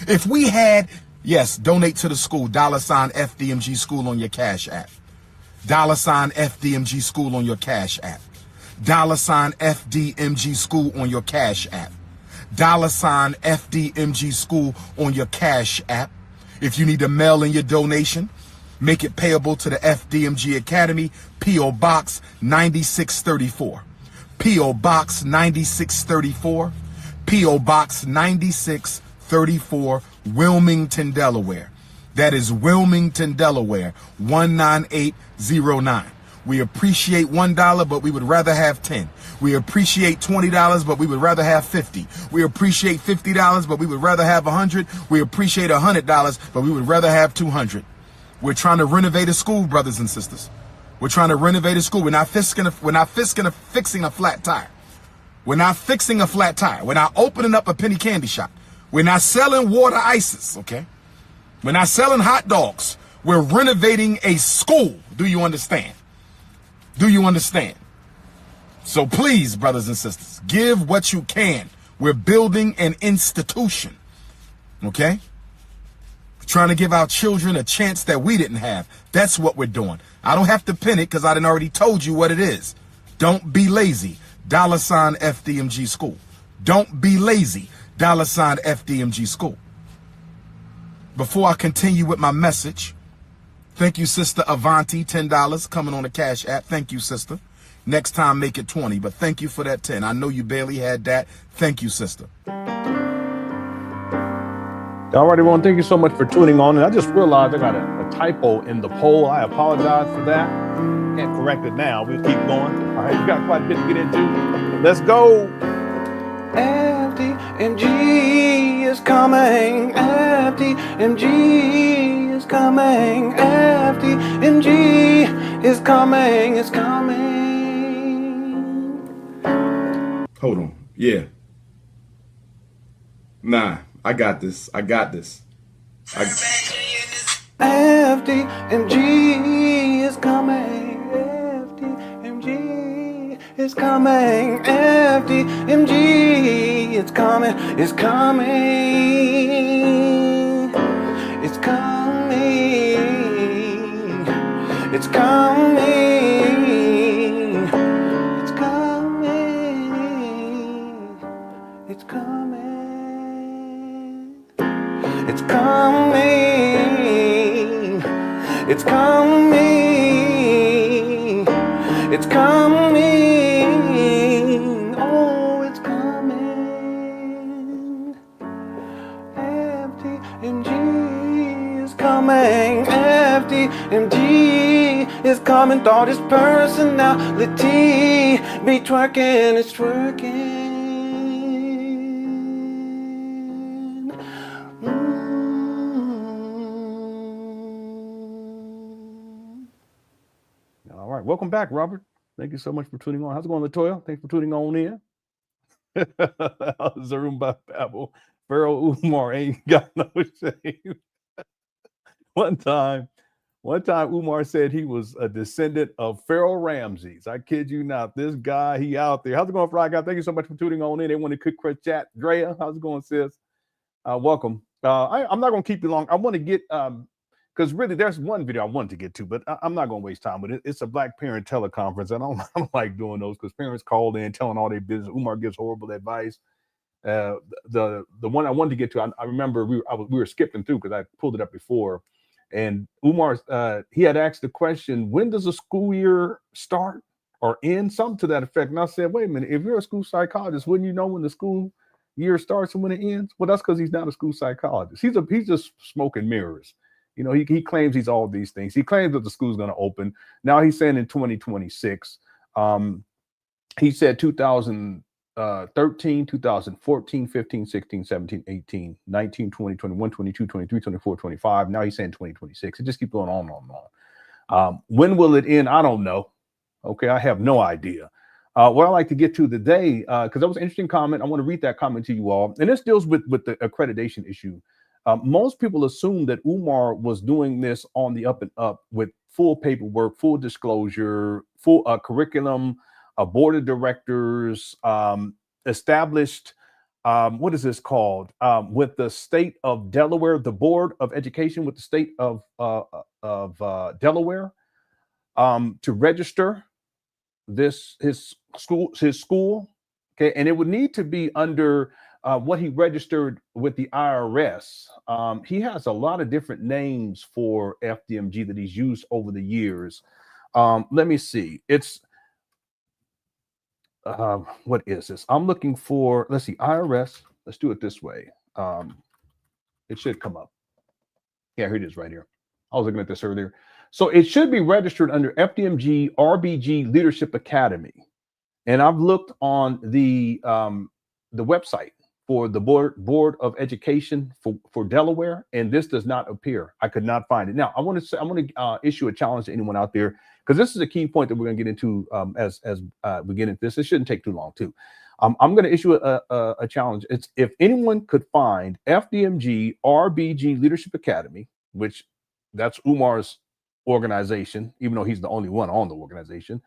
If we had, yes, donate to the school, $ FDMG school on your Cash App. $ FDMG school on your Cash App. $ FDMG school on your Cash App. $ FDMG school on your Cash App. If you need to mail in your donation, make it payable to the FDMG Academy, P.O. Box 9634. P.O. Box 9634. P.O. Box 9634, Wilmington, Delaware. That is Wilmington, Delaware, 19809. We appreciate $1, but we would rather have 10. We appreciate $20, but we would rather have 50. We appreciate $50, but we would rather have 100. We appreciate $100, but we would rather have 200. We're trying to renovate a school, brothers and sisters. We're trying to renovate a school. We're not fixing a flat tire. We're not fixing a flat tire. We're not opening up a penny candy shop. We're not selling water ices, okay? We're not selling hot dogs. We're renovating a school. Do you understand? Do you understand? So please, brothers and sisters, give what you can. We're building an institution, okay? We're trying to give our children a chance that we didn't have. That's what we're doing. I don't have to pin it because I done already told you what it is. Don't be lazy. $ FDMG school. Don't be lazy. $ FDMG school. Before I continue with my message, thank you, Sister Avanti, $10 coming on the Cash App. Thank you, sister. Next time, make it 20, but thank you for that 10. I know you barely had that. Thank you, sister. All right, everyone, thank you so much for tuning on. And I just realized I got a typo in the poll. I apologize for that. Can't correct it now. We'll keep going. All right, we got quite a bit to get into. Let's go. FDMG is coming. FDMG is coming. FDMG is coming. It's coming. Hold on. Yeah. Nah, I got this. I got this. FDMG is coming. FDMG is coming. FDMG is coming. It's coming. It's coming. It's coming. It's coming. It's coming. It's coming. It's coming. It's coming. Oh, it's coming. FDMG is coming. FDMG is coming. Thought his personality be twerking. It's twerking. All right, welcome back, Robert. Thank you so much for tuning on. How's it going, Latoya? Thanks for tuning on in. Zarumba Babel. Pharaoh Umar ain't got no shame. One time Umar said he was a descendant of Pharaoh Ramses. I kid you not. This guy, he out there. How's it going, Fry Guy? Thank you so much for tuning on in. They want to quick chat. Drea, how's it going, sis? Welcome. I'm not going to keep you long. I want to get, because really there's one video I wanted to get to, but I'm not going to waste time with it. It's a Black Parent Teleconference. I don't like doing those because parents called in telling all their business. Umar gives horrible advice. The one I wanted to get to, I remember we were skipping through because I pulled it up before. And Umar, he had asked the question, when does a school year start or end? Something to that effect. And I said, wait a minute, if you're a school psychologist, wouldn't you know when the school year starts and when it ends? Well, that's because he's not a school psychologist. He's just smoking mirrors. You know, he claims he's all these things. He claims that the school's going to open. Now he's saying in 2026. He said 2013, 2014, 15, 16, 17, 18, 19, 20, 21, 22, 23, 24, 25. Now he's saying 2026. It just keeps going on and on and on. When will it end? I don't know. Okay, I have no idea. What I like to get to today, because that was an interesting comment. I want to read that comment to you all. And this deals with the accreditation issue. Most people assume that Umar was doing this on the up and up with full paperwork, full disclosure, full curriculum, board of directors, established what is this called? With the state of Delaware, the Board of Education with the state of Delaware, to register his school. Okay, and it would need to be under what he registered with the IRS. He has a lot of different names for FDMG that he's used over the years. Let me see. It's what is this? I'm looking for, let's see, IRS. Let's do it this way. It should come up. Yeah, here it is right here. I was looking at this earlier. So it should be registered under FDMG RBG Leadership Academy. And I've looked on the website for the Board of Education for Delaware, and this does not appear. I could not find it. Now, I want to issue a challenge to anyone out there, because this is a key point that we're going to get into as we get into this. It shouldn't take too long, too. I'm going to issue a challenge. It's if anyone could find FDMG RBG Leadership Academy, which that's Umar's organization, even though he's the only one on the organization,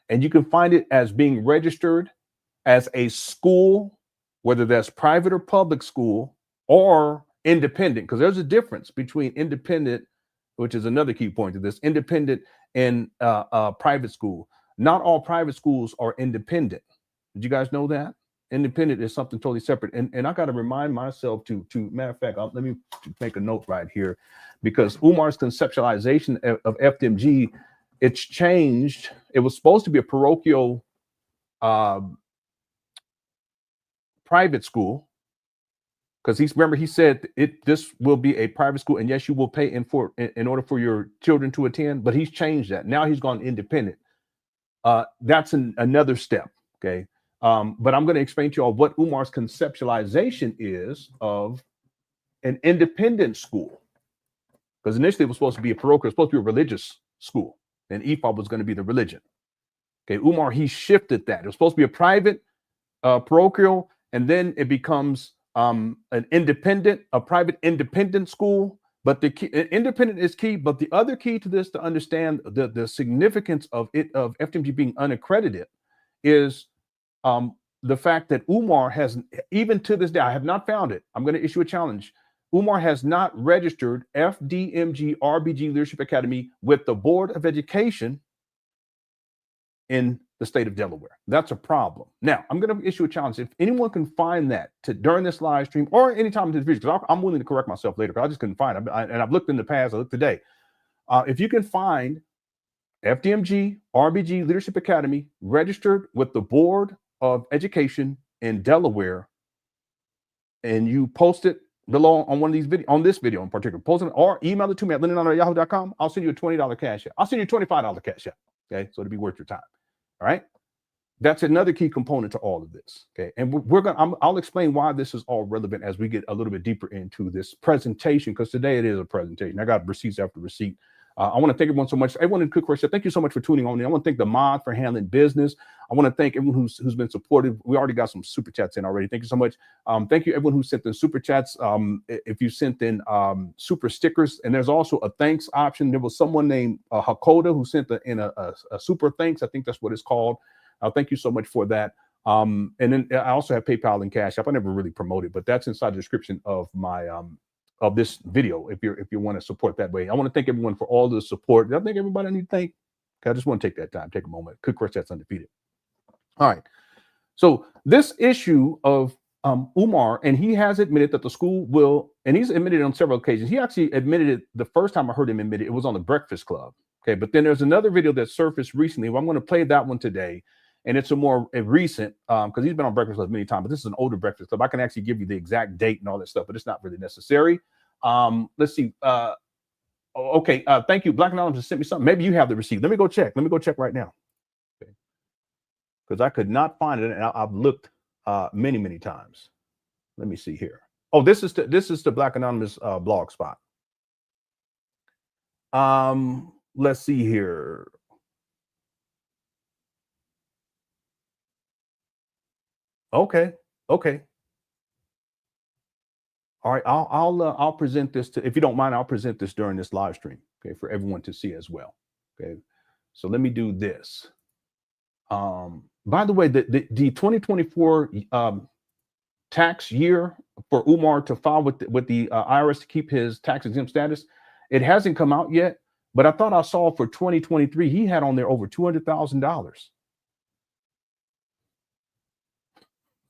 and you can find it as being registered as a school, whether that's private or public school or independent, because there's a difference between independent, which is another key point to this, independent and private school. Not all private schools are independent. Did you guys know that? Independent is something totally separate. And I got to remind myself to matter of fact, let me make a note right here, because Umar's conceptualization of FDMG, it's changed. It was supposed to be a parochial private school, because he said this will be a private school, and yes, you will pay in order for your children to attend, but he's changed that. Now he's gone independent. That's another step, okay? But I'm going to explain to you all what Umar's conceptualization is of an independent school, because initially it was supposed to be a parochial, it was supposed to be a religious school, and EFOB was going to be the religion. Okay, Umar, he shifted that. It was supposed to be a private parochial, and then it becomes an private independent school. But the key, independent is key. But the other key to this, to understand the significance of FDMG being unaccredited, is the fact that Umar has, even to this day, I have not found it. I'm going to issue a challenge. Umar has not registered FDMG RBG Leadership Academy with the Board of Education in the state of Delaware. That's a problem. Now, I'm going to issue a challenge. If anyone can find that during this live stream or anytime in this video, because I'm willing to correct myself later, because I just couldn't find it. And I've looked in the past, I looked today. If you can find FDMG RBG Leadership Academy registered with the Board of Education in Delaware, and you post it below on one of these videos, on this video in particular, post it or email it to me at LenonHonor@yahoo.com. I'll send you a $20 cash app. I'll send you a $25 cash app. Okay, so it'll be worth your time. All right, that's another key component to all of this. Okay, and I'll explain why this is all relevant as we get a little bit deeper into this presentation, because today it is a presentation. I got receipts after receipt. I want to thank everyone so much. Everyone in Cook Worship, thank you so much for tuning on in. I want to thank the mod for handling business. I want to thank everyone who's been supportive. We already got some super chats in already. Thank you so much. Thank you everyone who sent in super chats. If you sent in super stickers, and there's also a thanks option. There was someone named Hakoda who sent in a super thanks. I think that's what it's called. Thank you so much for that. And then I also have PayPal and Cash App. I never really promote it, but that's inside the description of my of this video if you want to support that way. I want to thank everyone for all the support. I think everybody I need to thank. I just want to take that time, take a moment. Could crush that's undefeated. All right. So this issue of Umar, and he has admitted that the school will, and he's admitted it on several occasions. He actually admitted it the first time I heard him admit it. It was on the Breakfast Club. Okay, but then there's another video that surfaced recently. Well, I'm going to play that one today. And it's a more recent, because he's been on Breakfast Club many times, but this is an older Breakfast Club. I can actually give you the exact date and all that stuff, but it's not really necessary. Let's see. Okay. Thank you. Black Anonymous sent me something. Maybe you have the receipt. Let me go check. Let me go check right now. Okay. Because I could not find it, and I've looked many, many times. Let me see here. Oh, this is the Black Anonymous blog spot. Let's see here. Okay. Okay. All right. I'll present this to, if you don't mind, I'll present this during this live stream. Okay, for everyone to see as well. Okay. So let me do this. By the way, the 2024 tax year for Umar to file with the IRS to keep his tax exempt status. It hasn't come out yet, but I thought I saw for 2023 he had on there over $200,000.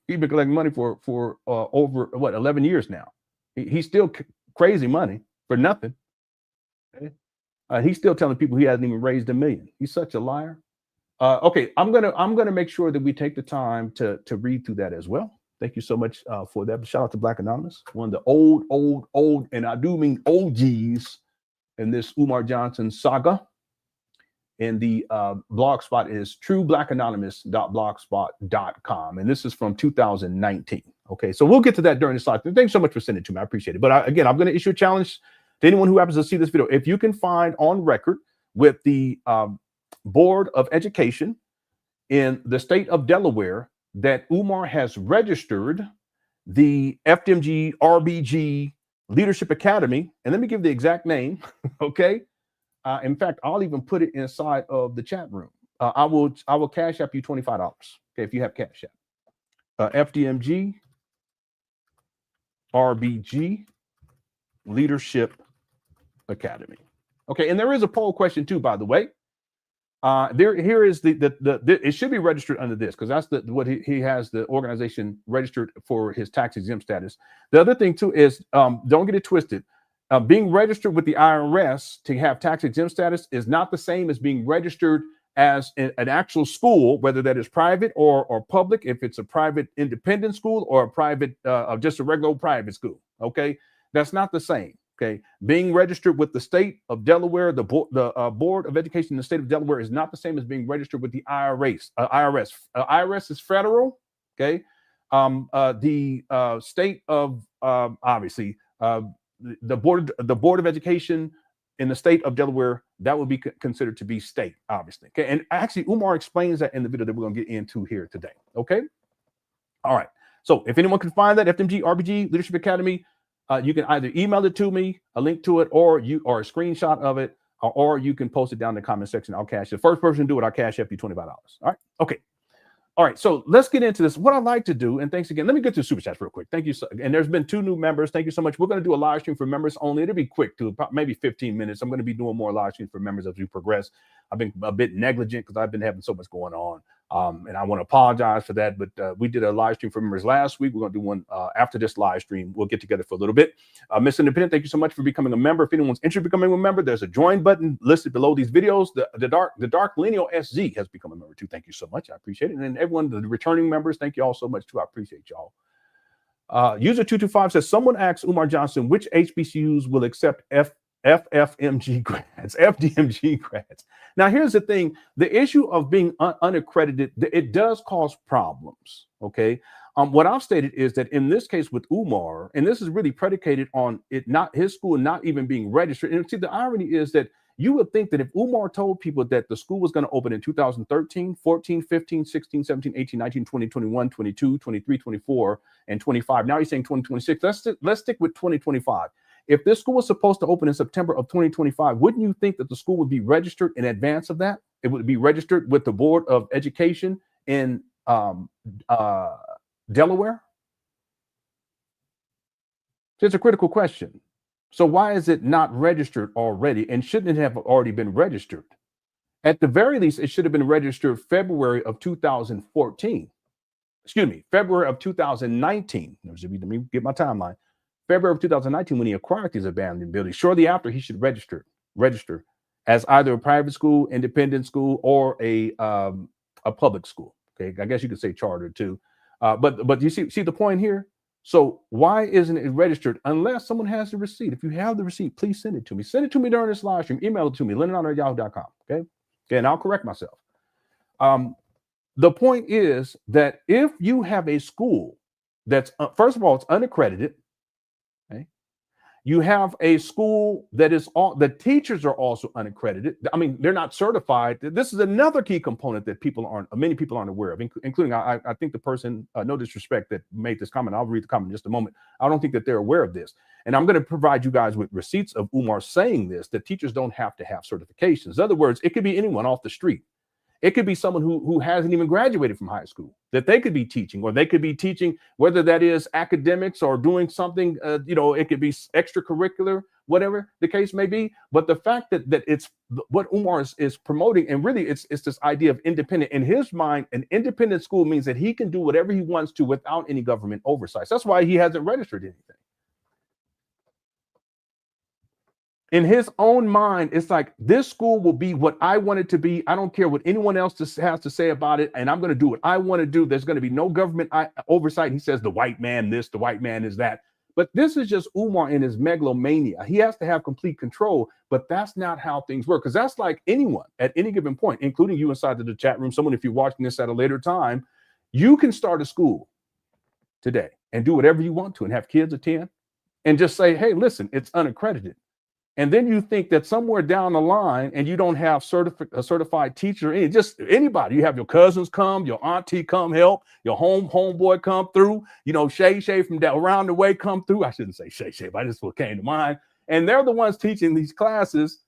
He's been collecting money for over 11 years now. He's still crazy money for nothing. Okay? He's still telling people he hasn't even raised $1 million. He's such a liar. Okay, I'm gonna make sure that we take the time to read through that as well. Thank you so much for that. Shout out to Black Anonymous, one of the old, and I do mean OGs in this Umar Johnson saga. And the blog spot is trueblackanonymous.blogspot.com. And this is from 2019. Okay, so we'll get to that during the slide. Thanks so much for sending it to me. I appreciate it. But again, I'm going to issue a challenge to anyone who happens to see this video. If you can find on record with the Board of Education in the state of Delaware that Umar has registered the FDMG RBG Leadership Academy, and let me give the exact name, okay? In fact, I'll even put it inside of the chat room. I will cash app you $25, okay, if you have cash app. FDMG RBG Leadership Academy. Okay, and there is a poll question too, by the way. Here is it should be registered under this because that's what he has the organization registered for his tax exempt status. The other thing too is don't get it twisted. Being registered with the IRS to have tax exempt status is not the same as being registered as an actual school, whether that is private or public, if it's a private independent school or a private, just a regular old private school. Okay, that's not the same. Okay, being registered with the state of Delaware, the Board of Education in the state of Delaware is not the same as being registered with the IRS. IRS is federal. Okay, the state of obviously the board of education in the state of Delaware, that would be considered to be state, obviously. Okay, and actually Umar explains that in the video that we're going to get into here today. Okay, all right. So if anyone can find that FDMG RBG Leadership Academy, you can either email it to me, a link to it, or a screenshot of it, or you can post it down in the comment section. I'll cash it. First person to do it, I'll cash up you $25. All right. Okay. All right, so let's get into this. What I'd like to do, and thanks again. Let me get to super chats real quick. Thank you. And there's been 2 new members. Thank you so much. We're going to do a live stream for members only. It'll be quick, too, maybe 15 minutes. I'm going to be doing more live streams for members as we progress. I've been a bit negligent because I've been having so much going on. And I want to apologize for that. But we did a live stream for members last week. We're going to do one after this live stream. We'll get together for a little bit. Miss Independent, thank you so much for becoming a member. If anyone's interested in becoming a member, there's a join button listed below these videos. The dark lineal SZ has become a member too. Thank you so much. I appreciate it. And then everyone, the returning members, thank you all so much too. I appreciate y'all. User 225 says, someone asked Umar Johnson which HBCUs will accept FFMG grads, FDMG grads. Now, here's the thing. The issue of being unaccredited, it does cause problems, okay? What I've stated is that in this case with Umar, and this is really predicated on it not his school not even being registered. And see, the irony is that you would think that if Umar told people that the school was going to open in 2013, 14, 15, 16, 17, 18, 19, 20, 21, 22, 23, 24, and 25. Now he's saying 2026. Let's stick with 2025. If this school was supposed to open in September of 2025, wouldn't you think that the school would be registered in advance of that? It would be registered with the Board of Education in Delaware? So it's a critical question. So why is it not registered already? And shouldn't it have already been registered? At the very least, it should have been registered February of 2014. Excuse me, February of 2019. Let me get my timeline. February of 2019, when he acquired these abandoned buildings, shortly after, he should register as either a private school, independent school, or a public school. Okay, I guess you could say charter too. But you see the point here. So why isn't it registered unless someone has the receipt? If you have the receipt, please send it to me. Send it to me during this live stream. Email it to me, LenonHonor@yahoo.com. Okay, and I'll correct myself. The point is that if you have a school that's first of all, it's unaccredited. Okay, you have a school that is the teachers are also unaccredited. I mean, they're not certified. This is another key component that many people aren't aware of, including I think the person, no disrespect, that made this comment. I'll read the comment in just a moment. I don't think that they're aware of this. And I'm going to provide you guys with receipts of Umar saying this, that teachers don't have to have certifications. In other words, it could be anyone off the street. It could be someone who hasn't even graduated from high school that they could be teaching, or they could be teaching, whether that is academics or doing something, it could be extracurricular, whatever the case may be. But the fact that it's what Umar is promoting, and really it's this idea of independent. In his mind, an independent school means that he can do whatever he wants to without any government oversight. That's why he hasn't registered anything. In his own mind, it's like, this school will be what I want it to be. I don't care what anyone else has to say about it, and I'm going to do what I want to do. There's going to be no government oversight. He says the white man this, the white man is that. But this is just Umar in his megalomania. He has to have complete control, but that's not how things work. Because that's like anyone at any given point, including you inside of the chat room. Someone, if you're watching this at a later time, you can start a school today and do whatever you want to and have kids attend and just say, hey, listen, it's unaccredited. And then you think that somewhere down the line, and you don't have a certified teacher, just anybody, you have your cousins come, your auntie come help, your homeboy come through, Shay from down around the way come through. I shouldn't say Shay, but that's what came to mind. And they're the ones teaching these classes,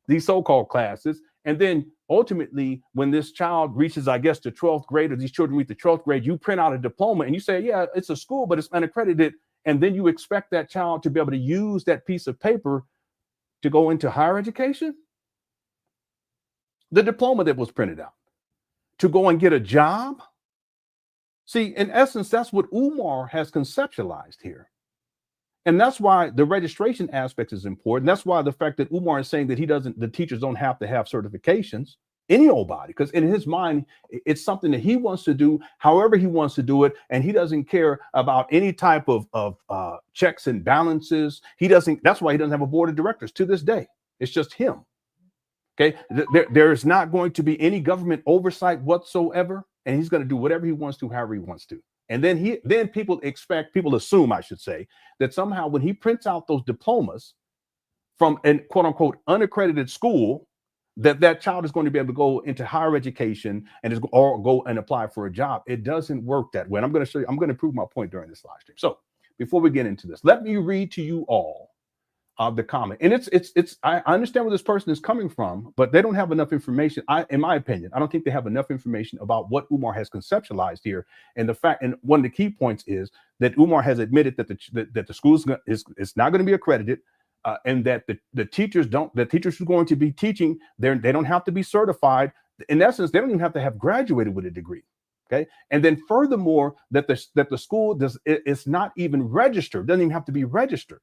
these so-called classes. And then ultimately, when this child reaches, I guess, the 12th grade, or these children reach the 12th grade, you print out a diploma and you say, yeah, it's a school, but it's unaccredited. And then you expect that child to be able to use that piece of paper to go into higher education, the diploma that was printed out, to go and get a job. See, in essence, that's what Umar has conceptualized here. And that's why the registration aspect is important. That's why the fact that Umar is saying that the teachers don't have to have certifications, any old body, because in his mind, it's something that he wants to do however he wants to do it. And he doesn't care about any type of checks and balances. That's why he doesn't have a board of directors to this day. It's just him. Okay. There's not going to be any government oversight whatsoever. And he's going to do whatever he wants to, however he wants to. And then people assume, I should say, that somehow when he prints out those diplomas from an quote unquote unaccredited school, that child is going to be able to go into higher education or go and apply for a job. It doesn't work that way. And I'm going to show you, I'm going to prove my point during this live stream. So before we get into this, let me read to you all the comment. And I understand where this person is coming from, but they don't have enough information. In my opinion, I don't think they have enough information about what Umar has conceptualized here. And one of the key points is that Umar has admitted that the school is not going to be accredited. And that the teachers who are going to be teaching, they don't have to be certified. In essence, they don't even have to have graduated with a degree. Okay. And then furthermore, that the school it's not even registered, doesn't even have to be registered.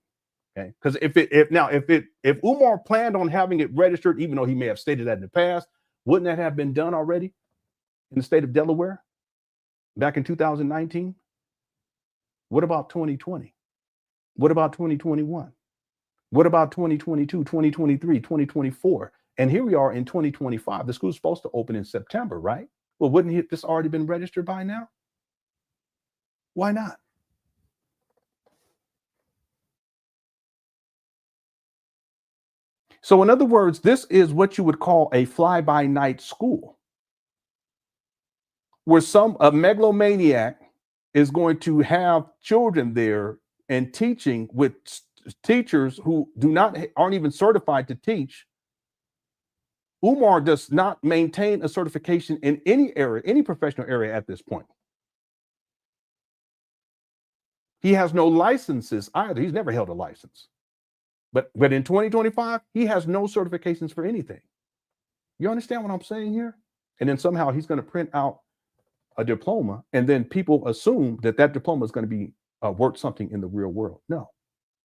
Okay. Because if Umar planned on having it registered, even though he may have stated that in the past, wouldn't that have been done already in the state of Delaware back in 2019? What about 2020? What about 2021? What about 2022, 2023, 2024? And here we are in 2025. The school's supposed to open in September, right? Well, wouldn't this already been registered by now? Why not? So in other words, this is what you would call a fly-by-night school, where a megalomaniac is going to have children there and teaching with teachers who aren't even certified to teach. Umar does not maintain a certification in any area, any professional area at this point. He has no licenses either. He's never held a license. But in 2025, he has no certifications for anything. You understand what I'm saying here? And then somehow he's going to print out a diploma, and then people assume that diploma is going to be worth something in the real world. No.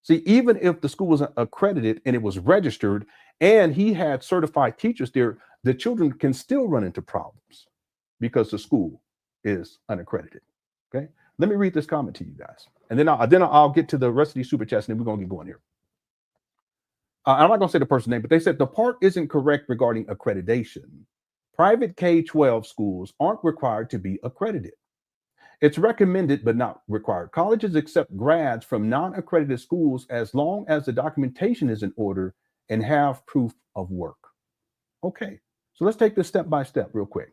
See, even if the school was accredited and it was registered and he had certified teachers there, the children can still run into problems because the school is unaccredited. Okay. Let me read this comment to you guys. And then I'll get to the rest of these super chats, and then we're going to get going here. I'm not going to say the person's name, but they said the part isn't correct regarding accreditation. Private K-12 schools aren't required to be accredited. It's recommended, but not required. Colleges accept grads from non-accredited schools as long as the documentation is in order and have proof of work. Okay, so let's take this step by step real quick.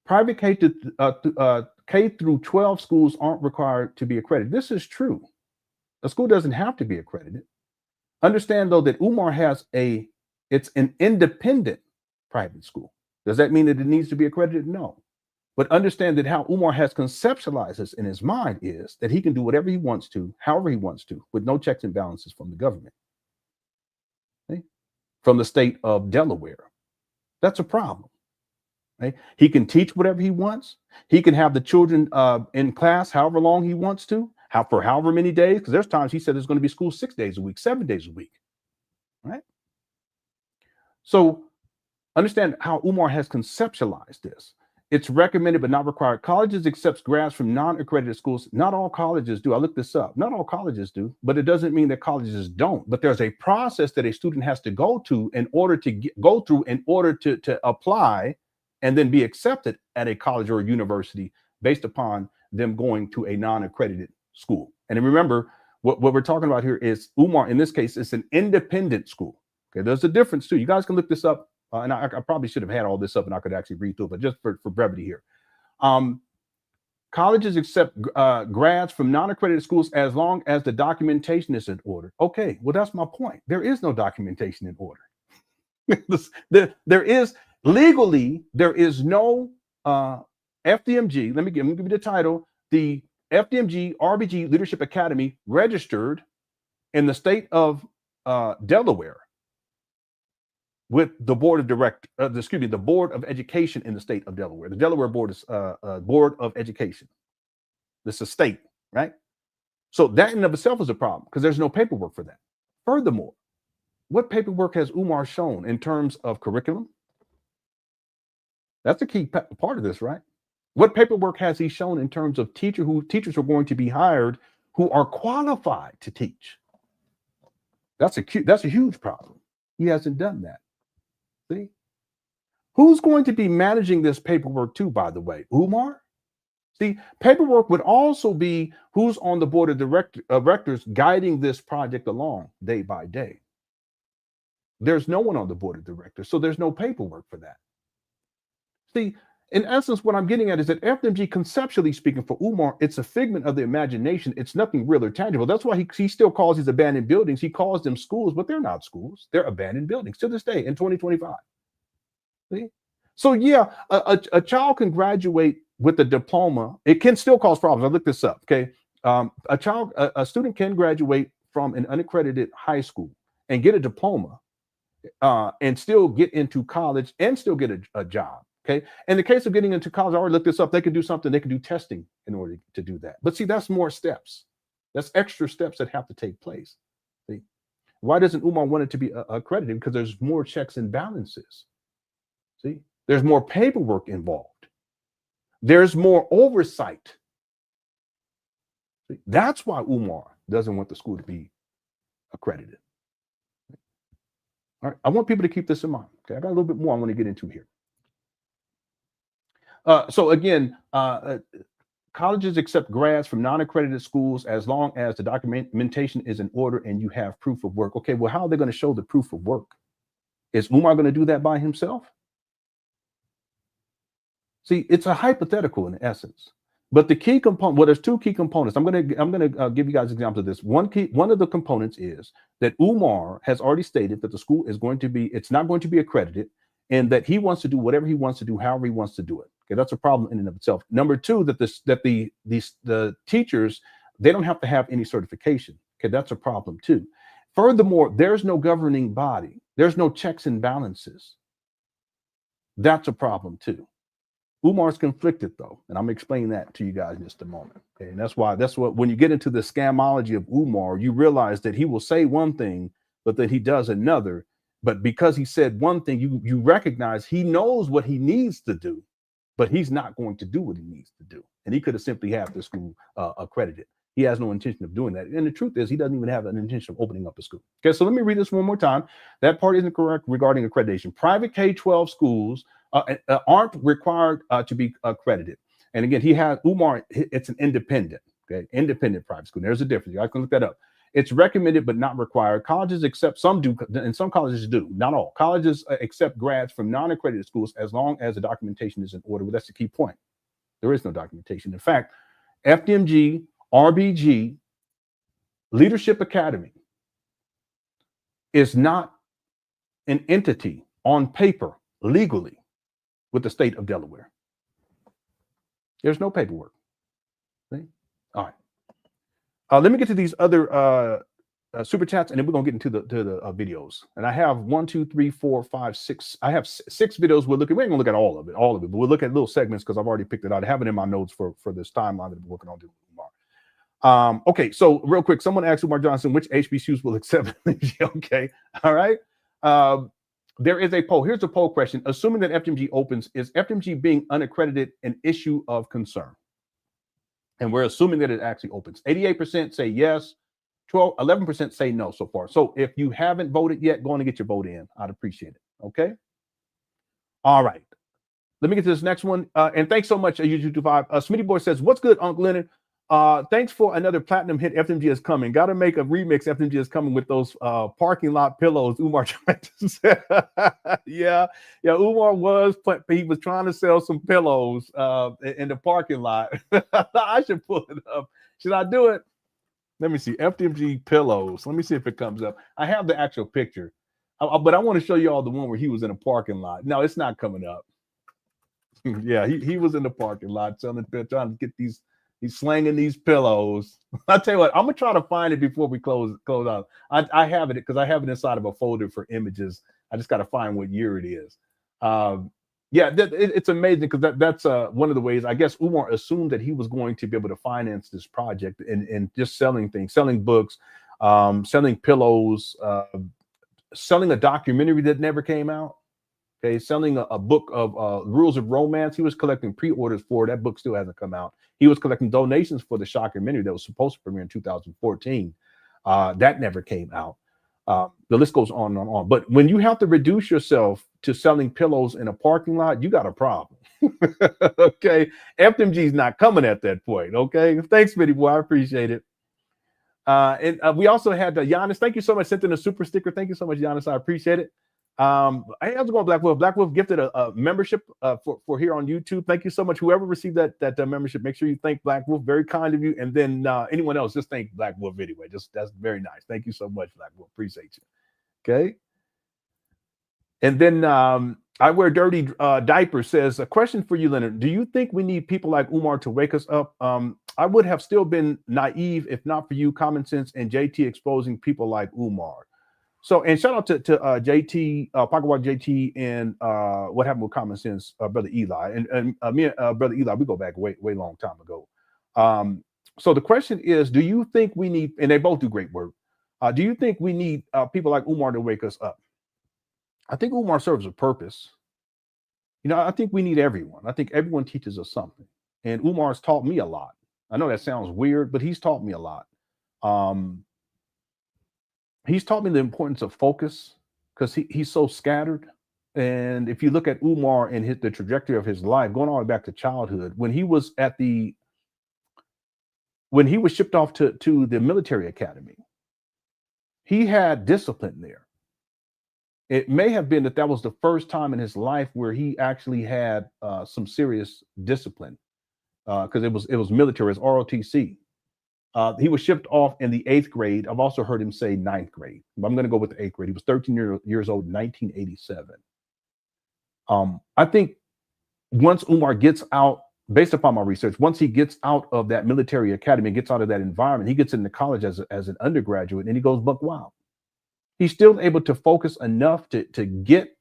Private K through 12 schools aren't required to be accredited. This is true. A school doesn't have to be accredited. Understand, though, that Umar has it's an independent private school. Does that mean that it needs to be accredited? No. But understand that how Umar has conceptualized this in his mind is that he can do whatever he wants to, however he wants to, with no checks and balances from the government, okay? From the state of Delaware. That's a problem. Okay? He can teach whatever he wants. He can have the children in class however long he wants to, for however many days, because there's times he said there's going to be school 6 days a week, 7 days a week, right? So understand how Umar has conceptualized this. It's recommended but not required. Colleges accept grads from non-accredited schools. Not all colleges do. I looked this up. Not all colleges do, but it doesn't mean that colleges don't. But there's a process that a student has to go to in order to apply and then be accepted at a college or a university based upon them going to a non-accredited school. And remember, what we're talking about here is Umar, in this case, it's an independent school. Okay, there's a difference too. You guys can look this up. And I probably should have had all this up and I could actually read through it, but just for brevity here. Colleges accept grads from non-accredited schools as long as the documentation is in order. Okay, well, that's my point. There is no documentation in order. there is legally, there is no FDMG. Let me give you the title. The FDMG RBG Leadership Academy registered in the state of Delaware with the board of the Board of Education in the state of Delaware. The Delaware Board is Board of Education. This is a state, right? So that in and of itself is a problem because there's no paperwork for that. Furthermore, what paperwork has Umar shown in terms of curriculum? That's a key part of this, right? What paperwork has he shown in terms of teachers who are going to be hired who are qualified to teach? That's a huge problem. He hasn't done that. See? Who's going to be managing this paperwork too, by the way? Umar? See, paperwork would also be who's on the board of directors guiding this project along day by day. There's no one on the board of directors, so there's no paperwork for that. See, in essence, what I'm getting at is that FDMG, conceptually speaking, for Umar, it's a figment of the imagination. It's nothing real or tangible. That's why he still calls these abandoned buildings. He calls them schools, but they're not schools. They're abandoned buildings to this day in 2025. See? So yeah, a child can graduate with a diploma. It can still cause problems. I looked this up. Okay, a student can graduate from an unaccredited high school and get a diploma, and still get into college and still get a job. Okay. In the case of getting into college, I already looked this up. They can do something. They can do testing in order to do that. But see, that's more steps. That's extra steps that have to take place. See? Why doesn't Umar want it to be accredited? Because there's more checks and balances. See, there's more paperwork involved. There's more oversight. See? That's why Umar doesn't want the school to be accredited. All right. I want people to keep this in mind. Okay. I got a little bit more I want to get into here. So again, colleges accept grads from non-accredited schools as long as the documentation is in order and you have proof of work. Okay, well, how are they going to show the proof of work? Is Umar going to do that by himself? See, it's a hypothetical in essence. But the key component, well, there's two key components. I'm gonna give you guys examples of this. One of the components is that Umar has already stated that the school is going to be, it's not going to be accredited, and that he wants to do whatever he wants to do, however he wants to do it. Okay, that's a problem in and of itself. Number two, that the teachers, they don't have to have any certification. Okay, that's a problem too. Furthermore, there's no governing body. There's no checks and balances. That's a problem too. Umar's conflicted though, and I'm explaining that to you guys in just a moment. Okay, and that's what when you get into the scamology of Umar, you realize that he will say one thing, but that he does another. But because he said one thing, you recognize he knows what he needs to do, but he's not going to do what he needs to do. And he could have simply had the school accredited. He has no intention of doing that. And the truth is, he doesn't even have an intention of opening up a school. Okay, so let me read this one more time. That part isn't correct regarding accreditation. Private K-12 schools aren't required to be accredited. And again, Umar, it's an independent, okay, independent private school. There's a difference. I can look that up. It's recommended but not required. Colleges accept, some do, and some colleges do, not all. Colleges accept grads from non-accredited schools as long as the documentation is in order. Well, that's the key point. There is no documentation. In fact, FDMG, RBG, Leadership Academy is not an entity on paper legally. with the state of Delaware. There's no paperwork. See? All right. Let me get to these other super chats, and then we're gonna get into the videos. And I have 1, 2, 3, 4, 5, 6. I have 6 videos. We ain't gonna look at all of it, but we'll look at little segments because I've already picked it out. I have it in my notes for this timeline that I'm working on doing tomorrow. Okay, so real quick, someone asked Umar Johnson which HBCUs will accept. Okay, all right. There is a poll. Here's a poll question. Assuming that FDMG opens, is FDMG being unaccredited an issue of concern? And we're assuming that it actually opens. 88% say yes. 11% say no so far. So if you haven't voted yet, go on and get your vote in. I'd appreciate it. Okay. All right. Let me get to this next one. And thanks so much, YouTube5. Smitty Boy says, "What's good, Uncle Leonard? Thanks for another platinum hit. FDMG is coming. Got to make a remix. FDMG is coming with those parking lot pillows." Umar Johnson said, "Yeah. Umar was trying to sell some pillows in the parking lot. I should pull it up. Should I do it? Let me see. FDMG pillows. Let me see if it comes up. I have the actual picture, but I want to show you all the one where he was in a parking lot. No, it's not coming up. Yeah, he was in the parking lot trying to get these." He's slanging these pillows. I'll tell you what, I'm gonna try to find it before we close out. I have it because I have it inside of a folder for images. I just got to find what year it is. It's amazing because that's one of the ways I guess Umar assumed that he was going to be able to finance this project and just selling things, selling books, selling pillows, selling a documentary that never came out. Okay, selling a book of Rules of Romance. He was collecting pre-orders for that book. Still hasn't come out. He was collecting donations for the documentary that was supposed to premiere in 2014. That never came out. The list goes on and on. But when you have to reduce yourself to selling pillows in a parking lot, you got a problem. Okay, FDMG is not coming at that point. Okay, thanks, Smitty Boy. I appreciate it. And we also had Giannis. Thank you so much. Sent in a super sticker. Thank you so much, Giannis. I appreciate it. How's it going, Black Wolf? Black Wolf gifted a membership for here on YouTube. Thank you so much. Whoever received that membership, make sure you thank Black Wolf. Very kind of you. And then anyone else, just thank Black Wolf anyway. That's very nice. Thank you so much, Black Wolf. Appreciate you. Okay. And then I Wear Dirty Diaper says, a question for you, Leonard. Do you think we need people like Umar to wake us up? I would have still been naive if not for you, common sense, and JT exposing people like Umar. So, and shout out to JT, Pocket Watch JT, and what happened with Common Sense, Brother Eli. And me and Brother Eli, we go back way long time ago. So the question is, do you think we need, and they both do great work, do you think we need people like Umar to wake us up? I think Umar serves a purpose. You know, I think we need everyone. I think everyone teaches us something. And Umar's taught me a lot. I know that sounds weird, but he's taught me a lot. He's taught me the importance of focus because he's so scattered. And if you look at Umar and the trajectory of his life, going all the way back to childhood, when he was shipped off to the military academy, he had discipline there. It may have been that was the first time in his life where he actually had some serious discipline because it was military, it's ROTC. He was shipped off in the 8th grade. I've also heard him say 9th grade. But I'm going to go with the 8th grade. He was 13 years old in 1987. I think once Umar gets out, based upon my research, once he gets out of that military academy, gets out of that environment, he gets into college as an undergraduate, and he goes buck wild. He's still able to focus enough to get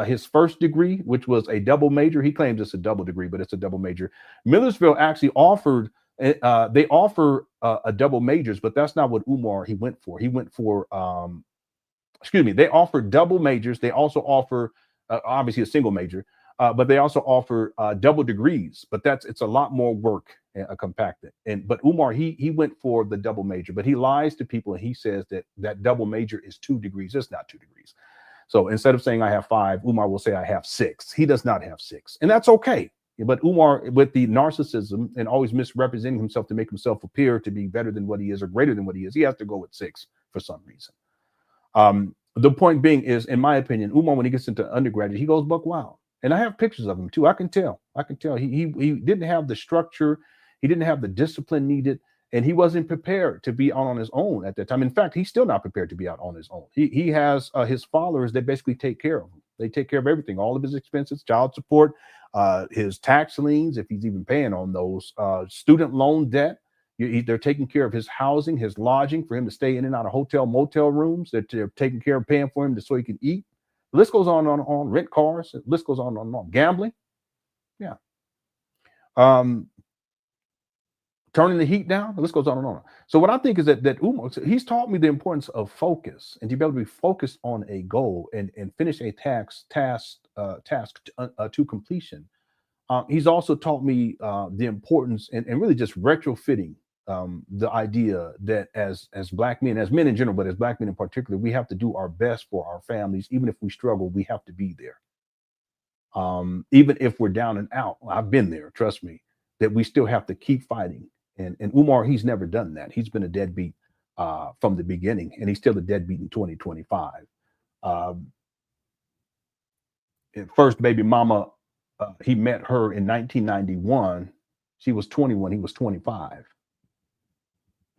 his first degree, which was a double major. He claims it's a double degree, but it's a double major. Millersville actually offered. They offer a double majors, but that's not what Umar he went for. He went for, they offer double majors. They also offer obviously a single major, but they also offer double degrees. But it's a lot more work compacted. But Umar he went for the double major, but he lies to people and he says that double major is 2 degrees. It's not 2 degrees. So instead of saying I have 5, Umar will say I have 6. He does not have 6, and that's okay. But Umar, with the narcissism and always misrepresenting himself to make himself appear to be better than what he is or greater than what he is, he has to go with 6 for some reason. The point being is, in my opinion, Umar, when he gets into undergraduate, he goes buck wild. And I have pictures of him too. I can tell. He didn't have the structure. He didn't have the discipline needed. And he wasn't prepared to be out on his own at that time. In fact, he's still not prepared to be out on his own. He has his followers that basically take care of him. They take care of everything, all of his expenses, child support, his tax liens, if he's even paying on those, student loan debt. They're taking care of his housing, his lodging, for him to stay in and out of hotel, motel rooms. They're taking care of paying for him so he can eat. The list goes on, rent cars. The list goes on. Gambling. Yeah. Turning the heat down. The list goes on and on. So what I think is that Umar, he's taught me the importance of focus and to be able to be focused on a goal and finish a task to completion. He's also taught me the importance and really just retrofitting the idea that as Black men, as men in general, but as Black men in particular, we have to do our best for our families. Even if we struggle, we have to be there. Even if we're down and out, I've been there, trust me, that we still have to keep fighting. And Umar, he's never done that. He's been a deadbeat from the beginning, and he's still a deadbeat in 2025. First baby mama, he met her in 1991. She was 21. He was 25.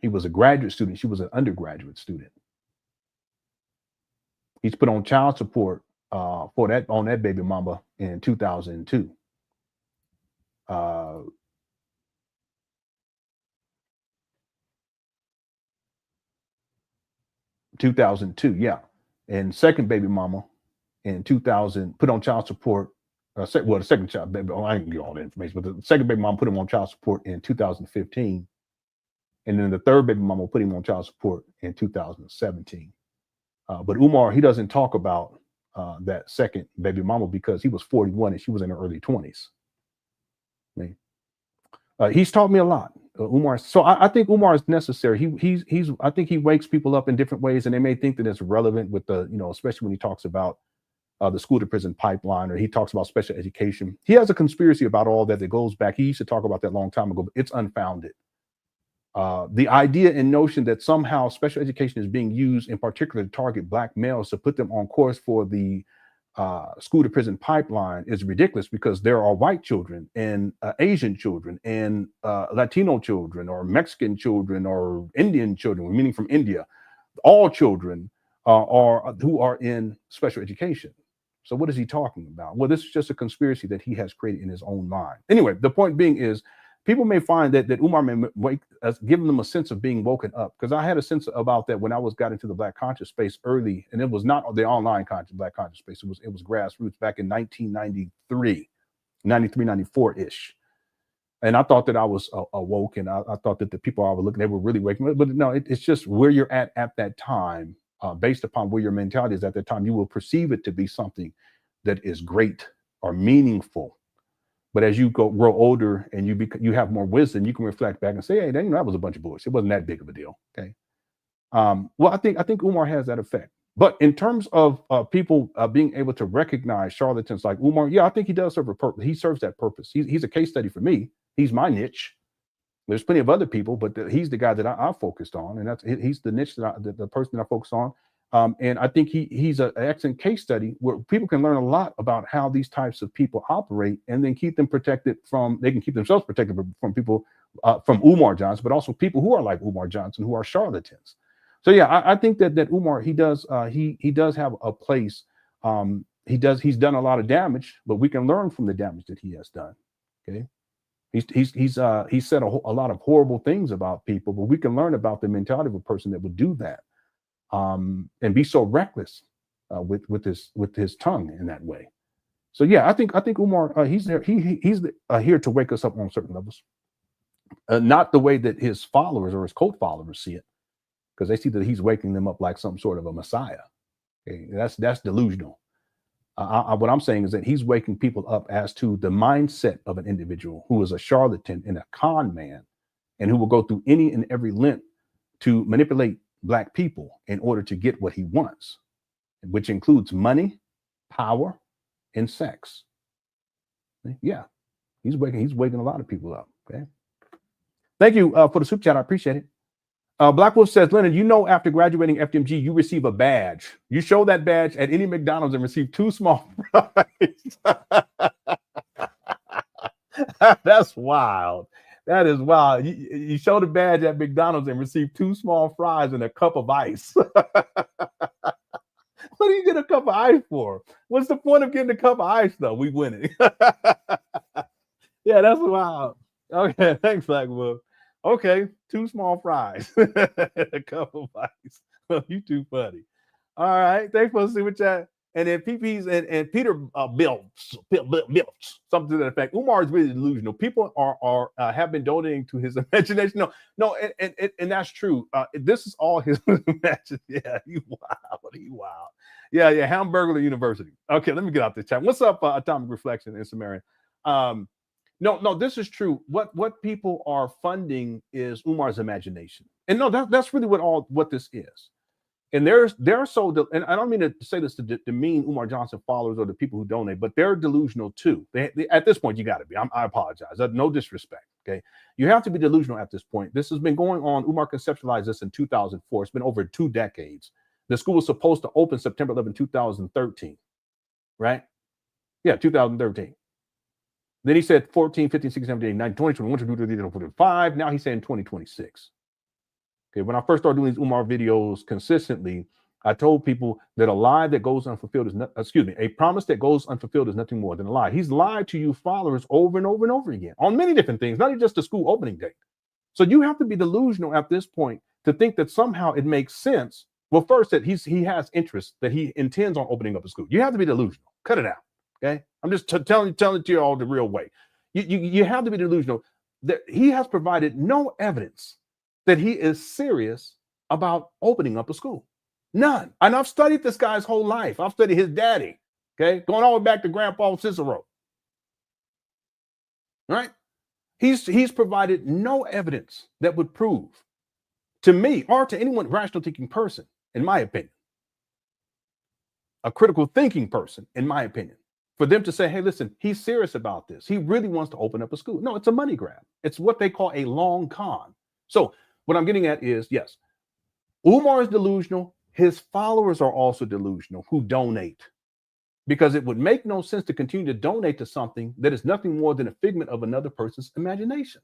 He was a graduate student. She was an undergraduate student. He's put on child support on that baby mama in 2002. 2002, yeah. And second baby mama in 2000 put on child support. The second child baby, I didn't get all the information, but the second baby mama put him on child support in 2015. And then the third baby mama put him on child support in 2017. But Umar, he doesn't talk about that second baby mama because he was 41 and she was in her early 20s. He's taught me a lot, Umar. So I think Umar is necessary. I think he wakes people up in different ways, and they may think that it's relevant with the, especially when he talks about the school to prison pipeline, or he talks about special education. He has a conspiracy about all that goes back. He used to talk about that a long time ago, but it's unfounded. The idea and notion that somehow special education is being used in particular to target Black males to put them on course for the school to prison pipeline is ridiculous, because there are white children and Asian children and Latino children or Mexican children or Indian children, meaning from India. All children who are in special education. So what is he talking about? Well, this is just a conspiracy that he has created in his own mind. Anyway, the point being is, people may find that Umar may giving them a sense of being woken up, because I had a sense about that when I got into the Black conscious space early, and it was not the online Black conscious space. It was grassroots back in 1993, 94-ish. And I thought that I was awoke, and I thought that the people I was looking, they were really waking up. But no, it's just where you're at that time, based upon where your mentality is at that time. You will perceive it to be something that is great or meaningful. But as you grow older and you have more wisdom, you can reflect back and say, hey, that was a bunch of bullshit. It wasn't that big of a deal. Okay. Well, I think Umar has that effect. But in terms of people being able to recognize charlatans like Umar, yeah, I think he does serve a purpose. He serves that purpose. He's a case study for me. He's my niche. There's plenty of other people, but he's the guy that I focused on, and he's the niche the person that I focus on. And I think he's an excellent case study where people can learn a lot about how these types of people operate, and then keep them protected they can keep themselves protected from people, from Umar Johnson, but also people who are like Umar Johnson, who are charlatans. So yeah, I think that Umar, he does have a place. He's done a lot of damage, but we can learn from the damage that he has done. Okay. He's said a lot of horrible things about people, but we can learn about the mentality of a person that would do that. And be so reckless with his tongue in that way. So yeah, I think Umar, he's there. He's here to wake us up on certain levels, not the way that his followers or his cult followers see it, because they see that he's waking them up like some sort of a messiah. Okay? That's delusional. What I'm saying is that he's waking people up as to the mindset of an individual who is a charlatan and a con man, and who will go through any and every length to manipulate Black people in order to get what he wants, which includes money, power, and sex. Yeah, he's waking a lot of people up. Okay, thank you for the super chat. I appreciate it. Black Wolf says, Lenon, after graduating FDMG, you receive a badge. You show that badge at any McDonald's and receive 2 small fries. That's wild. That is wild. You show the badge at McDonald's and receive 2 small fries and a cup of ice. What do you get a cup of ice for? What's the point of getting a cup of ice, though? We winning. Yeah, that's wild. Okay, thanks, Black Wolf. Okay, 2 small fries, a cup of ice. You too funny. All right, thanks for the super chat. And then PP's and Peter Bilts, something to that effect. Umar is really delusional. People are have been donating to his imagination. No, and that's true. This is all his imagination. Yeah, you wild. Yeah, Hamburger University. Okay, let me get out the chat. What's up, Atomic Reflection in Sumerian? No, this is true. What people are funding is Umar's imagination, and no, that's really what this is. And they're so, and I don't mean to say this to demean Umar Johnson followers or the people who donate, but they're delusional too. They at this point, you got to be. I apologize. No disrespect. Okay, you have to be delusional at this point. This has been going on. Umar conceptualized this in 2004. It's been over 2 decades. The school was supposed to open September 11, 2013, right? Yeah, 2013. Then he said 14, 15, 16, 17, 18, 19, 20, 21, 22, 23, 24, 25. Now he's saying 2026. Okay, when I first started doing these Umar videos consistently, I told people that a lie that goes unfulfilled is not, a promise that goes unfulfilled is nothing more than a lie. He's lied to you followers over and over and over again on many different things, not just the school opening date. So you have to be delusional at this point to think that somehow it makes sense. Well, first, that he has interest, that he intends on opening up a school. You have to be delusional. Cut it out. Okay, I'm just telling it to you all the real way. You have to be delusional. That he has provided no evidence that he is serious about opening up a school. None. And I've studied this guy's whole life. I've studied his daddy. Okay, going all the way back to Grandpa Cicero. All right, he's provided no evidence that would prove to me or to anyone rational thinking person, in my opinion, a critical thinking person, in my opinion, for them to say, hey, listen, he's serious about this. He really wants to open up a school. No, it's a money grab. It's what they call a long con. So what I'm getting at is, yes, Umar is delusional. His followers are also delusional who donate, because it would make no sense to continue to donate to something that is nothing more than a figment of another person's imagination.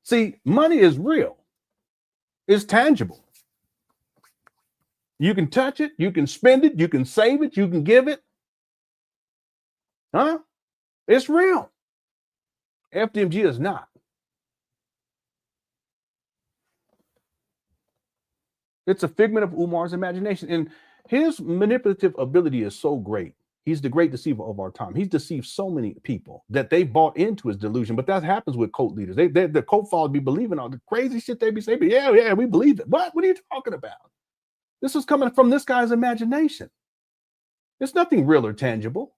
See, money is real. It's tangible. You can touch it. You can spend it. You can save it. You can give it. Huh? It's real. FDMG is not. It's a figment of Umar's imagination. And his manipulative ability is so great. He's the great deceiver of our time. He's deceived so many people that they bought into his delusion. But that happens with cult leaders. The cult followers be believing all the crazy shit they be saying. But yeah, we believe it. What are you talking about? This is coming from this guy's imagination. It's nothing real or tangible.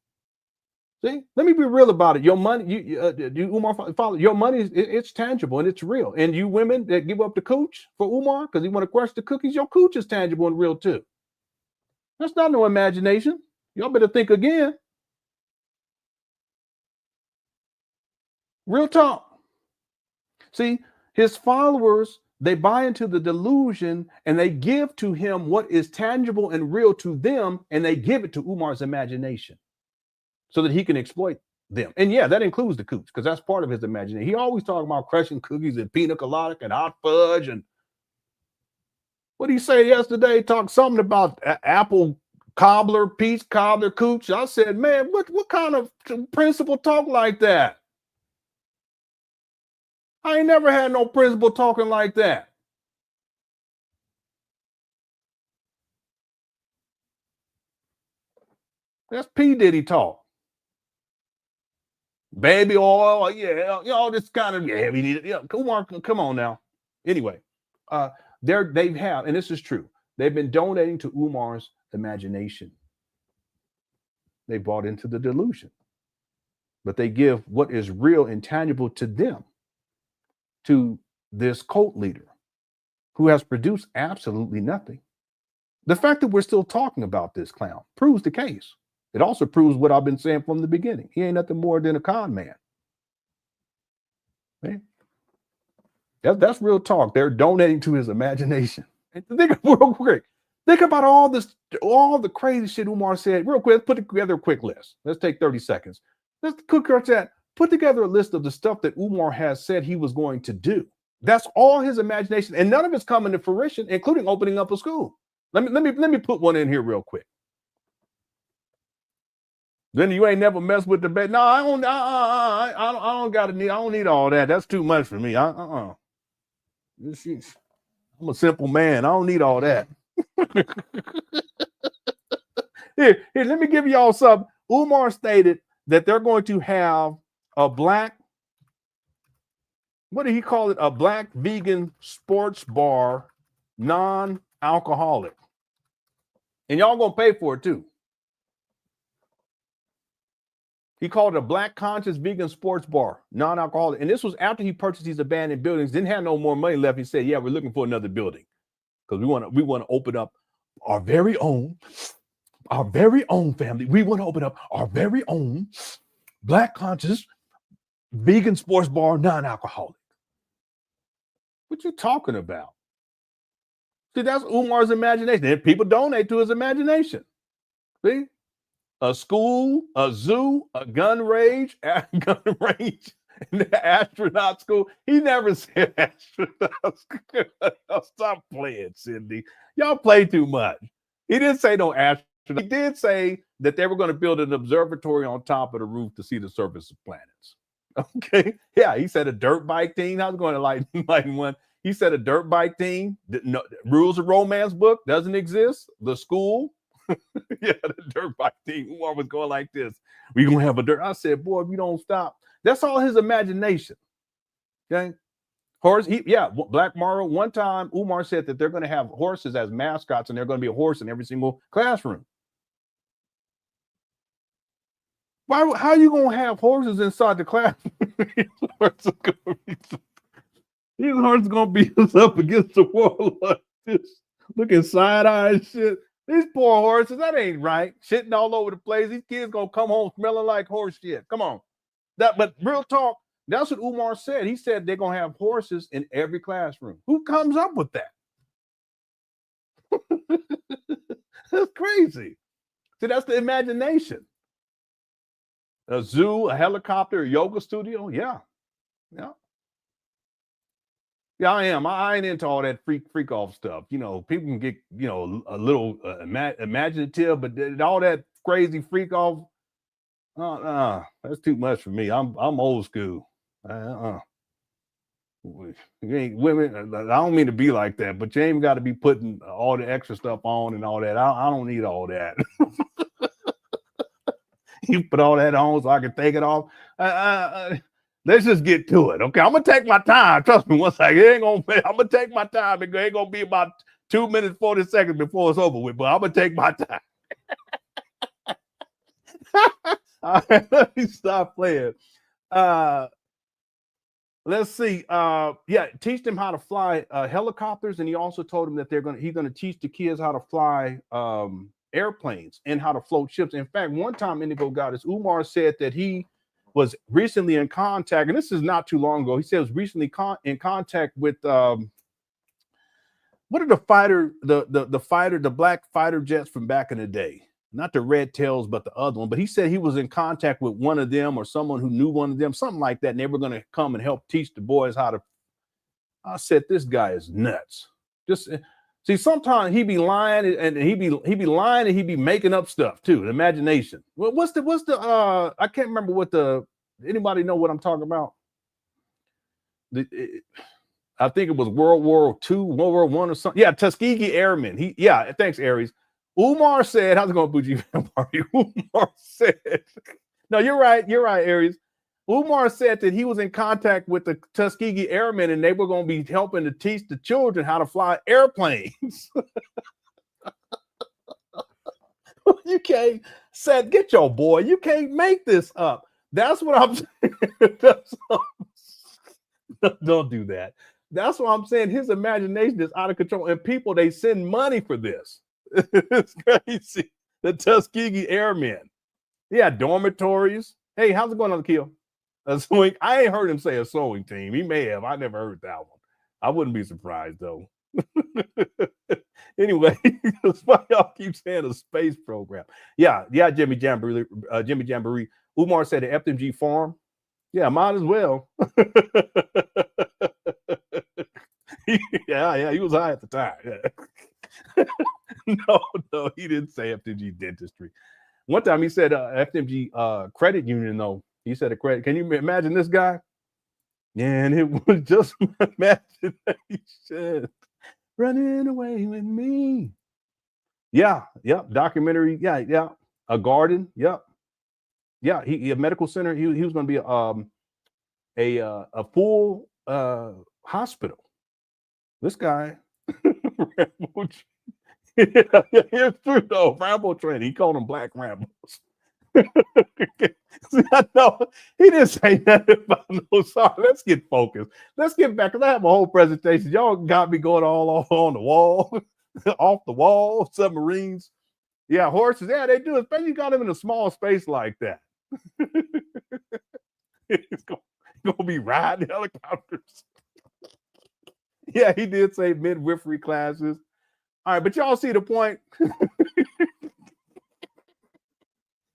See, let me be real about it. Your money, you Umar follow, your money, it's tangible and it's real. And you women that give up the cooch for Umar because he want to crush the cookies, your cooch is tangible and real too. That's not no imagination. Y'all better think again. Real talk. See, his followers, they buy into the delusion and they give to him what is tangible and real to them, and they give it to Umar's imagination so that he can exploit them. And yeah, that includes the cooch, because that's part of his imagination. He always talking about crushing cookies and pina colada and hot fudge. And what did he say yesterday? Talked something about apple cobbler, peach cobbler, cooch. I said, man, what kind of principal talk like that? I ain't never had no principal talking like that. That's P. Diddy talk. Baby oil, yeah, this kind of, yeah, we need it. Yeah, come on now. Anyway, they have, and this is true, they've been donating to Umar's imagination. They bought into the delusion, but they give what is real and tangible to them, to this cult leader who has produced absolutely nothing. The fact that we're still talking about this clown proves the case. It also proves what I've been saying from the beginning. He ain't nothing more than a con man. Okay? That's real talk. They're donating to his imagination. And think real quick. Think about all the crazy shit Umar said. Real quick, let's put together a quick list. Let's take 30 seconds. Let's put together a list of the stuff that Umar has said he was going to do. That's all his imagination, and none of it's coming to fruition, including opening up a school. Let me put one in here real quick. Then you ain't never messed with the bed. No, I don't need all that. That's too much for me. I'm a simple man. I don't need all that. Here, let me give y'all some. Umar stated that they're going to have a black, what did he call it? A black vegan sports bar, non-alcoholic. And y'all gonna pay for it too. He called it a black conscious vegan sports bar, non-alcoholic. And this was after he purchased these abandoned buildings, didn't have no more money left. He said, yeah, we're looking for another building because we want to open up our very own family. We want to open up our very own black conscious vegan sports bar, non-alcoholic. What you talking about? See, that's Umar's imagination. And people donate to his imagination. See? A school, a zoo, a gun range, and the astronaut school. He never said astronaut school. Stop playing, Cindy. Y'all play too much. He didn't say no astronaut. He did say that they were going to build an observatory on top of the roof to see the surface of planets. Okay. Yeah, he said a dirt bike team. I was going to like one. He said a dirt bike team. No, Rules of Romance book doesn't exist. The school. Yeah, the dirt bike team. Umar was going like this. We're going to have a dirt. I said, boy, if you don't stop. That's all his imagination. Okay. Horse. Black Morrow. One time, Umar said that they're going to have horses as mascots and they're going to be a horse in every single classroom. How are you going to have horses inside the classroom? These horses are going to be up against the wall like this, looking side-eye and shit. These poor horses, that ain't right. Shitting all over the place. These kids going to come home smelling like horse shit. Come on. But real talk, that's what Umar said. He said they're going to have horses in every classroom. Who comes up with that? That's crazy. See, that's the imagination. A zoo, a helicopter, a yoga studio. Yeah. Yeah, I am. I ain't into all that freak off stuff. You know, people can get, you know, a little imaginative, but all that crazy freak off, that's too much for me. I'm old school. You ain't women. I don't mean to be like that, but you ain't got to be putting all the extra stuff on and all that. I don't need all that. You put all that on so I can take it off. Let's just get to it. Okay, I'm gonna take my time. Trust me, once I'm gonna take my time. It ain't gonna be about 2 minutes, 40 seconds before it's over with, but I'm gonna take my time. All right, let me stop playing. Let's see. Teach them how to fly helicopters, and he also told them that he's gonna teach the kids how to fly airplanes and how to float ships. In fact, one time Indigo Goddess Umar said that he was recently in contact, and this is not too long ago. He said he was recently in contact with what are the black fighter jets from back in the day? Not the Red Tails, but the other one. But he said he was in contact with one of them or someone who knew one of them, something like that. And they were going to come and help teach the boys how to. I said, this guy is nuts. Just see, sometimes he be lying and he be lying and he be making up stuff too. The imagination. Well, what's the I can't remember what anybody know what I'm talking about? I think it was World War II, World War I or something. Yeah, Tuskegee Airmen. Thanks, Aries. Umar said, how's it going, Bougie Vampire? Umar said, no, you're right, Aries. Umar said that he was in contact with the Tuskegee Airmen and they were going to be helping to teach the children how to fly airplanes. You can't said, get your boy. You can't make this up. That's what I'm saying. Don't do that. That's what I'm saying. His imagination is out of control. And people, they send money for this. It's crazy. The Tuskegee Airmen. Yeah, dormitories. Hey, how's it going on, Kill? A sewing. I ain't heard him say a sewing team. He may have. I never heard that one. I wouldn't be surprised though. Anyway, that's why y'all keep saying a space program. Yeah, Jimmy Jamboree. Umar said the FDMG farm. Yeah, might as well. Yeah, he was high at the time. Yeah. No, he didn't say FDMG dentistry. One time he said FDMG credit union, though. He said a credit. Can you imagine this guy? Yeah, and it was just my imagination running away with me. Yeah, yep. Documentary. Yeah. A garden. Yep. Yeah, he a medical center. He was going to be a full hospital. This guy, Rambo, yeah, it's true though. Rambo train. He called them Black Rambos. No, he didn't say nothing about no song. Let's get focused. Let's get back, because I have a whole presentation. Y'all got me going all on the wall, off the wall, submarines. Yeah, horses. Yeah, they do, especially you got them in a small space like that. It's gonna be riding helicopters. Yeah, he did say midwifery classes. All right, but y'all see the point.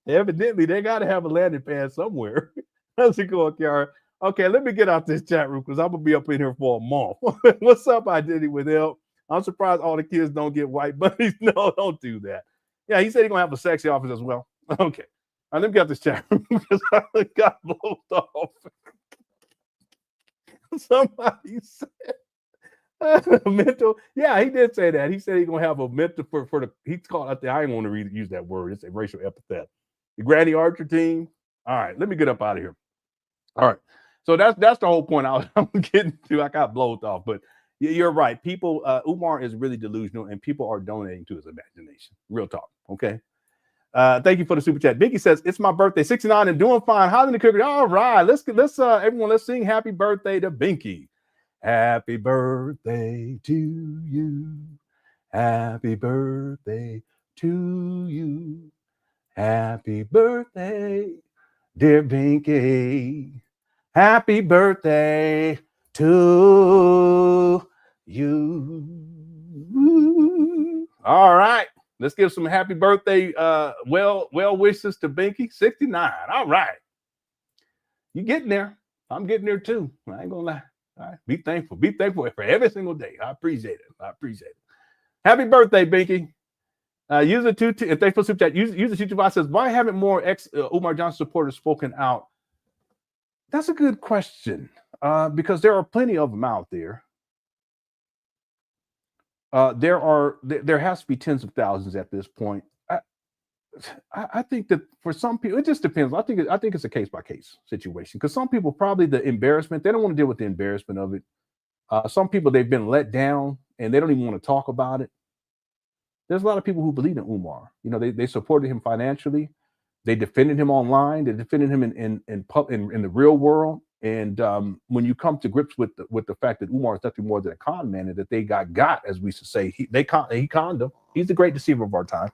Evidently, they got to have a landing pad somewhere. How's it going, Kiara? Okay, let me get out this chat room because I'm gonna be up in here for a month. What's up, Identity with Help? I'm surprised all the kids don't get white bunnies. No, don't do that. Yeah, he said he's gonna have a sexy office as well. Okay, all right, let me get out this chat room because I got blown off. Somebody said mental. Yeah, he did say that. He said he's gonna have a mental for the. He's called. I ain't want to use that word. It's a racial epithet. The Granny Archer team. All right, let me get up out of here. All right, so that's the whole point I'm getting to. I got blown off, but you're right. People, Umar is really delusional, and people are donating to his imagination. Real talk. Okay. Thank you for the super chat. Biggie says it's my birthday, 69, and doing fine. How's in the cookie? All right, let's everyone, let's sing happy birthday to Binky. Happy birthday to you. Happy birthday to you. Happy birthday, dear Binky. Happy birthday to you. All right. Let's give some happy birthday well wishes to Binky. 69. All right. You getting there. I'm getting there too. I ain't gonna lie. All right. Be thankful. Be thankful for every single day. I appreciate it. Happy birthday, Binky. User 2, and thanks for super chat. User 225 says, why haven't more Umar Johnson supporters spoken out? That's a good question. Because there are plenty of them out there. There has to be tens of thousands at this point. I think that for some people, it just depends. I think it's a case by case situation, because some people, probably the embarrassment, they don't want to deal with the embarrassment of it. Some people, they've been let down and they don't even want to talk about it. There's a lot of people who believe in Umar. You know, they supported him financially. They defended him online. They defended him in the real world. And when you come to grips with the fact that Umar is nothing more than a con man, and that they got, as we used to say, he conned him. He's the great deceiver of our time.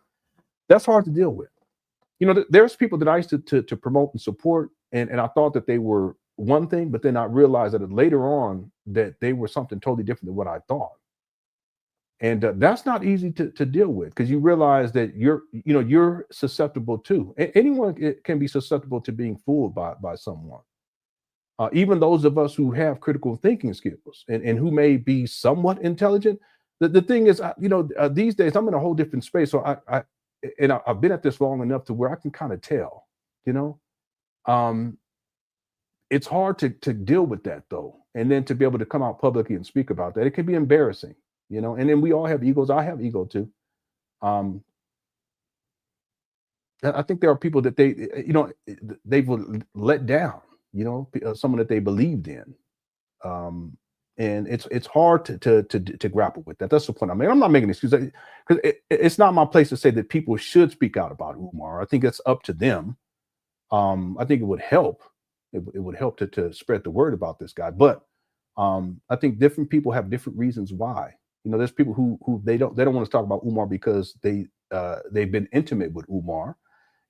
That's hard to deal with. You know, there's people that I used to promote and support, and I thought that they were one thing, but then I realized that later on that they were something totally different than what I thought. And that's not easy to deal with, because you realize that you're susceptible too. Anyone can be susceptible to being fooled by someone. Even those of us who have critical thinking skills and who may be somewhat intelligent. The thing is, these days I'm in a whole different space. So I've been at this long enough to where I can kind of tell, it's hard to deal with that though. And then to be able to come out publicly and speak about that, it can be embarrassing, and then we all have egos. I have ego too. I think there are people that they will let down, someone that they believed in. And it's hard to grapple with that. That's the point. I mean, I'm not making excuses, because it's not my place to say that people should speak out about Umar. I think it's up to them. I think it would help. It would help to spread the word about this guy. But I think different people have different reasons why. There's people who they don't want to talk about Umar because they've been intimate with Umar,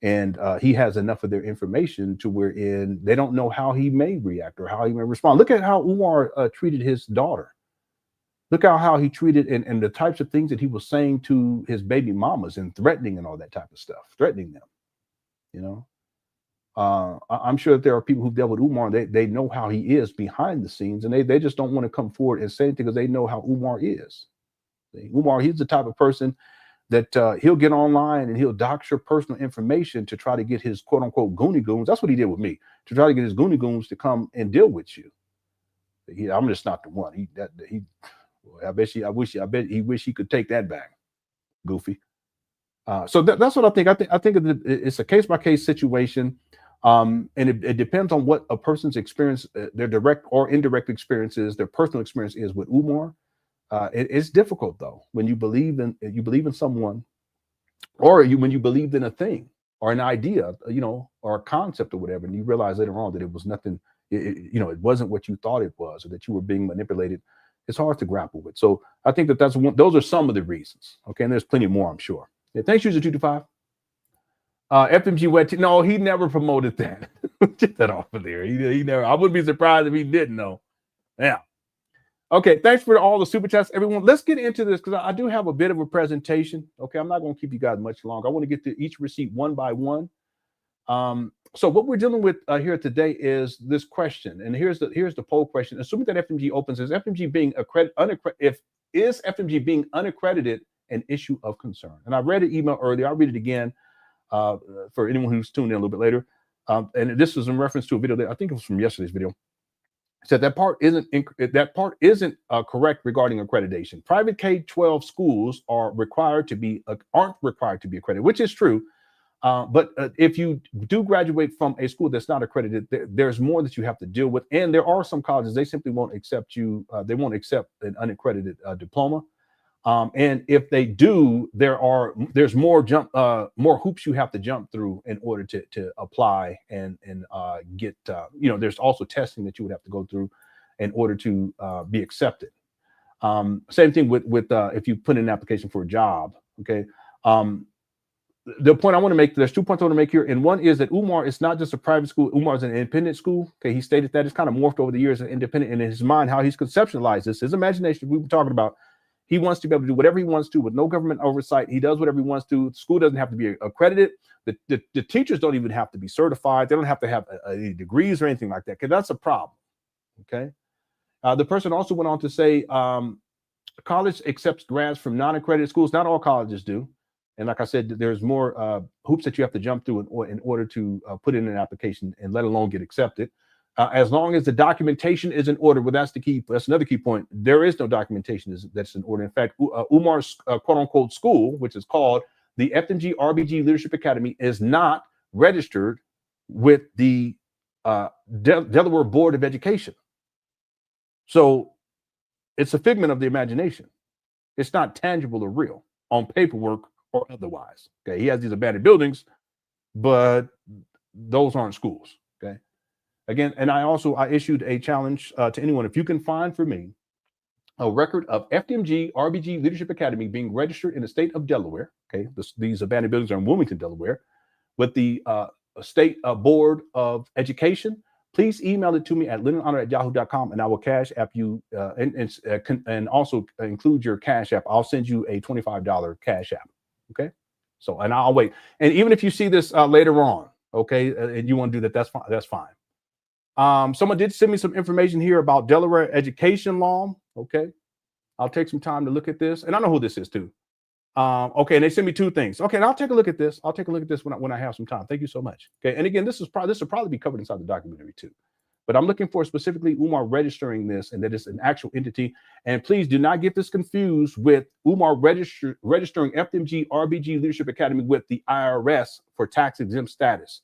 and he has enough of their information to wherein they don't know how he may react or how he may respond. Look at how Umar treated his daughter. Look at how he treated and the types of things that he was saying to his baby mamas and threatening and all that type of stuff, threatening them. I'm sure that there are people who dealt with Umar. They know how he is behind the scenes, and they just don't want to come forward and say anything because they know how Umar is. Umar, he's the type of person that he'll get online and he'll dox your personal information to try to get his quote unquote Goonie Goons. That's what he did with me, to try to get his Goonie Goons to come and deal with you. I'm just not the one. I bet he wish he could take that back. Goofy. So that's what I think. I think it's a case-by-case situation. And it depends on what a person's experience, their direct or indirect experiences, their personal experience is with Umar. It's difficult though when you believe in someone, or when you believed in a thing or an idea, or a concept or whatever, and you realize later on that it was nothing. It wasn't what you thought it was, or that you were being manipulated. It's hard to grapple with. So I think those are some of the reasons. Okay, and there's plenty more, I'm sure. Yeah, thanks, user 225. FMG wet. No, he never promoted that. Get that off of there. He never. I wouldn't be surprised if he didn't know. Yeah. Okay. Thanks for all the super chats, everyone. Let's get into this because I do have a bit of a presentation. Okay, I'm not going to keep you guys much longer. I want to get to each receipt one by one. So what we're dealing with here today is this question, and here's the poll question. Assuming that FMG opens, is FMG being is FMG being unaccredited an issue of concern? And I read an email earlier. I'll read it again for anyone who's tuned in a little bit later. And this was in reference to a video that I think it was from yesterday's video. It said that part isn't correct regarding accreditation. Private K-12 schools aren't required to be accredited, which is true. But if you do graduate from a school that's not accredited, there's more that you have to deal with. And there are some colleges, they simply won't accept you. They won't accept an unaccredited diploma. And if they do, there's more hoops you have to jump through in order to apply and get, there's also testing that you would have to go through in order to be accepted. Same thing with if you put in an application for a job. Okay. The point I want to make, there's 2 points I want to make here. And one is that Umar is not just a private school. Umar is an independent school. Okay. He stated that it's kind of morphed over the years as independent, and in his mind, how he's conceptualized this, his imagination, we were talking about, he wants to be able to do whatever he wants to with no government oversight. He does whatever he wants to. The school doesn't have to be accredited. The teachers don't even have to be certified. They don't have to have any degrees or anything like that, because that's a problem. Okay. The person also went on to say, college accepts grants from non-accredited schools. Not all colleges do. And like I said, there's more hoops that you have to jump through in order to put in an application and let alone get accepted. As long as the documentation is in order, well, that's the key. That's another key point. There is no documentation that's in order. In fact, Umar's quote unquote school, which is called the FDMG Leadership Academy, is not registered with the Delaware Board of Education. So it's a figment of the imagination. It's not tangible or real on paperwork or otherwise. Okay, he has these abandoned buildings, but those aren't schools. Okay, again, and I issued a challenge to anyone. If you can find for me a record of FDMG Leadership Academy being registered in the state of Delaware. Okay, these abandoned buildings are in Wilmington, Delaware, with the state board of education. Please email it to me at LenonHonor@yahoo.com, and I will cash app you and also include your cash app. I'll send you a $25 cash app. Okay, so, and I'll wait. And even if you see this later on, okay, and you want to do that, that's fine. That's fine. Someone did send me some information here about Delaware education law. Okay, I'll take some time to look at this, and I know who this is too. Okay, and they sent me two things. Okay, and I'll take a look at this. I'll take a look at this when I have some time. Thank you so much. Okay, and again, this will probably be covered inside the documentary too. But I'm looking for specifically Umar registering this, and that it's an actual entity. And please do not get this confused with Umar registering FDMG Leadership Academy with the IRS for tax exempt status.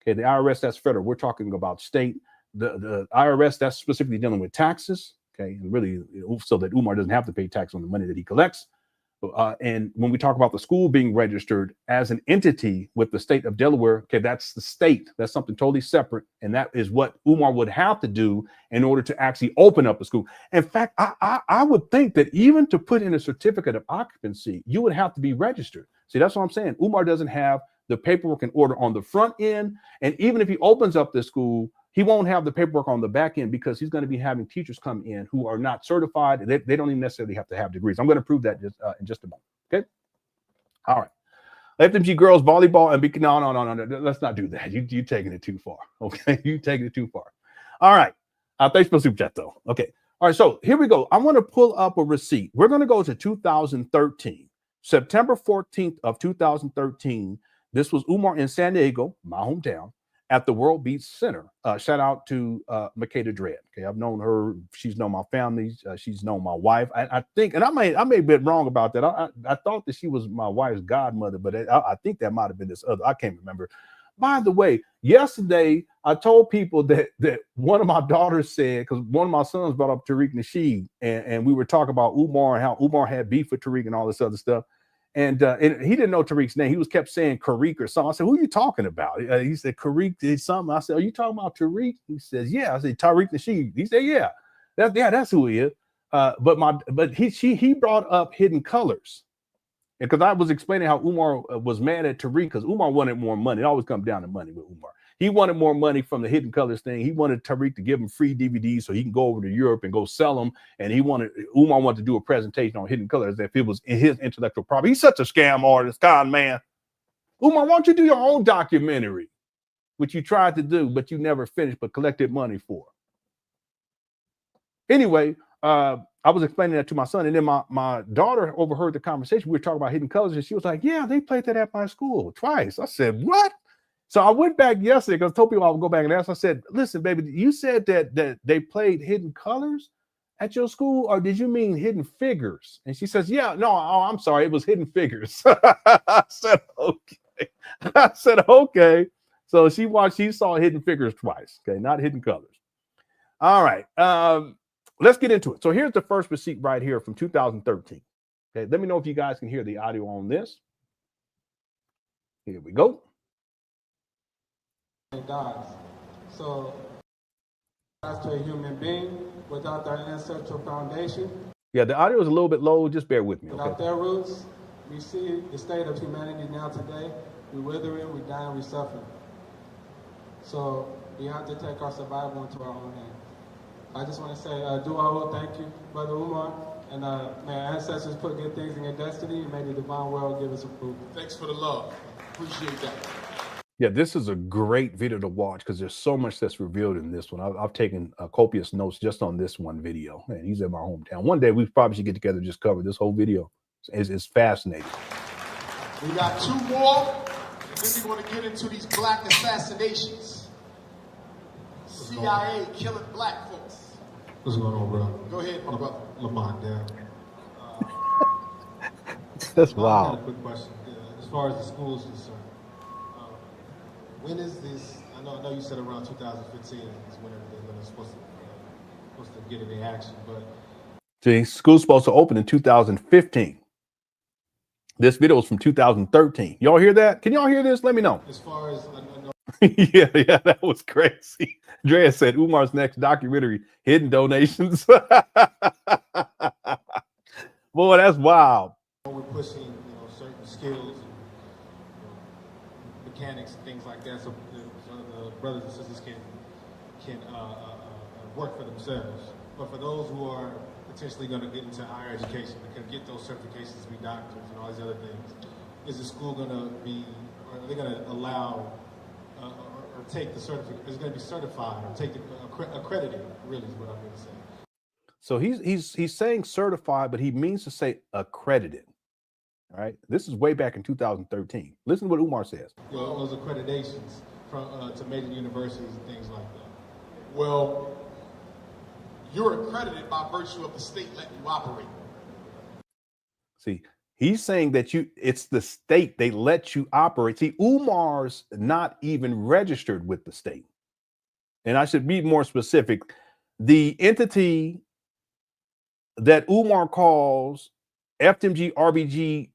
Okay, the IRS, that's federal. We're talking about state. The IRS, that's specifically dealing with taxes. Okay, and really so that Umar doesn't have to pay tax on the money that he collects. And when we talk about the school being registered as an entity with the state of Delaware, okay, that's the state. That's something totally separate. And that is what Umar would have to do in order to actually open up a school. In fact, I would think that even to put in a certificate of occupancy, you would have to be registered. See, that's what I'm saying. Umar doesn't have the paperwork in order on the front end. And even if he opens up this school, he won't have the paperwork on the back end because he's going to be having teachers come in who are not certified. They don't even necessarily have to have degrees. I'm going to prove that in just a moment. Okay. All right. FMG girls volleyball and no. Let's not do that. You're taking it too far. Okay. You're taking it too far. All right. Thanks for the super chat though. Okay. All right. So here we go. I want to pull up a receipt. We're going to go to 2013. September 14th of 2013, this was Umar in San Diego, my hometown, at the World Beach Center. Shout out to Makeda Dread. Okay, I've known her. She's known my family. She's known my wife. I think, and I may have been wrong about that. I thought that she was my wife's godmother, but I think that might have been this other. I can't remember. By the way, yesterday I told people that one of my daughters said, because one of my sons brought up Tariq Nasheed, and we were talking about Umar and how Umar had beef with Tariq and all this other stuff. And he didn't know Tariq's name. He was kept saying Tariq or something. I said, "Who are you talking about?" He said, "Tariq did something." I said, "Are you talking about Tariq?" He says, "Yeah." I said, "Tariq Nasheed." He said, "Yeah, that's who he is." But he brought up Hidden Colors, because I was explaining how Umar was mad at Tariq because Umar wanted more money. It always comes down to money with Umar. He wanted more money from the Hidden Colors thing. He wanted Tariq to give him free DVDs so he can go over to Europe and go sell them. And Umar wanted to do a presentation on Hidden Colors if it was in his intellectual property. He's such a scam artist, con man. Umar, why don't you do your own documentary, which you tried to do, but you never finished, but collected money for? Anyway, I was explaining that to my son, and then my daughter overheard the conversation. We were talking about Hidden Colors, and she was like, "Yeah, they played that at my school twice." I said, "What?" So I went back yesterday because I told people I would go back and ask. I said, "Listen, baby, you said that they played Hidden Colors at your school, or did you mean Hidden Figures?" And she says, "Yeah, no, I'm sorry, it was Hidden Figures." I said, "Okay." I said, "Okay." So she saw Hidden Figures twice, okay, not Hidden Colors. All right, let's get into it. So here's the first receipt right here from 2013. Okay, let me know if you guys can hear the audio on this. Here we go. Gods. So, as to a human being, without their ancestral foundation, yeah, the audio is a little bit low. Just bear with me. Without their roots, we see the state of humanity now today. We withering, we dying, we suffering. So we have to take our survival into our own hands. I just want to say, Duo, thank you, Brother Umar, and may our ancestors put good things in your destiny, and may the divine world give us approval. Thanks for the love. Appreciate that. Yeah, this is a great video to watch because there's so much that's revealed in this one. I've taken copious notes just on this one video. Man, he's in my hometown. One day we probably should get together and just cover this whole video. It's fascinating. We got two more, and then we want to get into these black assassinations. CIA killing black folks. What's going on, bro? Go ahead, my brother. Lamont down. That's I wild. had a quick question. As far as the school is concerned, when is this? I know you said around 2015 is when everything's supposed to get into action, but See, school's supposed to open in 2015. This video is from 2013. Y'all hear that? Can y'all hear this? Let me know. as far as I know, yeah, that was crazy. Drea said Umar's next documentary, Hidden Donations. Boy, that's wild. we're pushing certain skills, and, mechanics, and things like that, so the brothers and sisters can work for themselves. But for those who are potentially going to get into higher education, can get those certifications to be doctors and all these other things, is the school going to be? Are they going to allow? Or take the certificate, is going to be certified or take the accredited, really is what I'm going to say. So he's saying certified, but he means to say accredited. All right. This is way back in 2013. Listen to what Umar says. Those accreditations from to major universities and things like that. Well, you're accredited by virtue of the state letting you operate. See, he's saying that it's the state, they let you operate. See, Umar's not even registered with the state. And I should be more specific. The entity that Umar calls FDMG RBG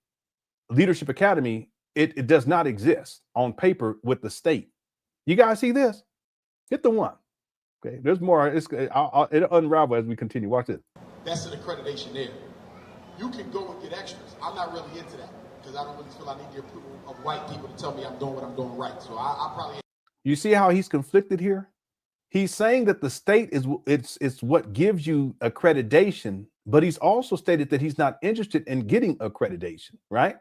Leadership Academy, it does not exist on paper with the state. You guys see this? Hit the one. Okay, there's more. It'll unravel as we continue. Watch this. That's an accreditation there. You can go and get extras. I'm not really into that because I don't really feel I need the approval of white people to tell me I'm doing what I'm doing right. So I probably. You see how he's conflicted here? He's saying that the state is it's what gives you accreditation, but he's also stated that he's not interested in getting accreditation, right?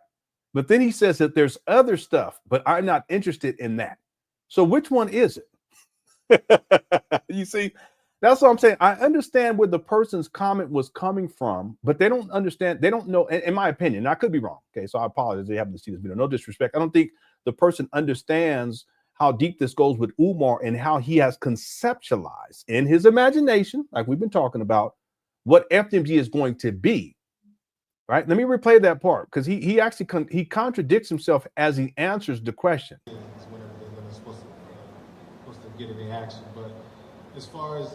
But then he says that there's other stuff, but I'm not interested in that. So which one is it? You see, That's what I'm saying. I understand where the person's comment was coming from, but they don't understand. They don't know, in my opinion, I could be wrong. Okay, so I apologize. They happen to see this video. No disrespect. I don't think the person understands how deep this goes with Umar and how he has conceptualized in his imagination, like we've been talking about, what FDMG is going to be. Right? Let me replay that part, because he actually he contradicts himself as he answers the question. Whenever they're supposed to get any action, but as far as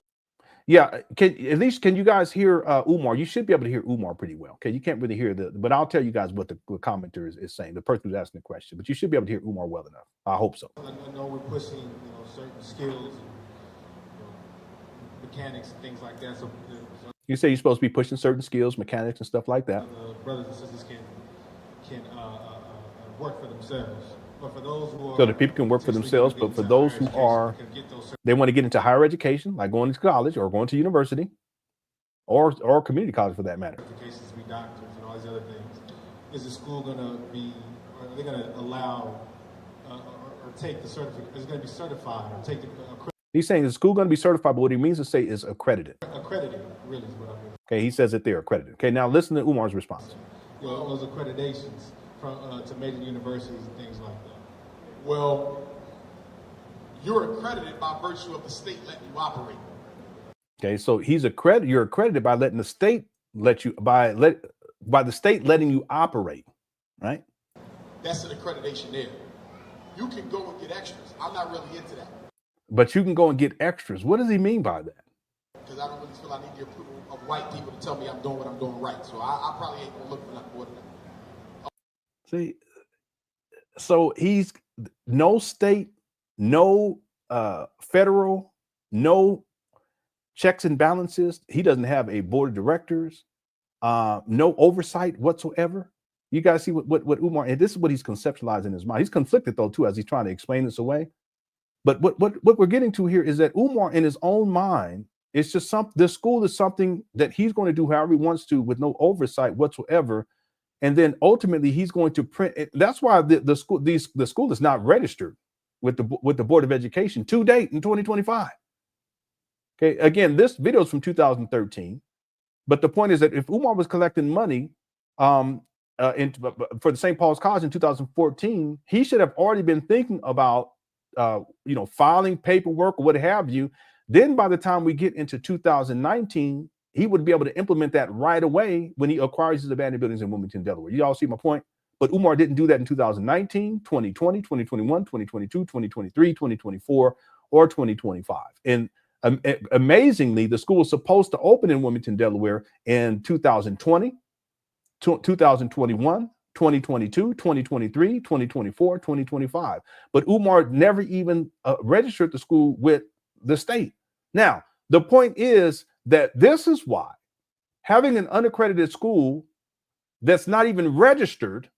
yeah, can you guys hear Umar? You should be able to hear Umar pretty well. Okay, you can't really hear but I'll tell you guys what the commenter is saying, the person who's asking the question, but you should be able to hear Umar well enough. I hope so. I know we're pushing, certain skills and mechanics and things like that. So you say you're supposed to be pushing certain skills, mechanics, and stuff like that. Brothers and sisters can work for themselves. But for those who are, so that people can work for themselves, but for those who are, they want to get into higher education, like going to college or going to university, or community college for that matter. Certifications to be doctors and all these other things. Is the school going to be? Are they going to allow or take the certificate? Is it going to be certified or take the? He's saying the school going to be certified, but what he means to say is accredited. Accredited, really, is what I mean. Okay, he says that they're accredited. Okay, now listen to Umar's response. Those accreditations from to major universities and things like that. Well, you're accredited by virtue of the state letting you operate. Okay, so he's accredited. You're accredited by letting the state let you by the state letting you operate, right? That's an accreditation there. You can go and get extras. I'm not really into that. But you can go and get extras. What does he mean by that? Because I don't really feel I need the approval of white people to tell me I'm doing what I'm doing right. So I probably ain't gonna look for nothing more than that. See, so he's no state, no federal, no checks and balances. He doesn't have a board of directors, no oversight whatsoever. You guys see what Umar, and this is what he's conceptualized in his mind. He's conflicted though too, as he's trying to explain this away. But what we're getting to here is that Umar, in his own mind, it's just this school is something that he's going to do however he wants to with no oversight whatsoever. And then ultimately he's going to print it. That's why the school is not registered with the Board of Education to date in 2025. Okay, again, this video is from 2013, but the point is that if Umar was collecting money for the St. Paul's College in 2014, he should have already been thinking about filing paperwork or what have you. Then by the time we get into 2019, he would be able to implement that right away when he acquires his abandoned buildings in Wilmington, Delaware. You all see my point? But Umar didn't do that in 2019, 2020, 2021, 2022, 2023, 2024, or 2025. And amazingly, the school was supposed to open in Wilmington, Delaware in 2020, 2021, 2022, 2023, 2024, 2025. But Umar never even registered the school with the state. Now, the point is that this is why having an unaccredited school that's not even registered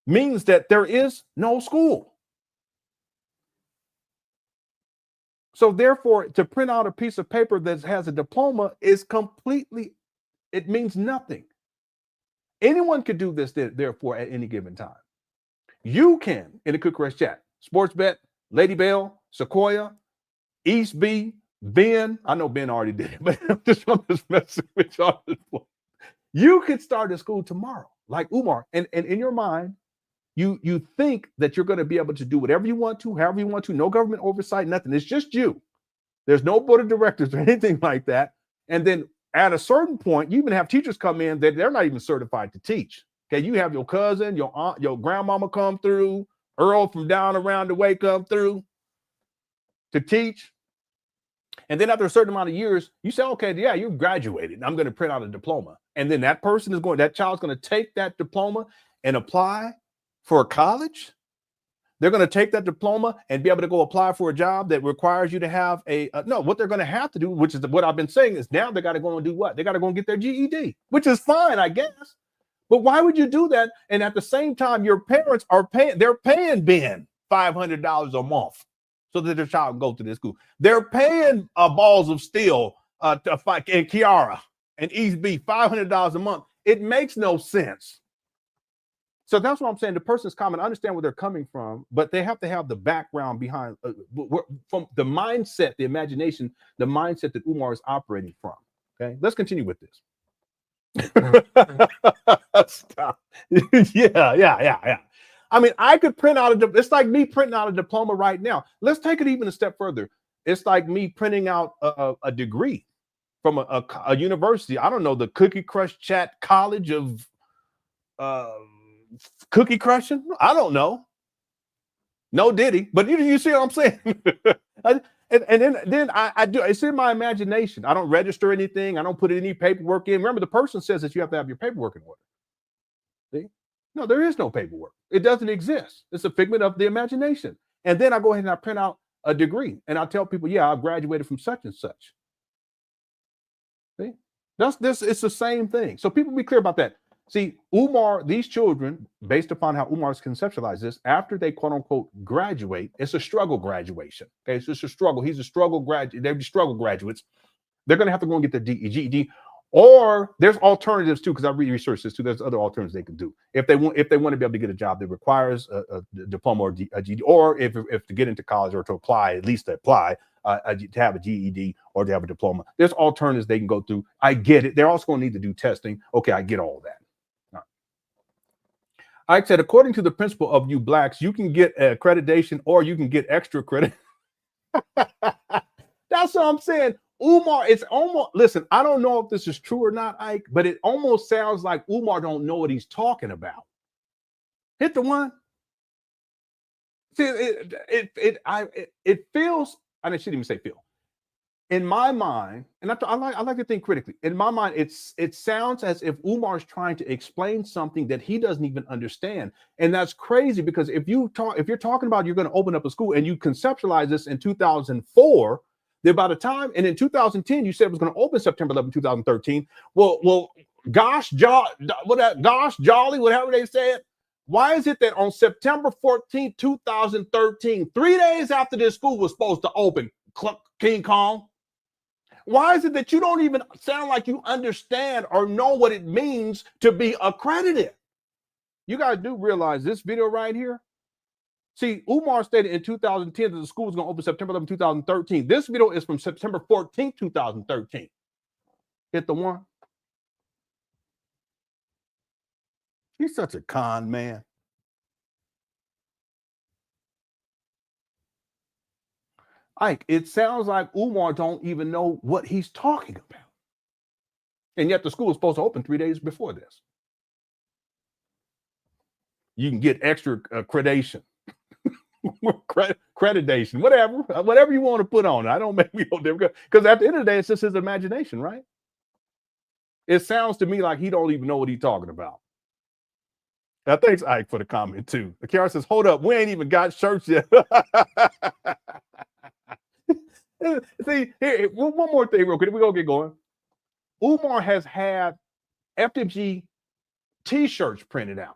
means that there is no school. So therefore, to print out a piece of paper that has a diploma is it means nothing. Anyone could do this, therefore, at any given time. You can, in the Cook Rest chat, Sportsbet, Lady Bell, Sequoia, East B, Ben. I know Ben already did it, but I'm just messing with y'all. You could start a school tomorrow, like Umar. And in your mind, you think that you're going to be able to do whatever you want to, however you want to, no government oversight, nothing. It's just you. There's no board of directors or anything like that. And then at a certain point, you even have teachers come in that they're not even certified to teach. Okay, you have your cousin, your aunt, your grandmama come through, Earl from down around the way come through to teach. And then after a certain amount of years, you say, okay, yeah, you graduated. I'm going to print out a diploma. And then that child's going to take that diploma and apply for a college. They're going to take that diploma and be able to go apply for a job that requires you to have what they're going to have to do, which is what I've been saying, is now they got to go and do what? They got to go and get their GED, which is fine, I guess. But why would you do that? And at the same time, your parents they're paying Ben $500 a month so that their child can go to this school. They're paying Balls of Steel to fight and Kiara and East B $500 a month. It makes no sense. So that's what I'm saying. The person's comment, I understand where they're coming from, but they have to have the background behind from the mindset, the imagination, the mindset that Umar is operating from. Okay, let's continue with this. Stop. Yeah. I mean, I could print out it's like me printing out a diploma right now. Let's take it even a step further. It's like me printing out a degree from a university. I don't know, the Cookie Crush Chat College of cookie crushing. I don't know. No Diddy, but you see what I'm saying? and then I do. It's in my imagination. I don't register anything. I don't put any paperwork in. Remember, the person says that you have to have your paperwork in order. See? No, there is no paperwork. It doesn't exist. It's a figment of the imagination. And then I go ahead and I print out a degree, and I tell people, yeah, I graduated from such and such. See? It's the same thing. So people be clear about that. See, Umar, these children, based upon how Umar's conceptualized this, after they quote unquote graduate, it's a struggle graduation. Okay, it's just a struggle. He's a struggle graduate. They're struggle graduates. They're going to have to go and get their GED, or there's alternatives too, because I researched this too. There's other alternatives they can do if they want to be able to get a job that requires a diploma or a GED, or if to get into college or to apply, at least to apply. To have a GED or to have a diploma. There's alternatives they can go through. I get it. They're also going to need to do testing. Okay, I get all that. I said, according to the principle of you blacks, you can get accreditation or you can get extra credit. That's what I'm saying. Umar, it's almost, listen, I don't know if this is true or not, Ike, but it almost sounds like Umar don't know what he's talking about. Hit the one. See, it feels, I shouldn't even say feel. In my mind, and I like to think critically. In my mind, it sounds as if Umar is trying to explain something that he doesn't even understand, and that's crazy because if you're talking about you're going to open up a school and you conceptualize this in 2004, then by the time and in 2010 you said it was going to open September 11, 2013. Well, gosh jolly, whatever they said. Why is it that on September 14, 2013, 3 days after this school was supposed to open, King Kong? Why is it that you don't even sound like you understand or know what it means to be accredited? You guys do realize this video right here? See, Umar stated in 2010 that the school was going to open September 11, 2013. This video is from September 14, 2013. Hit the one. He's such a con man. Ike, it sounds like Umar don't even know what he's talking about. And yet the school is supposed to open 3 days before this. You can get extra accreditation, accreditation, whatever you want to put on it. I don't make me no different because at the end of the day, it's just his imagination, right? It sounds to me like he don't even know what he's talking about. Now, thanks, Ike, for the comment too. The Kara says, "Hold up, we ain't even got shirts yet." See, here, one more thing real quick. We're going to get going. Umar has had FDMG t-shirts printed out.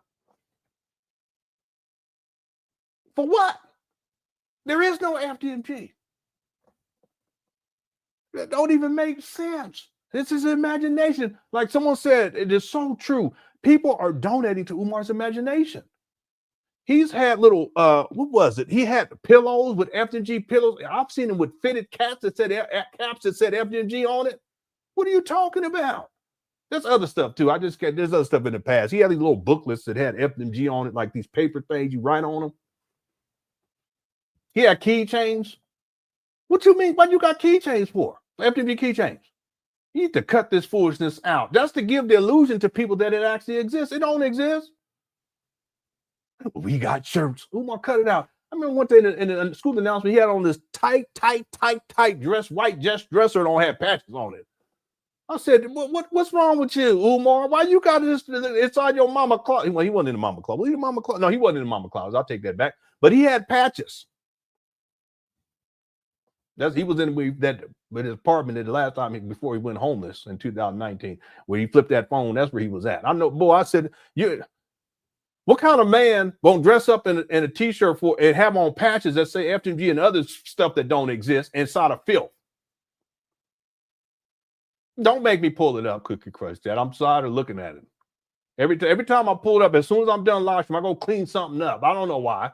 For what? There is no FDMG. That don't even make sense. This is imagination. Like someone said, it is so true. People are donating to Umar's imagination. He's had little, what was it? He had pillows with FDMG pillows. I've seen him with fitted caps that said FDMG on it. What are you talking about? There's other stuff too. There's other stuff in the past. He had these little booklets that had FDMG on it, like these paper things you write on them. He had keychains. What you mean? What you got keychains for? FDMG keychains. You need to cut this foolishness out. That's to give the illusion to people that it actually exists. It don't exist. We got shirts. Umar, cut it out. I remember one day in the school announcement, he had on this tight dress, white dresser, and don't have patches on it. I said, what's wrong with you, Umar? Why you got this inside your mama closet? Well, he wasn't in the mama closet. Was he in the mama closet? No, he wasn't in the mama closet. I'll take that back. But he had patches. He was in with his apartment the last time before he went homeless in 2019, where he flipped that phone. That's where he was at. I know, boy. I said, what kind of man won't dress up in a t-shirt and have on patches that say FDMG and other stuff that don't exist inside of filth? Don't make me pull it up, Cookie Crush Chat. I'm tired of looking at it. Every time I pulled up, as soon as I'm done live stream, I go clean something up. I don't know why.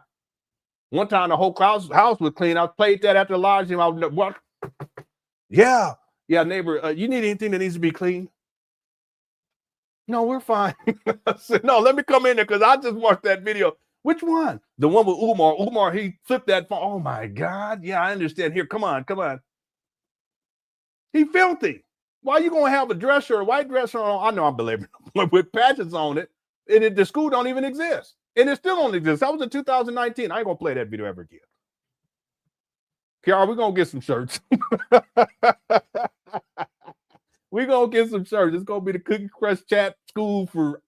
One time the whole house was clean. I played that after the live stream. I was what? Yeah, neighbor. You need anything that needs to be clean? No, we're fine. I said, no, let me come in there because I just watched that video. Which one? The one with Umar. Umar, he flipped that phone. Oh my God. Yeah, I understand. Here, come on. He filthy. Why you gonna have a dress shirt, a white dress shirt on? I know I'm belaboring with patches on it, and the school don't even exist, and it still don't exist. That was in 2019. I ain't gonna play that video ever again. Kiara, we're gonna get some shirts. We're gonna get some shirts. It's gonna be the Cookie Crush Chat School for,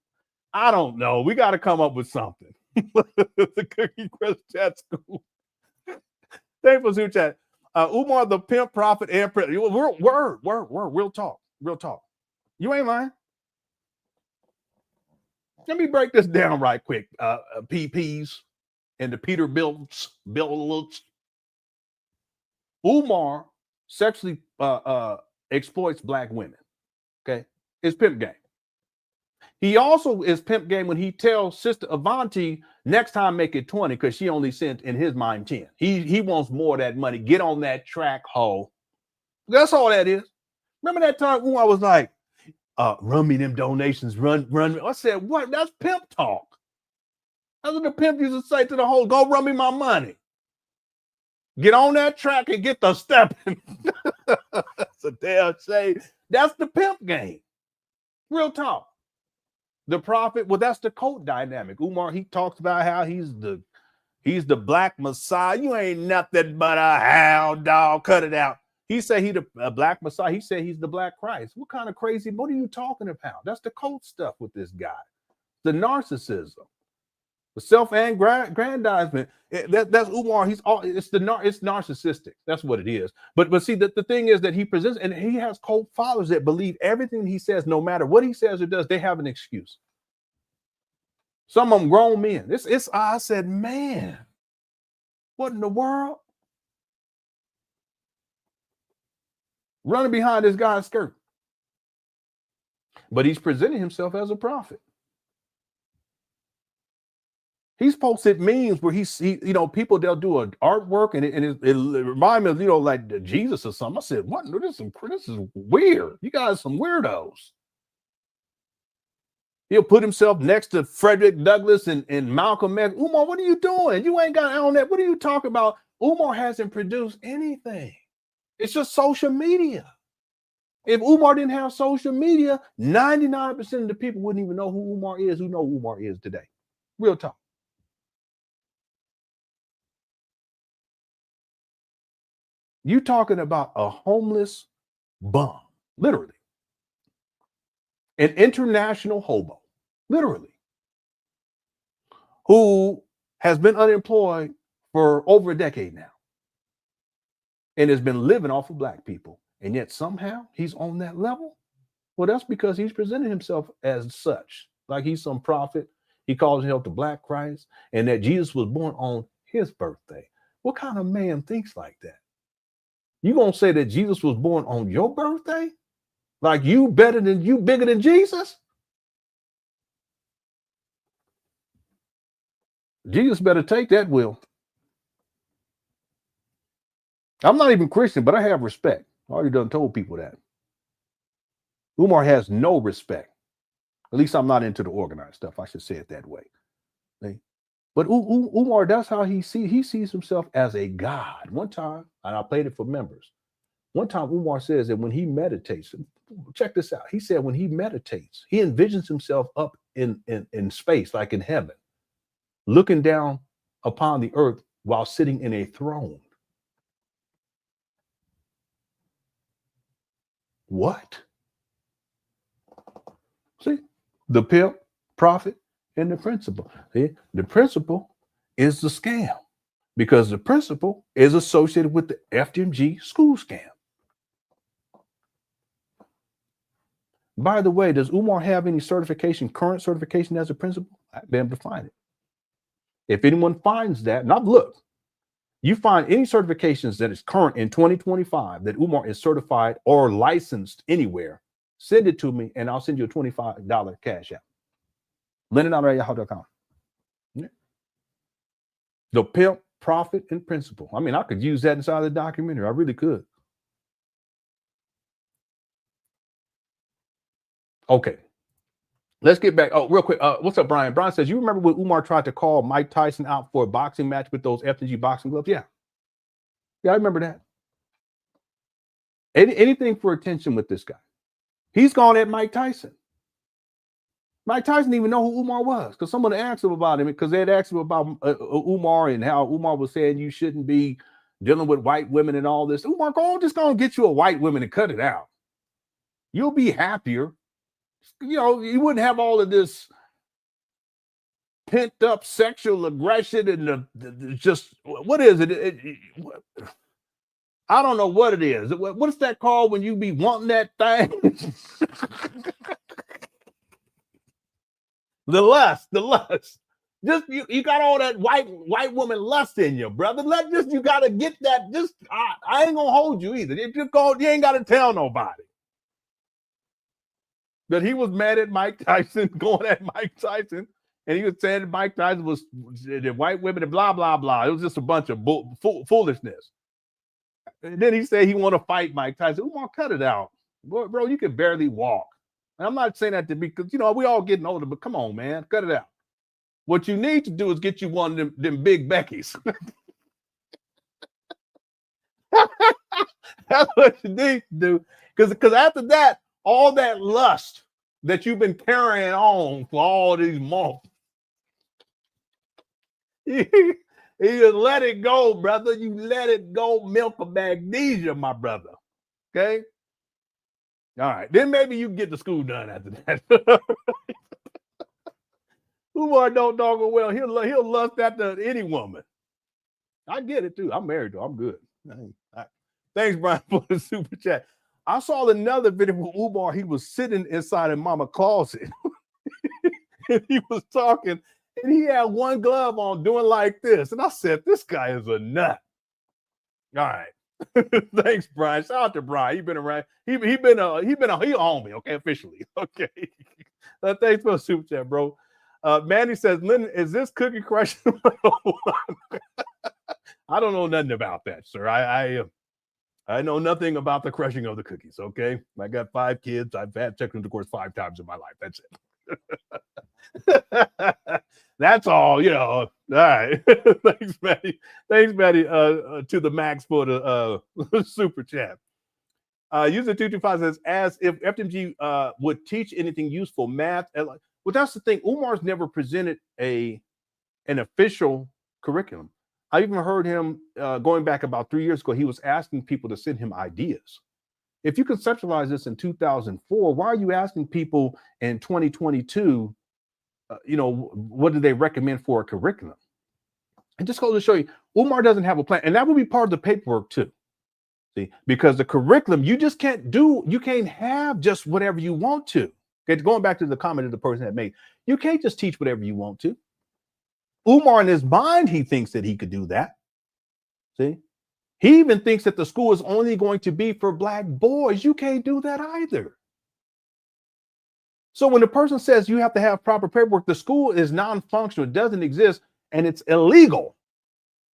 I don't know. We got to come up with something. The Cookie Crush Chat School. Thanks for super chat. Umar, the pimp, prophet, and president. Word. Real talk. You ain't lying. Let me break this down right quick. PPs and the Peter Bills. Umar sexually exploits black women. Okay, it's pimp game. He also is pimp game when he tells Sister Avanti next time make it 20 because she only sent in his mind 10. He wants more of that money. Get on that track, ho. That's all that is. Remember that time when I was like, run me them donations, run. I said, what? That's pimp talk. That's what the pimp used to say to the hoe, go run me my money. Get on that track and get the stepping. That's a damn shame. That's the pimp game. Real talk. The prophet, well, that's the cult dynamic. Umar, he talks about how he's the black messiah. You ain't nothing but a hound dog. Cut it out. He said he the black messiah. He said he's the black Christ. What kind of crazy? What are you talking about? That's the cult stuff with this guy. The narcissism, the self-aggrandizement. That's Umar. It's narcissistic. That's what it is. But see, the thing is that he presents, and he has cult followers that believe everything he says, no matter what he says or does, they have an excuse. Some of them grown men. I said, man, what in the world? Running behind this guy's skirt. But he's presenting himself as a prophet. He's posted memes where he people, they'll do an artwork and it reminds me of, like Jesus or something. I said, what? This is weird. You guys are some weirdos. He'll put himself next to Frederick Douglass and Malcolm X. Umar, what are you doing? You ain't got on that. What are you talking about? Umar hasn't produced anything. It's just social media. If Umar didn't have social media, 99% of the people wouldn't even know who Umar is, who know who Umar is today. Real talk. You talking about a homeless bum, literally. An international hobo, literally, who has been unemployed for over a decade now and has been living off of black people. And yet somehow he's on that level. Well, that's because he's presented himself as such, like he's some prophet. He calls himself the Black Christ, and that Jesus was born on his birthday. What kind of man thinks like that? You gonna say that Jesus was born on your birthday? Like you bigger than Jesus? Jesus better take that will. I'm not even Christian, but I have respect. I already done told people that. Umar has no respect. At least I'm not into the organized stuff. I should say it that way. But Umar, that's how he sees himself as a god. One time, and I played it for members. One time Umar says that when he meditates, check this out. He said when he meditates, he envisions himself up in space, like in heaven, looking down upon the earth while sitting in a throne. What? See, the pimp, prophet, and the principal. See, the principal is the scam because the principal is associated with the FDMG school scam. By the way, does Umar have any current certification as a principal? I've been able to find it. If anyone finds that, and I've looked, you find any certifications that is current in 2025 that Umar is certified or licensed anywhere, send it to me and I'll send you a $25 cash app. LenonHonor@yahoo.com. Yeah. The pimp, profit, and principle. I mean, I could use that inside the documentary. I really could. Okay. Let's get back. Oh, real quick. What's up, Brian? Brian says, you remember when Umar tried to call Mike Tyson out for a boxing match with those FDMG boxing gloves? Yeah. Yeah, I remember that. Anything for attention with this guy. He's gone at Mike Tyson. Mike Tyson didn't even know who Umar was because someone asked him about him because they had asked him about Umar and how Umar was saying you shouldn't be dealing with white women and all this. Umar, just go and get you a white woman and cut it out. You'll be happier. You know, you wouldn't have all of this pent up sexual aggression and just what is it? I don't know what it is. What's that called when you be wanting that thing? The lust. Just you got all that white woman lust in you, brother. You gotta get that. I ain't gonna hold you either. You ain't gotta tell nobody. But he was mad at Mike Tyson, going at Mike Tyson, and he was saying that Mike Tyson was the white women and blah blah blah. It was just a bunch of foolishness. And then he said he want to fight Mike Tyson. Umar, cut it out, bro. You can barely walk. And I'm not saying that to be because we all getting older, but come on, man, cut it out. What you need to do is get you one of them big Beckys. That's what you need to do. Because after that, all that lust that you've been carrying on for all these months, you let it go, brother. You let it go, milk of magnesia, my brother. Okay? All right. Then maybe you can get the school done after that. Umar don't doggo well. He'll lust after any woman. I get it too. I'm married though. I'm good. Thanks, Brian, for the super chat. I saw another video with Umar. He was sitting inside of Mama closet. And he was talking, and he had one glove on doing like this. And I said, this guy is a nut. All right. Thanks, Brian. Shout out to Brian. He been around. He a homie, okay, officially. Okay. Thanks for the super chat, bro. Manny says, Lenon, is this cookie crushing? I don't know nothing about that, sir. I know nothing about the crushing of the cookies, okay? I got 5 kids. I've had sexual intercourse 5 times in my life. That's it. That's all, All right. Thanks, Maddie. Thanks, Maddie, to the max for the super chat. User 225 says, as if FDMG would teach anything useful, math. Well, that's the thing. Umar's never presented an official curriculum. I even heard him going back about 3 years ago. He was asking people to send him ideas. If you conceptualize this in 2004, why are you asking people in 2022, what do they recommend for a curriculum? And just goes to show you, Umar doesn't have a plan. And that will be part of the paperwork too. See, because the curriculum, you just can't have just whatever you want to. Okay, going back to the comment of the person that made, you can't just teach whatever you want to. Umar in his mind, he thinks that he could do that. See, he even thinks that the school is only going to be for Black boys. You can't do that either. So when the person says you have to have proper paperwork, the school is non-functional, it doesn't exist, and it's illegal.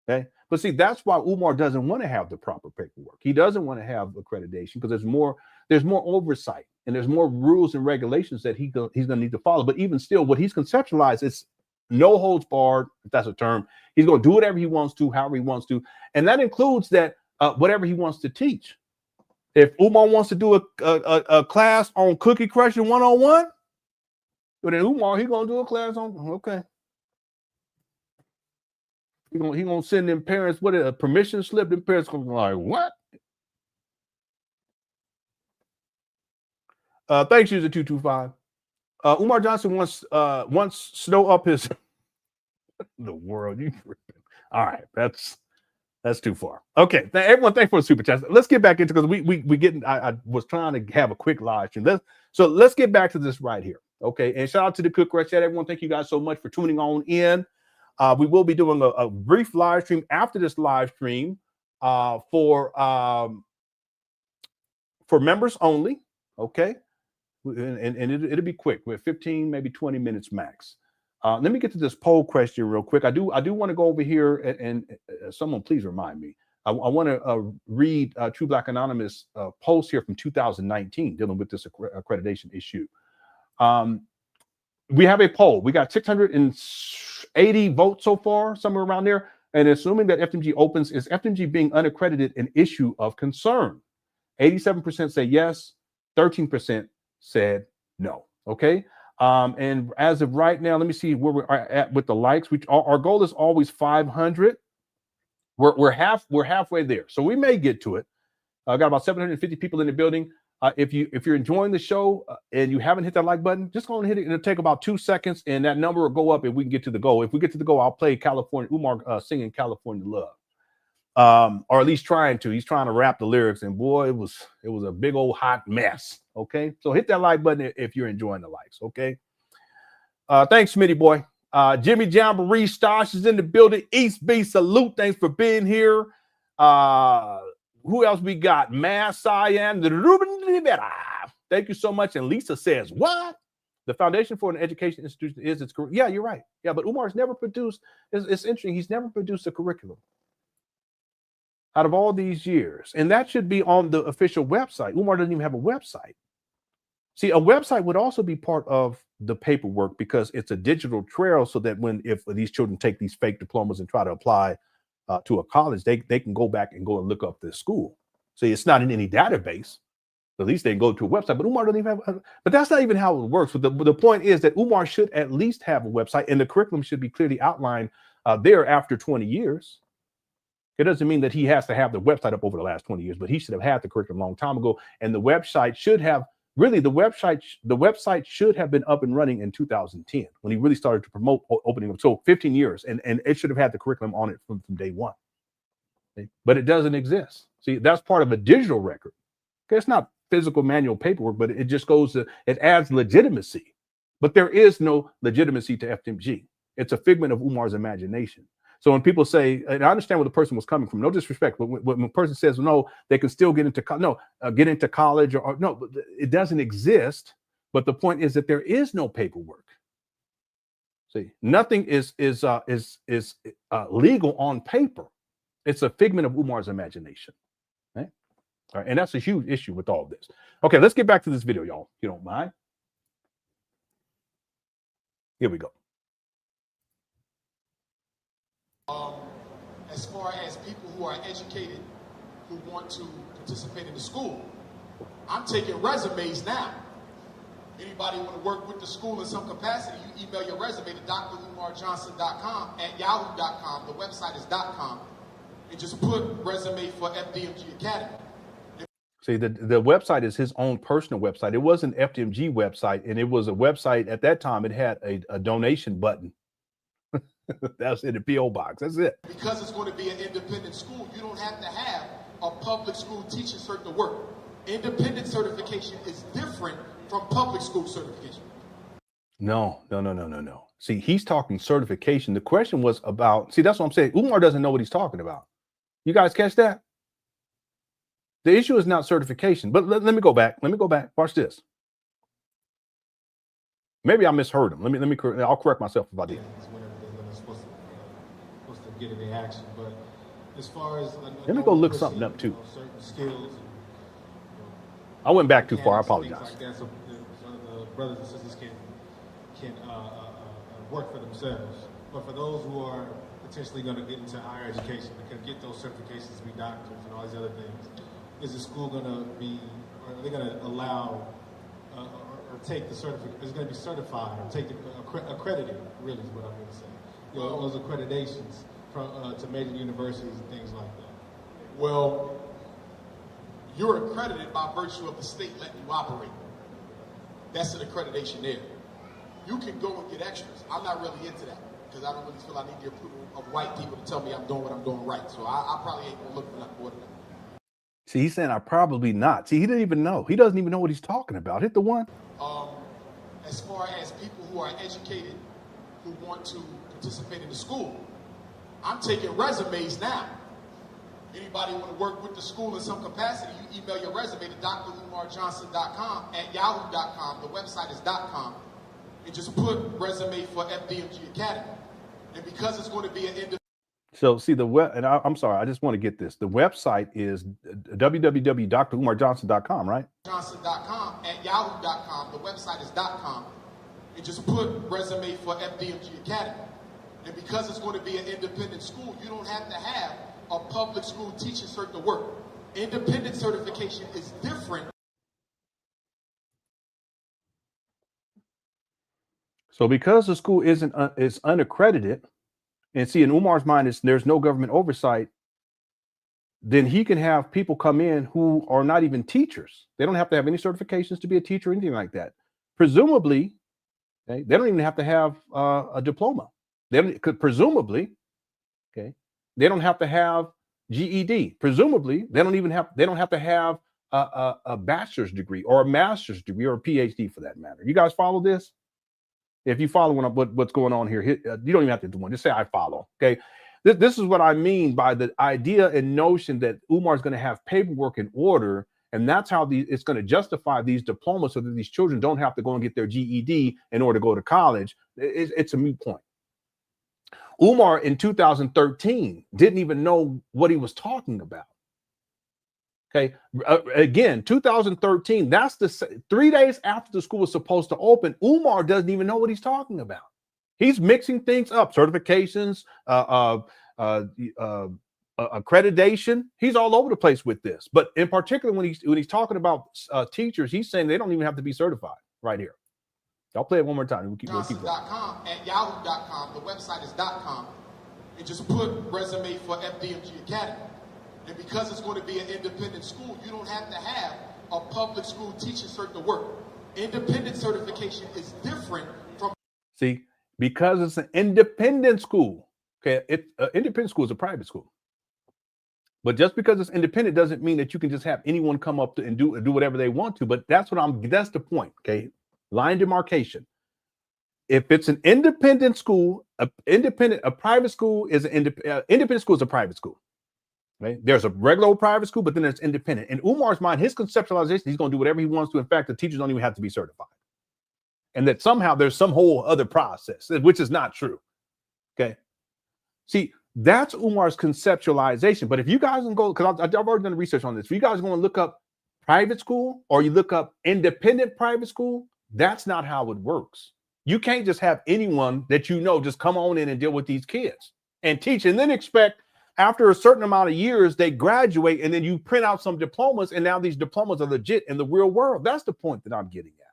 Okay, but see, that's why Umar doesn't want to have the proper paperwork. He doesn't want to have accreditation because there's more oversight and there's more rules and regulations that he's going to need to follow. But even still, what he's conceptualized is no holds barred, if that's a term. He's going to do whatever he wants to, however he wants to. And that includes that whatever he wants to teach. If Umar wants to do a class on cookie crushing 101, well, then Umar, he's going to do a class on, okay. He's going to send them parents, a permission slip? Them parents going to be like, what? Thanks, user 225. Umar Johnson wants snow up his the world. You all right? That's too far. Okay, everyone, thanks for the super chat. Let's get back into because we getting. I was trying to have a quick live stream. Let's get back to this right here. Okay, and shout out to the Cook Rush chat. Everyone, thank you guys so much for tuning on in. We will be doing a brief live stream after this live stream for members only. Okay. And it'll be quick. We're 15, maybe 20 minutes max. Let me get to this poll question real quick. I do want to go over here and someone please remind me. I want to read True Black Anonymous post here from 2019 dealing with this accreditation issue. We have a poll. We got 680 votes so far, somewhere around there. And assuming that FDMG opens, is FDMG being unaccredited an issue of concern? 87% say yes, 13% said no. Okay. And as of right now, let me see where we are at with the likes. Our goal is always 500. We're halfway there, so we may get to it. I got about 750 people in the building. If you're enjoying the show and you haven't hit that like button, just go and hit it. It'll take about 2 seconds, and that number will go up if we can get to the goal. If we get to the goal, I'll play Umar singing "California Love," or at least trying to. He's trying to rap the lyrics, and boy, it was a big old hot mess. Okay, so hit that like button if you're enjoying the likes. Okay, thanks, Smitty boy. Jimmy Jamboree Stosh is in the building. East B salute. Thanks for being here. Who else we got? Mass Cyan. Thank you so much. And Lisa says, what? The foundation for an education institution is its curriculum. Yeah, you're right. Yeah, but Umar's never produced. It's interesting. He's never produced a curriculum out of all these years. And that should be on the official website. Umar doesn't even have a website. See, a website would also be part of the paperwork because it's a digital trail so that if these children take these fake diplomas and try to apply to a college, they can go back and look up the school. See, it's not in any database. At least they can go to a website, but Umar doesn't even have. But that's not even how it works. But the point is that Umar should at least have a website, and the curriculum should be clearly outlined there after 20 years. It doesn't mean that he has to have the website up over the last 20 years, but he should have had the curriculum a long time ago, and the website should have. Really, the website should have been up and running in 2010 when he really started to promote opening up. So 15 years, and it should have had the curriculum on it from day one. Okay? But it doesn't exist. See, that's part of a digital record. Okay, it's not physical manual paperwork, but it just it adds legitimacy. But there is no legitimacy to FDMG. It's a figment of Umar's imagination. So when people say, and I understand where the person was coming from, no disrespect, but when a person says, no, they can still get into college or no, it doesn't exist. But the point is that there is no paperwork. See, nothing is legal on paper. It's a figment of Umar's imagination. Right? All right, and that's a huge issue with all of this. Okay, let's get back to this video, y'all, if you don't mind. Here we go. As far as people who are educated, who want to participate in the school, I'm taking resumes now. Anybody want to work with the school in some capacity, you email your resume to drumarjohnson.com at yahoo.com. The website is .com. And just put resume for FDMG Academy. See, the website is his own personal website. It wasn't an FDMG website, and it was a website at that time. It had a donation button. That's in the P.O. box. That's it. Because it's going to be an independent school, you don't have to have a public school teacher cert to work. Independent certification is different from public school certification. No. See, he's talking certification. The question was about, see, that's what I'm saying. Umar doesn't know what he's talking about. You guys catch that? The issue is not certification, but let me go back. Watch this. Maybe I misheard him. I'll correct myself if I did. Get into action, but as far as let me go look something up too. Certain skills. I went back too far. I apologize. Like that, so the brothers and sisters can work for themselves. But for those who are potentially going to get into higher education, they can get those certifications to be doctors and all these other things. Is the school going to be? Are they going to allow or take the certificate? Is it going to be certified or take the accredited? Really, is what I'm going to say. Those accreditations to major universities and things like that. Well, you're accredited by virtue of the state letting you operate. That's an accreditation there. You can go and get extras. I'm not really into that because I don't really feel I need the approval of white people to tell me I'm doing what I'm doing right. So I probably ain't gonna look for nothing more than that. See, he's saying I probably not. See, he didn't even know. He doesn't even know what he's talking about. Hit the one. As far as people who are educated, who want to participate in the school, I'm taking resumes now. Anybody want to work with the school in some capacity, you email your resume to drumarjohnson.com at yahoo.com. The website is .com. and just put resume for FDMG Academy. And because it's going to be an independent. So see the web, and I'm sorry, I just want to get this. The website is www.drumarjohnson.com, right? Johnson.com at yahoo.com. The website is .com. And just put resume for FDMG Academy. And because it's going to be an independent school, you don't have to have a public school teaching cert to work. Independent certification is different. So because the school is unaccredited, and see in Umar's mind there's no government oversight, then he can have people come in who are not even teachers. They don't have to have any certifications to be a teacher or anything like that. Presumably, okay, they don't even have to have a diploma. Presumably, okay, they don't have to have GED. Presumably, they don't have to have a bachelor's degree or a master's degree or a PhD for that matter. You guys follow this? If you follow what's going on here, you don't even have to do one. Just say I follow. Okay, this is what I mean by the idea and notion that Umar is going to have paperwork in order, and that's how it's going to justify these diplomas so that these children don't have to go and get their GED in order to go to college. It's a moot point. Umar in 2013 didn't even know what he was talking about. Okay, again, 2013, that's the 3 days after the school was supposed to open. Umar doesn't even know what he's talking about. He's mixing things up, certifications, accreditation. He's all over the place with this. But in particular, when he's talking about teachers, he's saying they don't even have to be certified right here. I'll play it one more time. We'll keep going. Johnson.com at yahoo.com. The website is .com. And just put resume for FDMG Academy. And because it's going to be an independent school, you don't have to have a public school teaching cert to work. Independent certification is different from. See, because it's an independent school. Okay, independent school is a private school. But just because it's independent doesn't mean that you can just have anyone come up and do whatever they want to. But that's the point. Okay, line demarcation. If it's an independent school, a private school is independent school is a private school. Right? There's a regular private school, but then there's independent. In Umar's mind, his conceptualization, he's going to do whatever he wants to. In fact, the teachers don't even have to be certified. And that somehow there's some whole other process, which is not true. Okay. See, that's Umar's conceptualization. But if you guys can go, because I've already done the research on this, if you guys are going to look up private school or you look up independent private school, that's not how it works. You can't just have anyone that you know just come on in and deal with these kids and teach and then expect after a certain amount of years, they graduate and then you print out some diplomas and now these diplomas are legit in the real world. That's the point that I'm getting at.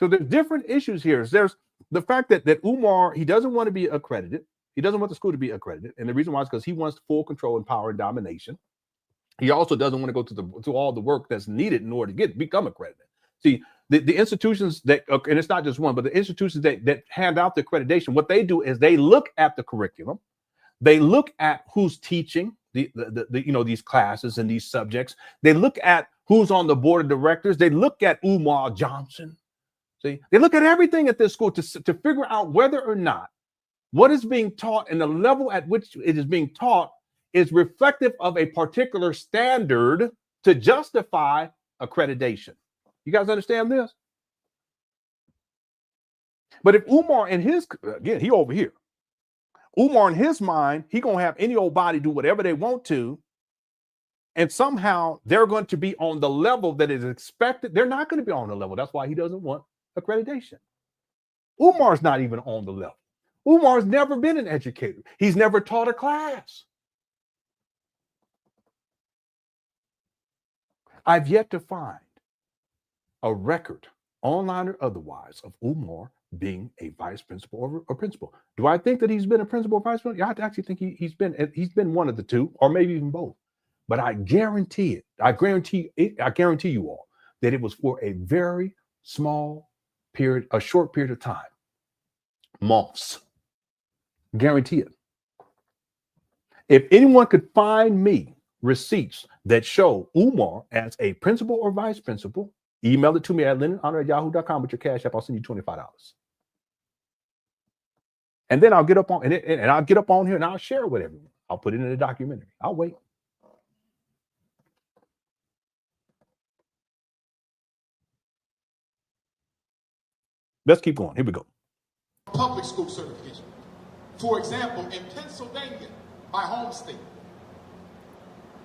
So there's different issues here. There's the fact that Umar, he doesn't want to be accredited. He doesn't want the school to be accredited. And the reason why is because he wants full control and power and domination. He also doesn't want to go to all the work that's needed in order to become accredited. See, the institutions that, and it's not just one, but the institutions that hand out the accreditation, what they do is they look at the curriculum. They look at who's teaching these classes and these subjects. They look at who's on the board of directors. They look at Umar Johnson. See, they look at everything at this school to figure out whether or not what is being taught and the level at which it is being taught is reflective of a particular standard to justify accreditation. You guys understand this? But if Umar in his, again, he over here. Umar in his mind, he gonna have any old body do whatever they want to, and somehow they're going to be on the level that is expected. They're not going to be on the level. That's why he doesn't want accreditation. Umar's not even on the level. Umar's never been an educator. He's never taught a class. I've yet to find a record, online or otherwise, of Umar being a vice principal or a principal. Do I think that he's been a principal or vice principal? Yeah, I actually think he's been one of the two, or maybe even both. But I guarantee you all that it was for a very small period, a short period of time, months. Guarantee it. If anyone could find me receipts that show Umar as a principal or vice principal, email it to me at LenonHonor@yahoo.com with your cash app. I'll send you $25. And then I'll get up on and I'll get up on here and I'll share it with everyone. I'll put it in a documentary. I'll wait. Let's keep going. Here we go. Public school certification. For example, in Pennsylvania, my home state,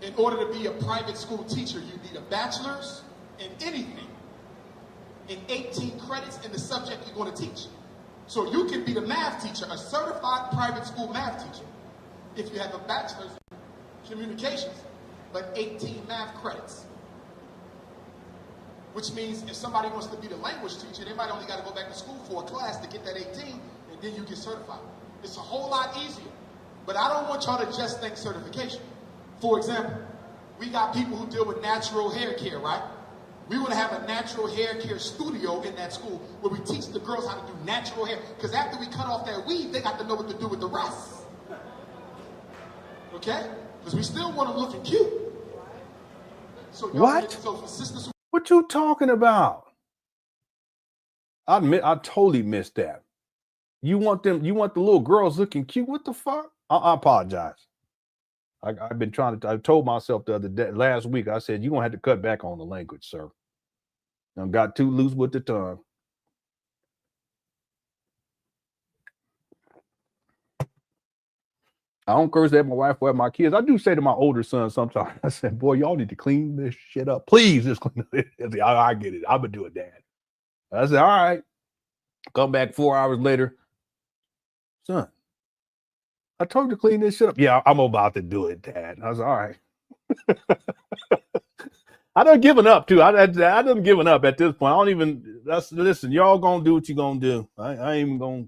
in order to be a private school teacher, you need a bachelor's in anything, and 18 credits in the subject you're going to teach. So you can be the math teacher, a certified private school math teacher, if you have a bachelor's in communications, but 18 math credits. Which means if somebody wants to be the language teacher, they might only got to go back to school for a class to get that 18, and then you get certified. It's a whole lot easier. But I don't want y'all to just think certification. For example, we got people who deal with natural hair care, right? We want to have a natural hair care studio in that school where we teach the girls how to do natural hair. Because after we cut off that weave, they got to know what to do with the rest. Okay? Because we still want them looking cute. So What? So for sisters who What you talking about? I admit, I totally missed that. You want the little girls looking cute? What the fuck? I apologize. I've been trying to. I told myself the other day, last week. I said you're gonna have to cut back on the language, sir. I got too loose with the tongue. I don't curse at my wife or at my kids. I do say to my older son sometimes. I said, "Boy, y'all need to clean this shit up, please. Just clean it." I get it. I'm gonna do it, Dad. I said, "All right." Come back 4 hours later, son. I told you to clean this shit up. Yeah, I'm about to do it, Dad. I was all right. I done given up too. I done given up at this point. I don't even. Listen. Y'all gonna do what you gonna do. I ain't even gonna.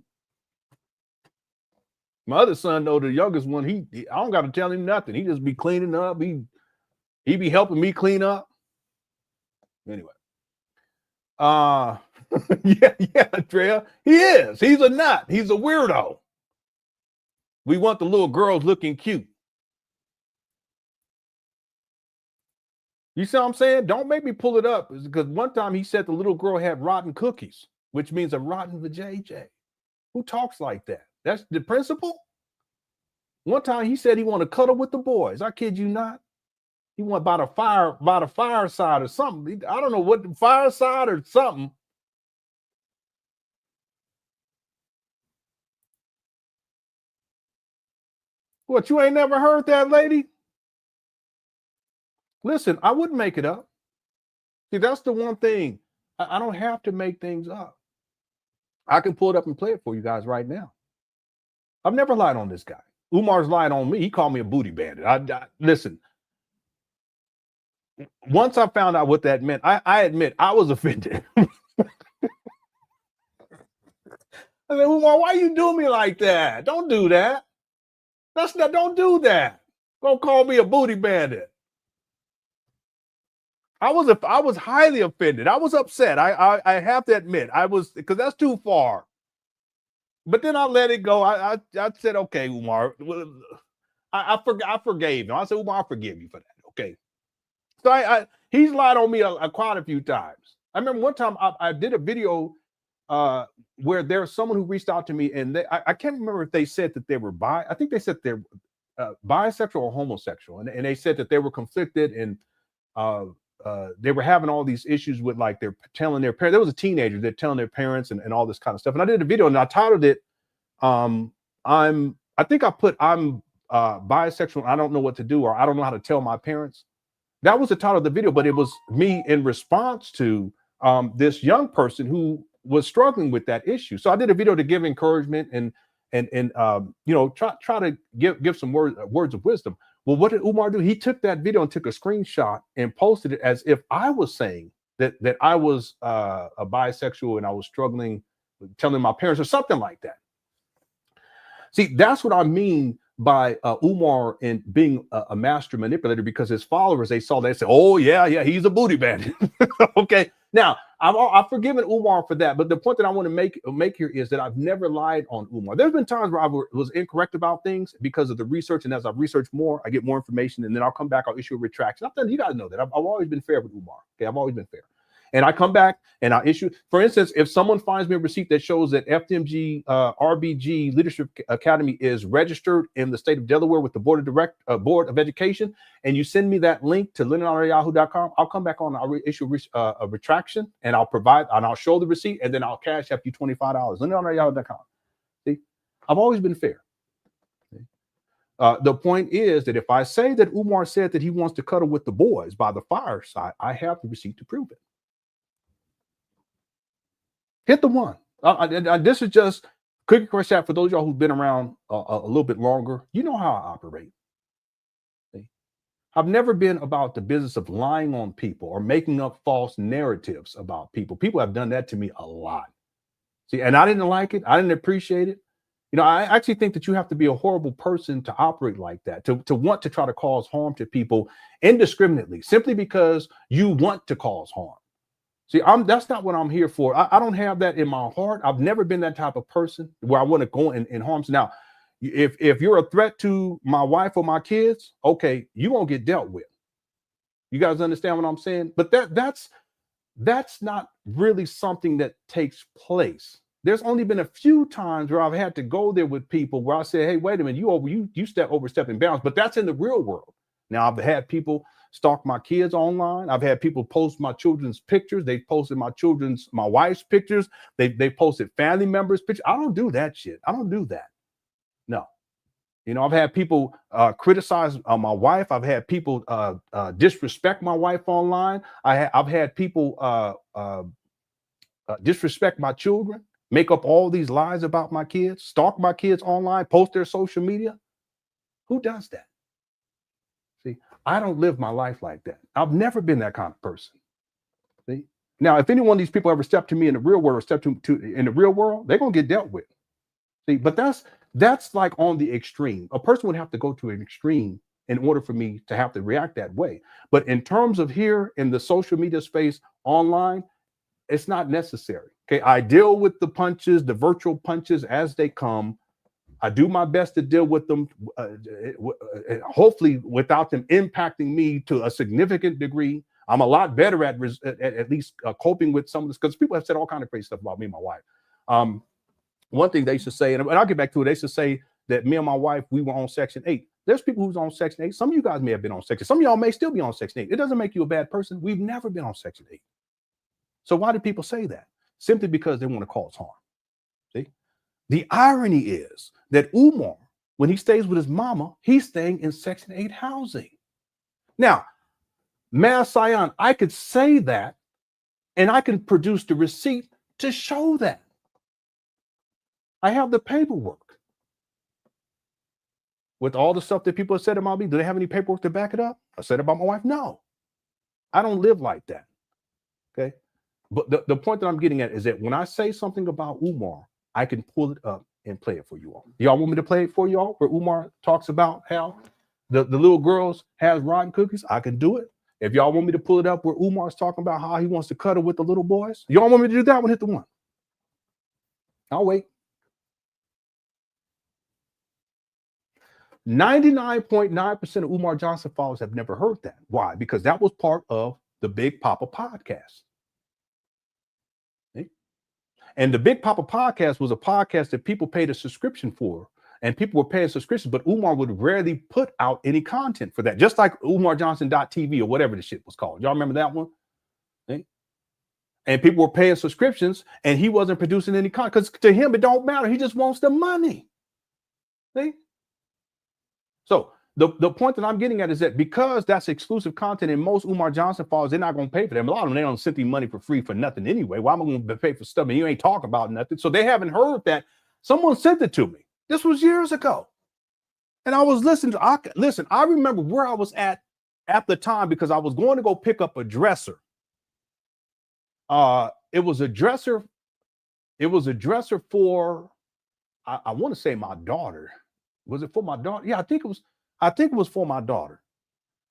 My other son, though, the youngest one, he I don't got to tell him nothing. He just be cleaning up. He be helping me clean up. Anyway, yeah, Drea, he is. He's a nut. He's a weirdo. We want the little girls looking cute. You see what I'm saying? Don't make me pull it up, because one time he said the little girl had rotten cookies, which means a rotten vajayjay. Who talks like that? That's the principle. One time he said he want to cuddle with the boys. I kid you not. He went by the fireside or something. I don't know what, the fireside or something. What, you ain't never heard that, lady? Listen, I wouldn't make it up. See, that's the one thing. I don't have to make things up. I can pull it up and play it for you guys right now. I've never lied on this guy. Umar's lied on me. He called me a booty bandit. Listen, once I found out what that meant, I admit I was offended. I said, Umar, why you do me like that? Don't do that. Don't do that. Don't call me a booty bandit. I was highly offended. I was upset. I have to admit, I was, because that's too far. But then I let it go. I said, okay, Umar. I forgave him. I said, Umar, I forgive you for that. Okay. So he's lied on me quite a few times. I remember one time I did a video where there's someone who reached out to me, and I can't remember if they said that they were bi. I think they said they're bisexual or homosexual, and they said that they were conflicted, and they were having all these issues with, like, they're telling their parents. There was a teenager, they're telling their parents and all this kind of stuff. And I did a video and I titled it, I think I put, I'm bisexual, I don't know what to do, or I don't know how to tell my parents. That was the title of the video, but it was me in response to this young person who was struggling with that issue. So I did a video to give encouragement and you know, try to give some words of wisdom. Well, what did Umar do? He took that video and took a screenshot and posted it as if I was saying that I was a bisexual and I was struggling with telling my parents or something like that. See, that's what I mean by Umar and being a master manipulator, because his followers, they saw that, they said, oh yeah, he's a booty bandit. Okay, now I've forgiven Umar for that, but the point that I want to make here is that I've never lied on Umar. There's been times where I was incorrect about things because of the research, and as I've researched more, I get more information, and then I'll come back, I'll issue a retraction. You got to know that I've always been fair with Umar. Okay, I've always been fair. And I come back and I issue, for instance, if someone finds me a receipt that shows that FDMG RBG Leadership Academy is registered in the state of Delaware with the Board of Education, and you send me that link to LenonHonor@yahoo.com, I'll come back on, I'll issue a retraction, and I'll show the receipt, and then I'll cash up you $25. LenonHonor@yahoo.com. See, I've always been fair. The point is that if I say that Umar said that he wants to cuddle with the boys by the fireside, I have the receipt to prove it. Hit the one. This is just cookie crush app for those of y'all who've been around a little bit longer. You know how I operate. See? I've never been about the business of lying on people or making up false narratives about people. People have done that to me a lot. See, and I didn't like it. I didn't appreciate it. You know, I actually think that you have to be a horrible person to operate like that, to want to try to cause harm to people indiscriminately, simply because you want to cause harm. See, that's not what I'm here for. I don't have that in my heart. I've never been that type of person where I want to go and harm. Now, if you're a threat to my wife or my kids, okay, you're going to get dealt with. You guys understand what I'm saying? But that's not really something that takes place. There's only been a few times where I've had to go there with people where I say, hey, wait a minute, you overstepping bounds, but that's in the real world. Now, I've had people stalk my kids online. I've had people post my children's pictures. They posted my wife's pictures. They posted family members' pictures. I don't do that shit. I don't do that. No. You know, I've had people criticize my wife. I've had people disrespect my wife online. I've had people disrespect my children, make up all these lies about my kids, stalk my kids online, post their social media. Who does that? See, I don't live my life like that. I've never been that kind of person. See, now, if any one of these people ever step to me in the real world or step to in the real world, they're gonna get dealt with. See, but that's like on the extreme. A person would have to go to an extreme in order for me to have to react that way. But in terms of here in the social media space online, it's not necessary. Okay, I deal with the punches, the virtual punches as they come. I do my best to deal with them, hopefully without them impacting me to a significant degree. I'm a lot better at least coping with some of this, because people have said all kinds of crazy stuff about me and my wife. One thing they should say, and I'll get back to it, they should say that me and my wife, we were on Section 8. There's people who's on Section 8. Some of you guys may have been on Section 8. Some of y'all may still be on Section 8. It doesn't make you a bad person. We've never been on Section 8. So why do people say that? Simply because they want to cause harm. See? The irony is that Umar, when he stays with his mama, he's staying in Section 8 housing. Now, Mass Sion, I could say that, and I can produce the receipt to show that. I have the paperwork. With all the stuff that people have said about me, do they have any paperwork to back it up? I said about my wife, no. I don't live like that. Okay? But the point that I'm getting at is that when I say something about Umar, I can pull it up and play it for you all. Y'all want me to play it for y'all where Umar talks about how the little girls has rotten cookies? I can do it. If y'all want me to pull it up where Umar's talking about how he wants to cuddle with the little boys, y'all want me to do that one? Hit the one. I'll wait. 99.9% of Umar Johnson followers have never heard that. Why? Because that was part of the Big Papa podcast. And the Big Papa podcast was a podcast that people paid a subscription for, and people were paying subscriptions, but Umar would rarely put out any content for that, just like umarjohnson.tv or whatever the shit was called. Y'all remember that one? Okay? And people were paying subscriptions, and he wasn't producing any content because to him, it don't matter. He just wants the money. See? So the point that I'm getting at is that because that's exclusive content and most Umar Johnson followers, they're not going to pay for them. A lot of them, they don't send you money for free for nothing anyway. Why am I going to pay for stuff and you ain't talking about nothing? So they haven't heard that. Someone sent it to me. This was years ago. And I was listening to, I remember where I was at the time because I was going to go pick up a dresser. It was a dresser for, I want to say my daughter. Was it for my daughter? Yeah, I think it was for my daughter.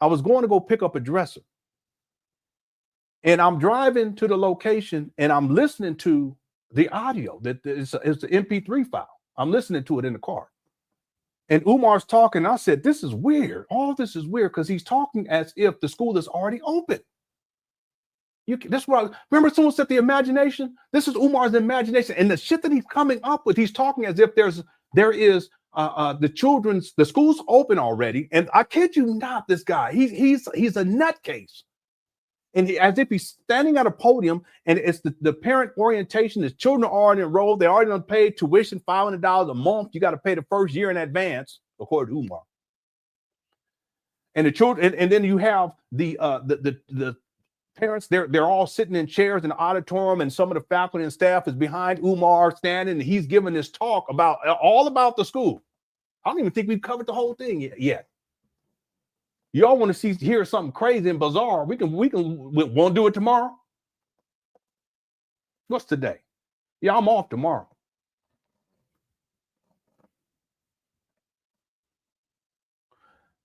I was going to go pick up a dresser. And I'm driving to the location and I'm listening to the audio that it's the MP3 file. I'm listening to it in the car. And Umar's talking. I said, this is weird. All this is weird because he's talking as if the school is already open. This is what remember someone said the imagination. This is Umar's imagination, and the shit that he's coming up with. He's talking as if there is the schools open already, and I kid you not, this guy he's a nutcase, and as if he's standing at a podium, and it's the parent orientation. His children are already enrolled. They already done paid tuition, $500 a month. You got to pay the first year in advance, according to Umar. And the children, and then you have the parents, they're all sitting in chairs in the auditorium, and some of the faculty and staff is behind Umar standing, and he's giving this talk all about the school. I don't even think we've covered the whole thing yet. Y'all want to hear something crazy and bizarre? Won't do it tomorrow. What's today? Yeah, I'm off tomorrow.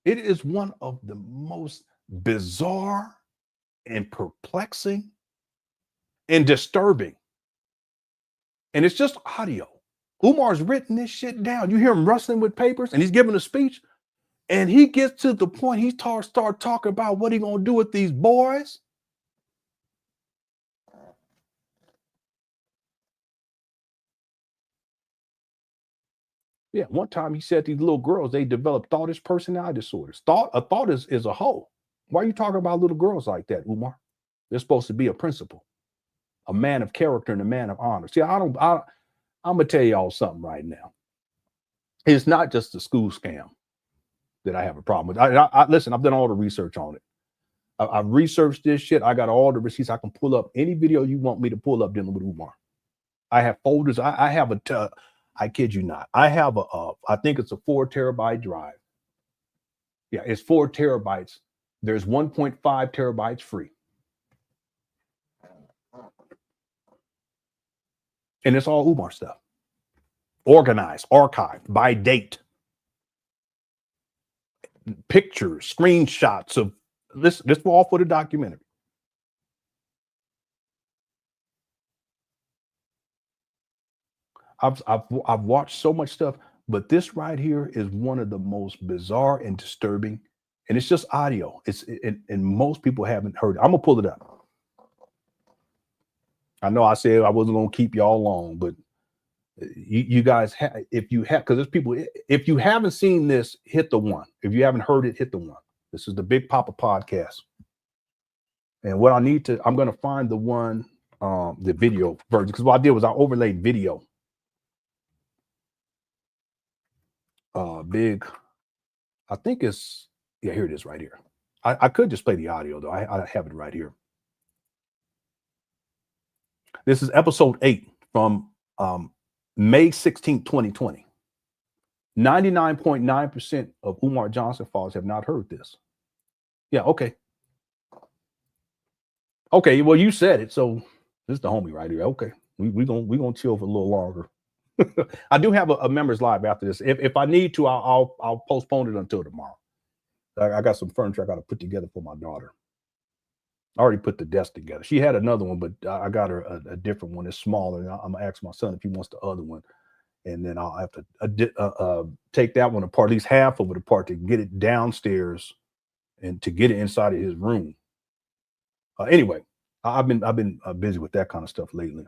It is one of the most bizarre and perplexing and disturbing. And it's just audio. Umar's written this shit down. You hear him rustling with papers, and he's giving a speech, and he gets to the point he start talking about what he gonna do with these boys. Yeah, one time he said these little girls, they develop thoughtless personality disorders. A thought is a whole. Why are you talking about little girls like that, Umar? They're supposed to be a principal, a man of character and a man of honor. See, I'm gonna tell y'all something right now. It's not just the school scam that I have a problem with. Listen, I've done all the research on it. I've researched this shit. I got all the receipts. I can pull up any video you want me to pull up dealing with Umar. I have folders. I have I kid you not. I have I think it's a 4 terabyte drive. Yeah, it's 4 terabytes. There's 1.5 terabytes free. And it's all Umar stuff. Organized, archived by date. Pictures, screenshots of this all for the documentary. I've watched so much stuff, but this right here is one of the most bizarre and disturbing, and it's just audio. And most people haven't heard it. I'm gonna pull it up. I know I said I wasn't gonna keep y'all long, but you guys, if you have, because there's people. If you haven't seen this, hit the 1. If you haven't heard it, hit the 1. This is the Big Papa podcast, and what I need to, I'm gonna find the one, the video version, because what I did was I overlaid video. I think it's, yeah, here it is right here. I could just play the audio though. I have it right here. This is episode 8 from May 16, 2020. 99.9% of Umar Johnson followers have not heard this. Yeah, okay. Okay, well, you said it, so this is the homie right here. Okay, we're gonna chill for a little longer. I do have a members live after this. If I need to, I'll postpone it until tomorrow. I got some furniture I got to put together for my daughter. I already put the desk together. She had another one, but I got her a different one. It's smaller. And I'm gonna ask my son if he wants the other one, and then I'll have to take that one apart, at least half of it apart, to get it downstairs and to get it inside of his room. Anyway, I've been busy with that kind of stuff lately.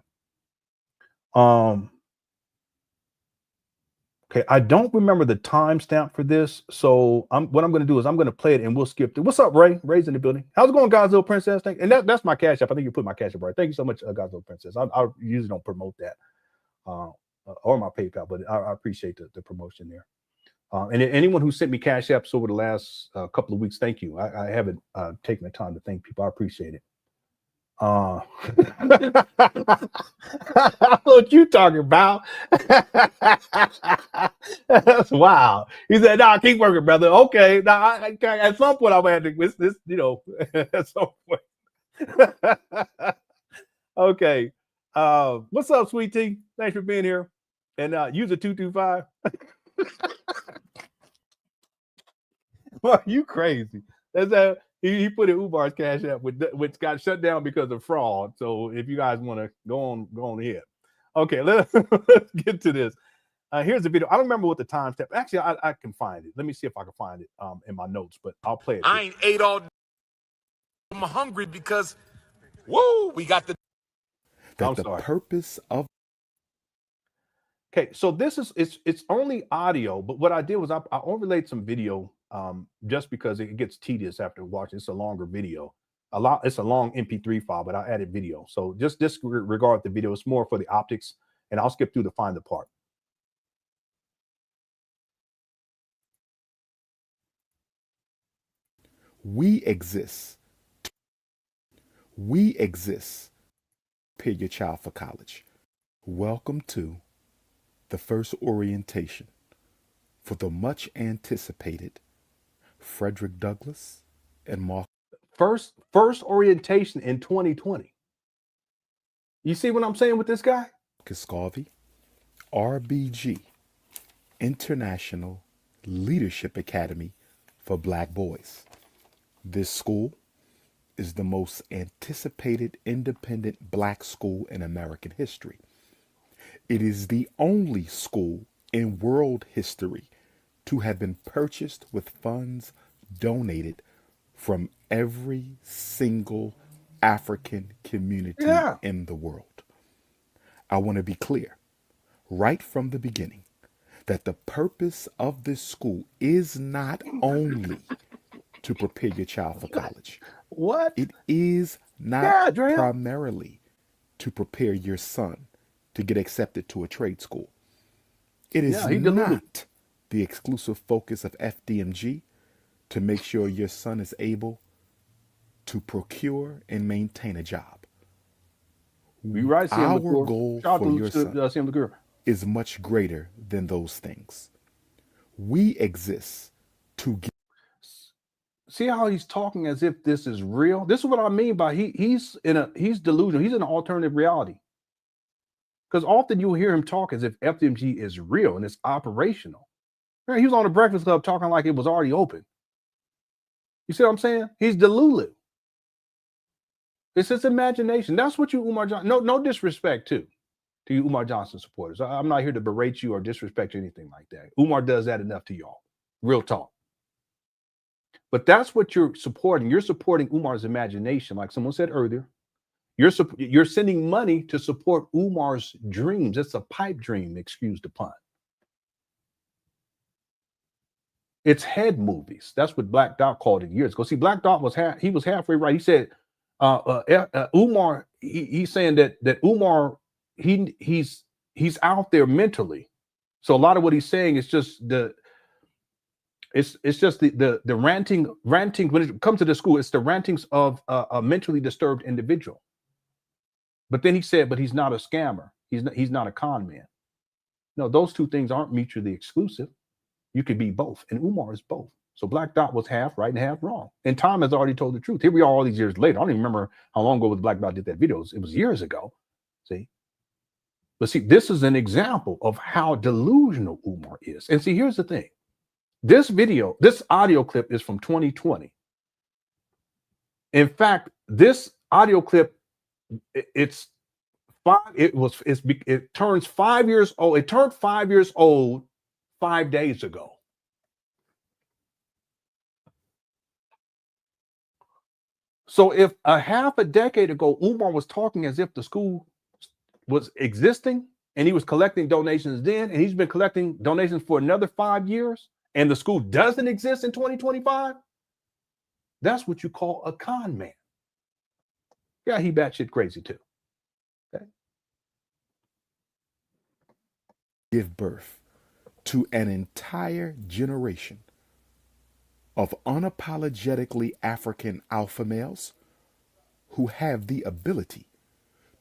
Okay, I don't remember the timestamp for this, so what I'm going to do is I'm going to play it and we'll skip through. What's up, Ray? Ray's in the building. How's it going, Godzilla Princess? And that's my cash app. I think you put my cash app right. Thank you so much, Godzilla Princess. I usually don't promote that or my PayPal, but I appreciate the promotion there. And anyone who sent me cash apps over the last couple of weeks, thank you. I haven't taken the time to thank people. I appreciate it. What you talking about? That's wild. He said, "Nah, keep working, brother." Okay, now at some point I'm gonna have to this, you know, at some point. Okay, what's up, sweet tea? Thanks for being here. And user 225. Well, you crazy? That's he put in Ubar's cash app, which got shut down because of fraud. So if you guys want to go on ahead. Okay, let's get to this. Here's the video. I don't remember what the timestamp. Actually, I can find it. Let me see if I can find it in my notes, but I'll play it. I ain't ate all day. I'm hungry because Woo! We got the I'm the sorry. purpose of Okay, so this is it's only audio, but what I did was I overlaid some video just because it gets tedious after watching. It's a longer video. It's a long MP3 file, but I added video. So just disregard the video. It's more for the optics, and I'll skip through to find the part. we exist. We exist. Prepare your child for college. Welcome to the first orientation for the much anticipated Frederick Douglass and First orientation in 2020. You see what I'm saying with this guy? Marcus Garvey, RBG, International Leadership Academy for Black Boys. This school is the most anticipated independent black school in American history. It is the only school in world history to have been purchased with funds donated from every single African community in the world. I want to be clear right from the beginning that the purpose of this school is not only to prepare your child for college. What? It is not primarily to prepare your son to get accepted to a trade school. It is not the exclusive focus of FDMG to make sure your son is able to procure and maintain a job. Our goal for your son is much greater than those things. We exist to give. See how he's talking as if this is real? This is what I mean by he's delusional. He's in an alternative reality. Because often you'll hear him talk as if FDMG is real and it's operational. He was on the Breakfast Club talking like it was already open. You see what I'm saying? He's delulu. It's his imagination. That's what you, Umar Johnson. No disrespect to you, Umar Johnson supporters. I'm not here to berate you or disrespect you, anything like that. Umar does that enough to y'all. Real talk. But that's what you're supporting. You're supporting Umar's imagination, like someone said earlier. You're sending money to support Umar's dreams. It's a pipe dream, excuse the pun. It's head movies. That's what Black Dot called it years ago. See, Black Dot was halfway right. He said Umar. He's saying that Umar he's out there mentally. So a lot of what he's saying is just the ranting when it comes to the school. It's the rantings of a mentally disturbed individual. But then he said, but he's not a scammer. He's not a con man. No, those two things aren't mutually exclusive. You could be both, and Umar is both. So Black Dot was half right and half wrong. And time has already told the truth. Here we are all these years later. I don't even remember how long ago Black Dot did that video. It was years ago. See? But see, this is an example of how delusional Umar is. And see, here's the thing. This audio clip is from 2020. In fact, this audio clip, it turns 5 years old. It turned 5 years old 5 days ago. So if a half a decade ago, Umar was talking as if the school was existing and he was collecting donations then, and he's been collecting donations for another 5 years, and the school doesn't exist in 2025, that's what you call a con man. Yeah, he batshit crazy too. Okay. Give birth to an entire generation of unapologetically African alpha males who have the ability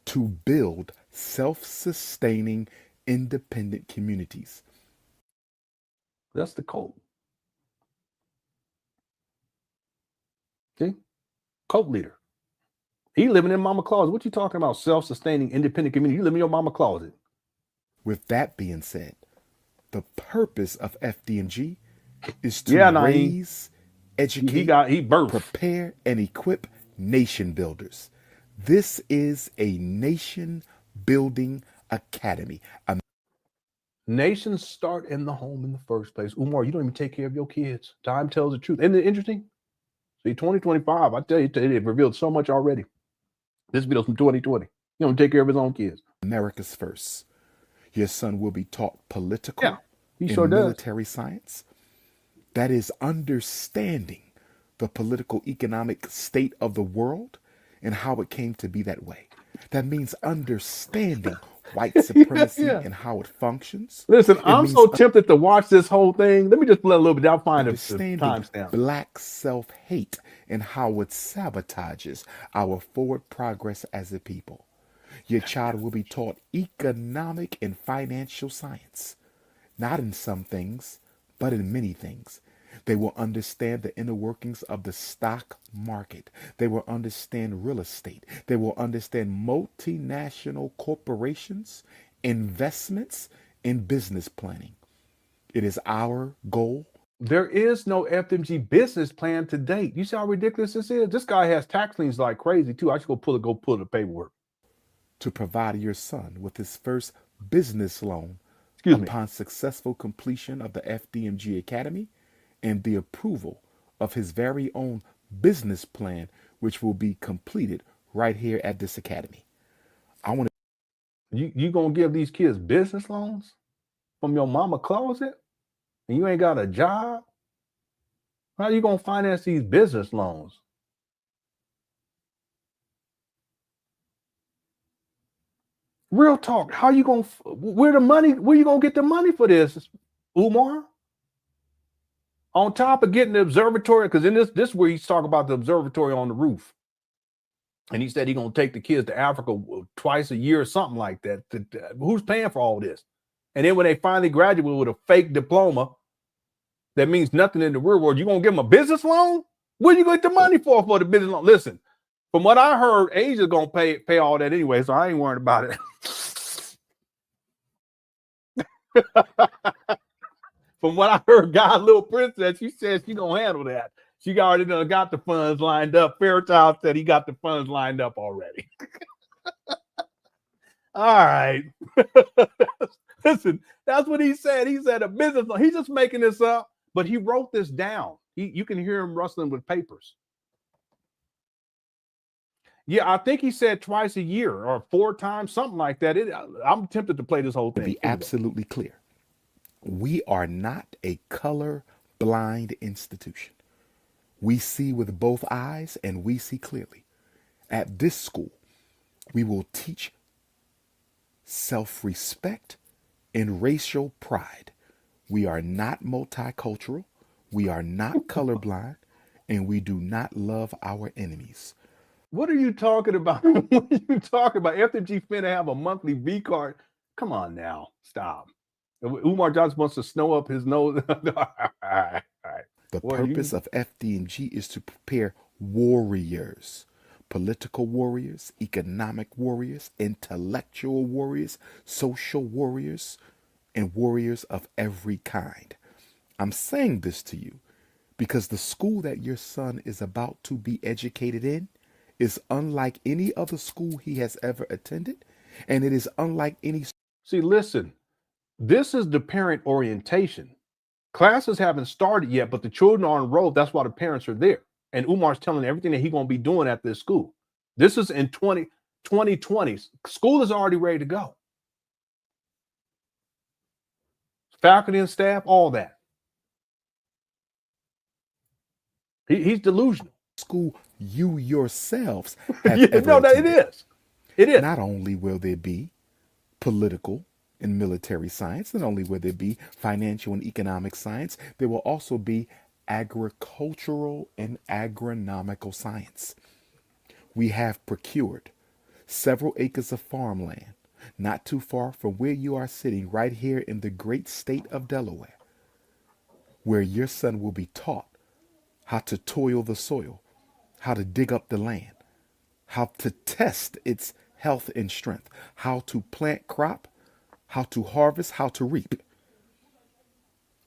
to build self-sustaining, independent communities. That's the cult. See? Cult leader. He living in mama closet. What you talking about? Self-sustaining, independent community. You live in your mama closet. With that being said, the purpose of FDMG is to raise, educate, prepare, and equip nation builders. This is a nation building academy. Nations start in the home in the first place. Umar, you don't even take care of your kids. Time tells the truth. Isn't it interesting? See, 2025, I tell you, it revealed so much already. This video's from 2020. He don't take care of his own kids. America's first. Your son will be taught political He and sure does. military science. That is understanding the political economic state of the world and how it came to be that way. That means understanding white supremacy and how it functions. Listen, It I'm means so tempted to watch this whole thing. Let me just play a little bit. I'll find a understanding timestamp. black self-hate and how it sabotages our forward progress as a people. Your child will be taught economic and financial science, not in some things, but in many things. They will understand the inner workings of the stock market. They will understand real estate. They will understand multinational corporations, investments, and business planning. It is our goal. There is no FDMG business plan to date. You see how ridiculous this is? This guy has tax liens like crazy too. I should go pull the paperwork. To provide your son with his first business loan Excuse me. upon successful completion of the FDMG Academy and the approval of his very own business plan, which will be completed right here at this academy. I want to. You gonna give these kids business loans from your mama closet, and you ain't got a job? How you gonna finance these business loans? Real talk. How you gonna? Where you gonna get the money for this, Umar? On top of getting the observatory, because in this is where he's talking about the observatory on the roof. And he said he's going to take the kids to Africa twice a year or something like that. Who's paying for all this? And then when they finally graduate with a fake diploma that means nothing in the real world, you're going to give them a business loan? What are you going to get the money for the business loan? Listen, from what I heard, Asia's going to pay all that anyway, so I ain't worried about it. From what I heard, God's little princess, she said she gonna handle that. She already done got the funds lined up. Fairchild said he got the funds lined up already. All right. Listen, that's what he said. He said a business. He's just making this up, but he wrote this down. You can hear him rustling with papers. Yeah, I think he said twice a year or 4 times, something like that. I'm tempted to play this whole thing. To be absolutely clear, we are not a color blind institution. We see with both eyes and we see clearly. At this school, we will teach self-respect and racial pride. We are not multicultural. We are not colorblind, and we do not love our enemies. What are you talking about? What are you talking about? FDMG finna have a monthly V card. Come on now, stop. Umar Johnson wants to snow up his nose. All right. The purpose of FDMG is to prepare warriors, political warriors, economic warriors, intellectual warriors, social warriors, and warriors of every kind. I'm saying this to you because the school that your son is about to be educated in is unlike any other school he has ever attended, and it is unlike any. See, listen. This is the parent orientation. Classes haven't started yet, but the children are enrolled. That's why the parents are there. And Umar's telling everything that he's going to be doing at this school. This is in 2020. School is already ready to go. Faculty and staff, all that. He's delusional. School you yourselves have ever no, attended. It is. Not only will there be political and military science, not only will there be financial and economic science, there will also be agricultural and agronomical science. We have procured several acres of farmland not too far from where you are sitting right here in the great state of Delaware, where your son will be taught how to toil the soil, how to dig up the land, how to test its health and strength, how to plant crop, how to harvest, how to reap.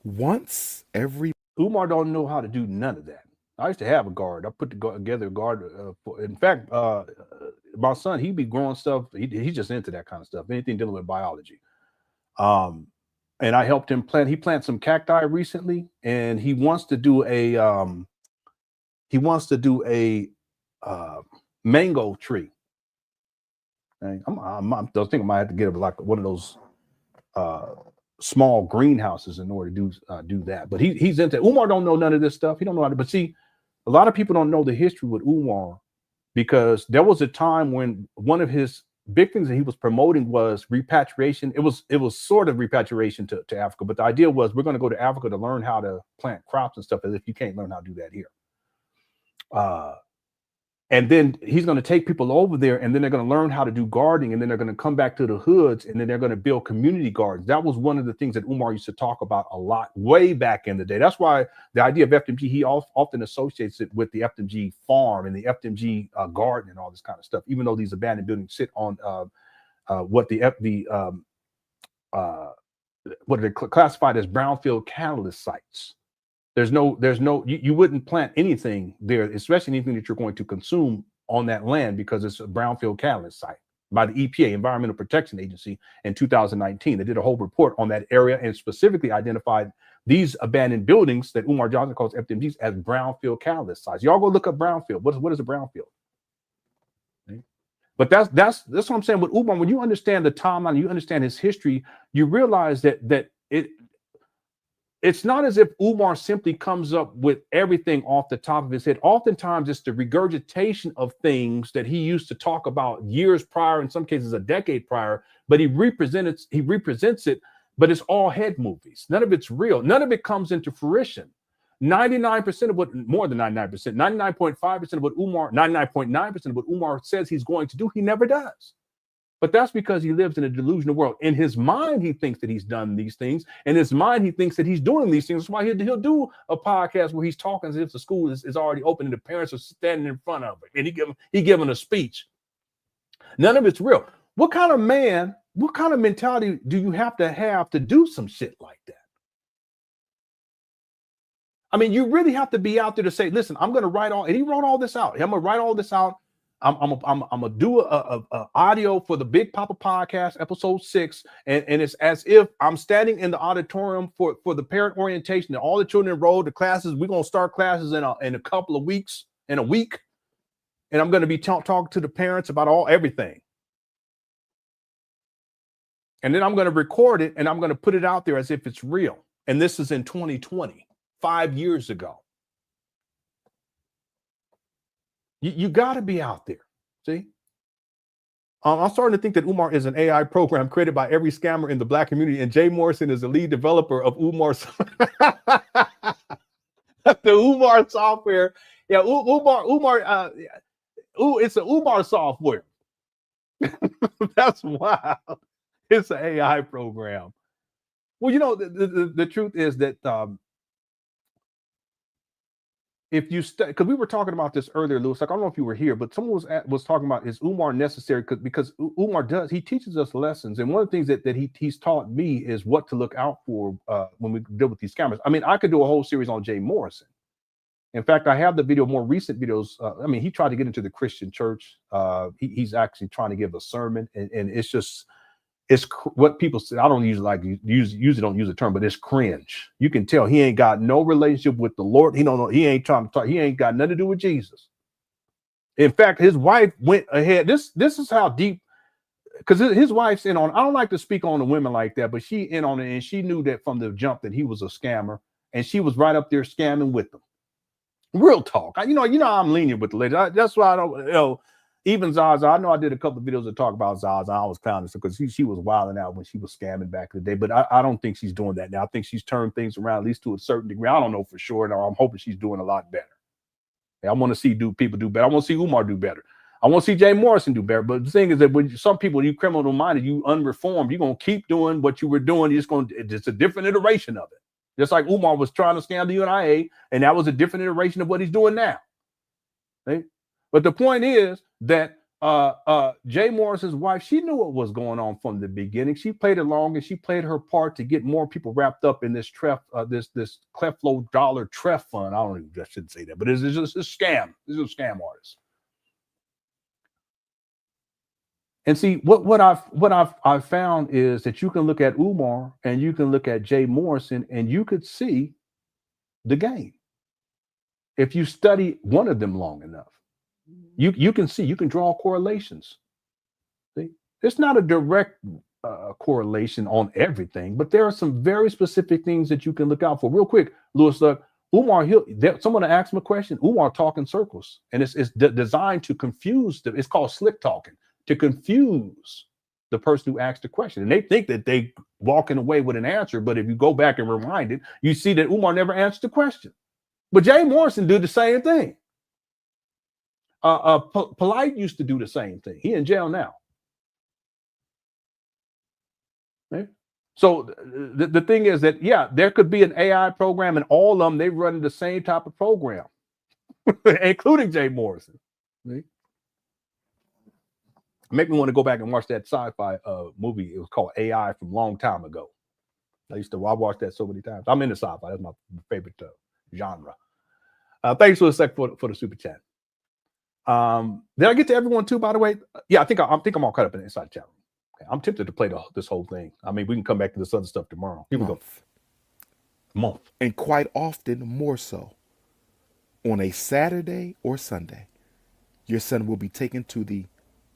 Once every Umar don't know how to do none of that. I used to have a guard. I put together a guard. In fact, my son, he'd be growing stuff. He's just into that kind of stuff. Anything dealing with biology. And I helped him plant. He planted some cacti recently, and he wants to do a mango tree. Okay? I'm just thinking I might have to get like one of those small greenhouses in order to do that. But he's into Umar. Don't know none of this stuff. He don't know how to. But see, a lot of people don't know the history with Umar because there was a time when one of his big things that he was promoting was repatriation. It was sort of repatriation to Africa, but the idea was we're going to go to Africa to learn how to plant crops and stuff, as if you can't learn how to do that here. And then he's going to take people over there, and then they're going to learn how to do gardening, and then they're going to come back to the hoods, and then they're going to build community gardens. That was one of the things that Umar used to talk about a lot way back in the day. That's why the idea of FDMG, he often associates it with the FDMG farm and the FDMG garden and all this kind of stuff, even though these abandoned buildings sit on what are classified as brownfield catalyst sites. You wouldn't plant anything there, especially anything that you're going to consume on that land, because it's a brownfield catalyst site by the EPA, Environmental Protection Agency, in 2019. They did a whole report on that area and specifically identified these abandoned buildings that Umar Johnson calls FDMGs as brownfield catalyst sites. Y'all go look up brownfield. What is a brownfield? Okay. But that's what I'm saying with Umar. When you understand the timeline, you understand his history, you realize that it's not as if Umar simply comes up with everything off the top of his head. Oftentimes, it's the regurgitation of things that he used to talk about years prior, in some cases a decade prior, but he represents it, but it's all head movies. None of it's real. None of it comes into fruition. 99% of what, more than 99%, 99.5% of what Umar, 99.9% of what Umar says he's going to do, he never does. But that's because he lives in a delusional world. In his mind, he thinks that he's done these things. In his mind, he thinks that he's doing these things. That's why he'll do a podcast where he's talking as if the school is already open and the parents are standing in front of it, and he giving a speech. None of it's real. What kind of man, what kind of mentality do you have to do some shit like that? I mean, you really have to be out there to say, listen, I'm going to write all, and he wrote all this out. I'm going to write all this out. I'm gonna do a audio for the Big Papa podcast, episode 6, and it's as if I'm standing in the auditorium for the parent orientation, and all the children enrolled. The classes, we're gonna start classes in a couple of weeks, in a week, and I'm gonna be talking to the parents about everything, and then I'm gonna record it and I'm gonna put it out there as if it's real. And this is in 2020, 5 years ago. You got to be out there. See, I'm starting to think that Umar is an AI program created by every scammer in the Black community, and Jay Morrison is the lead developer of Umar's the Umar software. Yeah, Umar. It's an Umar software. That's wild. It's an AI program. Well, you know, the truth is that if you because we were talking about this earlier, Lewis, like I don't know if you were here, but someone was talking about, is Umar necessary? Because Umar he teaches us lessons, and one of the things that he's taught me is what to look out for when we deal with these scammers. I mean, I could do a whole series on Jay Morrison. In fact, I have the more recent videos. I mean, he tried to get into the Christian church. He's actually trying to give a sermon, and it's just. It's what people say. I don't usually don't use the term, but it's cringe. You can tell he ain't got no relationship with the Lord. He don't know. He ain't trying to talk. He ain't got nothing to do with Jesus. In fact, his wife went ahead. This is how deep, because his wife's in on. I don't like to speak on the women like that, but she in on it, and she knew that from the jump that he was a scammer, and she was right up there scamming with them. Real talk. You know, I'm lenient with the lady. That's why I don't. Even Zaza, I know I did a couple of videos that talk about Zaza. I was clowning because she was wilding out when she was scamming back in the day. But I don't think she's doing that now. I think she's turned things around, at least to a certain degree. I don't know for sure. No, I'm hoping she's doing a lot better. I want to see people do better. I want to see Umar do better. I want to see Jay Morrison do better. But the thing is that when some people, you criminal minded, you unreformed, you're going to keep doing what you were doing. It's a different iteration of it. Just like Umar was trying to scam the UNIA, and that was a different iteration of what he's doing now. Right? But the point is that Jay Morrison's wife, she knew what was going on from the beginning. She played along, and she played her part to get more people wrapped up in this this Cleflo Dollar Treff fund. I shouldn't say that, but it's just a scam. This is a scam artist. And see, what I've found is that you can look at Umar and you can look at Jay Morrison, and you could see the game if you study one of them long enough. You can see, you can draw correlations. See? It's not a direct correlation on everything, but there are some very specific things that you can look out for. Real quick, Lewis, Umar, someone asked him a question. Umar talk in circles, and it's designed to confuse it's called slick talking, to confuse the person who asked the question. And they think that they walking away with an answer, but if you go back and rewind it, you see that Umar never answered the question. But Jay Morrison did the same thing. Polite used to do the same thing. He in jail now. Right? So the thing is that, yeah, there could be an AI program, and all of them, they run the same type of program, including Jay Morrison. Right? Make me want to go back and watch that sci-fi movie. It was called AI from a long time ago. I watched that so many times. I'm into sci-fi. That's my favorite genre. Thanks for the sec for the super chat. Did I get to everyone too, by the way? Yeah, I think I'm all caught up in the inside chat room. Okay, I'm tempted to play this whole thing. I mean, we can come back to this other stuff tomorrow. Here we go. Month. And quite often more so on a Saturday or Sunday, your son will be taken to the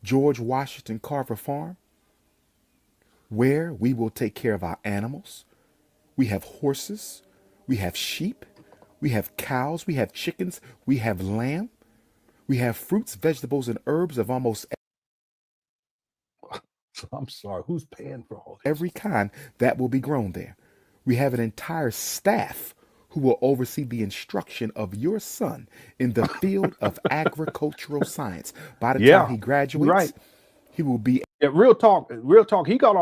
George Washington Carver farm, where we will take care of our animals. We have horses, we have sheep, we have cows, we have chickens, we have lamb, we have fruits, vegetables, and herbs of almost I'm sorry, who's paying for all this? Every kind that will be grown there. We have an entire staff who will oversee the instruction of your son in the field of agricultural science. By the time he graduates, he will be. Yeah, real talk. He got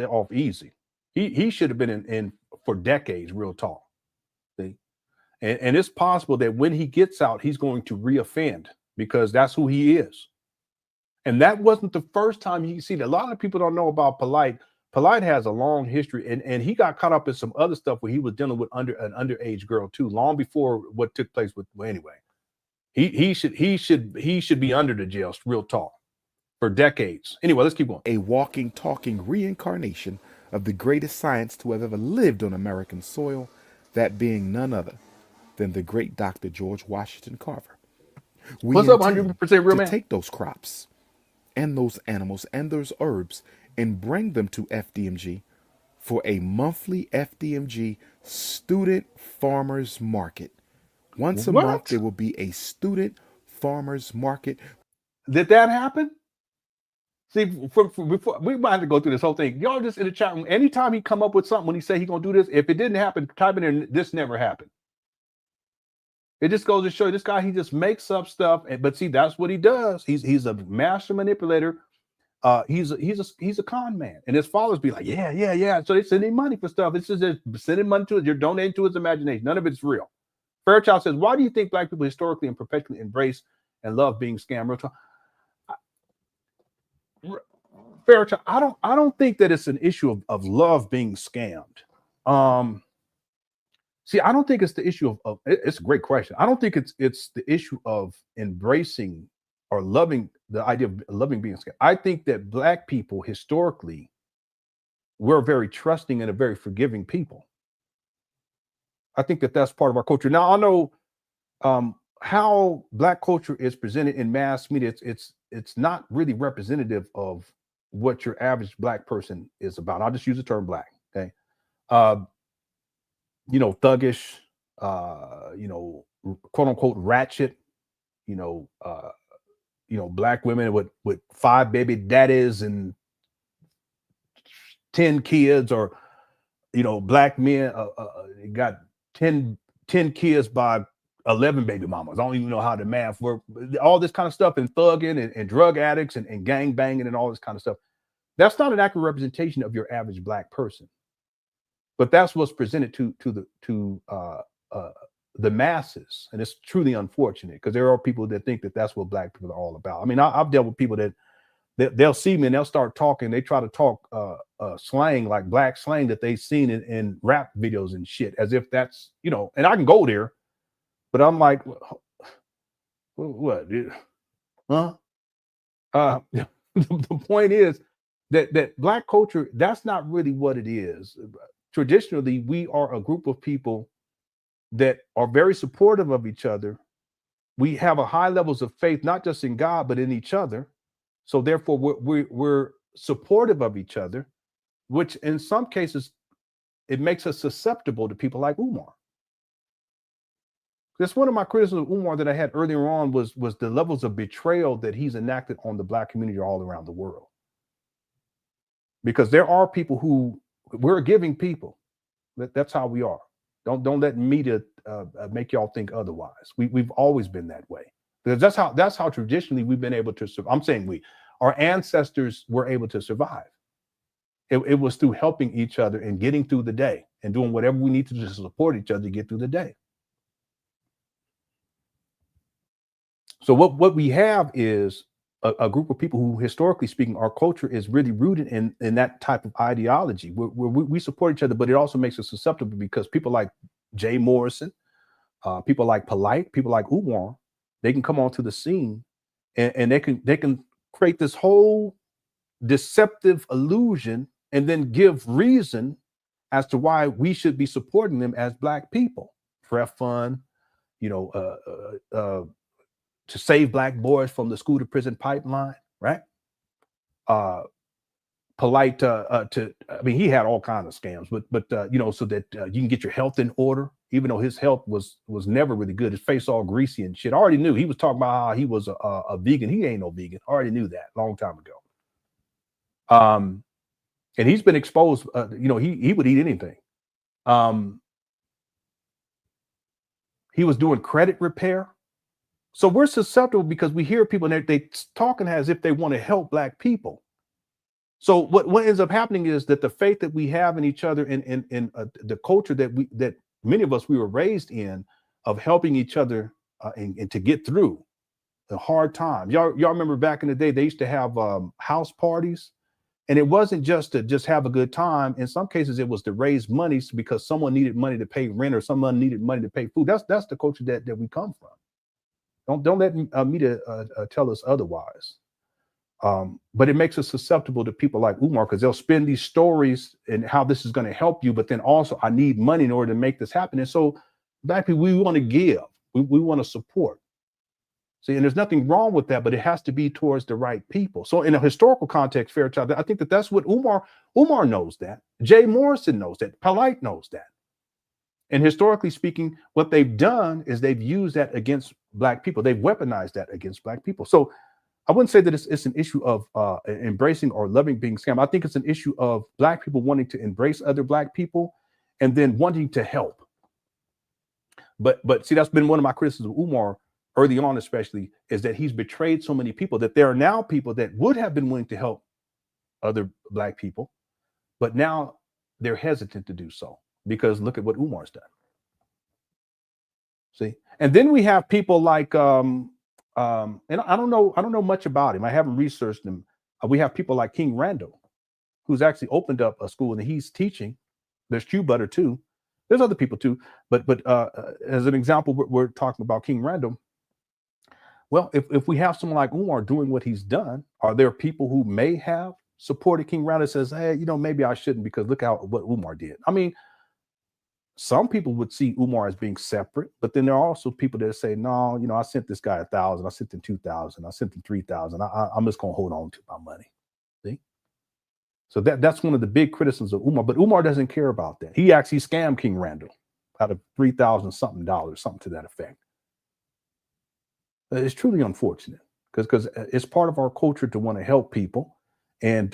it off easy. He should have been in for decades. Real talk. See? And it's possible that when he gets out, he's going to reoffend, because that's who he is. And that wasn't the first time he see that. A lot of people don't know about Polite. Polite has a long history, and he got caught up in some other stuff where he was dealing with an underage girl too, long before what took place with. Well, anyway, he should be under the jail. Real talk, for decades. Anyway, let's keep going. A walking, talking reincarnation of the greatest science to have ever lived on American soil, that being none other than the great Dr. George Washington Carver. What's up, 100% real man? Take those crops and those animals and those herbs and bring them to FDMG for a monthly FDMG student farmers market. Once a month, there will be a student farmers market. Did that happen? See, before we might have to go through this whole thing. Y'all just in the chat room, anytime he come up with something, when he say he gonna do this, if it didn't happen, type in there, this never happened. It just goes to show you, this guy, he just makes up stuff. But see, that's what he does. He's a master manipulator. He's a con man, and his followers be like, yeah. So they send him money for stuff. It's just sending money to it. You're donating to his imagination. None of it's real. Fairchild says, why do you think Black people historically and perpetually embrace and love being scammed? Fairchild, I don't think that it's an issue of love being scammed. See, I don't think it's the issue of it's a great question. I don't think it's the issue of embracing or loving, the idea of loving being scammed. I think that Black people historically, we're very trusting and a very forgiving people. I think that that's part of our culture. Now, I know how Black culture is presented in mass media. It's not really representative of what your average Black person is about. I'll just use the term Black. Okay. Thuggish, quote unquote ratchet, Black women with 5 baby daddies and 10 kids, or, Black men got 10 kids by 11 baby mamas. I don't even know how the math works. All this kind of stuff, and thugging and drug addicts and gang banging and all this kind of stuff. That's not an accurate representation of your average Black person. But that's what's presented to the masses, and it's truly unfortunate, because there are people that think that that's what Black people are all about. I mean, I've dealt with people that they'll see me and they'll start talking. They try to talk slang, like Black slang that they've seen in rap videos and shit, as if that's, and I can go there, but I'm like, what, dude? Huh? The point is that Black culture, that's not really what it is. Traditionally, we are a group of people that are very supportive of each other. We have a high levels of faith, not just in God, but in each other. So therefore, we're supportive of each other, which in some cases, it makes us susceptible to people like Umar. That's one of my criticisms of Umar that I had earlier on was the levels of betrayal that he's enacted on the Black community all around the world. Because there are people who, we're giving people. That's how we are. Don't let media make y'all think otherwise. We've always been that way. Because that's how traditionally we've been able to survive. I'm saying our ancestors were able to survive. It was through helping each other and getting through the day and doing whatever we need to do to support each other to get through the day. So what we have is a group of people who, historically speaking, our culture is really rooted in that type of ideology where we support each other, but it also makes us susceptible because people like Jay Morrison, people like Polite, people like Umar, they can come onto the scene and they can create this whole deceptive illusion and then give reason as to why we should be supporting them as Black people. Pref Fund, to save Black boys from the school to prison pipeline, right? Polite he had all kinds of scams, but so that you can get your health in order, even though his health was never really good. His face all greasy and shit. I already knew. He was talking about how he was a vegan. He ain't no vegan. I already knew that a long time ago. And he's been exposed. He would eat anything. He was doing credit repair. So we're susceptible because we hear people and they talking as if they want to help Black people. So what ends up happening is that the faith that we have in each other in the culture that many of us we were raised in of helping each other and to get through the hard times. Y'all remember back in the day they used to have house parties, and it wasn't just to just have a good time. In some cases, it was to raise money because someone needed money to pay rent or someone needed money to pay food. That's the culture that we come from. Don't let media tell us otherwise. But it makes us susceptible to people like Umar because they'll spin these stories and how this is going to help you, but then also I need money in order to make this happen. And so Black people, we want to give, we want to support. See, and there's nothing wrong with that, but it has to be towards the right people. So in a historical context, Fairchild, I think that's what Umar knows that. Jay Morrison knows that. Polite knows that. And historically speaking, what they've done is they've used that against Black people. They've weaponized that against Black people. So I wouldn't say that it's an issue of embracing or loving being scammed. I think it's an issue of Black people wanting to embrace other Black people and then wanting to help. But see, that's been one of my criticisms of Umar early on, especially, is that he's betrayed so many people that there are now people that would have been willing to help other Black people, but now they're hesitant to do so. Because look at what Umar's done. See, and then we have people like, and I don't know much about him. I haven't researched him. We have people like King Randall, who's actually opened up a school and he's teaching. There's Q Butter too. There's other people too. But as an example, we're talking about King Randall. Well, if we have someone like Umar doing what he's done, are there people who may have supported King Randall says, hey, maybe I shouldn't because look what Umar did. I mean, some people would see Umar as being separate, but then there are also people that say, no, I sent this guy 1,000, I sent him 2,000, I sent him 3,000. I'm just going to hold on to my money. See? So that's one of the big criticisms of Umar, but Umar doesn't care about that. He actually scammed King Randall out of $3,000 something, something to that effect. It's truly unfortunate because it's part of our culture to want to help people. And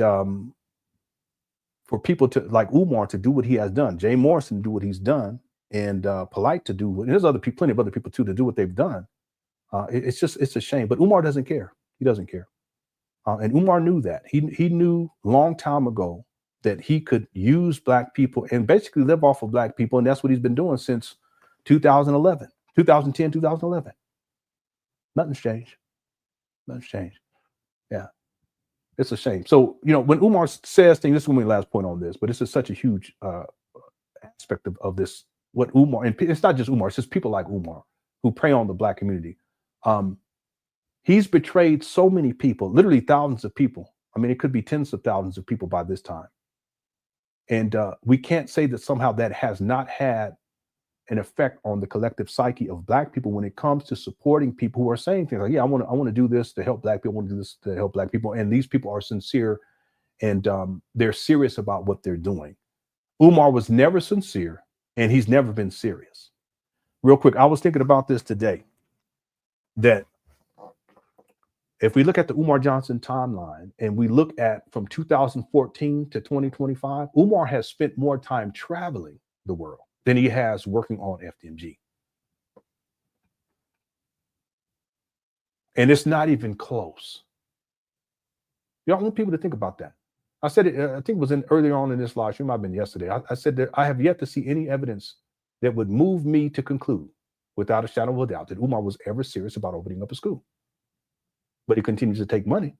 for people to like Umar to do what he has done, Jay Morrison to do what he's done, and Polite to do what, and there's plenty of other people too to do what they've done. It's a shame. But Umar doesn't care. He doesn't care. And Umar knew that. He knew a long time ago that he could use Black people and basically live off of Black people, and that's what he's been doing since 2010, 2011. Nothing's changed. Nothing's changed. Yeah. It's a shame. So, when Umar says things, this is my last point on this, but this is such a huge aspect of this, what Umar, and it's not just Umar, it's just people like Umar who prey on the Black community. He's betrayed so many people, literally thousands of people. I mean, it could be tens of thousands of people by this time. And we can't say that somehow that has not had an effect on the collective psyche of Black people when it comes to supporting people who are saying things like, yeah, I want to do this to help Black people, I want to do this to help Black people. And these people are sincere and they're serious about what they're doing. Umar was never sincere, and he's never been serious. Real quick, I was thinking about this today, that if we look at the Umar Johnson timeline and we look at from 2014 to 2025, Umar has spent more time traveling the world than he has working on FDMG. And it's not even close. Y'all want people to think about that. I said it, I think it was earlier on in this live stream, might have been yesterday. I said that I have yet to see any evidence that would move me to conclude without a shadow of a doubt that Umar was ever serious about opening up a school. But he continues to take money.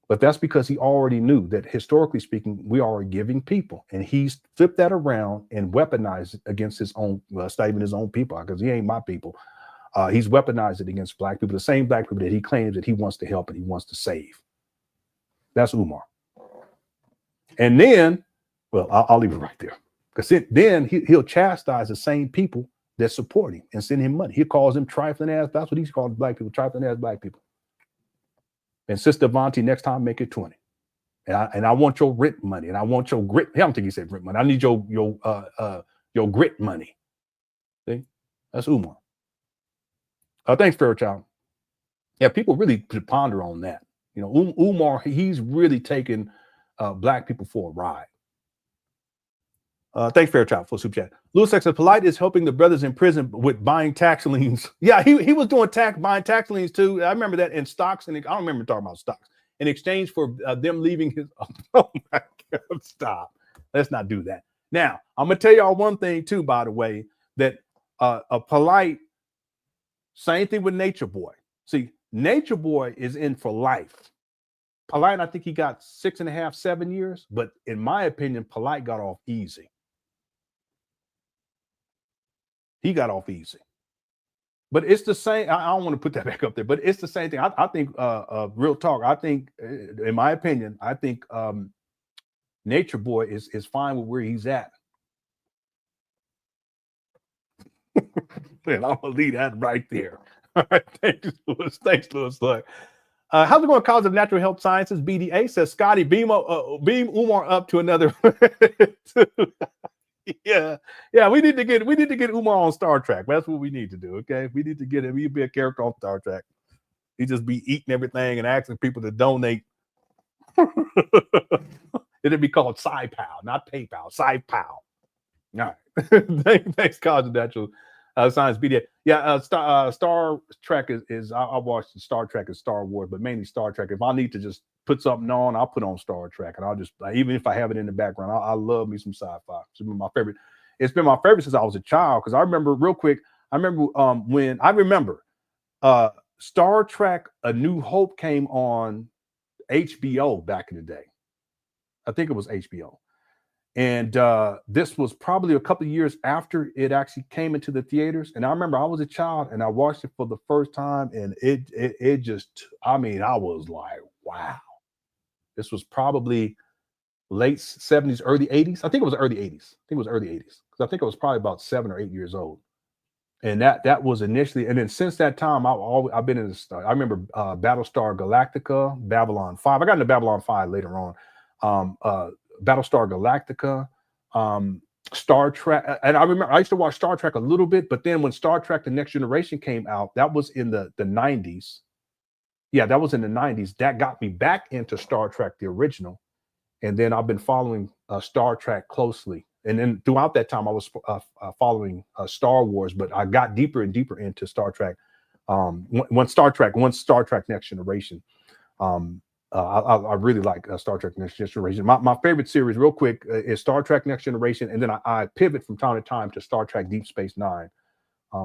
But that's because he already knew that, historically speaking, we are a giving people. And he's flipped that around and weaponized it against his own, well, it's not even his own people, because he ain't my people. He's weaponized it against black people, the same black people that he claims that he wants to help and he wants to save. That's Umar. And then, well, I'll leave it right there. Because then he'll chastise the same people that support him and send him money. He calls them trifling ass. That's what he's called black people, trifling ass black people. And Sister Vonti, next time make it 20. And I want your rent money. And I want your grit. I don't think he said rent money. I need your grit money. See? That's Umar. Thanks, Fairchild. Yeah, people really ponder on that. You know, Umar, he's really taken black people for a ride. Thanks, Fairchild, for super chat. Lewis says, Polite is helping the brothers in prison with buying tax liens. Yeah, he was doing buying tax liens too. I remember that in stocks, and I don't remember talking about stocks in exchange for them leaving his. Oh my God, stop! Let's not do that. Now, I'm gonna tell y'all one thing too. By the way, that a Polite, same thing with Nature Boy. See, Nature Boy is in for life. Polite, I think he got 6.5, 7 years, but in my opinion, Polite got off easy. He got off easy. But it's the same. I don't want to put that back up there, but it's the same thing. I think, real talk, I think, in my opinion, I think Nature Boy is fine with where he's at. Man, I'm going to leave that right there. All right. Thanks, Lewis. Thanks, Lewis. Look. How's it going? College of Natural Health Sciences, BDA, says Scotty, beam Umar up to another. Yeah, we need to get Umar on Star Trek. That's what we need to do. Okay, we need to get him. He'd be a character on Star Trek. He just be eating everything and asking people to donate. It'd be called Sci-Pow, not PayPal. Sci-Pow. All right. Thanks, College of Natural Science, BDA. Yeah, Star Trek is I watched Star Trek and Star Wars, but mainly Star Trek. If I need to just put something on, I'll put on Star Trek, and I'll just, even if I have it in the background, I love me some sci-fi. It's been my favorite. It's been my favorite since I was a child, because I remember real quick. I remember Star Trek: A New Hope came on HBO back in the day. I think it was HBO. And this was probably a couple of years after it actually came into the theaters. And I remember I was a child and I watched it for the first time. And it just, I mean, I was like, wow. This was probably late 70s, early 80s. I think it was early 80s. Because I think I was probably about 7 or 8 years old. And that was initially, and then since that time, I've been in this. I remember Battlestar Galactica, Babylon 5. I got into Babylon 5 later on. Battlestar Galactica, Star Trek, and I remember I used to watch Star Trek a little bit, but then when Star Trek: The Next Generation came out, that was in the 90s. Yeah, that was in the 90s. That got me back into Star Trek, the original, and then I've been following Star Trek closely. And then throughout that time, I was following Star Wars, but I got deeper and deeper into Star Trek. Once Star Trek: Next Generation. I really like Star Trek: Next Generation. My favorite series, real quick, is Star Trek: Next Generation, and then I pivot from time to time to Star Trek: Deep Space Nine.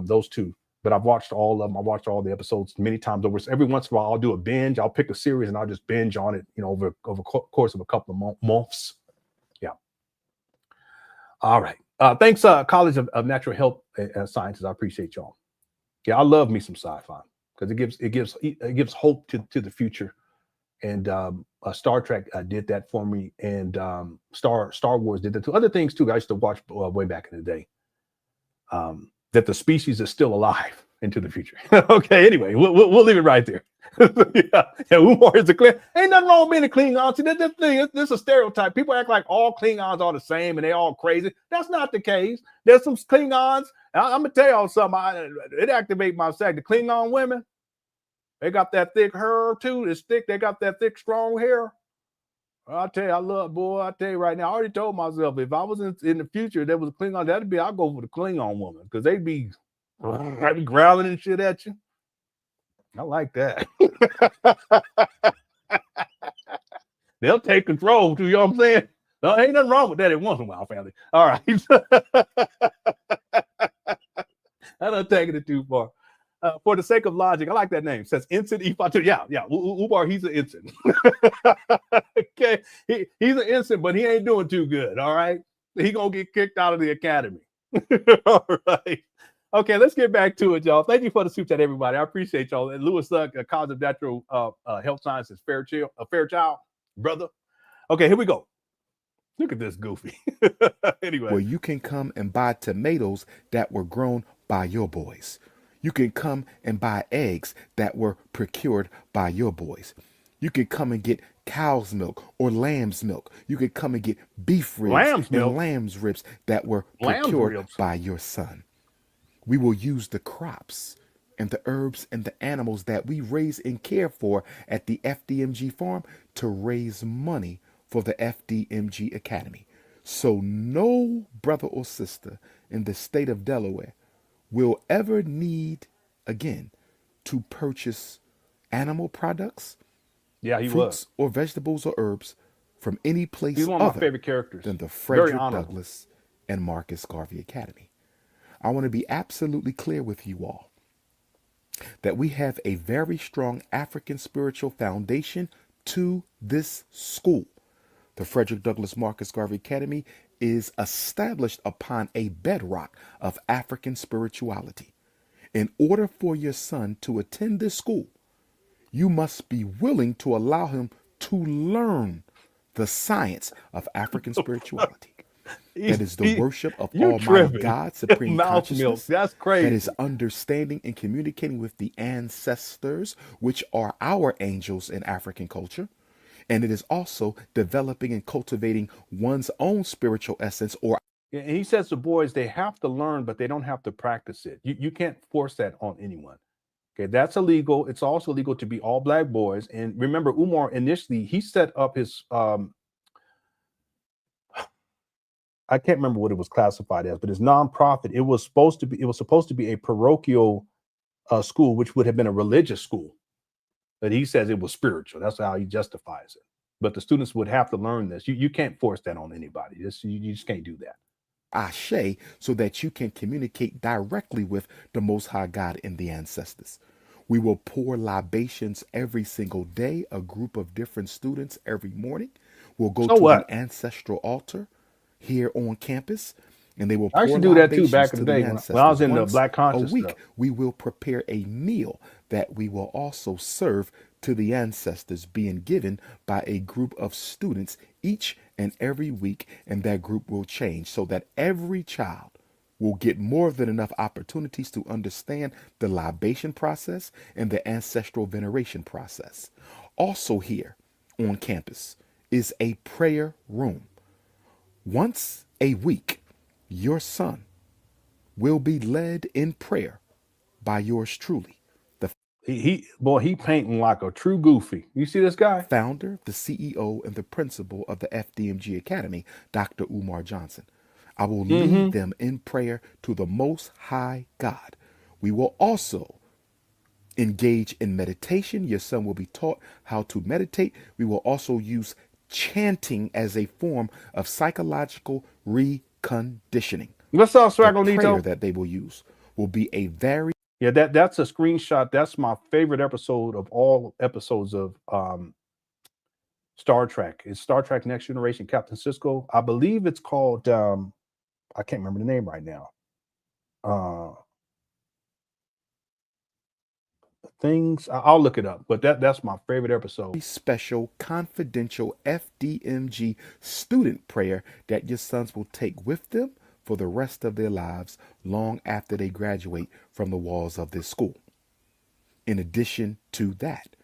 Those two. But I've watched all of them. I watched all the episodes many times over. So every once in a while, I'll do a binge. I'll pick a series and I'll just binge on it, over course of a couple of months. Yeah. All right. Thanks, College of Natural Health Sciences. I appreciate y'all. Yeah, I love me some sci-fi because it gives hope to the future. And Star Trek did that for me, and Star Wars did that too. Other things too. I used to watch way back in the day. That the species is still alive into the future. Okay, anyway, we'll leave it right there. Yeah, Umar is a Klingon. Ain't nothing wrong with being a Klingon. See, this is a stereotype. People act like all Klingons are the same and they all crazy. That's not the case. There's some Klingons. I'm gonna tell y'all something. It activates my sack. The Klingon women, they got that thick hair too. It's thick. They got that thick, strong hair. I'll tell you, I tell you right now, I already told myself if I was in the future, there was a Klingon, I'll go for the Klingon woman because they'd be growling and shit at you. I like that. They'll take control too, you know what I'm saying? No, ain't nothing wrong with that once in a while, family. All right. I'm not taking it too far. For the sake of logic, I like that name. It says Ensign Ifatu. Yeah. Umar, he's an ensign. Okay. He's an ensign, but he ain't doing too good. All right. He gonna get kicked out of the academy. All right. Okay, let's get back to it, y'all. Thank you for the super chat, everybody. I appreciate y'all. And Lewis College of Natural Health Sciences, fair child, brother. Okay, here we go. Look at this goofy. Anyway. Where you can come and buy tomatoes that were grown by your boys. You can come and buy eggs that were procured by your boys. You can come and get cow's milk or lamb's milk. You can come and get beef ribs and lamb's ribs that were procured by your son. We will use the crops and the herbs and the animals that we raise and care for at the FDMG farm to raise money for the FDMG Academy. So no brother or sister in the state of Delaware will ever need again to purchase animal products, fruits or vegetables or herbs from any place He's one of my favorite characters than the Frederick Douglass and Marcus Garvey Academy. I want to be absolutely clear with you all that we have a very strong African spiritual foundation to this school. The Frederick Douglass Marcus Garvey Academy is established upon a bedrock of African spirituality. In order for your son to attend this school, you must be willing to allow him to learn the science of African spirituality. That is the worship of Almighty God, Supreme Consciousness. That's crazy. That is understanding and communicating with the ancestors, which are our angels in African culture. And it is also developing and cultivating one's own spiritual essence. And he says to boys, they have to learn, but they don't have to practice it. You can't force that on anyone. Okay, that's illegal. It's also illegal to be all black boys. And remember, Umar initially, he set up his I can't remember what it was classified as, but his nonprofit, it was supposed to be a parochial school, which would have been a religious school. But he says it was spiritual. That's how he justifies it. But the students would have to learn this. You can't force that on anybody. You just can't do that. Ashe, so that you can communicate directly with the Most High God and the ancestors. We will pour libations every single day, a group of different students every morning. We'll go to the ancestral altar here on campus, and they will pour libations. I used to do that too back in the day when I was in the Black Conscious a week. Stuff. We will prepare a meal that we will also serve to the ancestors, being given by a group of students each and every week, and that group will change so that every child will get more than enough opportunities to understand the libation process and the ancestral veneration process. Also here on campus is a prayer room. Once a week, your son will be led in prayer by yours truly. He painting like a true goofy. You see this guy? Founder, the CEO, and the principal of the FDMG Academy, Dr. Umar Johnson. I will lead them in prayer to the Most High God. We will also engage in meditation. Your son will be taught how to meditate. We will also use chanting as a form of psychological reconditioning. What's up, Swaggle The prayer that they will use will be a very that's a screenshot. That's my favorite episode of all episodes of Star Trek. It's Star Trek Next Generation, Captain Sisko. I believe it's called I can't remember the name right now. I'll look it up, but that's my favorite episode. Special confidential FDMG student prayer that your sons will take with them for the rest of their lives long after they graduate from the walls of this school. In addition to that,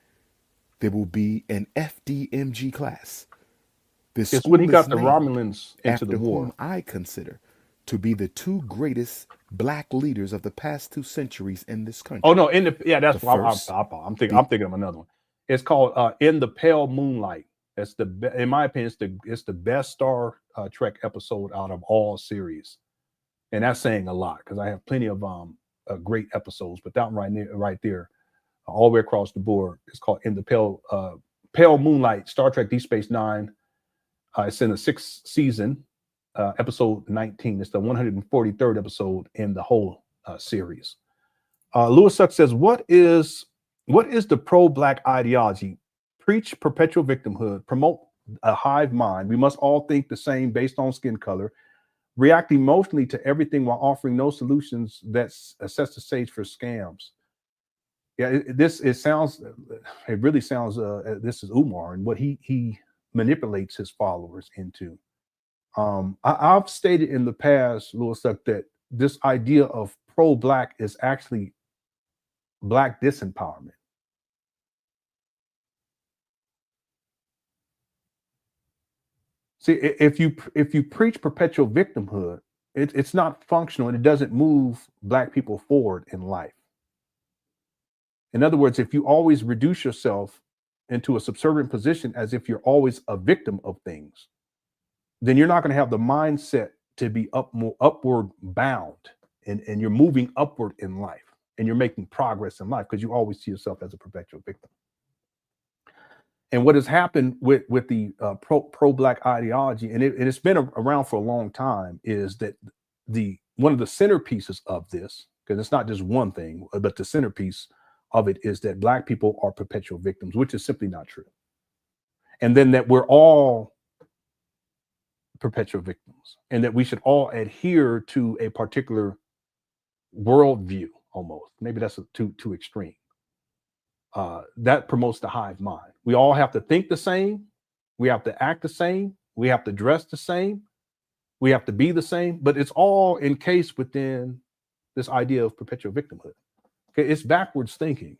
there will be an FDMG class. This It's school when he is got the named Romulans into after the war. whom I consider to be the two greatest black leaders of the past 2 centuries in this country. Oh no, that's The what first, I'm thinking. I'm thinking of another one. It's called "In the Pale Moonlight." That's in my opinion, it's the best Star Trek episode out of all series, and that's saying a lot because I have plenty of great episodes. But that one right there, all the way across the board, it's called "In the Pale Moonlight." Star Trek Deep Space Nine. It's in the 6th season, episode 19. It's the 143rd episode in the whole series. Lewis Suck says, what is the pro-black ideology? Preach perpetual victimhood, promote a hive mind. We must all think the same based on skin color, react emotionally to everything while offering no solutions that sets the stage for scams. Yeah, it really sounds, this is Umar and what he manipulates his followers into. I've stated in the past, Lewis Suck, that this idea of pro-black is actually black disempowerment. See, if you preach perpetual victimhood, it's not functional and it doesn't move black people forward in life. In other words, if you always reduce yourself into a subservient position as if you're always a victim of things, then you're not going to have the mindset to be more upward bound and you're moving upward in life and you're making progress in life because you always see yourself as a perpetual victim. And what has happened with the pro-black ideology, and it's been around for a long time, is that one of the centerpieces of this, because it's not just one thing, but the centerpiece of it is that black people are perpetual victims, which is simply not true. And then that we're all perpetual victims and that we should all adhere to a particular worldview almost. Maybe that's too extreme. That promotes the hive mind. We all have to think the same. We have to act the same. We have to dress the same. We have to be the same, but it's all encased within this idea of perpetual victimhood. Okay, it's backwards thinking.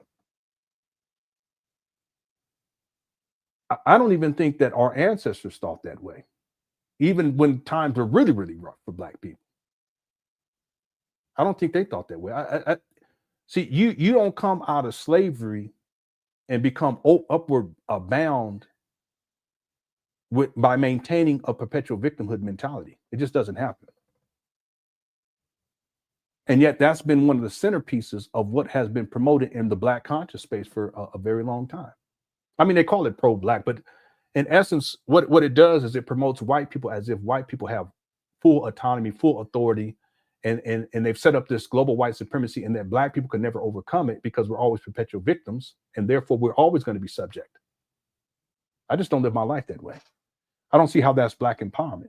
I don't even think that our ancestors thought that way, even when times were really, really rough for black people. I don't think they thought that way. See, you don't come out of slavery and become upward bound by maintaining a perpetual victimhood mentality. It just doesn't happen. And yet that's been one of the centerpieces of what has been promoted in the black conscious space for a very long time. I mean, they call it pro-black, but in essence, what it does is it promotes white people as if white people have full autonomy, full authority, and they've set up this global white supremacy and that black people can never overcome it because we're always perpetual victims, and therefore we're always going to be subject. I just don't live my life that way. I don't see how that's black empowerment.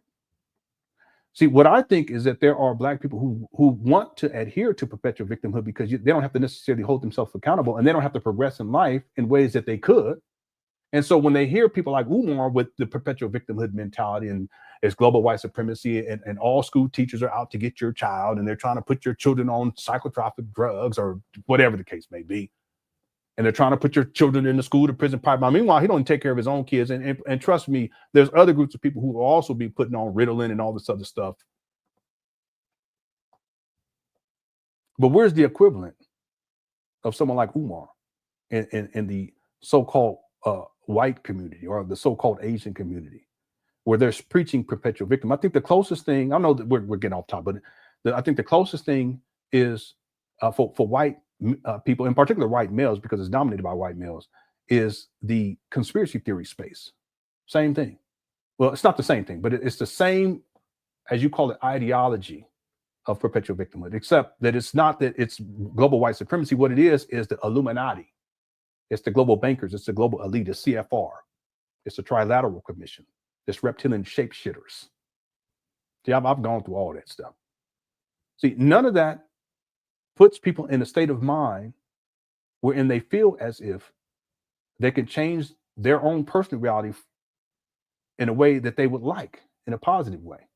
See, what I think is that there are black people who want to adhere to perpetual victimhood because they don't have to necessarily hold themselves accountable and they don't have to progress in life in ways that they could. And so when they hear people like Umar with the perpetual victimhood mentality and it's global white supremacy and all school teachers are out to get your child and they're trying to put your children on psychotropic drugs or whatever the case may be, and they're trying to put your children in the school to prison pipeline. Meanwhile, he don't take care of his own kids. And trust me, there's other groups of people who will also be putting on Ritalin and all this other stuff. But where's the equivalent of someone like Umar in the so-called white community or the so-called Asian community where they're preaching perpetual victim? I think the closest thing, I know that we're getting off top, but I think the closest thing is for white people, in particular white males, because it's dominated by white males, is the conspiracy theory space. Same thing. Well, it's not the same thing, but it's the same, as you call it, ideology of perpetual victimhood, except that it's not that it's global white supremacy. What it is the Illuminati. It's the global bankers. It's the global elite. It's CFR. It's the Trilateral Commission. It's reptilian shapeshitters. See, I've gone through all that stuff. See, none of that puts people in a state of mind wherein they feel as if they can change their own personal reality in a way that they would like, in a positive way.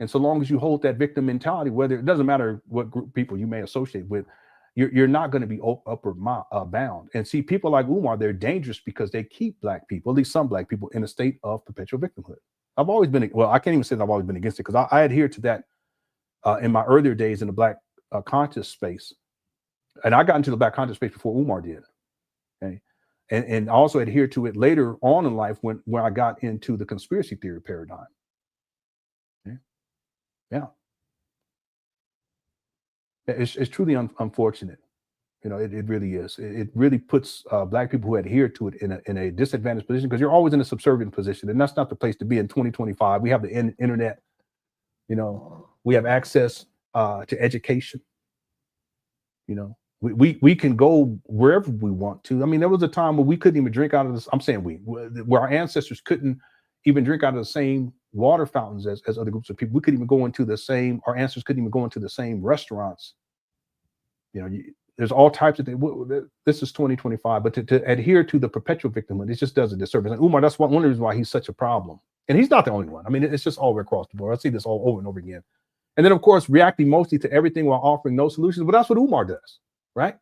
And so long as you hold that victim mentality, whether it doesn't matter what group of people you may associate with, you're not going to be upward bound. And see, people like Umar, they're dangerous because they keep black people, at least some black people, in a state of perpetual victimhood. I've always been, well, I can't even say that I've always been against it, because I adhere to that in my earlier days in the black conscious space. And I got into the black conscious space before Umar did. Okay. And I also adhered to it later on in life when I got into the conspiracy theory paradigm. Okay. Yeah. It's truly unfortunate. You know, it really is. It really puts black people who adhere to it in a disadvantaged position, because you're always in a subservient position, and that's not the place to be in 2025. We have the internet. You know, we have access to education. You know, we can go wherever we want to. I mean, there was a time where we couldn't even drink out of this. I'm saying where our ancestors couldn't even drink out of the same water fountains as other groups of people. We couldn't even go into the same, our ancestors couldn't even go into the same restaurants. You know, there's all types of things. This is 2025, but to adhere to the perpetual victimhood, it just does a disservice. And Umar, that's one of the reasons why he's such a problem. And he's not the only one. I mean, it's just all across the board. I see this all over and over again. And then, of course, reacting mostly to everything while offering no solutions. But that's what Umar does, right?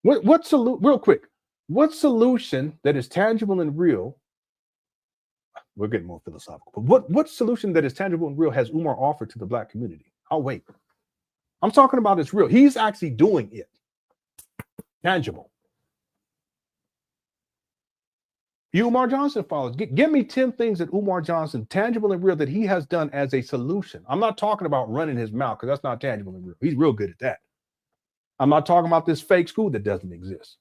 Real quick, what solution that is tangible and real? We're getting more philosophical. But what solution that is tangible and real has Umar offered to the black community? I'll wait. I'm talking about it's real. He's actually doing it. Tangible. You Umar Johnson followers, give me 10 things that Umar Johnson, tangible and real, that he has done as a solution. I'm not talking about running his mouth, because that's not tangible and real. He's real good at that. I'm not talking about this fake school that doesn't exist.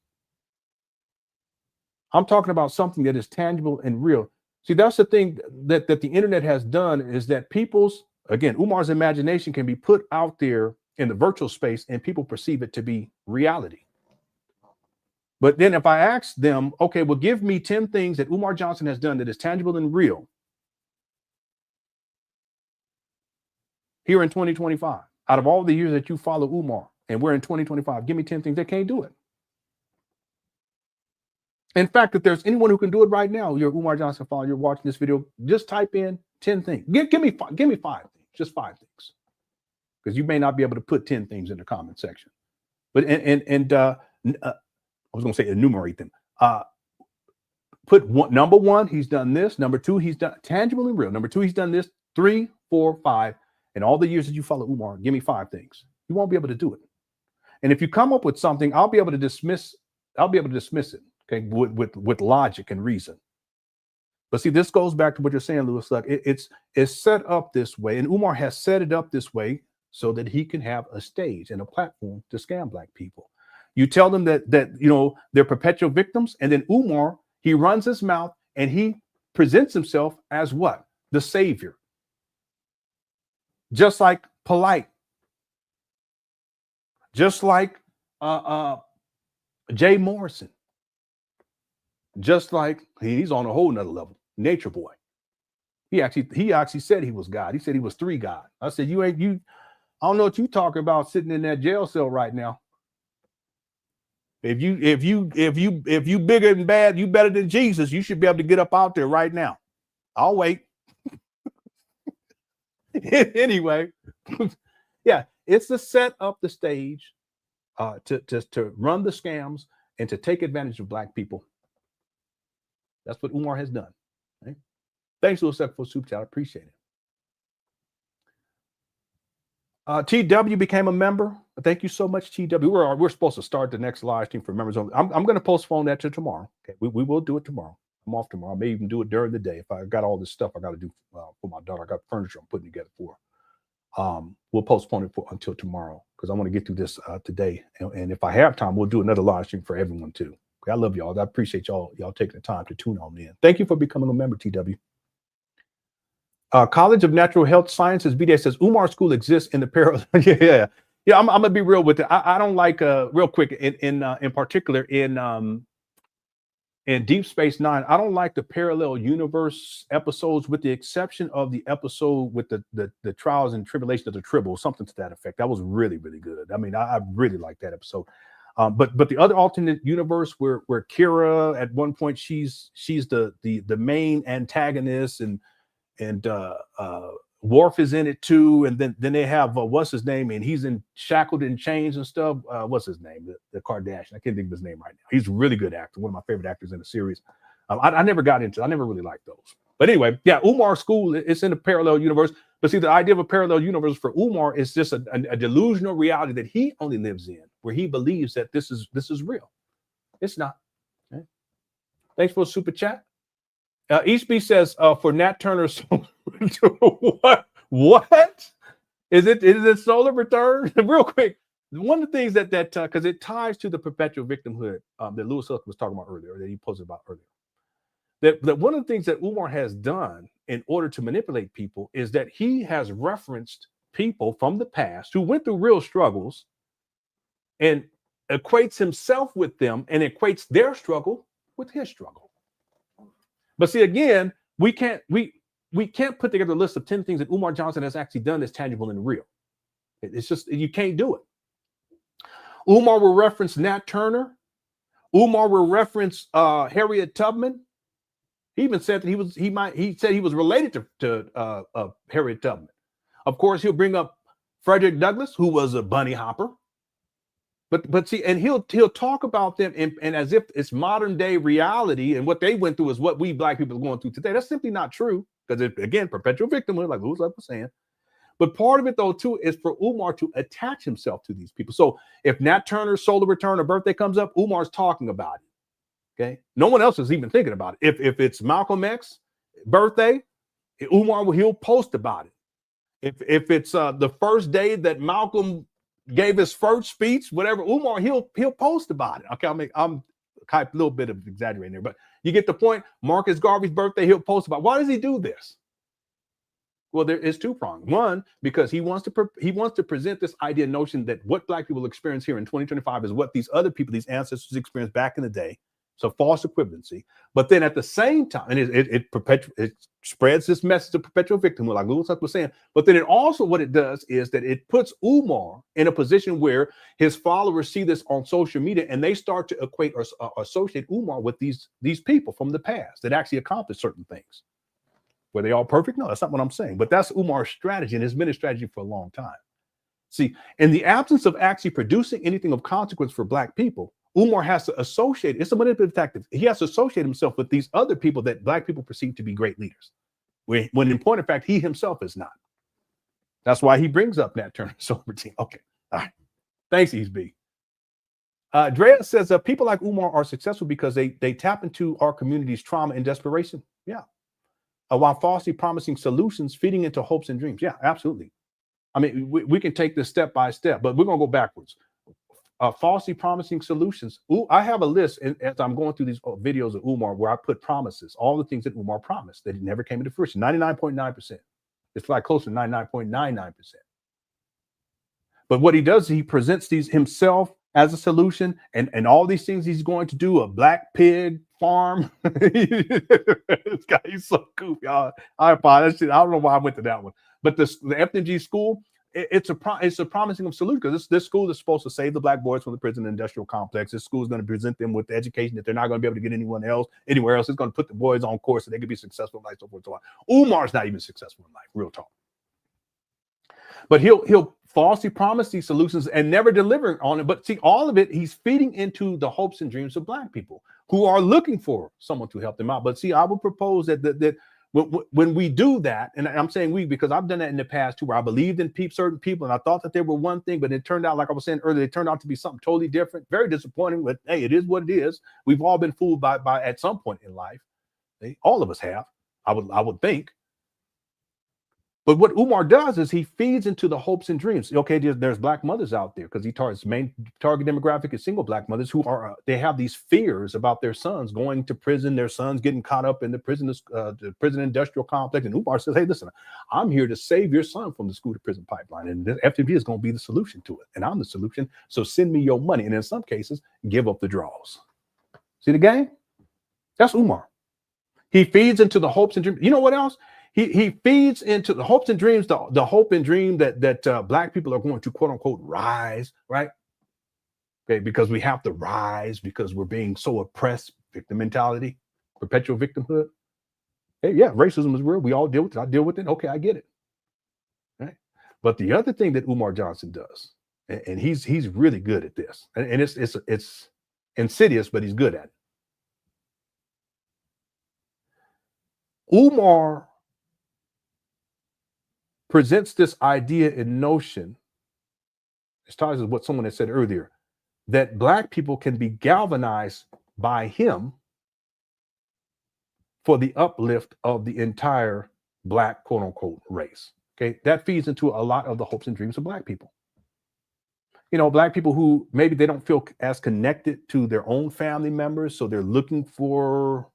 I'm talking about something that is tangible and real. See, that's the thing that the internet has done, is that Umar's imagination can be put out there in the virtual space and people perceive it to be reality. But then if I ask them, okay, well, give me 10 things that Umar Johnson has done that is tangible and real here in 2025, out of all the years that you follow Umar, and we're in 2025, give me 10 things. They can't do it. In fact, if there's anyone who can do it right now, you're Umar Johnson follower, you're watching this video, just type in 10 things. Give me 5 things, just 5 things. Because you may not be able to put 10 things in the comment section. But I was going to say enumerate them. Put number 1, he's done this. Number 2, he's done tangible and real. Number 2, he's done this. 3, 4, 5. And all the years that you follow Umar, give me 5 things. You won't be able to do it. And if you come up with something, I'll be able to dismiss it. Okay, with logic and reason. But see, this goes back to what you're saying, Lewis. Like it's set up this way, and Umar has set it up this way so that he can have a stage and a platform to scam black people. You tell them that you know they're perpetual victims, and then Umar, he runs his mouth and he presents himself as what? The savior. Just like Polite, just like Jay Morrison. Just like he's on a whole nother level, Nature Boy. He actually said he was God. He said he was 3 God. I said, I don't know what you talking about sitting in that jail cell right now. If you bigger and bad, you better than Jesus, you should be able to get up out there right now. I'll wait. Anyway, yeah, it's to set up the stage to run the scams and to take advantage of black people. That's what Umar has done. Right? Thanks, Lewis, for Super Chat. I appreciate it. TW became a member. Thank you so much, TW. We're supposed to start the next live stream for members only. I'm going to postpone that to tomorrow. Okay, we will do it tomorrow. I'm off tomorrow. I may even do it during the day if I got all this stuff I got to do for my daughter. I got furniture I'm putting together for her. We'll postpone it until tomorrow because I want to get through this today. And if I have time, we'll do another live stream for everyone too. Okay, I love y'all. I appreciate y'all taking the time to tune on in. Thank you for becoming a member, TW. College of Natural Health Sciences, BDA says Umar School exists in the parallel. yeah. I'm gonna be real with it. I don't like real quick in particular in Deep Space Nine. I don't like the parallel universe episodes, with the exception of the episode with the trials and tribulations of the Tribble, something to that effect. That was really, really good. I mean, I really like that episode. But the other alternate universe where Kira at one point she's the main antagonist and Worf is in it too, and then they have what's his name, and he's in shackled in chains and stuff. What's his name? The Kardashian. I can't think of his name right now. He's a really good actor, one of my favorite actors in the series. I never got into. I never really liked those. But anyway, yeah, Umar's school. It's in a parallel universe. But see, the idea of a parallel universe for Umar is just a delusional reality that he only lives in, where he believes that this is real. It's not. Okay. Thanks for a super chat. Eastby says for Nat Turner's what is it solar return? Real quick, one of the things that because it ties to the perpetual victimhood that Lewis Huck was talking about earlier, that he posted about earlier. That one of the things that Umar has done in order to manipulate people is that he has referenced people from the past who went through real struggles and equates himself with them and equates their struggle with his struggle. But see, again, we can't put together a list of 10 things that Umar Johnson has actually done that's tangible and real. It's just, you can't do it. Umar will reference Nat Turner. Umar will reference Harriet Tubman. He even said that he said he was related to Harriet Tubman. Of course, he'll bring up Frederick Douglass, who was a bunny hopper. But see, and he'll talk about them and as if it's modern day reality, and what they went through is what we black people are going through today. That's simply not true, because again, perpetual victimhood, like Lewis was saying. But part of it though too is for Umar to attach himself to these people. So if Nat Turner's solar return or birthday comes up, Umar's talking about it. Okay, no one else is even thinking about it. If it's Malcolm X's birthday, Umar he'll post about it. If it's the first day that Malcolm gave his first speech, whatever, Umar he'll post about it. Okay, I'm a little bit of exaggerating there, but you get the point. Marcus Garvey's birthday, he'll post about. Why does he do this? Well, there is two prongs. One, because he wants to present this idea notion that what black people experience here in 2025 is what these other people, these ancestors, experienced back in the day. So false equivalency. But then at the same time, and it spreads this message of perpetual victimhood, like Lewis was saying. But then it also, what it does is that it puts Umar in a position where his followers see this on social media, and they start to equate or associate Umar with these people from the past that actually accomplished certain things. Were they all perfect? No, that's not what I'm saying. But that's Umar's strategy, and it's been a strategy for a long time. See, in the absence of actually producing anything of consequence for black people, Umar has to associate, it's a manipulative tactic. He has to associate himself with these other people that black people perceive to be great leaders, when in point of fact, he himself is not. That's why he brings up Nat Turner sober team. Okay, all right. Thanks, Easby. Drea says people like Umar are successful because they tap into our community's trauma and desperation. Yeah. While falsely promising solutions, feeding into hopes and dreams. Yeah, absolutely. I mean, we can take this step by step, but we're going to go backwards. Falsely promising solutions. I have a list as I'm going through these videos of Umar where I put promises, all the things that Umar promised that never came into fruition. 99.9%. It's like close to 99.99%. But what he does is he presents these himself as a solution, and all these things he's going to do, a black pig farm. This guy, he's so goofy. I apologize. I don't know why I went to that one. But the FDMG school, it's a promising of solution, because this school is supposed to save the black boys from the prison industrial complex. This school is going to present them with the education that they're not going to be able to get anywhere else. It's going to put the boys on course so they can be successful in life, so forth, so on. Umar's not even successful in life, real talk. But he'll falsely promise these solutions and never deliver on it. But see, all of it, he's feeding into the hopes and dreams of black people who are looking for someone to help them out. But see, I would propose that when we do that, and I'm saying we because I've done that in the past too, where I believed in certain people and I thought that they were one thing, but it turned out, like I was saying earlier, it turned out to be something totally different. Very disappointing, but hey, it is what it is. We've all been fooled by at some point in life. All of us have, I would think. But what Umar does is he feeds into the hopes and dreams. Okay, there's black mothers out there, because his main target demographic is single black mothers who are they have these fears about their sons going to prison, their sons getting caught up in the prison industrial complex. And Umar says, hey, listen, I'm here to save your son from the school to prison pipeline, and the FDMG is going to be the solution to it, and I'm the solution. So send me your money, and in some cases, give up the draws. See the game? That's Umar. He feeds into the hopes and dreams. You know what else? He feeds into the hopes and dreams, the hope and dream that black people are going to quote unquote rise, right? Okay, because we have to rise because we're being so oppressed, victim mentality, perpetual victimhood. Hey, yeah, racism is real. We all deal with it. I deal with it. Okay, I get it. But the other thing that Umar Johnson does, and he's really good at this, and it's insidious, but he's good at it. Umar presents this idea and notion, it ties with what someone had said earlier, that Black people can be galvanized by him for the uplift of the entire Black quote unquote race. Okay, that feeds into a lot of the hopes and dreams of Black people. You know, Black people who maybe they don't feel as connected to their own family members, so they're looking for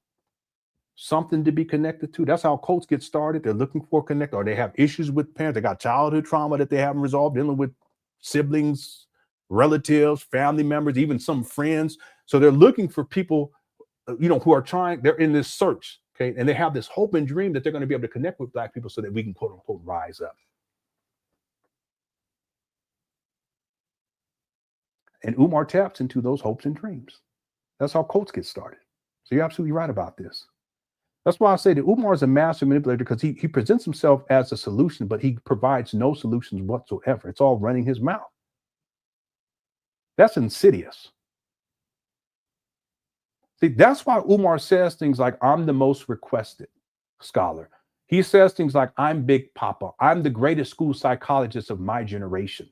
something to be connected to. That's how cults get started. They're looking for connect, or they have issues with parents. They got childhood trauma that they haven't resolved, dealing with siblings, relatives, family members, even some friends. So they're looking for people, you know, who are trying, they're in this search, okay? And they have this hope and dream that they're going to be able to connect with Black people so that we can quote unquote rise up. And Umar taps into those hopes and dreams. That's how cults get started. So you're absolutely right about this. That's why I say that Umar is a master manipulator, because he presents himself as a solution, but he provides no solutions whatsoever. It's all running his mouth. That's insidious. See, that's why Umar says things like, I'm the most requested scholar. He says things like, I'm Big Papa. I'm the greatest school psychologist of my generation.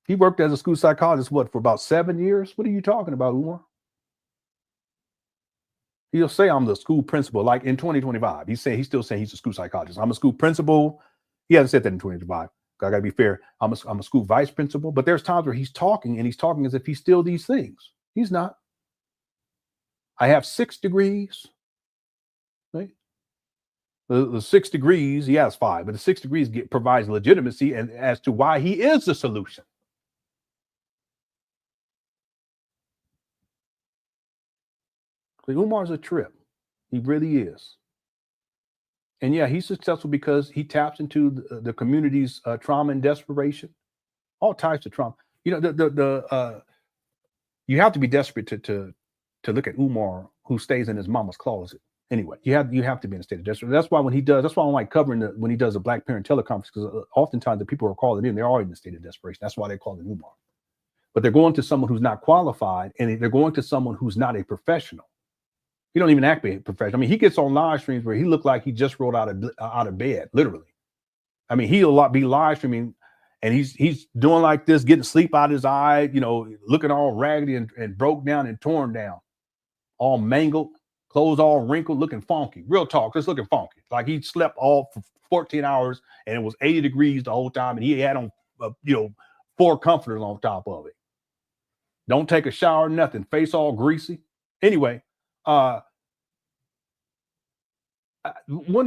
He worked as a school psychologist, what, for about 7 years? What are you talking about, Umar? He'll say, I'm the school principal, like in 2025. He's still saying he's a school psychologist. I'm a school principal. He hasn't said that in 2025. I got to be fair. I'm a school vice principal. But there's times where he's talking as if he's still these things. He's not. I have 6 degrees. Right? The 6 degrees, he has 5, but the 6 degrees provides legitimacy and as to why he is the solution. Umar's a trip. He really is. And yeah, he's successful because he taps into the community's trauma and desperation, all types of trauma. You know, you have to be desperate to look at Umar, who stays in his mama's closet. Anyway, you have to be in a state of desperation. That's why that's why I like covering when he does a Black Parent teleconference, because oftentimes the people who are calling in, they're already in a state of desperation. That's why they call it Umar. But they're going to someone who's not qualified, and they're going to someone who's not a professional. He don't even act professional. I mean, he gets on live streams where he looked like he just rolled out of bed, literally. I mean, he'll be live streaming, and he's doing like this, getting sleep out of his eye, you know, looking all raggedy and broke down and torn down, all mangled, clothes all wrinkled, looking funky. Real talk, just looking funky. Like he slept all for 14 hours, and it was 80 degrees the whole time, and he had on, 4 comforters on top of it. Don't take a shower, nothing. Face all greasy. Anyway. One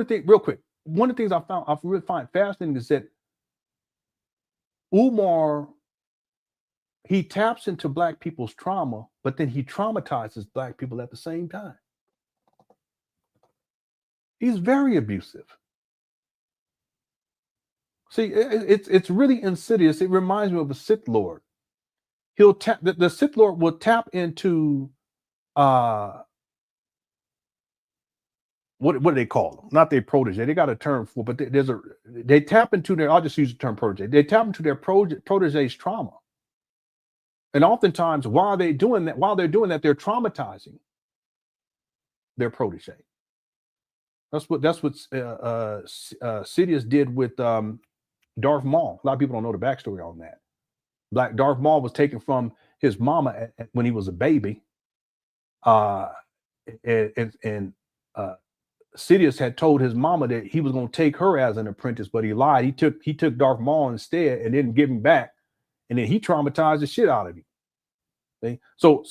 of the things I really find fascinating is that Umar, he taps into Black people's trauma, but then he traumatizes Black people at the same time. He's very abusive. See, it's really insidious. It reminds me of a Sith Lord. He'll tap the Sith Lord will tap into what do they call them? Not their protege. They got a term for, but they tap into their, I'll just use the term protege. They tap into their protege's trauma. And oftentimes while they're doing that, they're traumatizing their protege. That's what Sidious did with Darth Maul. A lot of people don't know the backstory on that. Darth Maul was taken from his mama when he was a baby. Sidious had told his mama that he was going to take her as an apprentice, but he lied. He took Darth Maul instead and didn't give him back, and then he traumatized the shit out of him. See?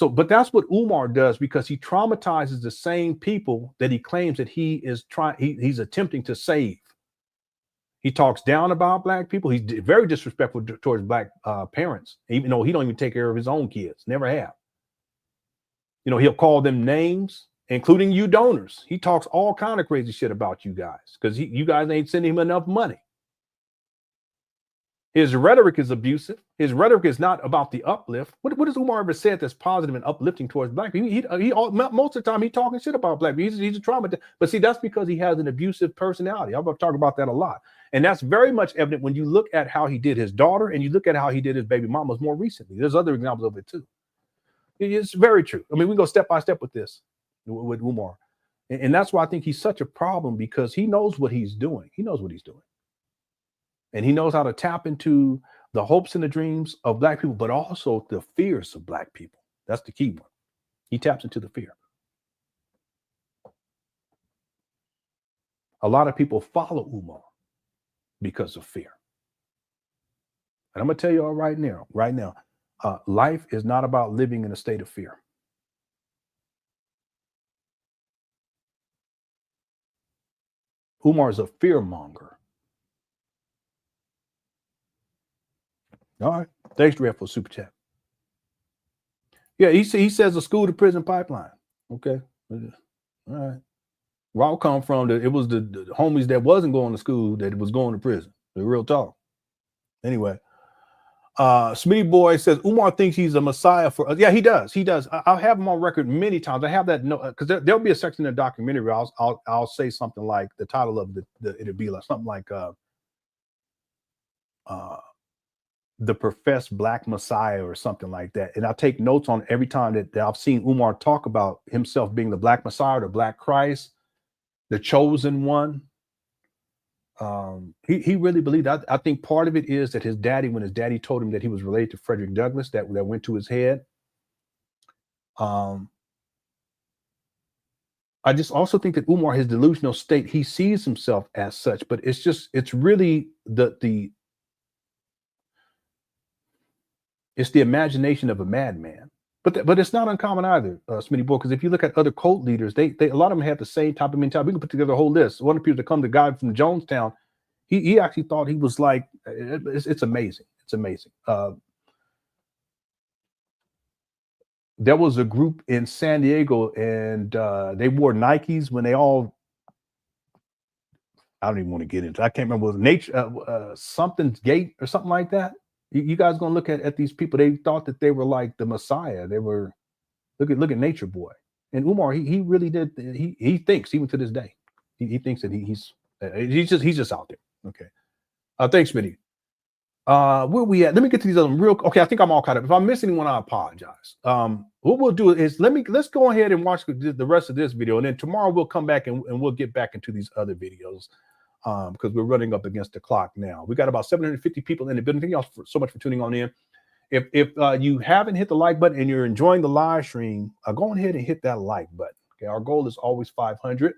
But that's what Umar does, because he traumatizes the same people that he claims that he's attempting to save. He talks down about Black people. He's very disrespectful towards Black parents, even though he don't even take care of his own kids. Never have. You know, he'll call them names, including you donors. He talks all kind of crazy shit about you guys because you guys ain't sending him enough money. His rhetoric is abusive. His rhetoric is not about the uplift. What has Umar ever said that's positive and uplifting towards black people? Most of the time he talking shit about black people. He's a trauma. But see, that's because he has an abusive personality. I'm going to talk about that a lot. And that's very much evident when you look at how he did his daughter and you look at how he did his baby mamas more recently. There's other examples of it too. It's very true. I mean, we go step by step with this, with Umar. And that's why I think he's such a problem, because he knows what he's doing. He knows what he's doing. And he knows how to tap into the hopes and the dreams of black people, but also the fears of black people. That's the key one. He taps into the fear. A lot of people follow Umar because of fear. And I'm going to tell you all right now, life is not about living in a state of fear. Umar is a fear monger. All right. Thanks, Red, for super chat. Yeah, he says the school to prison pipeline. Okay. All right. Where I come from, it was the homies that wasn't going to school that was going to prison. The real talk. Anyway, Smitty Boy says Umar thinks he's a messiah for us. Yeah, he does. He does. I'll have him on record many times. I have that because there'll be a section in the documentary where I'll say something like the title of it'll be like something like the professed black messiah or something like that. And I'll take notes on every time that I've seen Umar talk about himself being the black messiah, the black Christ, the chosen one. He really believed that. I think part of it is that when his daddy told him that he was related to Frederick Douglass, that went to his head. I just also think that Umar, his delusional state, he sees himself as such, but it's really it's the imagination of a madman. But it's not uncommon either, Smitty Boy, because if you look at other cult leaders, they a lot of them have the same type of mentality. We can put together a whole list. One of the people that come, the guy from Jonestown, he actually thought he was like, it's amazing. It's amazing. There was a group in San Diego, and they wore Nikes when they all, I don't even want to get into it. I can't remember, it was something's gate or something like that. You guys gonna look at these people? They thought that they were like the Messiah. They were look at Nature Boy. And Umar, he really did. He thinks even to this day, he thinks that he's just out there. Okay. Thanks, Smitty. Where we at? Let me get to these other real. Okay, I think I'm all caught up. If I miss anyone, I apologize. What we'll do is let's go ahead and watch the rest of this video, and then tomorrow we'll come back and we'll get back into these other videos. Because we're running up against the clock now. We got about 750 people in the building. Thank y'all so much for tuning on in. If you haven't hit the like button and you're enjoying the live stream, go ahead and hit that like button. Okay, our goal is always 500.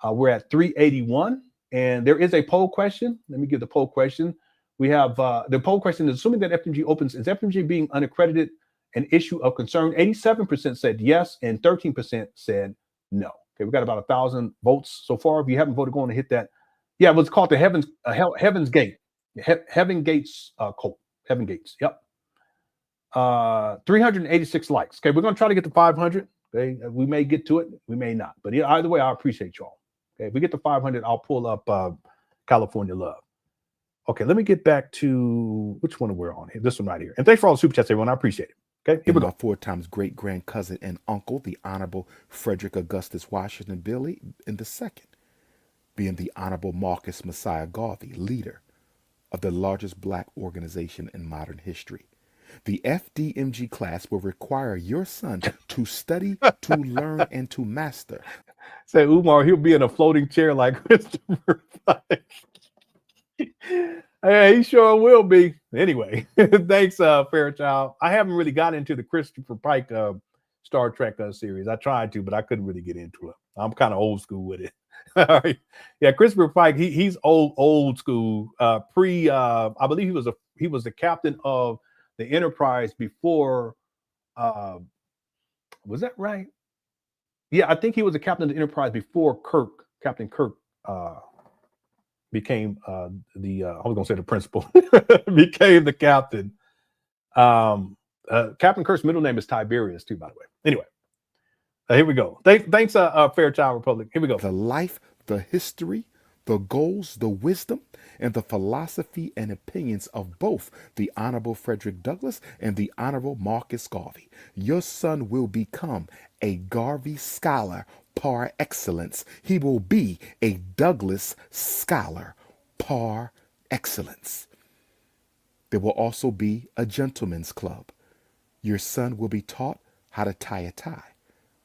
We're at 381, and there is a poll question. Let me give the poll question. We have the poll question is assuming that FDMG opens, is FDMG being unaccredited an issue of concern? 87% said yes, and 13% said no. Okay, we got about 1,000 votes so far. If you haven't voted, go on and hit that. Yeah, it was called the Heaven's Gate. Heaven Gates cult. Heaven Gates. Yep. 386 likes. Okay, we're gonna try to get to 500. Okay, we may get to it, we may not. But either way, I appreciate y'all. Okay, if we get to 500, I'll pull up California Love. Okay, let me get back to which one we're on here. This one right here. And thanks for all the super chats, everyone. I appreciate it. Okay, here we go. 4 times great grand cousin and uncle, the Honorable Frederick Augustus Washington Billy, in the second, being the Honorable Marcus Messiah Garvey, leader of the largest black organization in modern history. The FDMG class will require your son to study, to learn, and to master. Say Umar, he'll be in a floating chair like Christopher Pike. Hey, he sure will be. Anyway, thanks, Fairchild. I haven't really got into the Christopher Pike Star Trek series. I tried to, but I couldn't really get into it. I'm kind of old school with it. All right. Yeah, Christopher Pike, he's old school. I believe he was the captain of the Enterprise before. Was that right? Yeah, I think he was the captain of the Enterprise before Captain Kirk became I was gonna say the principal, became the captain. Captain Kirk's middle name is Tiberius too, by the way. Anyway, here we go. Thanks, Fairchild Republic. Here we go. The life, the history, the goals, the wisdom, and the philosophy and opinions of both the Honorable Frederick Douglass and the Honorable Marcus Garvey. Your son will become a Garvey scholar par excellence. He will be a Douglass scholar par excellence. There will also be a gentleman's club. Your son will be taught how to tie a tie,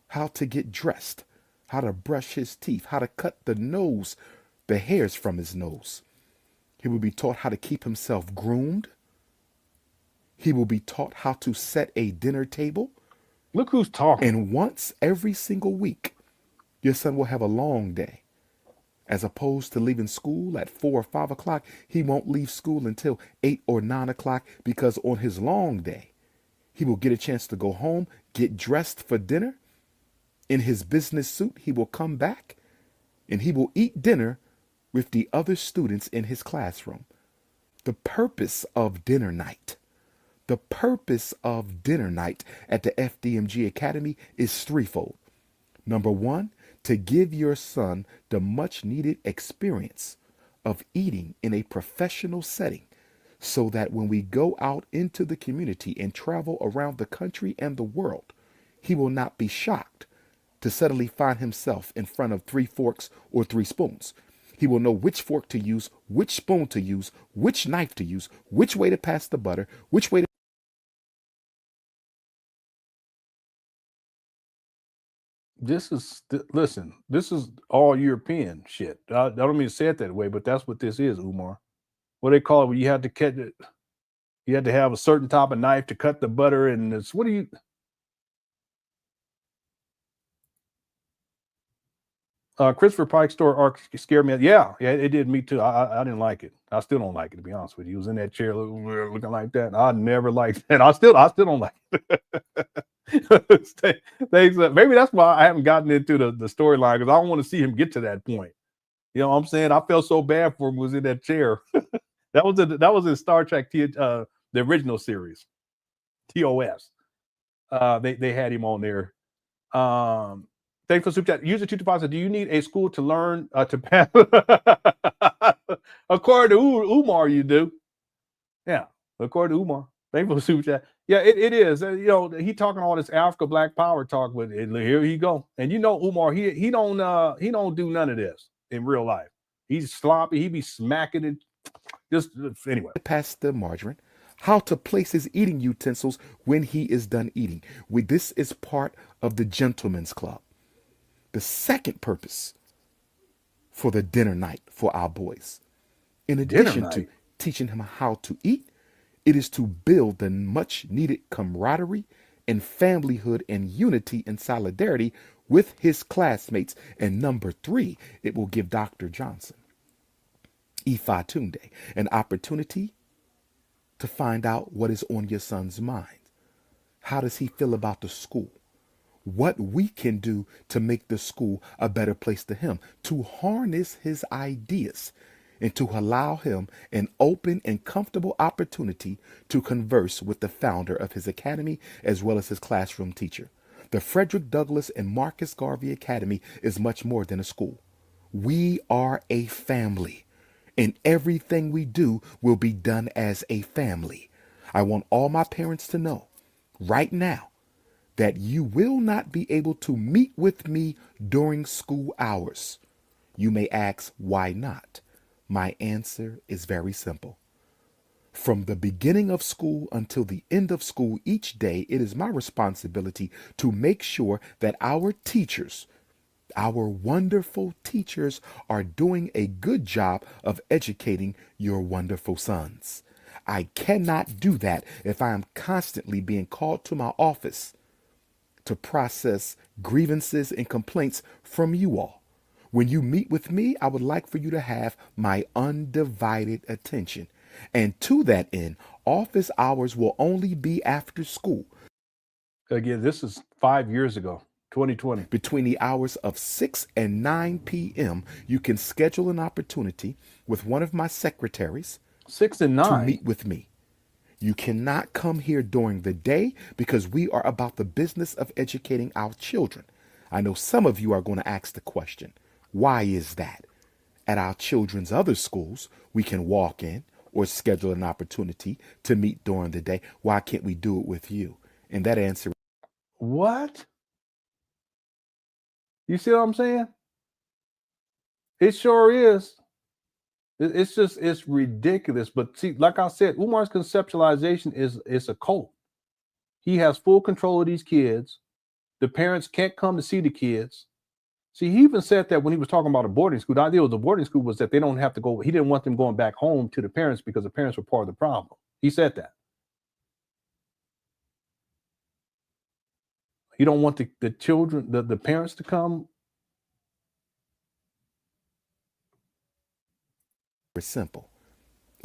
how to get dressed, how to brush his teeth, how to cut the hairs from his nose. He will be taught how to keep himself groomed. He will be taught how to set a dinner table. Look who's talking. And once every single week, your son will have a long day. As opposed to leaving school at 4 or 5 o'clock, he won't leave school until 8 or 9 o'clock, because on his long day, he will get a chance to go home, get dressed for dinner. In his business suit, he will come back and he will eat dinner with the other students in his classroom. The purpose of dinner night at the FDMG Academy is threefold. Number one, to give your son the much needed experience of eating in a professional setting, so that when we go out into the community and travel around the country and the world, he will not be shocked to suddenly find himself in front of 3 forks or 3 spoons. He will know which fork to use, which spoon to use, which knife to use, which way to pass the butter, which way to... Listen, this is all European shit. I don't mean to say it that way, but that's what this is, Umar. What they call it when you had to cut it, you had to have a certain type of knife to cut the butter, and it's, what do you... Christopher Pike's store arc scared me. Yeah, it did me too. I didn't like it. I still don't like it, to be honest with you. He was in that chair looking like that. I never liked that. I still don't like it. Maybe that's why I haven't gotten into the storyline, because I don't want to see him get to that point. You know what I'm saying? I felt so bad for him. Was in that chair. that was in Star Trek, the original series, TOS. They had him on there. Thanks for super chat. User 225 said, do you need a school to learn to pass? According to Umar, you do. Yeah, according to Umar. Thanks for the super chat. Yeah, it is. You know, he talking all this Africa Black Power talk, but here he go. And you know, Umar, he don't do none of this in real life. He's sloppy. He be smacking it. Just anyway. Pass the margarine. How to place his eating utensils when he is done eating. This is part of the gentleman's club. The second purpose for the dinner night for our boys, in addition to teaching him how to eat, it is to build the much needed camaraderie and familyhood and unity and solidarity with his classmates. And number 3, it will give Dr. Johnson, Ifa Tunde, an opportunity to find out what is on your son's mind. How does he feel about the school? What we can do to make the school a better place to him, to harness his ideas, and to allow him an open and comfortable opportunity to converse with the founder of his academy as well as his classroom teacher. The Frederick Douglass and Marcus Garvey Academy is much more than a school. We are a family, and everything we do will be done as a family. I want all my parents to know right now that you will not be able to meet with me during school hours. You may ask, why not? My answer is very simple. From the beginning of school until the end of school each day, it is my responsibility to make sure that our teachers, our wonderful teachers, are doing a good job of educating your wonderful sons. I cannot do that if I am constantly being called to my office to process grievances and complaints from you all. When you meet with me, I would like for you to have my undivided attention. And to that end, office hours will only be after school. Again, this is 5 years ago, 2020. Between the hours of 6 and 9 p.m., you can schedule an opportunity with one of my secretaries 6 and 9 to meet with me. You cannot come here during the day because we are about the business of educating our children. I know some of you are going to ask the question, why is that? at our children's other schools, we can walk in or schedule an opportunity to meet during the day. Why can't we do it with you? And that answer. What? You see what I'm saying? It sure is. It's ridiculous. But see, like I said, Umar's conceptualization is a cult. He has full control of these kids. The parents can't come to see the kids. See, he even said that when he was talking about a boarding school. The idea of the boarding school was that they don't have to go. He didn't want them going back home to the parents because the parents were part of the problem. He said that. You don't want the children, the parents to come. Simple.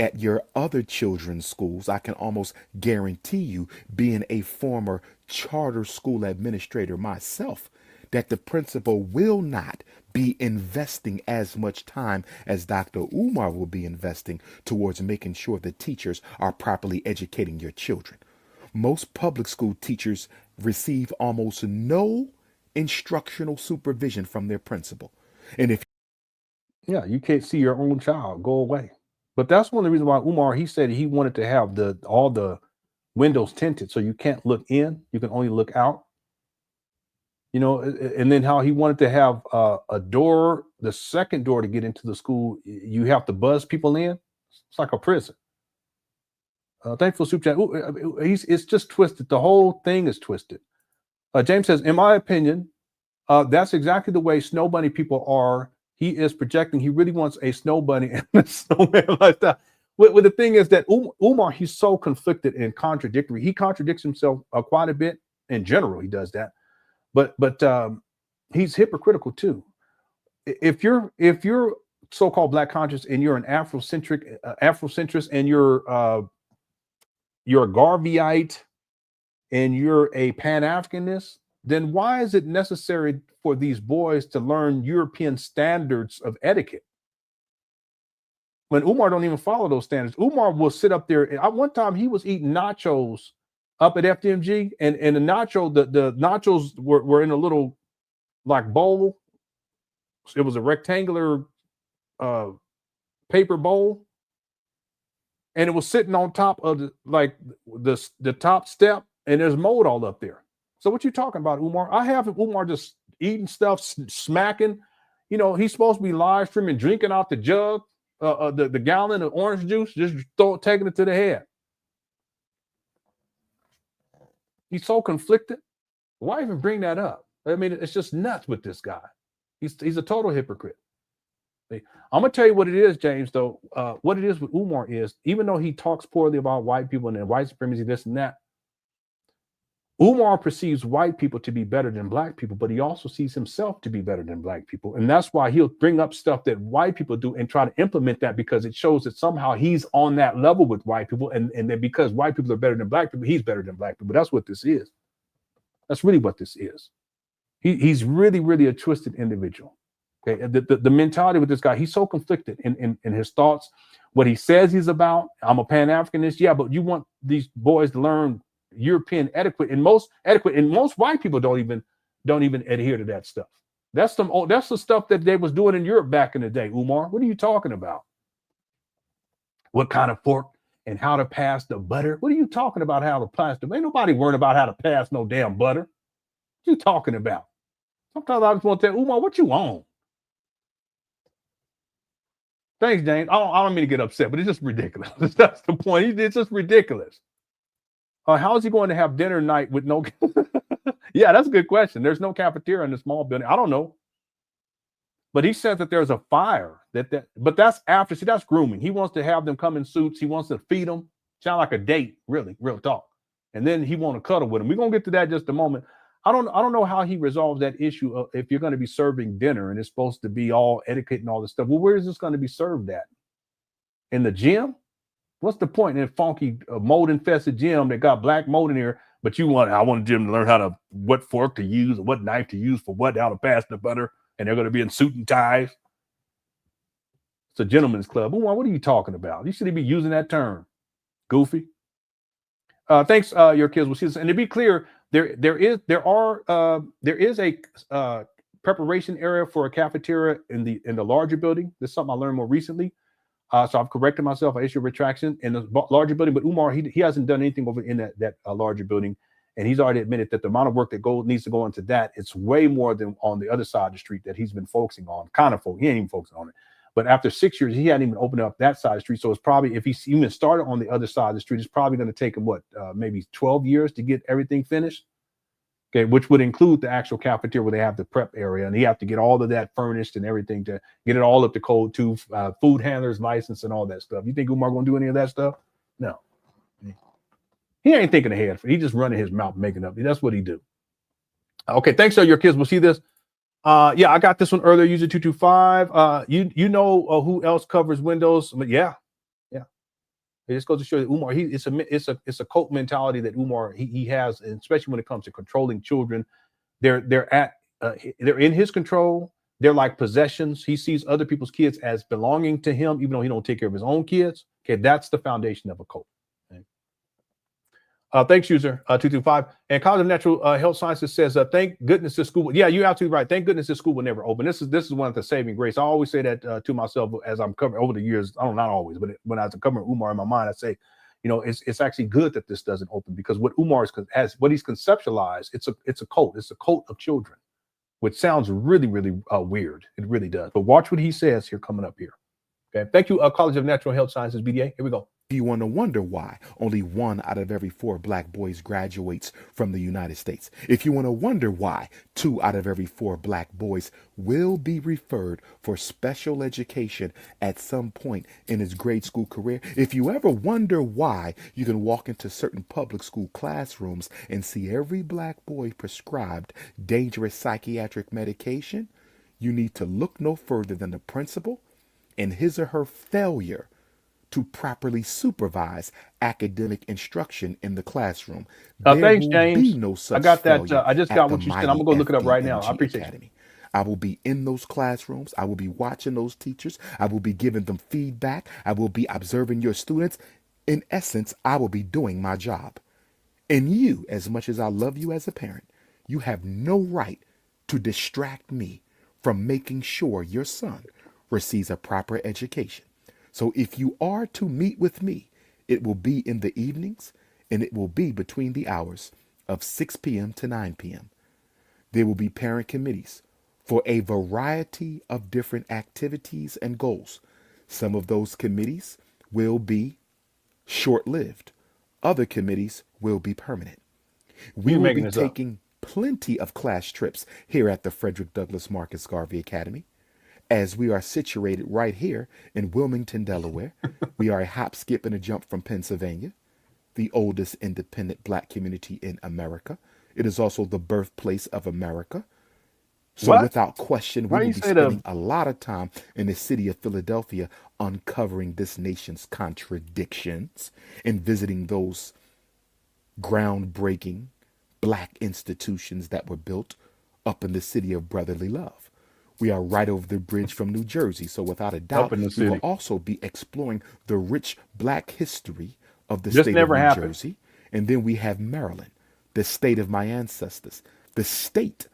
At your other children's schools, I can almost guarantee you, being a former charter school administrator myself, that the principal will not be investing as much time as Dr. Umar will be investing towards making sure the teachers are properly educating your children. Most public school teachers receive almost no instructional supervision from their principal. And if Yeah, you can't see your own child, go away. But that's one of the reasons why Umar, he said he wanted to have all the windows tinted so you can't look in, you can only look out. You know, and then how he wanted to have a door, the second door to get into the school, you have to buzz people in. It's like a prison. Thankful Super Chat. It's just twisted. The whole thing is twisted. James says, in my opinion, that's exactly the way Snow Bunny people are. He is projecting. He really wants a snow bunny and a snowman like that. Well, the thing is that Umar, he's so conflicted and contradictory. He contradicts himself quite a bit. In general, he does that. But he's hypocritical too. If you're so-called Black conscious and you're an Afrocentrist, and you're a Garveyite and you're a Pan Africanist, then why is it necessary for these boys to learn European standards of etiquette when Umar don't even follow those standards? Umar will sit up there. One time he was eating nachos up at FDMG, and the nachos were in a little like bowl. It was a rectangular paper bowl, and it was sitting on top of the top step, and there's mold all up there. So what you talking about, Umar? I have Umar just eating stuff, smacking. You know, he's supposed to be live streaming, drinking out the jug, the gallon of orange juice, just taking it to the head. He's so conflicted. Why even bring that up? I mean, it's just nuts with this guy. He's a total hypocrite. I'm gonna tell you what it is, James. Though what it is with Umar is, even though he talks poorly about white people and white supremacy, this and that, Umar perceives white people to be better than Black people, but he also sees himself to be better than Black people. And that's why he'll bring up stuff that white people do and try to implement that, because it shows that somehow he's on that level with white people. And then because white people are better than Black people, he's better than Black people. That's what this is. That's really what this is. He's really, really a twisted individual. Okay, the mentality with this guy, he's so conflicted in his thoughts, what he says he's about. I'm a Pan-Africanist, yeah, but you want these boys to learn European etiquette, and most white people don't even adhere to that stuff. That's the stuff that they was doing in Europe back in the day. Umar, what are you talking about? What kind of fork and how to pass the butter? What are you talking about? How to pass the? Ain't nobody worrying about how to pass no damn butter. What you talking about? Sometimes I just want to tell Umar, what you on? Thanks, James. I don't mean to get upset, but it's just ridiculous. That's the point. It's just ridiculous. How is he going to have dinner night with no? Yeah, that's a good question. There's no cafeteria in the small building. I don't know. But he said that there's a fire. But that's after. See, that's grooming. He wants to have them come in suits. He wants to feed them. Sound like a date, really, real talk. And then he want to cuddle with them. We're gonna get to that in just a moment. I don't know how he resolves that issue of if you're going to be serving dinner and it's supposed to be all etiquette and all this stuff. Well, where is this going to be served at? In the gym? What's the point in a funky mold-infested gym that got black mold in here? But I want Jim to learn what fork to use or what knife to use for what, how to pass the butter, and they're going to be in suit and ties. It's a gentleman's club. What are you talking about? You should be using that term, goofy. Thanks, your kids will see this. And to be clear, there is a preparation area for a cafeteria in the larger building. This is something I learned more recently. So I've corrected myself. I issued retraction in the larger building, but Umar, he hasn't done anything over in that larger building. And he's already admitted that the amount of work that needs to go into that, it's way more than on the other side of the street that he's been focusing on. He ain't even focusing on it. But after 6 years, he hadn't even opened up that side of the street. So it's probably, if he's even started on the other side of the street, it's probably going to take him, maybe 12 years to get everything finished. Okay, which would include the actual cafeteria where they have the prep area. And he have to get all of that furnished and everything to get it all up to code too, food handler's license and all that stuff. You think Umar going to do any of that stuff? No. He ain't thinking ahead. He just running his mouth, making up. That's what he do. Okay, thanks to your kids. We'll see this. Yeah, I got this one earlier. User 225. You know who else covers Windows? But yeah. It just goes to show that Umar, it's a cult mentality that Umar he has, and especially when it comes to controlling children. They're in his control. They're like possessions. He sees other people's kids as belonging to him, even though he don't take care of his own kids. Okay, that's the foundation of a cult. Thanks, user 225. And College of Natural Health Sciences says, thank goodness this school. Yeah, you're absolutely right. Thank goodness this school will never open. This is one of the saving grace. I always say that to myself as I'm covering over the years. I don't, not always, but when I was covering Umar in my mind, I say, it's actually good that this doesn't open, because what Umar has, what he's conceptualized, it's a cult. It's a cult of children, which sounds really, really weird. It really does. But watch what he says here coming up here. Okay. Thank you, College of Natural Health Sciences, BDA. Here we go. If you want to wonder why only 1 out of every 4 black boys graduates from the United States, if you want to wonder why 2 out of every 4 black boys will be referred for special education at some point in his grade school career, if you ever wonder why you can walk into certain public school classrooms and see every black boy prescribed dangerous psychiatric medication, you need to look no further than the principal and his or her failure to properly supervise academic instruction in the classroom. Thanks, James. No such I got that. failure I just got at what the you said. I'm gonna go look it up right now. I FDMG appreciate Academy. I will be in those classrooms. I will be watching those teachers. I will be giving them feedback. I will be observing your students. In essence, I will be doing my job. And you, as much as I love you as a parent, you have no right to distract me from making sure your son receives a proper education. So if you are to meet with me, it will be in the evenings, and it will be between the hours of 6 p.m. to 9 p.m. There will be parent committees for a variety of different activities and goals. Some of those committees will be short-lived. Other committees will be permanent. We will be taking plenty of class trips here at the Frederick Douglass Marcus Garvey Academy. As we are situated right here in Wilmington, Delaware. We are a hop, skip, and a jump from Pennsylvania, the oldest independent black community in America. It is also the birthplace of America. So without question, we will be spending a lot of time in the city of Philadelphia uncovering this nation's contradictions and visiting those groundbreaking black institutions that were built up in the city of brotherly love. We are right over the bridge from New Jersey, so without a doubt, we will also be exploring the rich black history of the state of New Jersey. And then we have Maryland, the state of my ancestors, the state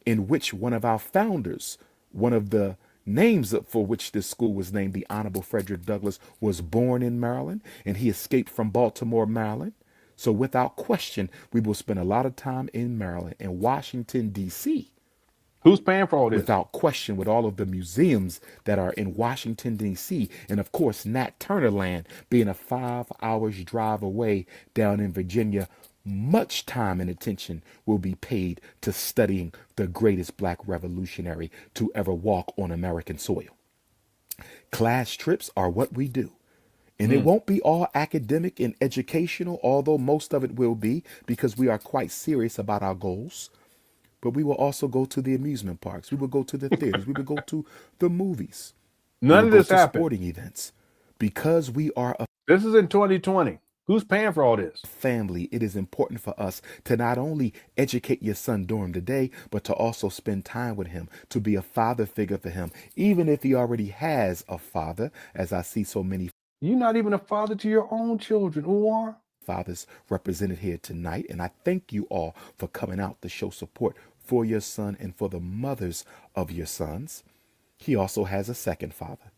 in which one of our founders, one of the names for which this school was named, the Honorable Frederick Douglass, was born in Maryland, and he escaped from Baltimore, Maryland. So without question, we will spend a lot of time in Maryland and Washington, D.C., who's paying for all this? Without question, with all of the museums that are in Washington, D.C., and of course, Nat Turner Land being a 5 hours drive away down in Virginia, much time and attention will be paid to studying the greatest black revolutionary to ever walk on American soil. Class trips are what we do. And it won't be all academic and educational, although most of it will be, because we are quite serious about our goals. But we will also go to the amusement parks. We will go to the theaters. We will go to the movies. None of this happened. Sporting events. Because we are a This is in 2020. Who's paying for all this? Family. It is important for us to not only educate your son during the day, but to also spend time with him, to be a father figure for him, even if he already has a father, as I see so many. You're not even a father to your own children, Umar. Fathers represented here tonight, and I thank you all for coming out to show support for your son and for the mothers of your sons. He also has a second father,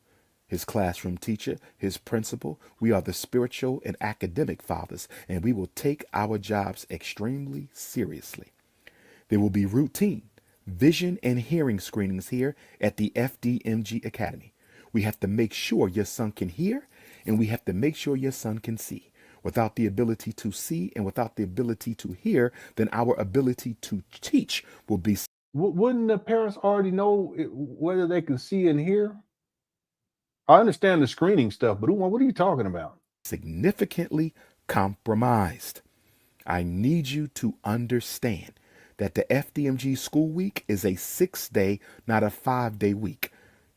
his classroom teacher, his principal. We are the spiritual and academic fathers, and we will take our jobs extremely seriously. There will be routine vision and hearing screenings here at the FDMG Academy. We have to make sure your son can hear, and we have to make sure your son can see. Without the ability to see and without the ability to hear, then our ability to teach will be. Wouldn't the parents already know whether they can see and hear? I understand the screening stuff, but what are you talking about? Significantly compromised. I need you to understand that the FDMG school week is a 6-day, not a 5-day week.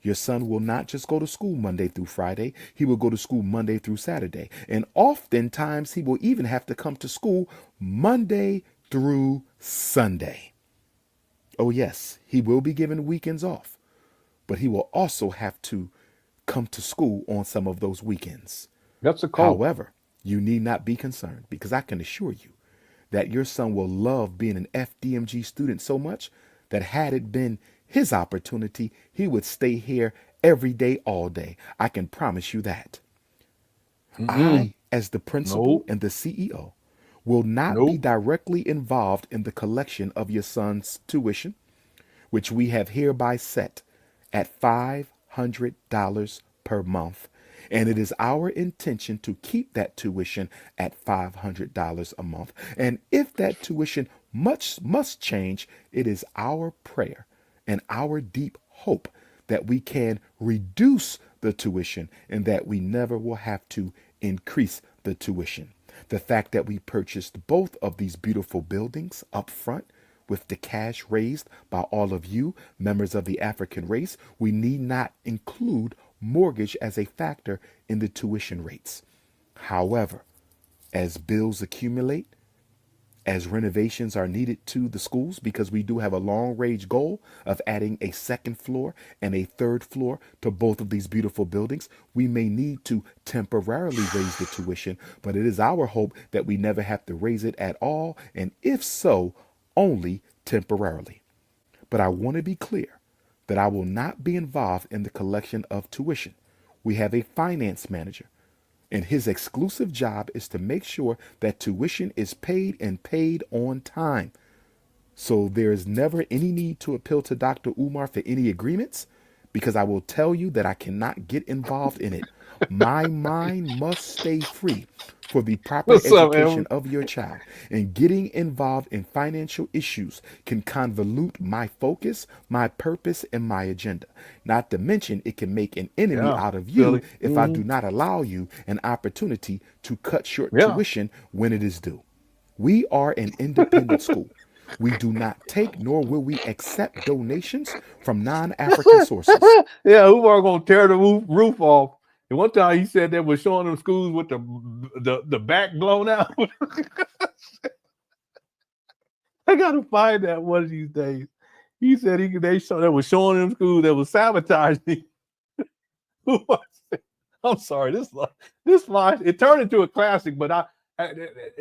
Your son will not just go to school Monday through Friday. He will go to school Monday through Saturday. And oftentimes he will even have to come to school Monday through Sunday. Oh yes, he will be given weekends off, but he will also have to come to school on some of those weekends. That's a call. However, you need not be concerned, because I can assure you that your son will love being an FDMG student so much that had it been his opportunity, he would stay here every day, all day. I can promise you that. I, as the principal and the CEO, will not be directly involved in the collection of your son's tuition, which we have hereby set at $500 per month. And it is our intention to keep that tuition at $500 a month. And if that tuition must change, it is our prayer and our deep hope that we can reduce the tuition and that we never will have to increase the tuition. The fact that we purchased both of these beautiful buildings up front with the cash raised by all of you, members of the African race, we need not include mortgage as a factor in the tuition rates. However, as bills accumulate, as renovations are needed to the schools, because we do have a long-range goal of adding a second floor and a third floor to both of these beautiful buildings, we may need to temporarily raise the tuition, but it is our hope that we never have to raise it at all, and if so, only temporarily. But I want to be clear that I will not be involved in the collection of tuition. We have a finance manager, and his exclusive job is to make sure that tuition is paid and paid on time. So there is never any need to appeal to Dr. Umar for any agreements, because I will tell you that I cannot get involved in it. My mind must stay free for the proper education of your child. And getting involved in financial issues can convolute my focus, my purpose, and my agenda. Not to mention, it can make an enemy out of you if I do not allow you an opportunity to cut short tuition when it is due. We are an independent school. We do not take nor will we accept donations from non-African sources. Yeah, Umar gonna tear the roof off. And one time he said they were showing them schools with the back blown out. I gotta find that one of these days. He said they were showing them schools that was sabotaging. I'm sorry, this line, it turned into a classic, but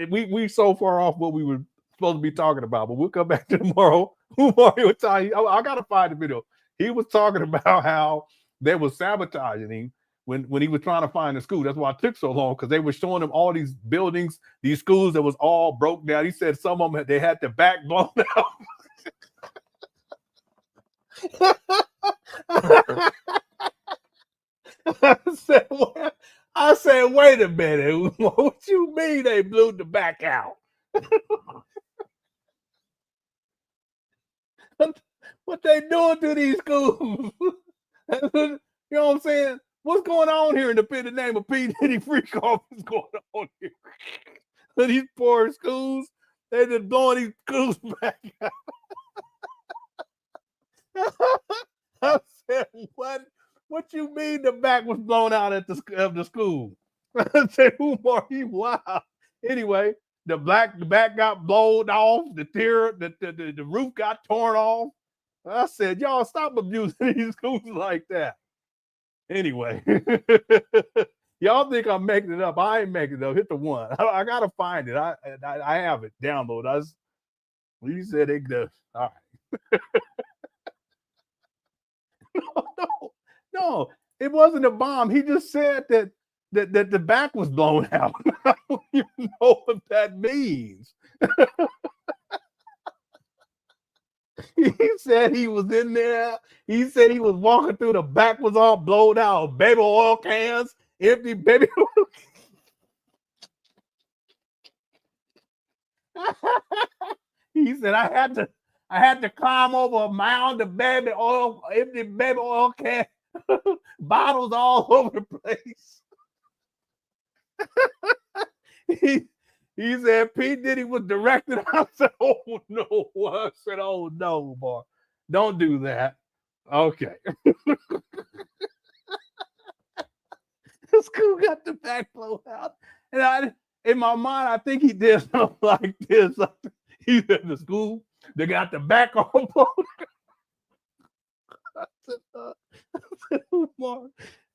we so far off what we were supposed to be talking about, but we'll come back to tomorrow. Umar will tell you, I gotta find the video. He was talking about how they were sabotaging him when he was trying to find a school. That's why it took so long, because they were showing him all these buildings, these schools that was all broke down. He said some of them, they had the back blown out. I said, wait a minute. What you mean they blew the back out? What they doing to these schools? You know what I'm saying? What's going on here in the name of P. Diddy freak off is going on here? These poor schools, they just blowing these schools back out. I said, what you mean the back was blown out at the school? I said, Umar, you wow. Anyway, the back got blown off, the roof got torn off. I said, y'all stop abusing these schools like that. Anyway, y'all think I'm making it up. I ain't making it up. Hit the one. I gotta find it. I have it downloaded. You said it does. All right. No, it wasn't a bomb. He just said that the back was blown out. I don't even know what that means. He said he was in there. He said he was walking through, the back was all blown out. Baby oil cans, empty baby oil. He said I had to climb over a mound of baby oil, empty baby oil can, bottles all over the place. He said P. Diddy was directed. I said, oh no. I said, oh no, boy. Don't do that. Okay. This school got the back blown out. And in my mind, I think he did something like this. He said the school, they got the back all blown out.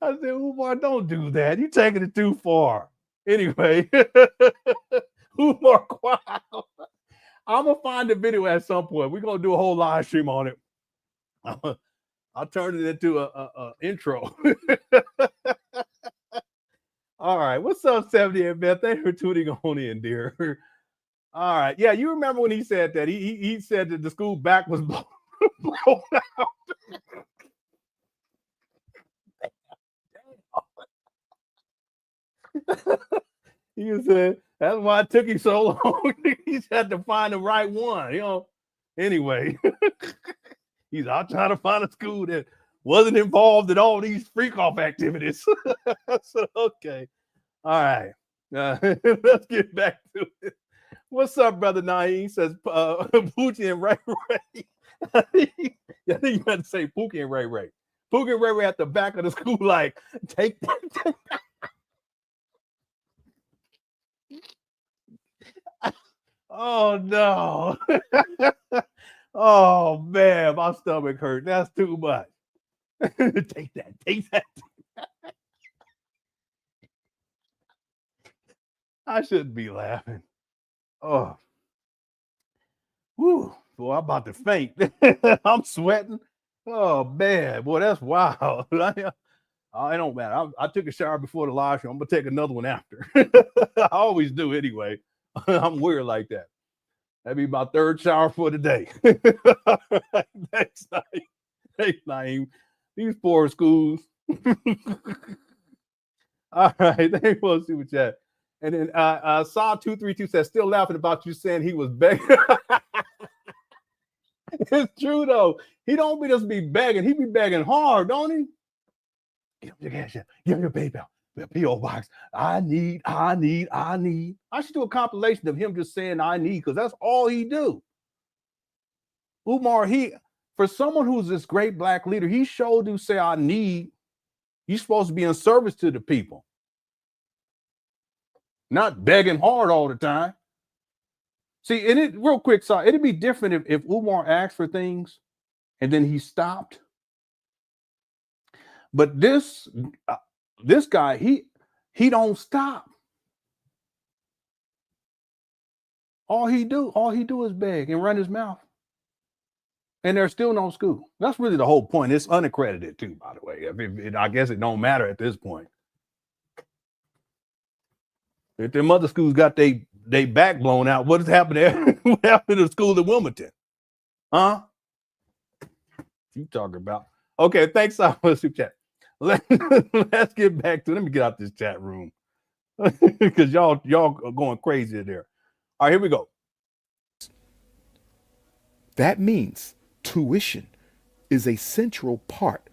I said, Umar, don't do that. You're taking it too far. Anyway, Umar, wow. I'm going to find the video at some point. We're going to do a whole live stream on it. I'll turn it into a intro. All right. What's up, 78 man? Thanks for tuning on in, dear. All right. Yeah, you remember when he said that? He said that the school back was blown out. He said that's why it took him so long. He just had to find the right one, you know. Anyway, he's out trying to find a school that wasn't involved in all these freak off activities. So, okay, all right. Let's get back to it. What's up, brother Naeem? Says Pookie and Ray Ray. I think you had to say Pookie and Ray Ray. Pookie and Ray Ray at the back of the school, like take that. Oh no. Oh man, my stomach hurt. That's too much. Take that. I shouldn't be laughing. Oh. Whew. Boy, I'm about to faint. I'm sweating. Oh man, boy, that's wild. I don't matter. I took a shower before the live show. I'm gonna take another one after. I always do anyway. I'm weird like that. That'd be my third shower for the day. Thanks, Naeem. These poor schools. All right, they want to see what chat. And then Saw232 says, still laughing about you saying he was begging. It's true though. He don't just be begging. He be begging hard, don't he? Give him your cash app. Give him your PayPal. The P.O. box. I need. I should do a compilation of him just saying I need, because that's all he do. Umar, for someone who's this great black leader, he showed you say I need. You're supposed to be in service to the people, not begging hard all the time. See, and it real quick, so it'd be different if Umar asked for things and then he stopped. But this guy, he don't stop. All he do is beg and run his mouth. And there's still no school. That's really the whole point. It's unaccredited too, by the way. I guess it don't matter at this point. If them other schools got they back blown out, what has happened there? What happened to the school in Wilmington? Huh? You talking about? Okay, thanks so much, Super Chat. Let's get back to. Let me get out this chat room because y'all are going crazy in there. All right, here we go. That means tuition is a central part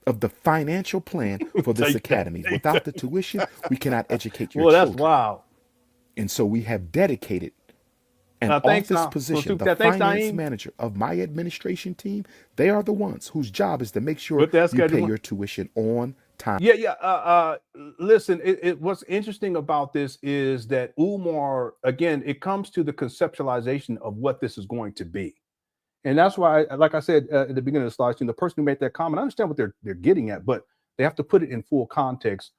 of the financial plan for this academy. Without the tuition, we cannot educate your children. Well, that's wild. And so we have dedicated an office position, the finance manager of my administration team. They are the ones whose job is to make sure you pay your tuition on time. Yeah. Listen, what's interesting about this is that Umar, again, it comes to the conceptualization of what this is going to be. And that's why, like I said at the beginning of the slide, the person who made that comment, I understand what they're getting at, but they have to put it in full context.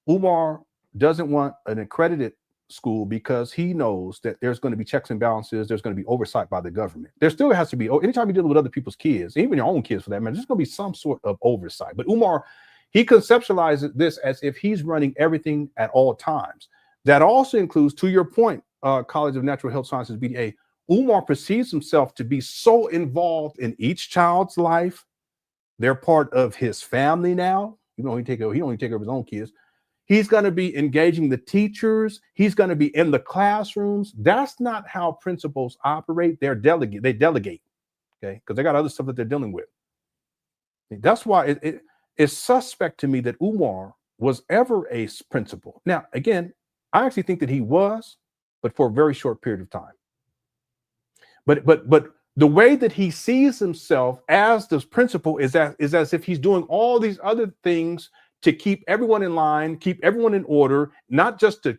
Umar doesn't want an accredited school because he knows that there's going to be checks and balances. There's going to be oversight by the government. There still has to be, anytime you deal with other people's kids, even your own kids for that matter, there's going to be some sort of oversight. But Umar, he conceptualizes this as if he's running everything at all times. That also includes, to your point, College of Natural Health Sciences, BDA, Umar perceives himself to be so involved in each child's life. They're part of his family now. He don't only take care of his own kids. He's going to be engaging the teachers. He's going to be in the classrooms. That's not how principals operate. They delegate, okay? Because they got other stuff that they're dealing with. That's why it's suspect to me that Umar was ever a principal. Now, again, I actually think that he was, but for a very short period of time. But the way that he sees himself as the principal is as if he's doing all these other things to keep everyone in line, keep everyone in order, not just the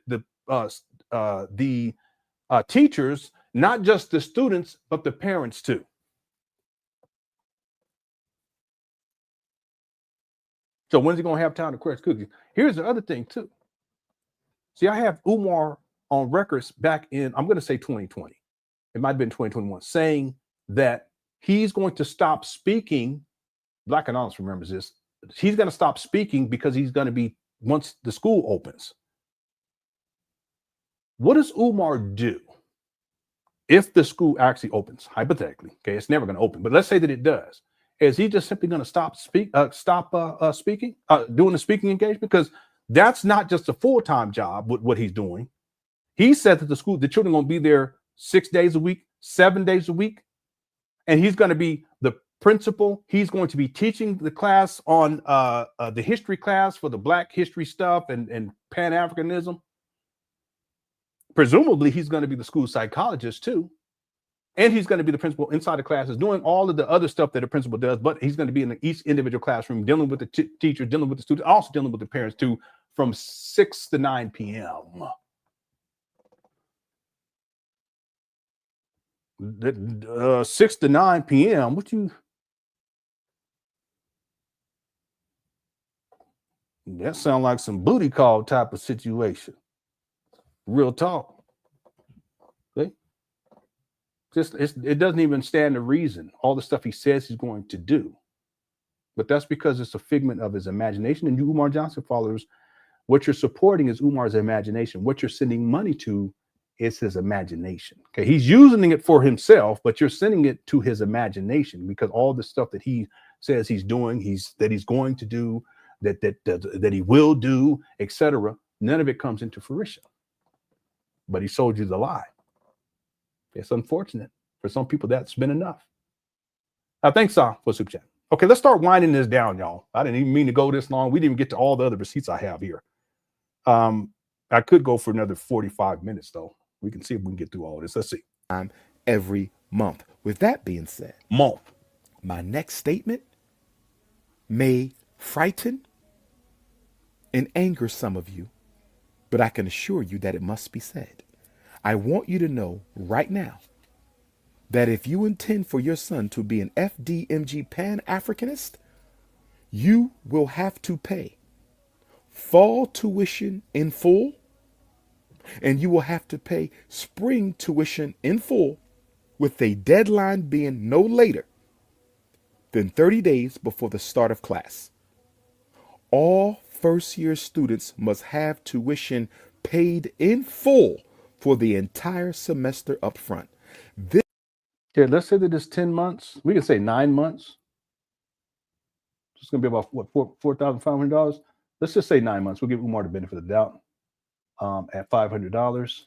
teachers, not just the students, but the parents too. So when's he going to have time to crack cookies? Here's the other thing too. See, I have Umar on records back in, I'm going to say 2020. It might have been 2021, saying that he's going to stop speaking. Black Anonymous remembers this. He's going to stop speaking because he's going to be, once the school opens. What does Umar do if the school actually opens? Hypothetically, okay, it's never going to open, but let's say that it does. Is he just simply going to stop speaking, doing the speaking engagement? Because that's not just a full-time job with what he's doing. He said that the children are going to be there 6 days a week, 7 days a week, and he's going to be the principal. He's going to be teaching the class on the history class for the Black history stuff and Pan Africanism. Presumably, he's going to be the school psychologist too. And he's going to be the principal inside the classes, doing all of the other stuff that a principal does, but he's going to be in each individual classroom, dealing with the teacher, dealing with the students, also dealing with the parents too, from 6 to 9 p.m. 6 to 9 p.m. That sounds like some booty call type of situation. Real talk. Okay? It doesn't even stand to reason, all the stuff he says he's going to do. But that's because it's a figment of his imagination. And you Umar Johnson followers, what you're supporting is Umar's imagination. What you're sending money to is his imagination. Okay, he's using it for himself, but you're sending it to his imagination because all the stuff that he says he's doing, that he's going to do, that he will do, etc. None of it comes into fruition. But he sold you the lie. It's unfortunate. For some people, that's been enough. Thanks, for super chat. Okay, let's start winding this down, y'all. I didn't even mean to go this long. We didn't even get to all the other receipts I have here. I could go for another 45 minutes, though. We can see if we can get through all this. Let's see. Every month. With that being said, my next statement may frighten and anger some of you, but I can assure you that it must be said. I want you to know right now that if you intend for your son to be an FDMG Pan Africanist, you will have to pay fall tuition in full, and you will have to pay spring tuition in full, with a deadline being no later than 30 days before the start of class. All first-year students must have tuition paid in full for the entire semester up front. Here, let's say that it's 10 months. We can say 9 months. It's going to be about, what, $4,500? Let's just say 9 months. We'll give Umar the benefit of the doubt at $500.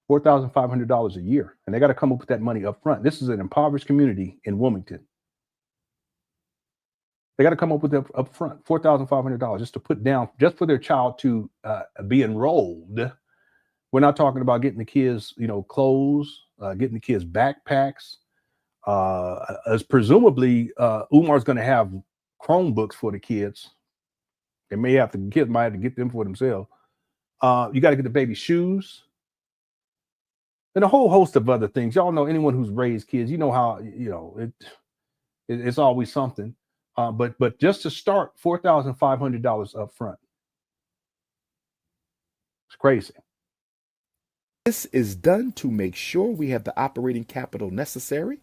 $4,500 a year. And they got to come up with that money up front. This is an impoverished community in Wilmington. They got to come up with it up front, $4,500 just to put down, just for their child to be enrolled. We're not talking about getting the kids, clothes, getting the kids backpacks. As presumably, Umar's going to have Chromebooks for the kids. Kids might have to get them for themselves. You got to get the baby shoes and a whole host of other things. Y'all know, anyone who's raised kids, you know how, it's always something. But just to start, $4,500 up front. It's crazy. This is done to make sure we have the operating capital necessary,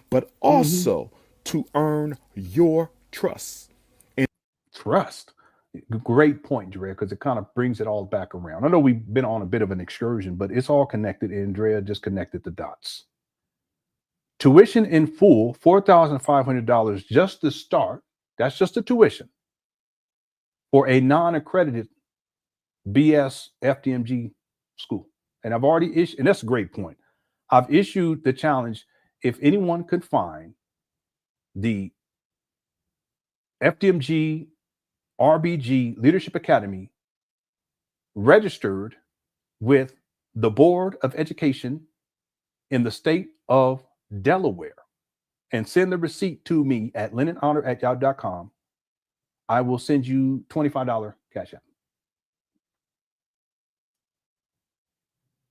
but Mm-hmm. also to earn your trust. Trust. Great point, Drea, because it kind of brings it all back around. I know we've been on a bit of an excursion, but it's all connected, and Drea just connected the dots. Tuition in full, $4,500 just to start. That's just the tuition for a non-accredited BS FDMG school. And I've already issued, and that's a great point. I've issued the challenge. If anyone could find the FDMG RBG Leadership Academy registered with the Board of Education in the state of Delaware and send the receipt to me at LenonHonor@yahoo.com, I will send you $25 cash out.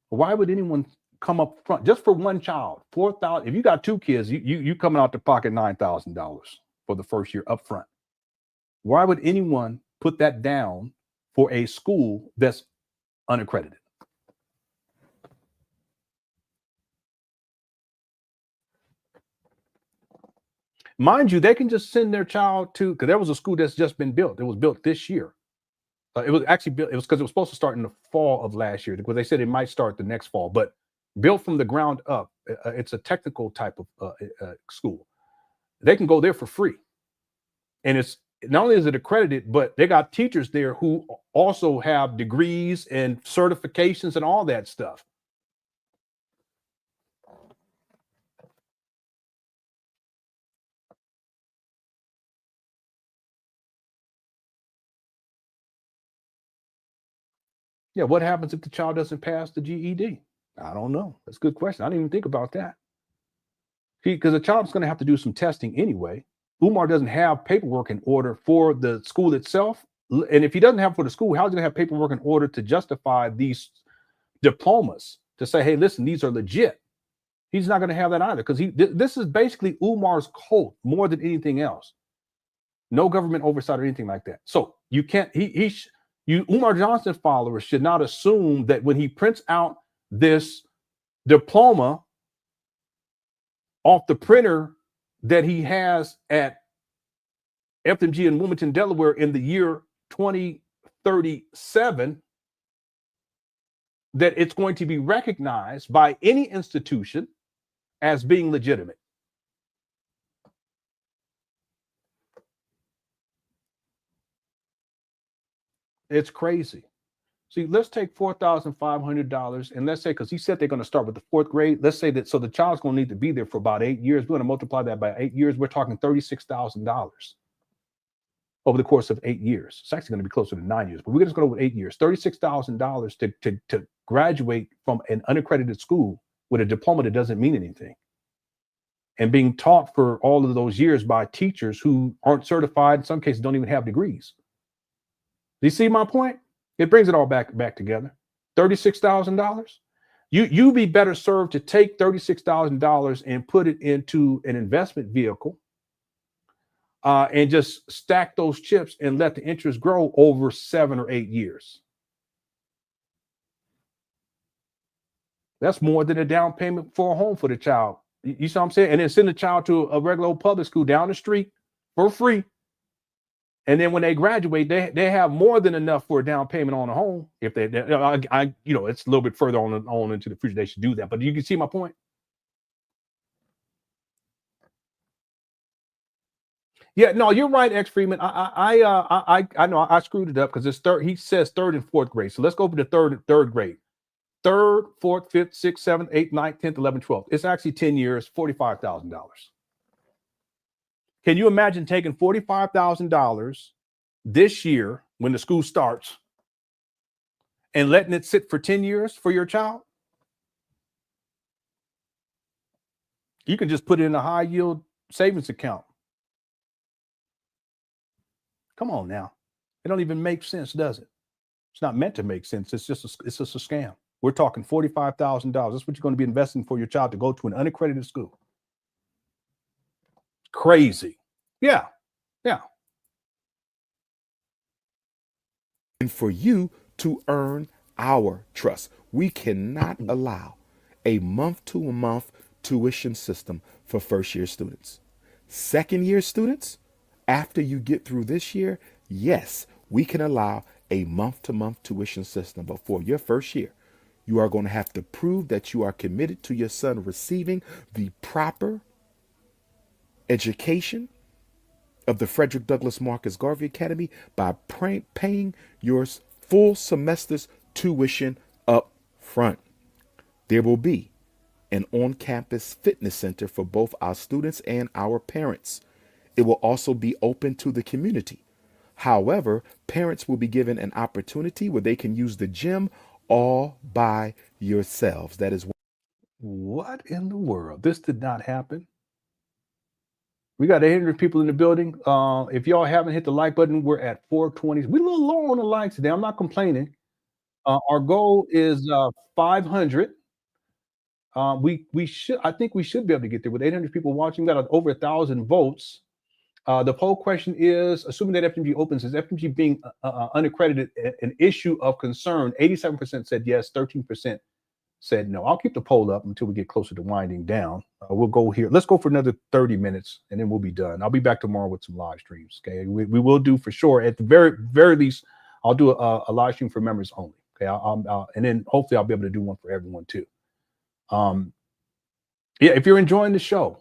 Why would anyone come up front just for one child? $4,000. If you got two kids, you coming out to pocket $9,000 for the first year up front. Why would anyone put that down for a school that's unaccredited? Mind you, they can just send their child to, because there was a school that's just been built. It was built this year. It was actually built, it was because it was supposed to start in the fall of last year, because they said it might start the next fall, but built from the ground up. It's a technical type of school. They can go there for free. And it's not only is it accredited, but they got teachers there who also have degrees and certifications and all that stuff. Yeah, what happens if the child doesn't pass the GED? I don't know. That's a good question. I didn't even think about that. See, because the child's going to have to do some testing anyway. Umar doesn't have paperwork in order for the school itself. And if he doesn't have for the school, how's he going to have paperwork in order to justify these diplomas to say, hey, listen, these are legit? He's not going to have that either, because this is basically Umar's cult more than anything else. No government oversight or anything like that. So you can't, Umar Johnson followers should not assume that when he prints out this diploma off the printer that he has at FDMG in Wilmington, Delaware in the year 2037, that it's going to be recognized by any institution as being legitimate. It's crazy. See, let's take $4,500 and let's say, because he said they're going to start with the fourth grade. Let's say that, so the child's going to need to be there for about 8 years. We're going to multiply that by 8 years. We're talking $36,000 over the course of 8 years. It's actually going to be closer to 9 years, but we're just going to go with 8 years. $36,000 to graduate from an unaccredited school with a diploma that doesn't mean anything, and being taught for all of those years by teachers who aren't certified, in some cases don't even have degrees. Do you see my point? It brings it all back together. $36,000. You'd be better served to take $36,000 and put it into an investment vehicle and just stack those chips and let the interest grow over 7 or 8 years. That's more than a down payment for a home for the child. You see what I'm saying? And then send the child to a regular old public school down the street for free. And then when they graduate, they have more than enough for a down payment on a home. If it's a little bit further on into the future, they should do that. But you can see my point. Yeah, no, you're right, X Freeman. I know I screwed it up because it's third. He says third and fourth grade. So let's go over to third grade. Third, fourth, fifth, sixth, seventh, eighth, ninth, 10th, 11th, 12th. It's actually 10 years, $45,000. Can you imagine taking $45,000 this year when the school starts and letting it sit for 10 years for your child? You can just put it in a high yield savings account. Come on now. It don't even make sense, does it? It's not meant to make sense. It's just a scam. We're talking $45,000. That's what you're going to be investing for your child to go to an unaccredited school. Crazy. Yeah. And for you to earn our trust. We cannot allow a month-to-month tuition system for first-year students. Second-year students, after you get through this year, yes, we can allow a month-to-month tuition system. But for your first year, you are going to have to prove that you are committed to your son receiving the proper education of the Frederick Douglass Marcus Garvey Academy by paying your full semester's tuition up front. There will be an on-campus fitness center for both our students and our parents. It will also be open to the community. However, parents will be given an opportunity where they can use the gym all by yourselves. That is What in the world? This did not happen. We got 800 people in the building. If y'all haven't hit the like button, we're at 420. We're a little low on the likes today. I'm not complaining. Our goal is 500. I think we should be able to get there with 800 people watching. We got over 1,000 votes. The poll question is, assuming that FDMG opens, is FDMG being unaccredited an issue of concern? 87% said yes, 13% said no. I'll keep the poll up until we get closer to winding down. We'll go here. Let's go for another 30 minutes, and then we'll be done. I'll be back tomorrow with some live streams. Okay, we will do for sure. At the very least, I'll do a live stream for members only. Okay, and then hopefully I'll be able to do one for everyone too. Yeah, if you're enjoying the show,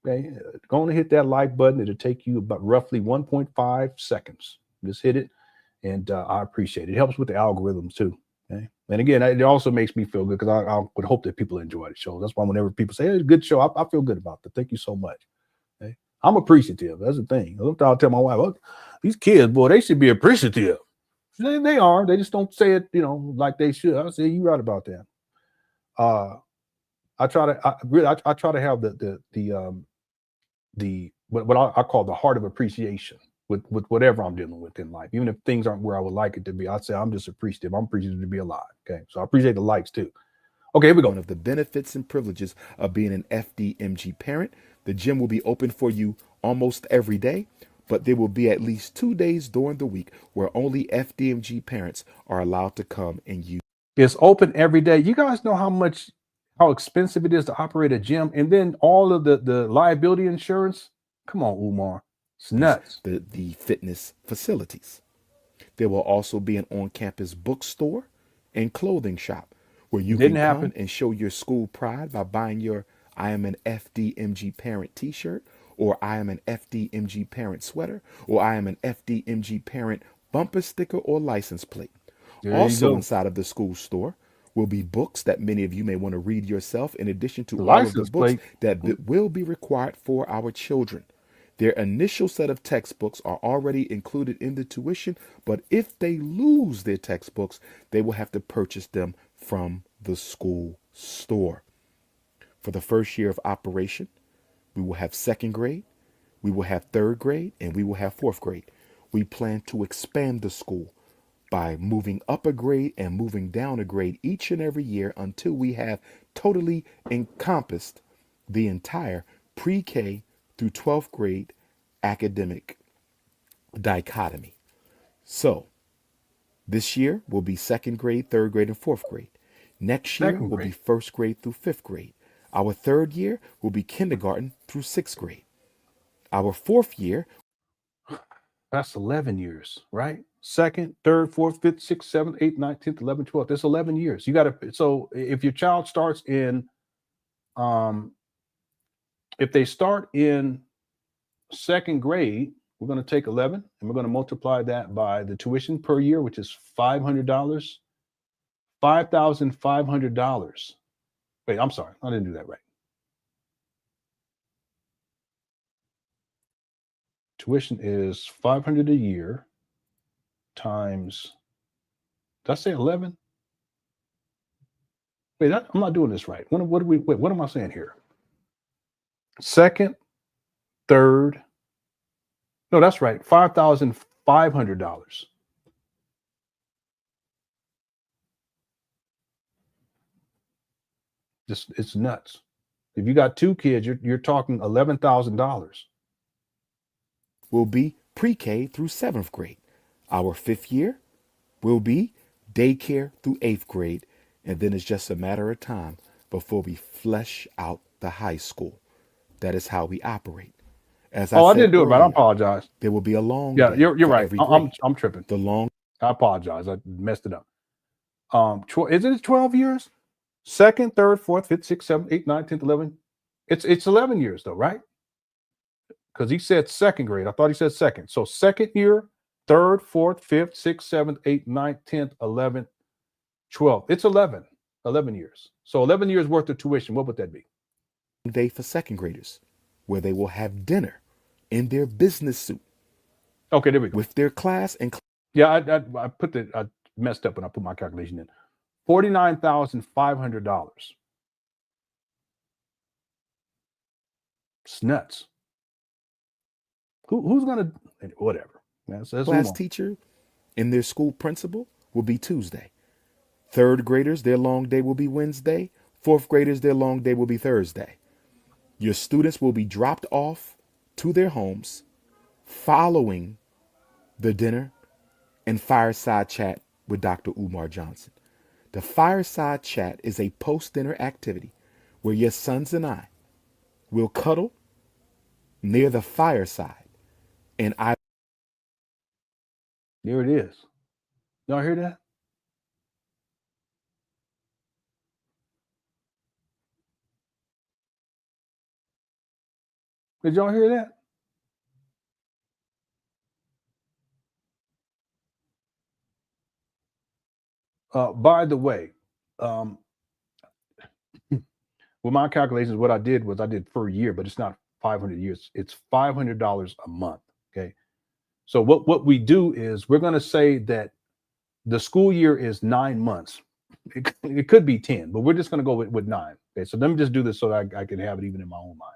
okay, go on and hit that like button. It'll take you about roughly 1.5 seconds. Just hit it, and I appreciate it. It helps with the algorithms too. Okay, and again, it also makes me feel good because I would hope that people enjoy the show. That's why whenever people say, "Hey, it's a good show," I feel good about that. Thank you so much. Okay, I'm appreciative. That's the thing. I'll tell my wife, "Look, these kids, boy, they should be appreciative." They are. They just don't say it, like they should. I say you're right about that. I try to have the what I call the heart of appreciation with whatever I'm dealing with in life, even if things aren't where I would like it to be. I say I'm just appreciative. I'm appreciative to be alive. Okay, so I appreciate the likes too. Okay, here we go. one of the benefits and privileges of being an FDMG parent. The gym will be open for you almost every day, but there will be at least 2 days during the week where only FDMG parents are allowed to come and use. It's open every day. You guys know how expensive it is to operate a gym, and then all of the liability insurance. Come on, Umar, it's nuts. The fitness facilities. There will also be an on-campus bookstore and clothing shop where you can come and show your school pride by buying your "I am an FDMG parent" t-shirt, or "I am an FDMG parent" sweater, or "I am an FDMG parent" bumper sticker or license plate. Also inside of the school store will be books that many of you may want to read yourself, in addition to all of the books that will be required for our children. Their initial set of textbooks are already included in the tuition, but if they lose their textbooks, they will have to purchase them from the school store. For the first year of operation, we will have second grade, we will have third grade, and we will have fourth grade. We plan to expand the school by moving up a grade and moving down a grade each and every year until we have totally encompassed the entire pre-K through 12th grade academic dichotomy. So this year will be second grade, third grade, and fourth grade. Next year will be first grade through fifth grade. Our third year will be kindergarten through sixth grade. Our fourth year. That's 11 years, right? Second, third, fourth, fifth, sixth, seventh, eighth, ninth, 10th, 11th, 12th. That's 11 years. You got to, so if your child starts in, if they start in second grade, we're going to take 11 and we're going to multiply that by the tuition per year, which is $500, $5,500. Wait, I'm sorry. I didn't do that right. Tuition is $500 a year times, did I say 11? Wait, I'm not doing this right. What am I saying here? Second, third. No, that's right. $5,500. It's nuts. If you got two kids, you're talking $11,000. Will be pre-K through seventh grade. Our fifth year will be daycare through 8th grade, and then it's just a matter of time before we flesh out the high school. That is how we operate. As I Oh, I said didn't do it right. I earlier, apologize. there will be a long Yeah, day you're for right. every I'm grade. tripping. The long I apologize. I messed it up. Is it 12 years? Second, third, fourth, fifth, sixth, seventh, eighth, ninth, 10th, 11th. It's 11 years though, right? Because he said second grade. I thought he said second. So second year, third, fourth, fifth, sixth, seventh, eighth, ninth, 10th, 11th, 12th. It's 11 years. So 11 years worth of tuition. What would that be? day for second graders, where they will have dinner in their business suit Okay, there we go. with their class and Yeah, I messed up when I put my calculation in. $49,500. It's nuts. Who's gonna whatever? Man, so class teacher and their school principal will be Tuesday. Third graders, their long day will be Wednesday. Fourth graders, their long day will be Thursday. Your students will be dropped off to their homes following the dinner and fireside chat with Dr. Umar Johnson. The fireside chat is a post-dinner activity where your sons and I will cuddle near the fireside, and I There it is. Y'all hear that? Did y'all hear that? By the way, with my calculations, what I did was I did per year, but it's not 500 years. It's $500 a month. Okay. So what we do is we're going to say that the school year is 9 months. It could be 10, but we're just going to go with 9. Okay. So let me just do this so that I can have it even in my own mind.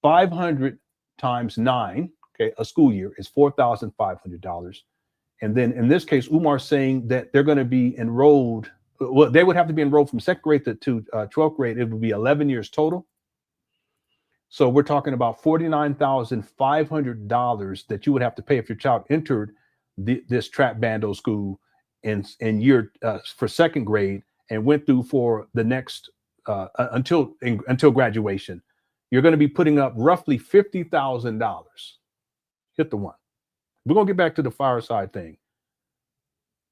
500 times 9, okay, a school year is $4,500. And then in this case, Umar's saying that they're going to be enrolled. Well, they would have to be enrolled from second grade to 12th grade. It would be 11 years total. So we're talking about $49,500 that you would have to pay if your child entered this trap bando school in year for second grade and went through for the next until graduation. You're going to be putting up roughly $50,000. Hit the one. We're going to get back to the fireside thing.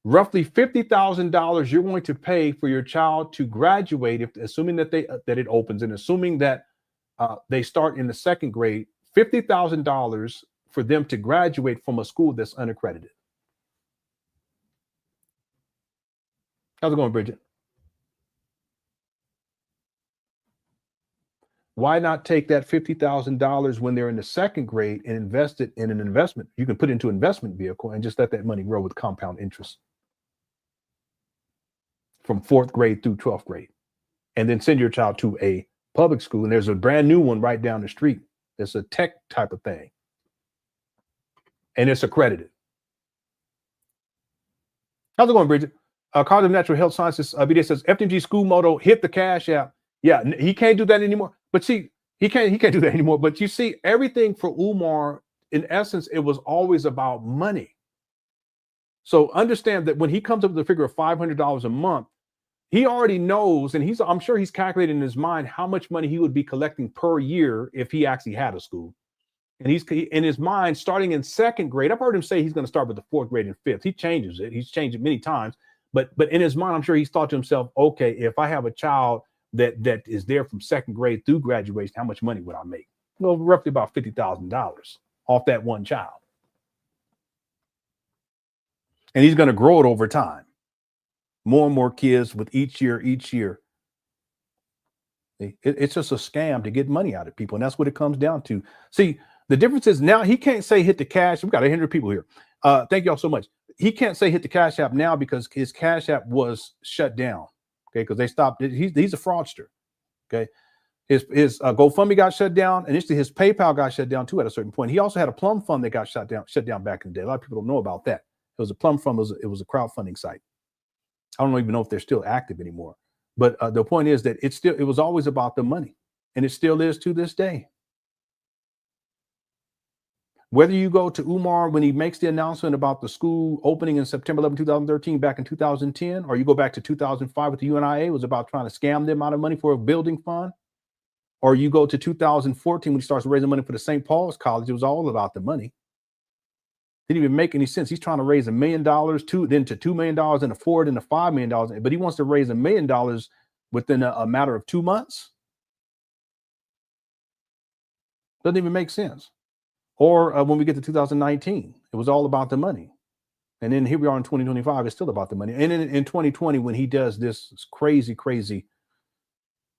Roughly $50,000 you're going to pay for your child to graduate, assuming that it opens and assuming that they start in the second grade. $50,000 for them to graduate from a school that's unaccredited. How's it going, Bridget? Why not take that $50,000 when they're in the second grade and invest it in an investment? You can put it into an investment vehicle and just let that money grow with compound interest from 4th grade through 12th grade. And then send your child to a public school. And there's a brand new one right down the street. It's a tech type of thing. And it's accredited. How's it going, Bridget? College of Natural Health Sciences, BD says, FDMG school motto, hit the Cash App. Yeah, he can't do that anymore. But see, he can't do that anymore. But you see, everything for Umar, in essence, it was always about money. So understand that when he comes up with the figure of $500 a month, he already knows, and I'm sure he's calculating in his mind how much money he would be collecting per year if he actually had a school. And he's in his mind, starting in second grade. I've heard him say he's going to start with the 4th grade and 5th. He changes it. He's changed it many times. But in his mind, I'm sure he's thought to himself, okay, if I have a child that is there from second grade through graduation, how much money would I make? Well, roughly about $50,000 off that one child. And he's going to grow it over time. More and more kids with each year. It's just a scam to get money out of people. And that's what it comes down to. See, the difference is now he can't say hit the cash. We've got 100 people here. Thank y'all so much. He can't say hit the Cash App now because his Cash App was shut down. Okay, because they stopped it. He's a fraudster. Okay. His GoFundMe got shut down. Initially, his PayPal got shut down too at a certain point. He also had a Plum Fund that got shut down back in the day. A lot of people don't know about that. It was a Plum Fund. It was a crowdfunding site. I don't even know if they're still active anymore. But the point is that it was always about the money, and it still is to this day. Whether you go to Umar when he makes the announcement about the school opening in September 11, 2013, back in 2010, or you go back to 2005 with the UNIA, it was about trying to scam them out of money for a building fund, or you go to 2014 when he starts raising money for the St. Paul's College, it was all about the money. Didn't even make any sense. He's trying to raise $1 million, then to $2 million, and a $4 and a $5 million, but he wants to raise $1 million within a matter of 2 months. Doesn't even make sense. Or when we get to 2019, it was all about the money. And then here we are in 2025, it's still about the money. And in 2020, when he does this crazy, crazy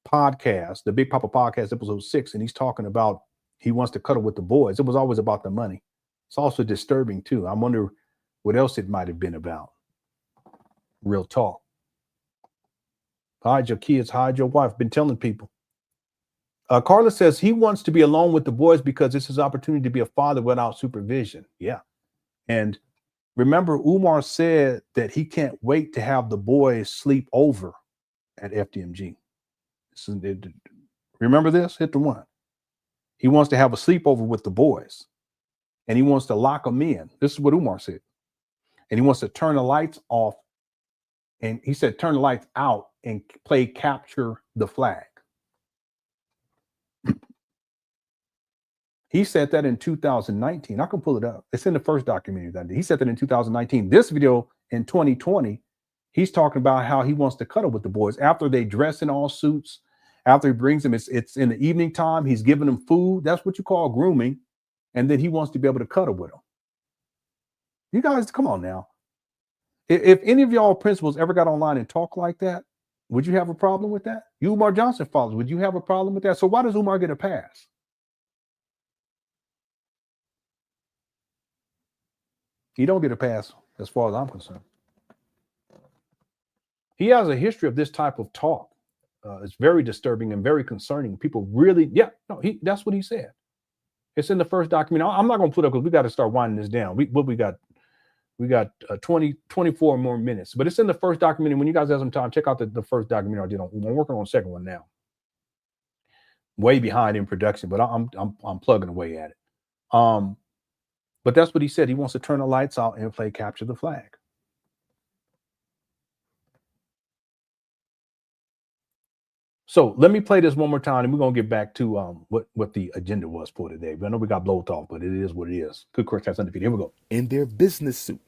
podcast, the Big Papa Podcast, episode 6, and he's talking about he wants to cuddle with the boys, it was always about the money. It's also disturbing too. I wonder what else it might have been about. Real talk. Hide your kids, hide your wife. Been telling people. Carla says he wants to be alone with the boys because it's his opportunity to be a father without supervision. Yeah. And remember, Umar said that he can't wait to have the boys sleep over at FDMG. Remember this? Hit the one. He wants to have a sleepover with the boys. And he wants to lock them in. This is what Umar said. And he wants to turn the lights off. And he said, turn the lights out and play capture the flag. He said that in 2019. I can pull it up. It's in the first documentary that he said that in 2019. This video in 2020, he's talking about how he wants to cuddle with the boys after they dress in all suits. After he brings them, it's in the evening time. He's giving them food. That's what you call grooming. And then he wants to be able to cuddle with them. You guys, come on now. If any of y'all principals ever got online and talk like that, would you have a problem with that? You Umar Johnson followers, would you have a problem with that? So why does Umar get a pass? He don't get a pass as far as I'm concerned. He has a history of this type of talk. It's very disturbing and very concerning. People really, that's what he said. It's in the first document. I'm not going to put up because we got to start winding this down. We got 24 more minutes, but it's in the first document. And when you guys have some time, check out the first documentary I did. I'm working on the second one now. Way behind in production, but I'm plugging away at it. But that's what he said. He wants to turn the lights out and play capture the flag. So let me play this one more time, and we're gonna get back to what the agenda was for today. I know we got blown off, but it is what it is. Good course, that's undefeated. Here we go. In their business suit,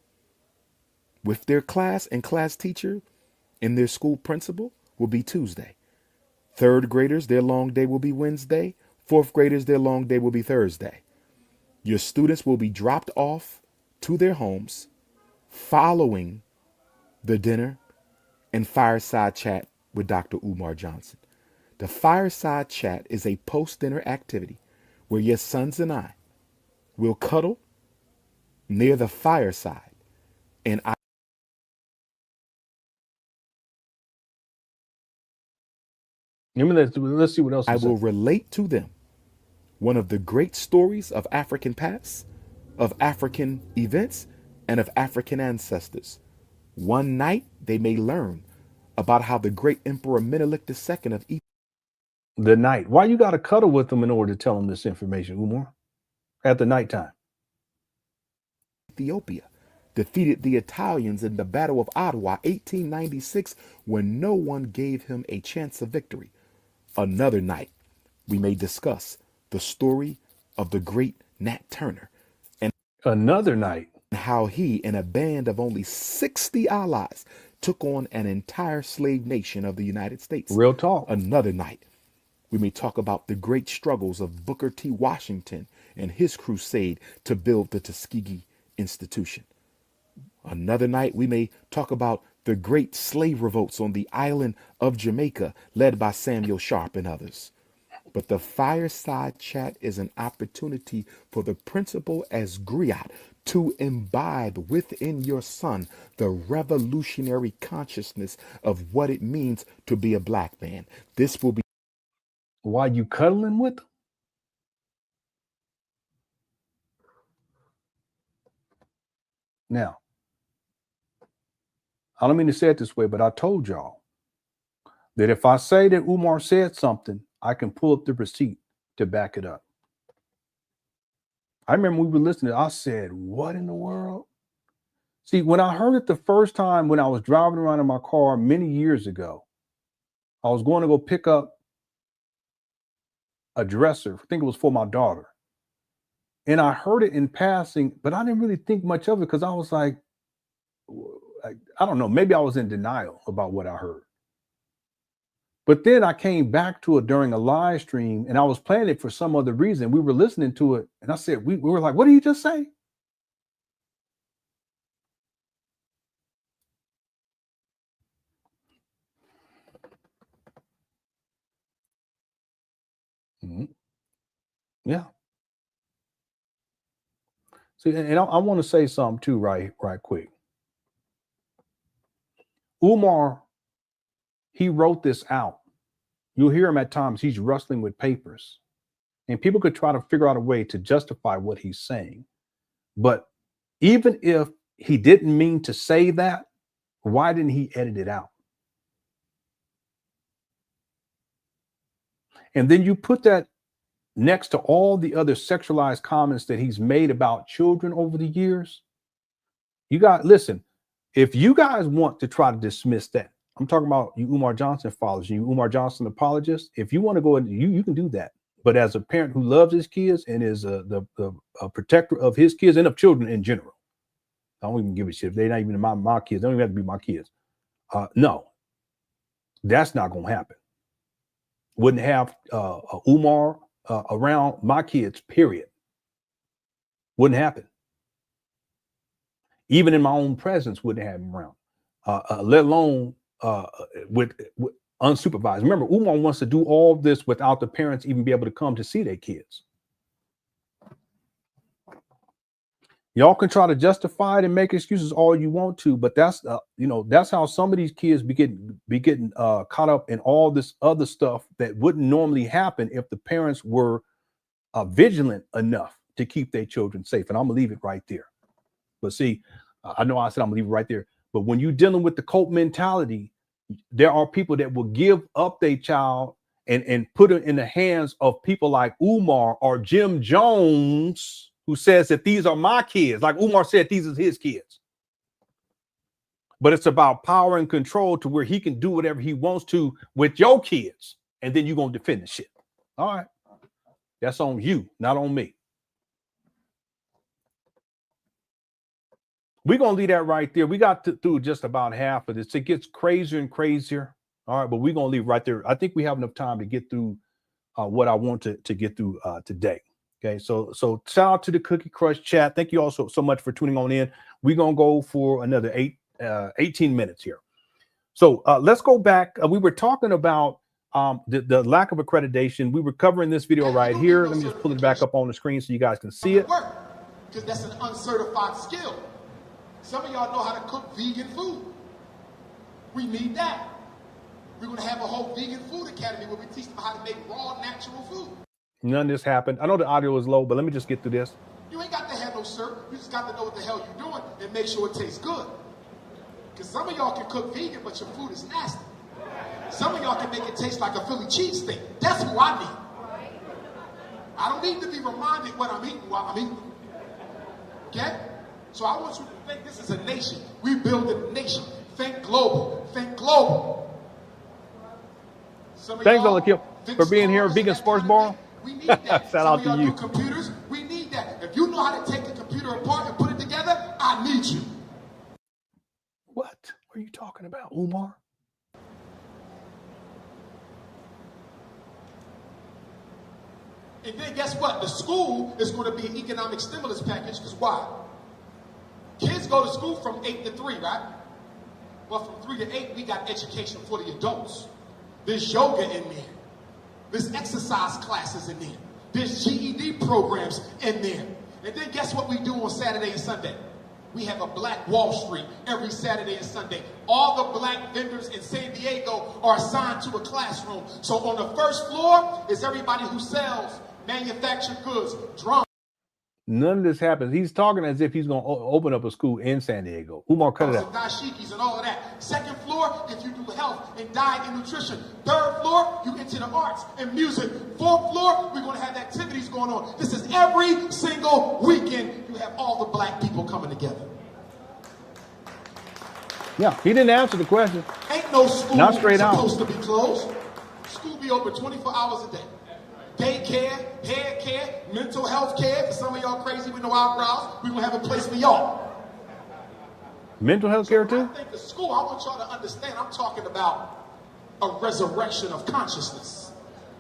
with their class and class teacher, and their school principal will be Tuesday. Third graders, their long day will be Wednesday. Fourth graders, their long day will be Thursday. Your students will be dropped off to their homes following the dinner and fireside chat with Dr. Umar Johnson. The fireside chat is a post-dinner activity where your sons and I will cuddle near the fireside, and let's see what else I will relate to them one of the great stories of African past, of African events, and of African ancestors. One night they may learn about how the great Emperor Menelik II of the night. Why you got to cuddle with them in order to tell them this information, Umar? At the nighttime. Ethiopia defeated the Italians in the Battle of Adwa, 1896, when no one gave him a chance of victory. Another night, we may discuss the story of the great Nat Turner, and another night, how he and a band of only 60 allies took on an entire slave nation of the United States. Real talk. Another night, we may talk about the great struggles of Booker T. Washington and his crusade to build the Tuskegee Institution. Another night, we may talk about the great slave revolts on the island of Jamaica, led by Samuel Sharp and others. But the fireside chat is an opportunity for the principal as griot to imbibe within your son the revolutionary consciousness of what it means to be a black man. This will be why you cuddling with them. Now, I don't mean to say it this way, but I told y'all that if I say that Umar said something, I can pull up the receipt to back it up. I remember we were listening. I said, what in the world? See, when I heard it the first time when I was driving around in my car many years ago, I was going to go pick up a dresser. I think it was for my daughter. And I heard it in passing, but I didn't really think much of it because I was like, I don't know, maybe I was in denial about what I heard. But then I came back to it during a live stream and I was playing it for some other reason. We were listening to it and I said, we were like, what did he just say? Mm-hmm. Yeah. See, and I want to say something too, right quick. Umar, he wrote this out. You'll hear him at times, he's wrestling with papers. And people could try to figure out a way to justify what he's saying. But even if he didn't mean to say that, why didn't he edit it out? And then you put that next to all the other sexualized comments that he's made about children over the years. You got, listen, if you guys want to try to dismiss that, I'm talking about you Umar Johnson followers, you Umar Johnson apologists. If you want to go and you can do that. But as a parent who loves his kids and is the protector of his kids and of children in general, I don't even give a shit. If they're not even my kids, they don't even have to be my kids. No, that's not going to happen. Wouldn't have Umar around my kids, period. Wouldn't happen. Even in my own presence, wouldn't have him around, let alone with unsupervised. Remember, Umar wants to do all this without the parents even be able to come to see their kids. Y'all can try to justify it and make excuses all you want to, but that's that's how some of these kids be getting caught up in all this other stuff that wouldn't normally happen if the parents were vigilant enough to keep their children safe. And I'm gonna leave it right there. But see, I know I said I'm gonna leave it right there, but when you're dealing with the cult mentality, there are people that will give up their child and put it in the hands of people like Umar or Jim Jones, who says that these are my kids. Like Umar said, these are his kids. But it's about power and control to where he can do whatever he wants to with your kids. And then you're going to defend the shit. All right. That's on you, not on me. We're going to leave that right there. We got through just about half of this. It gets crazier and crazier. All right. But we're going to leave right there. I think we have enough time to get through what I want to get through today. Okay, so shout out to the Cookie Crush chat. Thank you all so much for tuning on in. We're going to go for another 18 minutes here. So let's go back. We were talking about the lack of accreditation. We were covering this video right here. Let me just pull it back up on the screen so you guys can see it. Because that's an uncertified skill. Some of y'all know how to cook vegan food. We need that. We're going to have a whole vegan food academy where we teach them how to make raw, natural food. None of this happened. I know the audio is low, but let me just get through this. You ain't got to have no cert. You just got to know what the hell you're doing and make sure it tastes good. Because some of y'all can cook vegan, but your food is nasty. Some of y'all can make it taste like a Philly cheesesteak. That's who I need. I don't need to be reminded what I'm eating while I'm eating. Okay? So I want you to think this is a nation. We build a nation. Think global. Think global. Thanks, Alakil, for being here. Vegan Sports Bar. We need that. Shout out to you. Computers, we need that. If you know how to take a computer apart and put it together, I need you. What are you talking about, Umar? And then guess what? The school is going to be an economic stimulus package. Because why? Kids go to school from 8 to 3, right? But from 3 to 8, we got education for the adults. There's yoga in there. There's exercise classes in there. There's GED programs in there. And then guess what we do on Saturday and Sunday? We have a Black Wall Street every Saturday and Sunday. All the black vendors in San Diego are assigned to a classroom. So on the first floor is everybody who sells manufactured goods, drums. None of this happens. He's talking as if he's going to open up a school in San Diego. Umar, cut it out. Dashikis and all of that. Second floor, if you do health and diet and nutrition. Third floor, you get to the arts and music. Fourth floor, we're going to have activities going on. This is every single weekend. You have all the black people coming together. Yeah, he didn't answer the question. Ain't no school Not straight supposed to be closed. School be open 24 hours a day. Daycare, hair care, mental health care. For some of y'all crazy with no eyebrows, we're going to have a place for y'all. Mental health care too? I think the school, I want y'all to understand, I'm talking about a resurrection of consciousness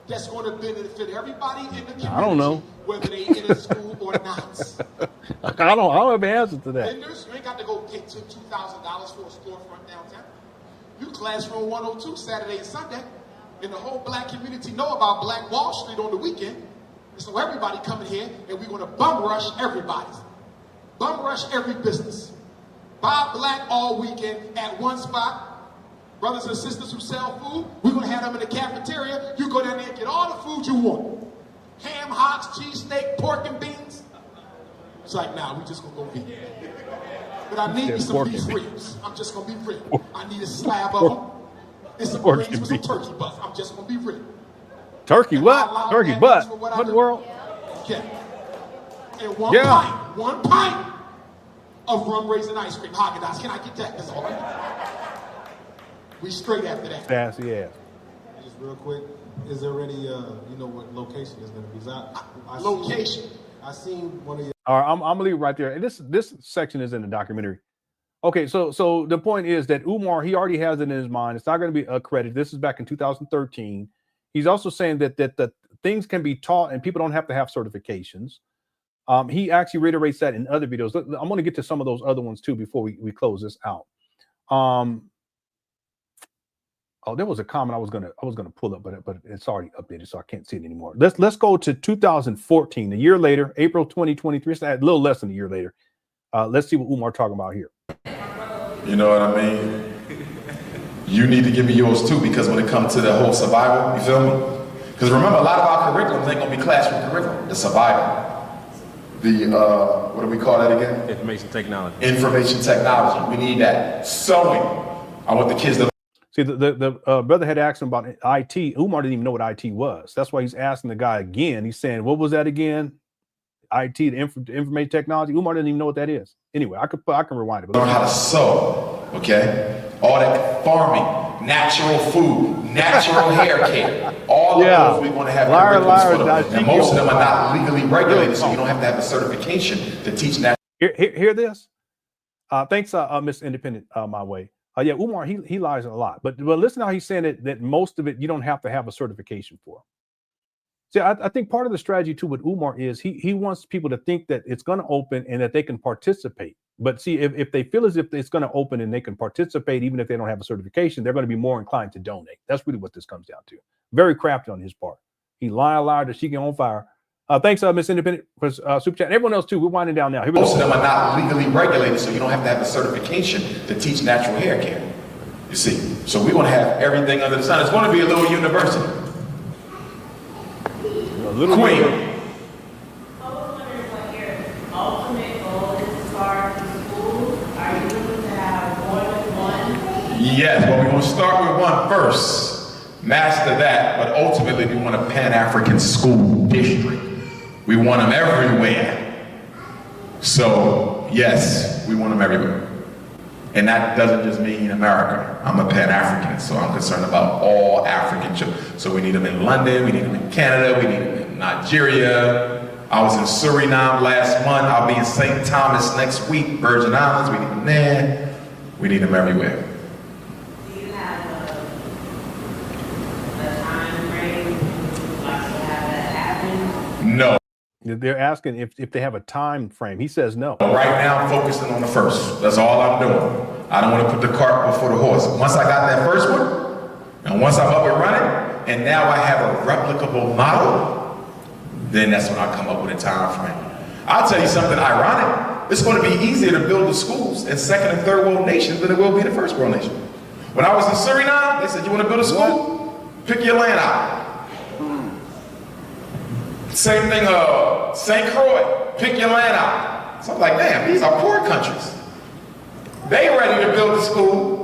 that's going to benefit everybody in the community. I don't know. Whether they in a school or not. I don't have an answer to that. Vendors, you ain't got to go pay $2,000 for a storefront downtown. You classroom 102 Saturday and Sunday. And the whole black community know about Black Wall Street on the weekend. And so everybody coming here and we're going to bum rush everybody. Bum rush every business. Buy black all weekend at one spot. Brothers and sisters who sell food, we're going to have them in the cafeteria. You go down there and get all the food you want. Ham, hocks, cheesesteak, pork and beans. It's like, nah, we just going to go vegan. But I need me some beef ribs. I'm just going to be real. I need a slab of them. And some greens with some turkey butts. I'm just going to be real. Turkey what? Turkey butt. What in the world? Yeah. And one pint of rum raisin ice cream. Haagen-Dazs. Can I get that? That's all I need. We straight after that. Sassy ass. Just real quick, is there any, you know what location is going to be? Location. I seen one of your... All right, I'm going to leave it right there. And this section is in the documentary. Okay, so the point is that Umar, he already has it in his mind. It's not going to be accredited. This is back in 2013. He's also saying that things can be taught and people don't have to have certifications. He actually reiterates that in other videos. I'm going to get to some of those other ones too before we close this out. Oh, there was a comment I was gonna pull up, but it's already updated, so I can't see it anymore. Let's go to 2014, a year later, April 2023. It's a little less than a year later. Let's see what Umar talking about here. You know what I mean? You need to give me yours too, because when it comes to the whole survival, you feel me? Because remember, a lot of our curriculums ain't gonna be classroom curriculum. The survival, the what do we call that again? Information technology. Information technology. We need that. Sewing. I want the kids to. See, the brother had asked him about IT. Umar didn't even know what IT was. That's why he's asking the guy again. He's saying, "What was that again?" IT, the information technology. Umar didn't even know what that is. Anyway, I can rewind it. Learn how to sew, okay? All that farming, natural food, natural hair care. All of those we want to have curriculums for them. And most of them are not legally regulated, so you don't have to have a certification to teach natural. Hear this? Thanks, Miss Independent, my way. Yeah, Umar, he lies a lot. But listen how he's saying that most of it you don't have to have a certification for. See, I think part of the strategy too with Umar is he wants people to think that it's going to open and that they can participate. But see, if they feel as if it's going to open and they can participate, even if they don't have a certification, they're going to be more inclined to donate. That's really what this comes down to. Very crafty on his part. He liar that she get on fire. Thanks, Miss Independent, for super chat. And everyone else too. We're winding down now. Here we Most go. of them are not legally regulated, so you don't have to have a certification to teach natural hair care. You see, so we want to have everything under the sun. It's going to be a little university. Little Queen. I was wondering what your ultimate goal is as far as the schools. Are you looking to have more than one? Yes, but we're going to start with one first. Master that, but ultimately we want a Pan-African school district. We want them everywhere. So, yes, we want them everywhere. And that doesn't just mean America. I'm a Pan-African, so I'm concerned about all African children. So we need them in London, we need them in Canada, we need them in Nigeria. I was in Suriname last month. I'll be in St. Thomas next week, Virgin Islands. We need them there. We need them everywhere. Do you have a time frame like to have that happen? No. They're asking if they have a time frame. He says no. Right now, I'm focusing on the first. That's all I'm doing. I don't want to put the cart before the horse. Once I got that first one, and once I'm up and running, and now I have a replicable model, then that's when I come up with a time frame. I'll tell you something ironic. It's going to be easier to build the schools in second and third world nations than it will be in the first world nation. When I was in Suriname, they said, you want to build a school? Pick your land out. Same thing, St. Croix. pick your land out. So I'm like, damn, these are poor countries. They ready to build a school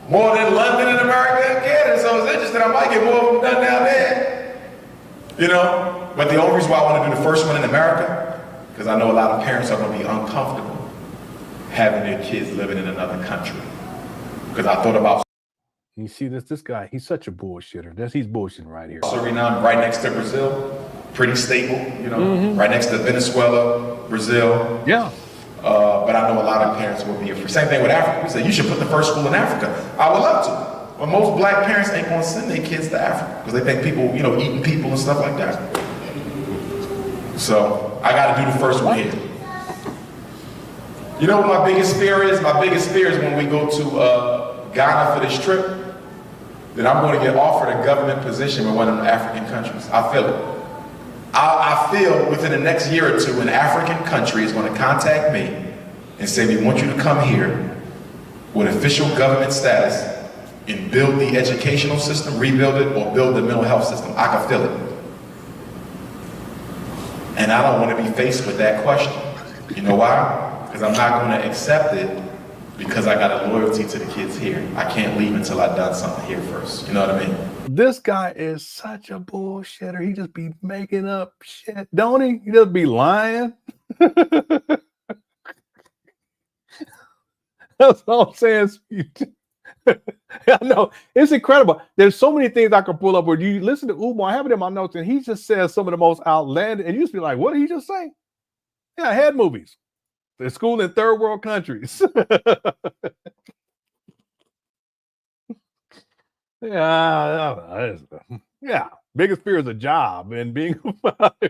more than London and America and Canada, so it's interesting. I might get more of them done down there. You know? But the only reason why I want to do the first one in America, because I know a lot of parents are going to be uncomfortable having their kids living in another country. Because I thought about You see this guy, he's such a bullshitter. He's bullshitting right here. Suriname, right next to Brazil, pretty stable, you know, right next to Venezuela, Brazil. Yeah. But I know a lot of parents will be afraid. Same thing with Africa. We say, you should put the first school in Africa. I would love to. But most black parents ain't going to send their kids to Africa because they think people, you know, eating people and stuff like that. So I got to do the first one here. You know what my biggest fear is? My biggest fear is when we go to Ghana for this trip, that I'm going to get offered a government position in one of the African countries. I feel it. I feel within the next year or two, an African country is going to contact me and say, we want you to come here with official government status and build the educational system, rebuild it, or build the mental health system. I can feel it. And I don't want to be faced with that question. You know why? Because I'm not going to accept it because I got a loyalty to the kids here. I can't leave until I've done something here first. You know what I mean? This guy is such a bullshitter. He just be making up shit, don't he? He just be lying. That's all I'm saying. I know. It's incredible. There's so many things I can pull up where you listen to Umar. I have it in my notes, and he just says some of the most outlandish, and you just be like, what did he just say? Yeah, head movies. The school in third world countries. Yeah. Biggest fear is a job and being a father.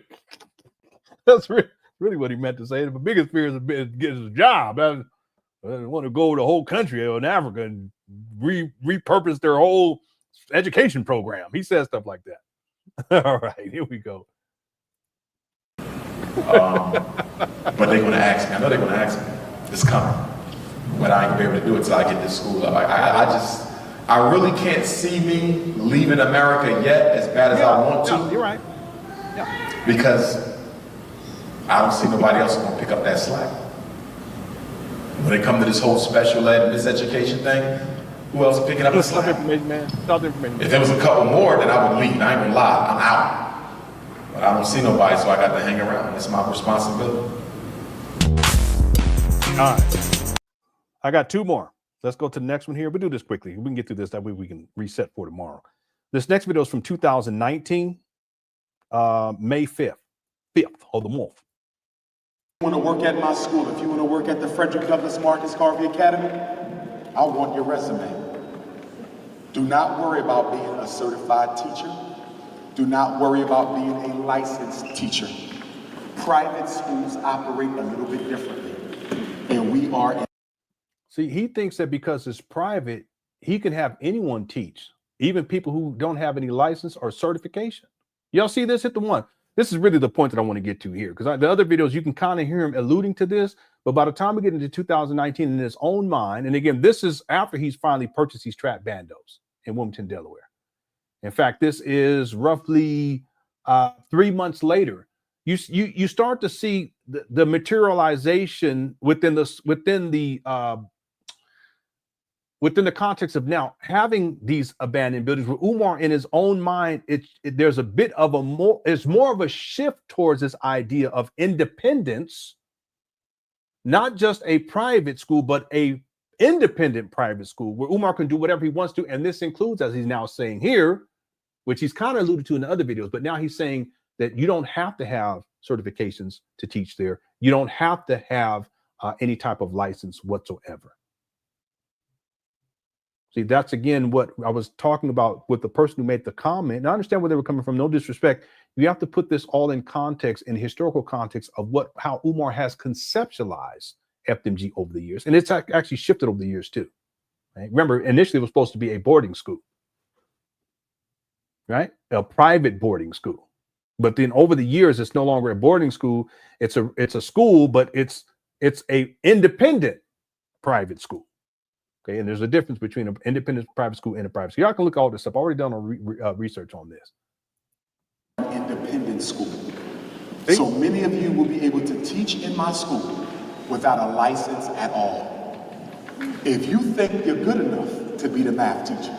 That's really what he meant to say. But biggest fear is getting a job. I want to go to the whole country in Africa and repurpose their whole education program. He says stuff like that. All right, here we go. But they're going to ask me. I know they're going to ask me. It's coming. But I ain't going to be able to do it until I get this school up. I really can't see me leaving America yet as bad as I want to. You're right. Yeah. Because I don't see nobody else going to pick up that slack. When it comes to this whole special ed and this education thing, who else is picking up the slack? If there was a couple more, then I would leave. I ain't going to lie. I'm out. But I don't see nobody, so I got to hang around. It's my responsibility. All right. I got two more. Let's go to the next one here. We'll do this quickly. We can get through this. That way we can reset for tomorrow. This next video is from 2019, May 5th of the month. If you want to work at my school, if you want to work at the Frederick Douglass Marcus Garvey Academy, I want your resume. Do not worry about being a certified teacher. Do not worry about being a licensed teacher. Private schools operate a little bit differently. And we are in. See, he thinks that because it's private, he can have anyone teach, even people who don't have any license or certification. Y'all see this? Hit the one. This is really the point that I want to get to here, because the other videos, you can kind of hear him alluding to this, but by the time we get into 2019 in his own mind, and again, this is after he's finally purchased these trap bandos in Wilmington, Delaware. In fact, this is roughly 3 months later. You start to see the materialization within the context of now having these abandoned buildings. Where Umar, in his own mind, there's a bit of it's more of a shift towards this idea of independence, not just a private school, but a independent private school where Umar can do whatever he wants to, and this includes, as he's now saying here, which he's kind of alluded to in the other videos, but now he's saying that you don't have to have certifications to teach there. You don't have to have any type of license whatsoever. See, that's again what I was talking about with the person who made the comment. And I understand where they were coming from, no disrespect. You have to put this all in context, in historical context of how Umar has conceptualized FDMG over the years. And it's actually shifted over the years too. Right? Remember, initially it was supposed to be a boarding school, right? A private boarding school. But then over the years, it's no longer a boarding school. It's a school, but it's a independent private school. Okay, and there's a difference between an independent private school and a private school. Y'all can look all this up. I've already done research on this. Independent school. So many of you will be able to teach in my school without a license at all. If you think you're good enough to be the math teacher,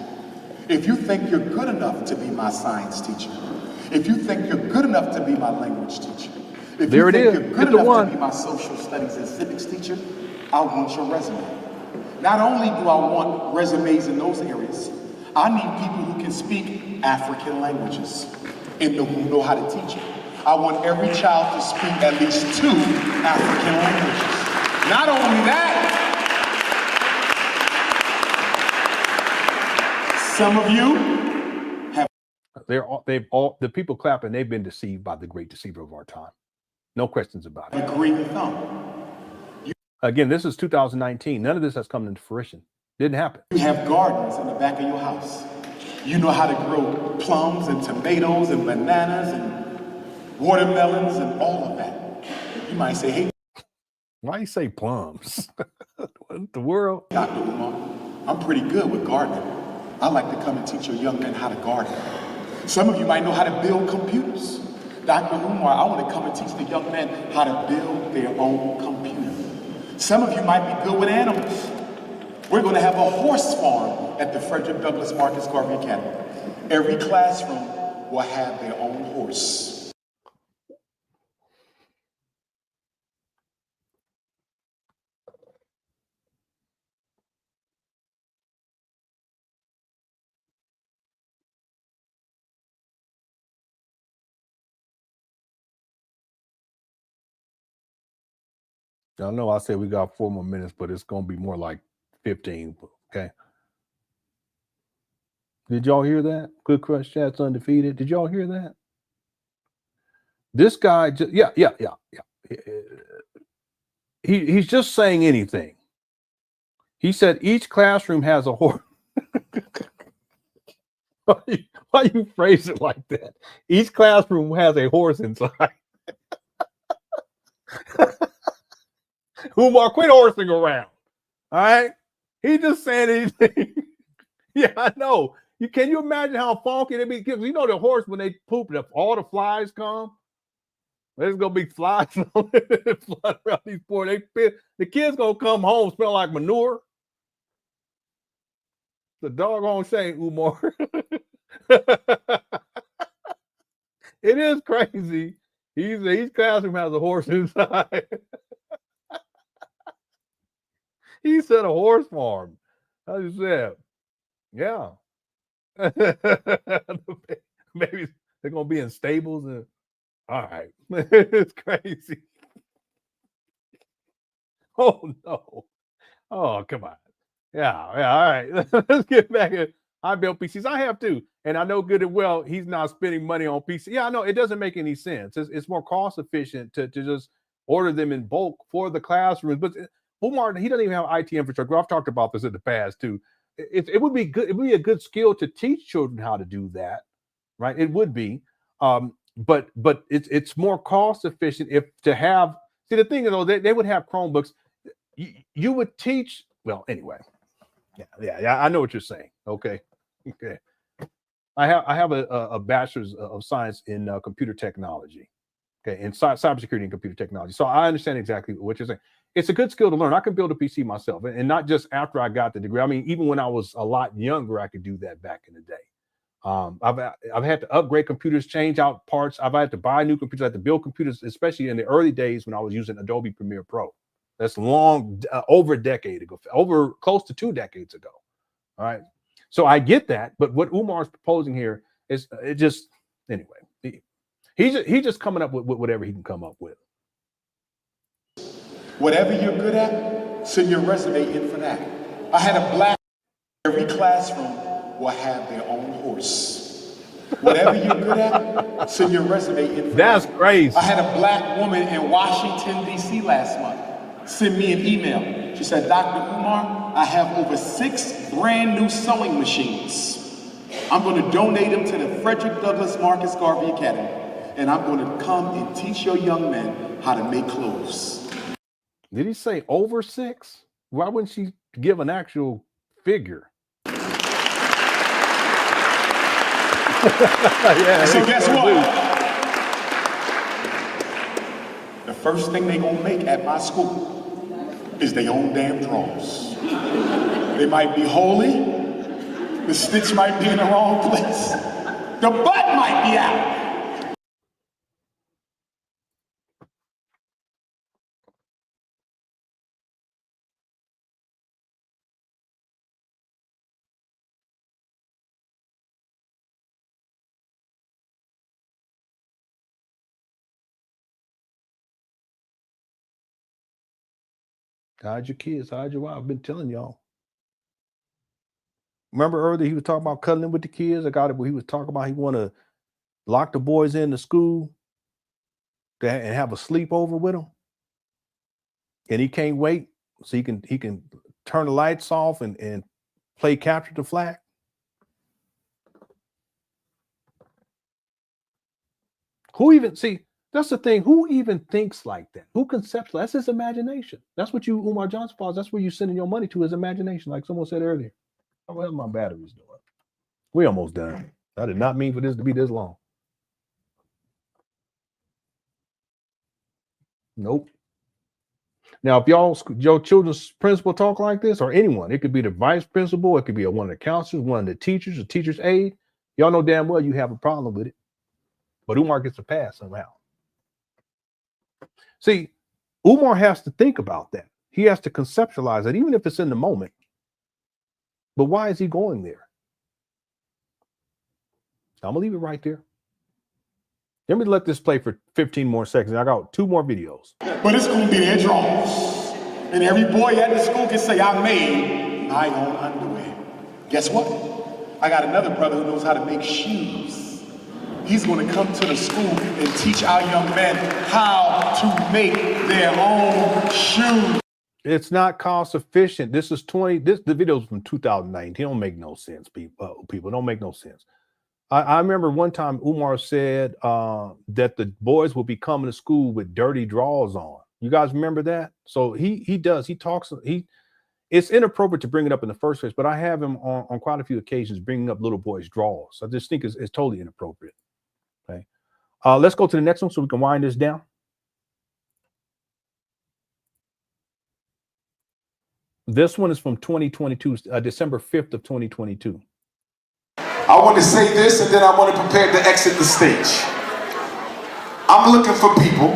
if you think you're good enough to be my science teacher, if you think you're good enough to be my language teacher, if There you it think is. you're good Hit the enough one. to be my social studies and civics teacher, I want your resume. Not only do I want resumes in those areas, I need people who can speak African languages and who know how to teach it. I want every child to speak at least 2 African languages. Not only that, some of you have the people clapping, they've been deceived by the great deceiver of our time. No questions about it. a green thumb. Again, this is 2019. None of this has come into fruition. Didn't happen. You have gardens in the back of your house. You know how to grow plums and tomatoes and bananas and watermelons and all of that. You might say, hey, Why you say plums? What the world? Dr. Umar, I'm pretty good with gardening. I like to come and teach your young men how to garden. Some of you might know how to build computers. Dr. Umar, I want to come and teach the young men how to build their own computer. Some of you might be good with animals. We're going to have a horse farm at the Frederick Douglass Marcus Garvey Academy. Every classroom will have their own horse. I know I said we got 4 more minutes, but it's going to be more like 15. Okay. Did y'all hear that? Good Crush Chat's undefeated. Did y'all hear that? This guy, yeah. He's just saying anything. He said each classroom has a horse. Why you phrase it like that? Each classroom has a horse inside. Umar, quit horsing around. All right? He just saying anything. Yeah, I know. Can you imagine how funky they be? Because you know the horse, when they poop, if all the flies come, there's gonna be flies flying around these poor. The kids gonna come home smell like manure. The doggone shame, Umar. It is crazy. Each classroom has a horse inside. He said a horse farm. I just said, yeah. Maybe they're gonna be in stables and all right. It's crazy. Oh no. Oh, come on. Yeah, all right. Let's get back in. I built PCs. I have too. And I know good and well he's not spending money on PC. Yeah, I know it doesn't make any sense. It's more cost efficient to just order them in bulk for the classrooms. But Umar, he doesn't even have IT infrastructure. I've talked about this in the past too. It would be good. It would be a good skill to teach children how to do that, right? It would be, but it's more cost efficient if to have. See, the thing is, though, they would have Chromebooks. You would teach. Well, anyway, yeah. I know what you're saying. Okay. I have a bachelor's of science in computer technology. Okay, in cybersecurity and computer technology. So I understand exactly what you're saying. It's a good skill to learn. I can build a PC myself, and not just after I got the degree. I mean, even when I was a lot younger, I could do that back in the day. I've had to upgrade computers, change out parts. I've had to buy new computers. I had to build computers, especially in the early days when I was using Adobe Premiere Pro. That's long, over a decade ago, over close to 2 decades ago. All right. So I get that, but what Umar's proposing here is anyway. He's just coming up with whatever he can come up with. Whatever you're good at, send your resume in for that. I had a black. Every classroom will have their own horse. Whatever you're good at, send your resume in for That's that. crazy. I had a black woman in Washington, D.C. last month send me an email. She said, Dr. Umar, I have over 6 brand new sewing machines. I'm going to donate them to the Frederick Douglass Marcus Garvey Academy. And I'm going to come and teach your young men how to make clothes. Did he say over 6? Why wouldn't she give an actual figure? So guess what? first thing they gonna make at my school is their own damn drawers. They might be holy, the stitch might be in the wrong place, the butt might be out. Hide your kids, hide your wife. I've been telling y'all. Remember earlier he was talking about cuddling with the kids? I got it where he was talking about he want to lock the boys in the school and have a sleepover with them. And he can't wait so he can turn the lights off and play capture the flag. Who even see? That's the thing. Who even thinks like that? Who conceptualizes? That's his imagination. That's what you, Umar Johnson, falls. That's where you're sending your money to, his imagination. Like someone said earlier. How well my battery's doing? We almost done. I did not mean for this to be this long. Nope. Now, if your children's principal talk like this, or anyone, it could be the vice principal, it could be one of the counselors, one of the teachers, a teacher's aide. Y'all know damn well you have a problem with it. But Umar gets a pass somehow. See, Umar has to think about that. He has to conceptualize it, even if it's in the moment. But why is he going there? I'm going to leave it right there. Let me let this play for 15 more seconds. I got 2 more videos. But it's going to be their drawers. And every boy at the school can say, I made my own underwear. Guess what? I got another brother who knows how to make shoes. He's going to come to the school and teach our young men how to make their own shoes. It's not cost efficient. This is the video's from 2019. It don't make no sense, people. People don't make no sense. I remember one time Umar said that the boys will be coming to school with dirty drawers on. You guys remember that? So he talks. It's inappropriate to bring it up in the first place, but I have him on quite a few occasions bringing up little boys' drawers. I just think it's totally inappropriate. Okay. Let's go to the next one so we can wind this down. This one is from 2022, December 5th of 2022. I want to say this and then I want to prepare to exit the stage. I'm looking for people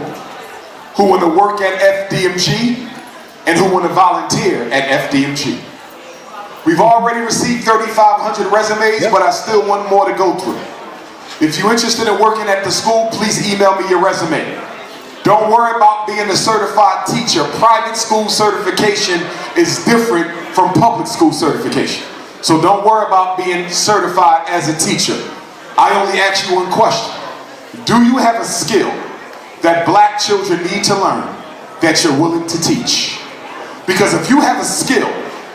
who want to work at FDMG and who want to volunteer at FDMG. We've already received 3,500 resumes, but I still want more to go through. If you're interested in working at the school, please email me your resume. Don't worry about being a certified teacher. Private school certification is different from public school certification. So don't worry about being certified as a teacher. I only ask you one question. Do you have a skill that black children need to learn that you're willing to teach? Because if you have a skill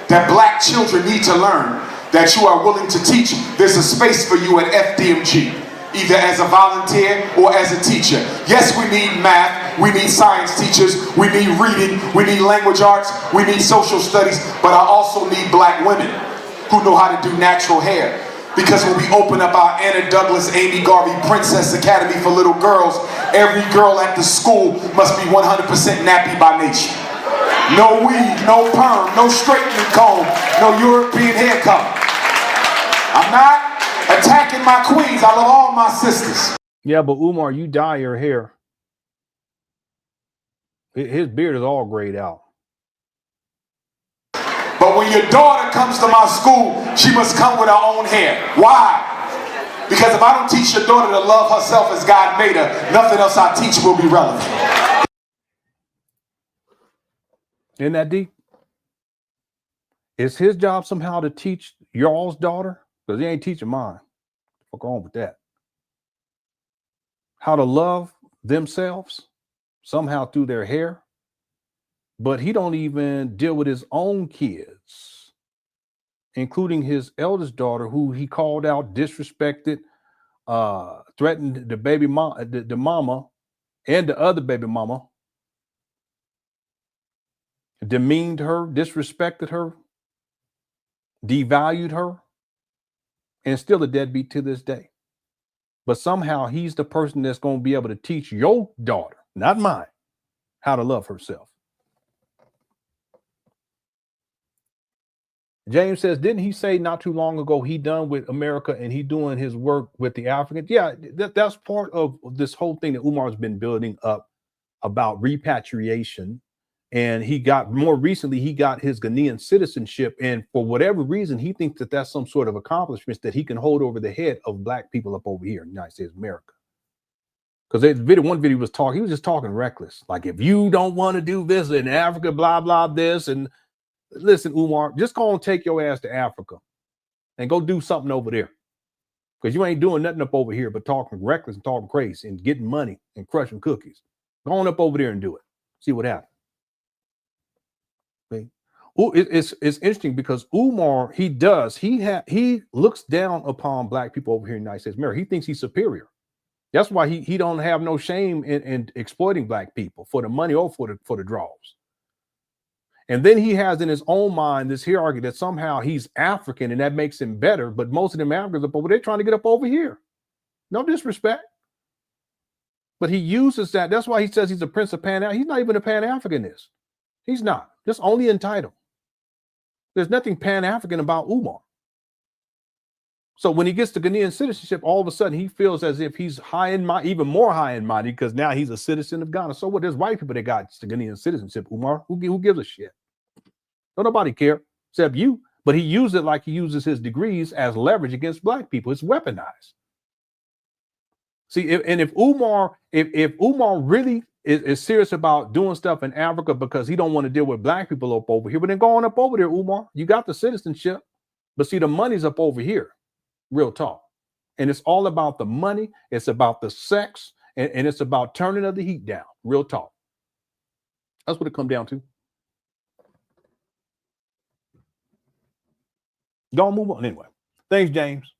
that black children need to learn that you are willing to teach, there's a space for you at FDMG, either as a volunteer or as a teacher. Yes, we need math, we need science teachers, we need reading, we need language arts, we need social studies, but I also need black women who know how to do natural hair. Because when we open up our Anna Douglas, Amy Garvey Princess Academy for little girls, every girl at the school must be 100% nappy by nature. No weave, no perm, no straightening comb, no European hair color. I'm not attacking my queens. I love all my sisters. Yeah, but Umar, you dye your hair. His beard is all grayed out. But when your daughter comes to my school, she must come with her own hair. Why? Because if I don't teach your daughter to love herself as God made her, nothing else I teach will be relevant. Isn't that deep? It's his job somehow to teach y'all's daughter, because he ain't teaching mine. What's wrong with that? How to love themselves somehow through their hair. But he don't even deal with his own kids, including his eldest daughter, who he called out, disrespected, threatened the baby mom, the mama, and the other baby mama, demeaned her, disrespected her, devalued her, and still a deadbeat to this day. But somehow he's the person that's going to be able to teach your daughter, not mine, how to love herself. James says, didn't he say not too long ago he done with America and he doing his work with the Africans? Yeah, that's part of this whole thing that Umar's been building up about repatriation. And he got, more recently, he got his Ghanaian citizenship. And for whatever reason, he thinks that that's some sort of accomplishment that he can hold over the head of black people up over here in the United States of America. Because one video was talking, he was just talking reckless. Like, if you don't want to do this in Africa, blah, blah, this. And listen, Umar, just go and take your ass to Africa and go do something over there. Because you ain't doing nothing up over here but talking reckless and talking crazy and getting money and crushing cookies. Go on up over there and do it. See what happens. Okay. It's interesting because Umar, he looks down upon black people over here in the United States of America. He thinks he's superior. That's why he don't have no shame in exploiting black people for the money or for the draws. And then he has in his own mind this hierarchy that somehow he's African and that makes him better. But most of them Africans up over there trying to get up over here. No disrespect. But he uses that. That's why he says he's a prince of Pan. He's not even a Pan-Africanist. He's not. Just only entitled. There's nothing Pan-African about Umar. So when he gets the Ghanaian citizenship, all of a sudden he feels as if he's high and mighty, even more high and mighty, because now he's a citizen of Ghana. So what? There's white people that got the Ghanaian citizenship. Umar, who gives a shit? Don't nobody care except you. But he uses it like he uses his degrees as leverage against black people. It's weaponized. See, if Umar really is serious about doing stuff in Africa because he don't want to deal with black people up over here, but then go on up over there, Umar. You got the citizenship, but see, the money's up over here. Real talk. And it's all about the money. It's about the sex, and it's about turning of the heat down. Real talk. That's what it comes down to. Go on, move on anyway. Thanks, James.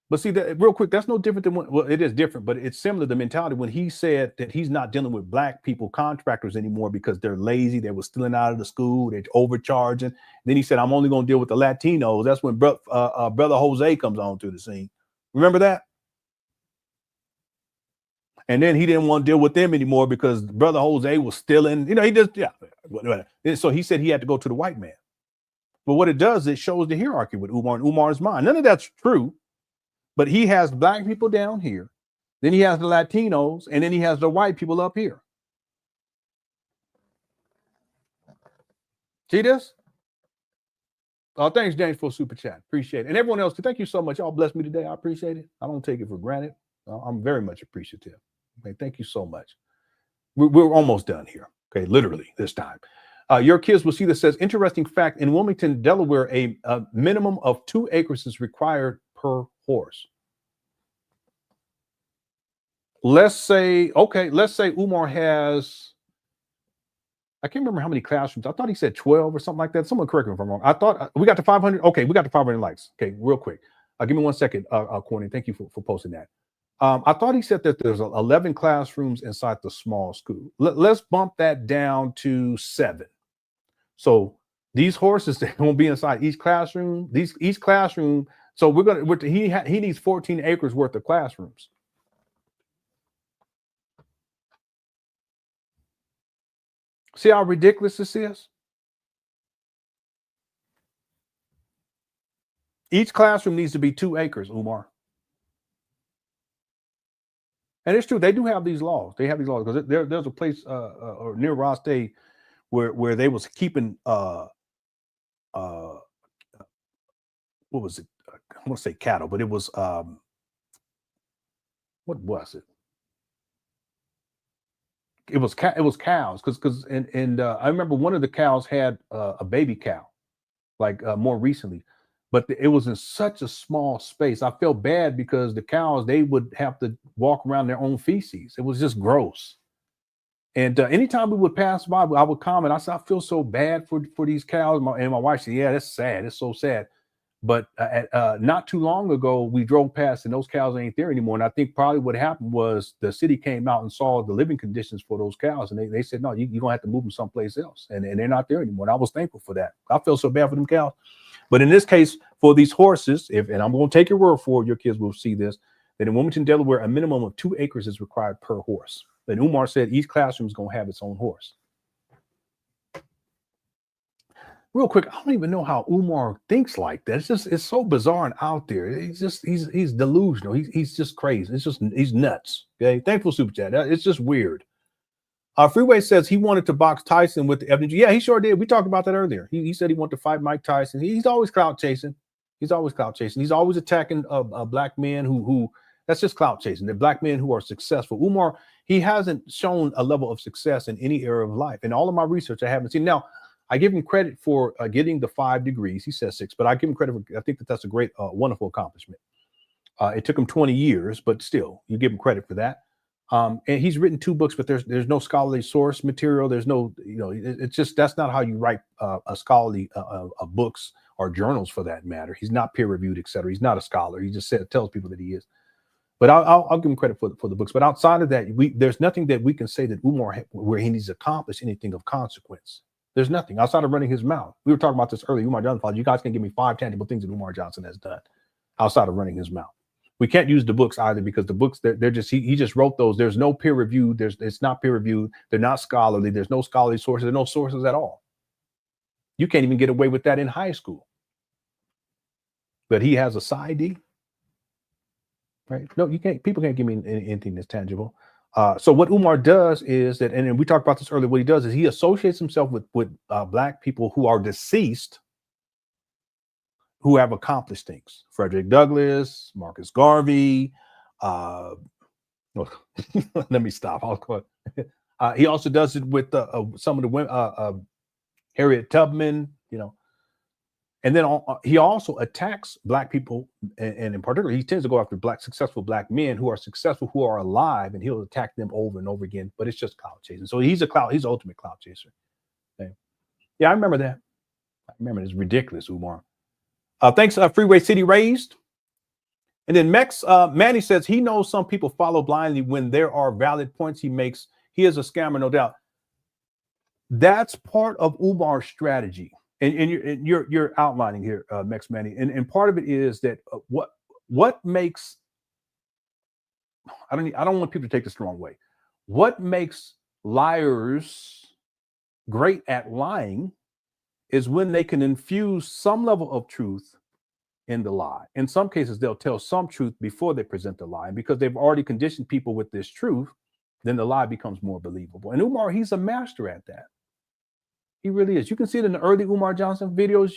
But see, that real quick, that's no different than well, it is different, but it's similar to mentality when he said that he's not dealing with black people contractors anymore because they're lazy, they were stealing out of the school, they're overcharging. Then he said, I'm only going to deal with the Latinos. That's when brother Jose comes on to the scene. Remember that? And then he didn't want to deal with them anymore because brother Jose was stealing. You know, he just, yeah. So he said he had to go to the white man. But what it does, it shows the hierarchy with Umar and Umar's mind. None of that's true. But he has black people down here, then he has the Latinos, and then he has the white people up here. See this? Oh, thanks, James, for super chat. Appreciate it. And everyone else, thank you so much. Y'all blessed me today. I appreciate it. I don't take it for granted. I'm very much appreciative. Okay, thank you so much. We're almost done here. Okay, literally this time. Your kids will see this says, interesting fact, in Wilmington, Delaware, a minimum of 2 acres is required per horse. Let's say Umar has, I can't remember how many classrooms. I thought he said 12 or something like that. Someone correct me if I'm wrong. I thought we got to 500. Okay, we got to 500 likes. Okay, real quick. Give me 1 second, Courtney. Thank you for posting that. I thought he said that there's 11 classrooms inside the small school. Let's bump that down to 7. So these horses, they won't be inside each classroom. Each classroom. So he needs 14 acres worth of classrooms. See how ridiculous this is? Each classroom needs to be 2 acres, Umar. And it's true, they do have these laws. They have these laws because there's a place near Ross Day where they was keeping what was it? I want to say cattle, but it was what was it? It was cows because I remember one of the cows had a baby cow, like more recently, but it was in such a small space. I felt bad because the cows, they would have to walk around their own feces. It was just gross. And anytime we would pass by, I would comment. I said, I feel so bad for these cows. And my wife said, yeah, that's sad. It's so sad. But not too long ago, we drove past and those cows ain't there anymore. And I think probably what happened was the city came out and saw the living conditions for those cows. And they said, no, you're going to have to move them someplace else. And they're not there anymore. And I was thankful for that. I feel so bad for them cows. But in this case, for these horses, and I'm going to take your word for it, your kids will see this, that in Wilmington, Delaware, a minimum of 2 acres is required per horse. And Umar said each classroom is going to have its own horse. Real quick, I don't even know how Umar thinks like that. It's so bizarre and out there. He's delusional. He's just crazy. He's nuts. Okay, thankful super chat. It's just weird. Freeway says he wanted to box Tyson with the FDMG. Yeah, he sure did. We talked about that earlier. He said he wanted to fight Mike Tyson. He's always clout chasing. He's always clout chasing. He's always attacking black men who that's just clout chasing. They're black men who are successful. Umar, he hasn't shown a level of success in any area of life. In all of my research, I haven't seen. Now, I give him credit for getting the 5 degrees. He says 6, but I give him credit for, I think that's a great, wonderful accomplishment. It took him 20 years, but still, you give him credit for that. And he's written 2 books, but there's no scholarly source material. There's no, it's just, that's not how you write a scholarly books or journals for that matter. He's not peer reviewed, etc. He's not a scholar. He just tells people that he is. But I'll give him credit for the books. But outside of that, there's nothing that we can say that Umar where he's accomplished anything of consequence. There's nothing outside of running his mouth. We were talking about this earlier. Umar Johnson, you guys can give me 5 tangible things that Umar Johnson has done outside of running his mouth. We can't use the books either because the books they're just he just wrote those. There's no peer review. It's not peer reviewed. They're not scholarly. There's no scholarly sources. There's no sources at all. You can't even get away with that in high school. But he has a side D, right? No, you can't. People can't give me anything that's tangible. So what Umar does is that, and we talked about this earlier. What he does is he associates himself with black people who are deceased, who have accomplished things. Frederick Douglass, Marcus Garvey. Let me stop. He also does it with some of the women, Harriet Tubman, and then he also attacks black people, and in particular, he tends to go after successful black men who are successful, who are alive, and he'll attack them over and over again. But it's just clout chasing. So he's an ultimate clout chaser. Okay. Yeah, I remember that. I remember it's ridiculous, Umar. Thanks, Freeway City Raised. And then Manny says he knows some people follow blindly when there are valid points he makes. He is a scammer, no doubt. That's part of Umar's strategy. And you're outlining here, Mex Manny. And part of it is that what makes, I don't want people to take this the wrong way. What makes liars great at lying is when they can infuse some level of truth in the lie. In some cases, they'll tell some truth before they present the lie. And because they've already conditioned people with this truth, then the lie becomes more believable. And Umar, he's a master at that. He really is. You can see it in the early Umar Johnson videos,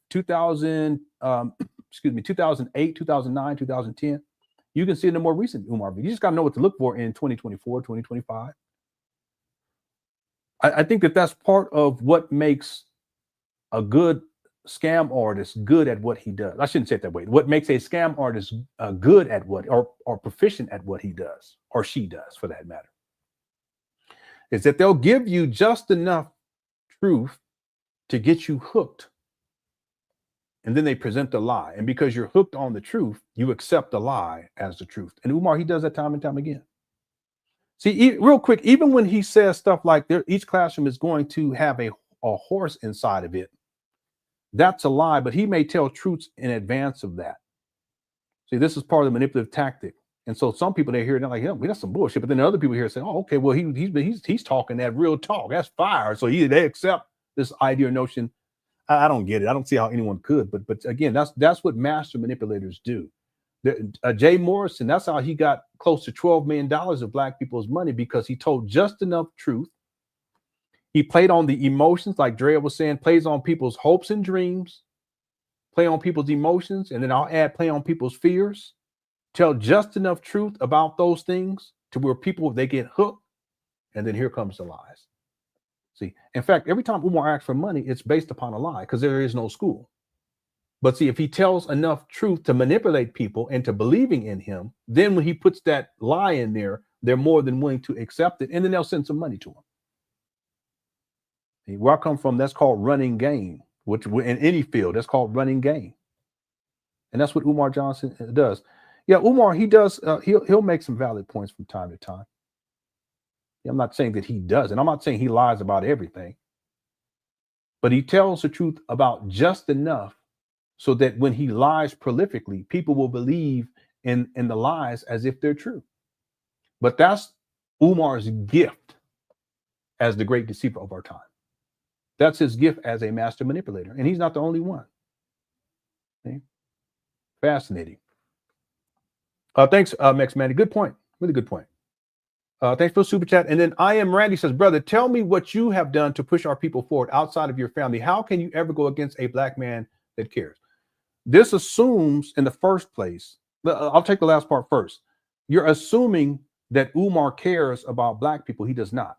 2008, 2009, 2010. You can see it in the more recent Umar videos. You just got to know what to look for in 2024, 2025. I think that's part of what makes a good scam artist good at what he does. I shouldn't say it that way. What makes a scam artist good at what, or proficient at what he does, or she does for that matter, is that they'll give you just enough truth to get you hooked. And then they present the lie. And because you're hooked on the truth, you accept the lie as the truth. And Umar, he does that time and time again. See, real quick, even when he says stuff like each classroom is going to have a horse inside of it, that's a lie, but he may tell truths in advance of that. See, this is part of the manipulative tactic. And so some people, they hear it, they're like, yeah, that's some bullshit. But then other people here say, oh, okay, well, he's talking that real talk. That's fire. So they accept this idea or notion. I don't get it. I don't see how anyone could. But again, that's what master manipulators do. Jay Morrison, that's how he got close to $12 million of black people's money, because he told just enough truth. He played on the emotions, like Drea was saying, plays on people's hopes and dreams, play on people's emotions, and then I'll add play on people's fears. Tell just enough truth about those things to where people, they get hooked, and then here comes the lies. See, in fact, every time Umar asks for money, it's based upon a lie because there is no school. But see, if he tells enough truth to manipulate people into believing in him, then when he puts that lie in there, they're more than willing to accept it, and then they'll send some money to him. See, where I come from, that's called running game, which in any field, that's called running game. And that's what Umar Johnson does. Yeah, Umar, he does, he'll make some valid points from time to time. I'm not saying that he doesn't. I'm not saying he lies about everything. But he tells the truth about just enough so that when he lies prolifically, people will believe in the lies as if they're true. But that's Umar's gift as the great deceiver of our time. That's his gift as a master manipulator. And he's not the only one. Okay? Fascinating. Thanks, Max Manny. Good point. Really good point. Thanks for the super chat. And then I Am Randy says, brother, tell me what you have done to push our people forward outside of your family. How can you ever go against a black man that cares? This assumes in the first place, I'll take the last part first. You're assuming that Umar cares about black people. He does not.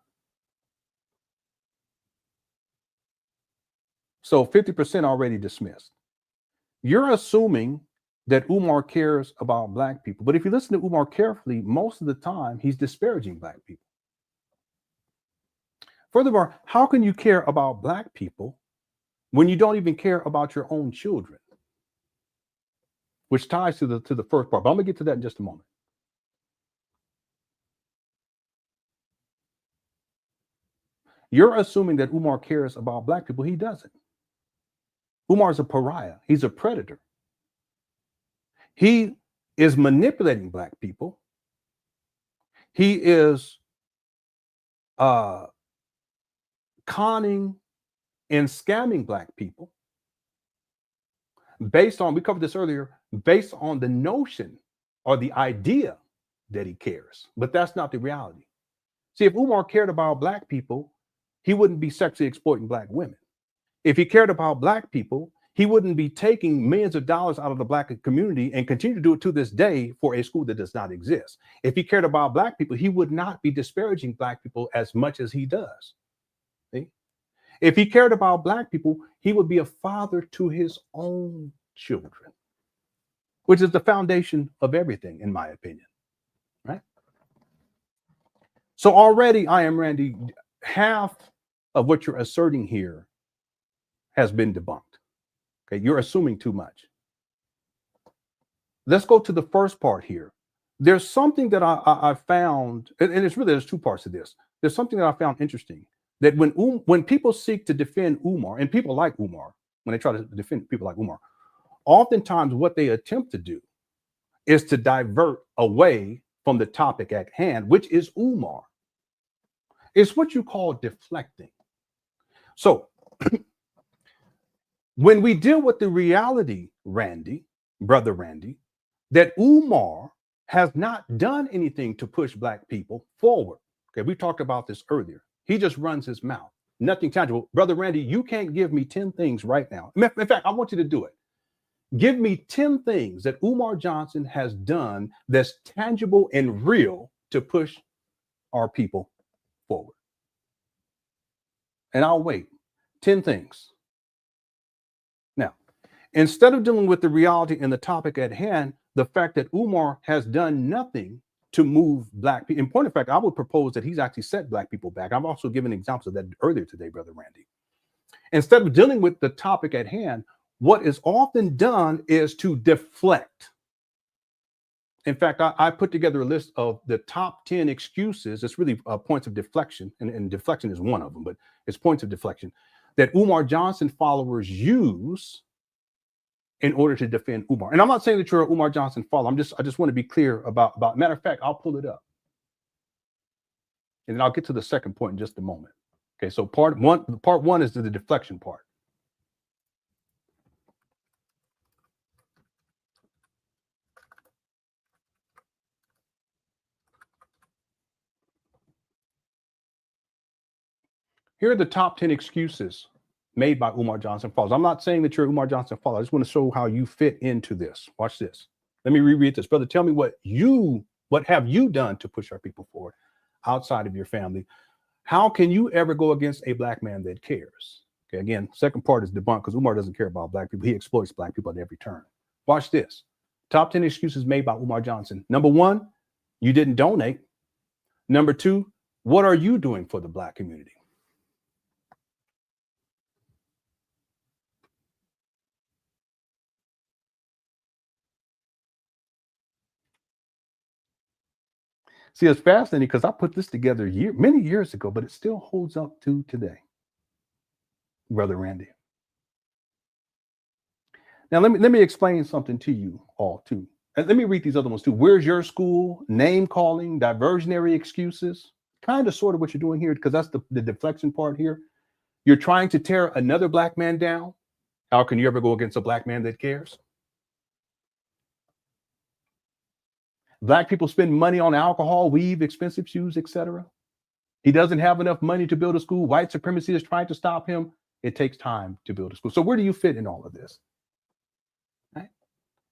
So 50% already dismissed. You're assuming that Umar cares about black people. But if you listen to Umar carefully, most of the time he's disparaging black people. Furthermore, how can you care about black people when you don't even care about your own children? Which ties to the first part. But I'm gonna get to that in just a moment. You're assuming that Umar cares about black people. He doesn't. Umar is a pariah. He's a predator. He is manipulating black people. He is conning and scamming black people based on, we covered this earlier, based on the notion or the idea that he cares. But that's not the reality. See, if Umar cared about black people, he wouldn't be sexually exploiting black women. If he cared about black people, he wouldn't be taking millions of dollars out of the black community and continue to do it to this day for a school that does not exist. If he cared about black people, he would not be disparaging black people as much as he does. See? If he cared about black people, he would be a father to his own children, which is the foundation of everything, in my opinion, right? So already, I Am Randy, half of what you're asserting here has been debunked. Okay, you're assuming too much. Let's go to the first part here. There's something that I found, and there's two parts to this. There's something that I found interesting, that when people seek to defend Umar, and people like Umar, when they try to defend people like Umar, oftentimes what they attempt to do is to divert away from the topic at hand, which is Umar. It's what you call deflecting. So when we deal with the reality, Randy, brother Randy, that Umar has not done anything to push black people forward. Okay, we talked about this earlier. He just runs his mouth. Nothing tangible. Brother Randy, you can't give me 10 things right now. In fact, I want you to do it. Give me 10 things that Umar Johnson has done that's tangible and real to push our people forward. And I'll wait. 10 things. Now, instead of dealing with the reality and the topic at hand, the fact that Umar has done nothing to move black people. In point of fact, I would propose that he's actually set black people back. I've also given examples of that earlier today, Brother Randy. Instead of dealing with the topic at hand, what is often done is to deflect. In fact, I put together a list of the top 10 excuses. It's really points of deflection, and deflection is one of them, but it's points of deflection that Umar Johnson followers use in order to defend Umar. And I'm not saying that you're an Umar Johnson follower. I just want to be clear about matter of fact, I'll pull it up. And then I'll get to the second point in just a moment. Okay, so part one is the deflection part. Here are the top 10 excuses made by Umar Johnson followers. I'm not saying that you're Umar Johnson follower. I just want to show how you fit into this. Watch this. Let me reread this. Brother, tell me what have you done to push our people forward outside of your family? How can you ever go against a black man that cares? Okay, again, second part is debunked because Umar doesn't care about black people. He exploits black people at every turn. Watch this. Top 10 excuses made by Umar Johnson. Number one, you didn't donate. Number two, what are you doing for the black community? See, it's fascinating because I put this together many years ago, but it still holds up to today, Brother Randy. Now, let me explain something to you all too. And let me read these other ones too. Where's your school? Name calling, diversionary excuses. Kind of sort of what you're doing here, because that's the deflection part here. You're trying to tear another black man down. How can you ever go against a black man that cares? Black people spend money on alcohol, weave, expensive shoes, etc. He doesn't have enough money to build a school. White supremacy is trying to stop him. It takes time to build a school. So where do you fit in all of this? Right?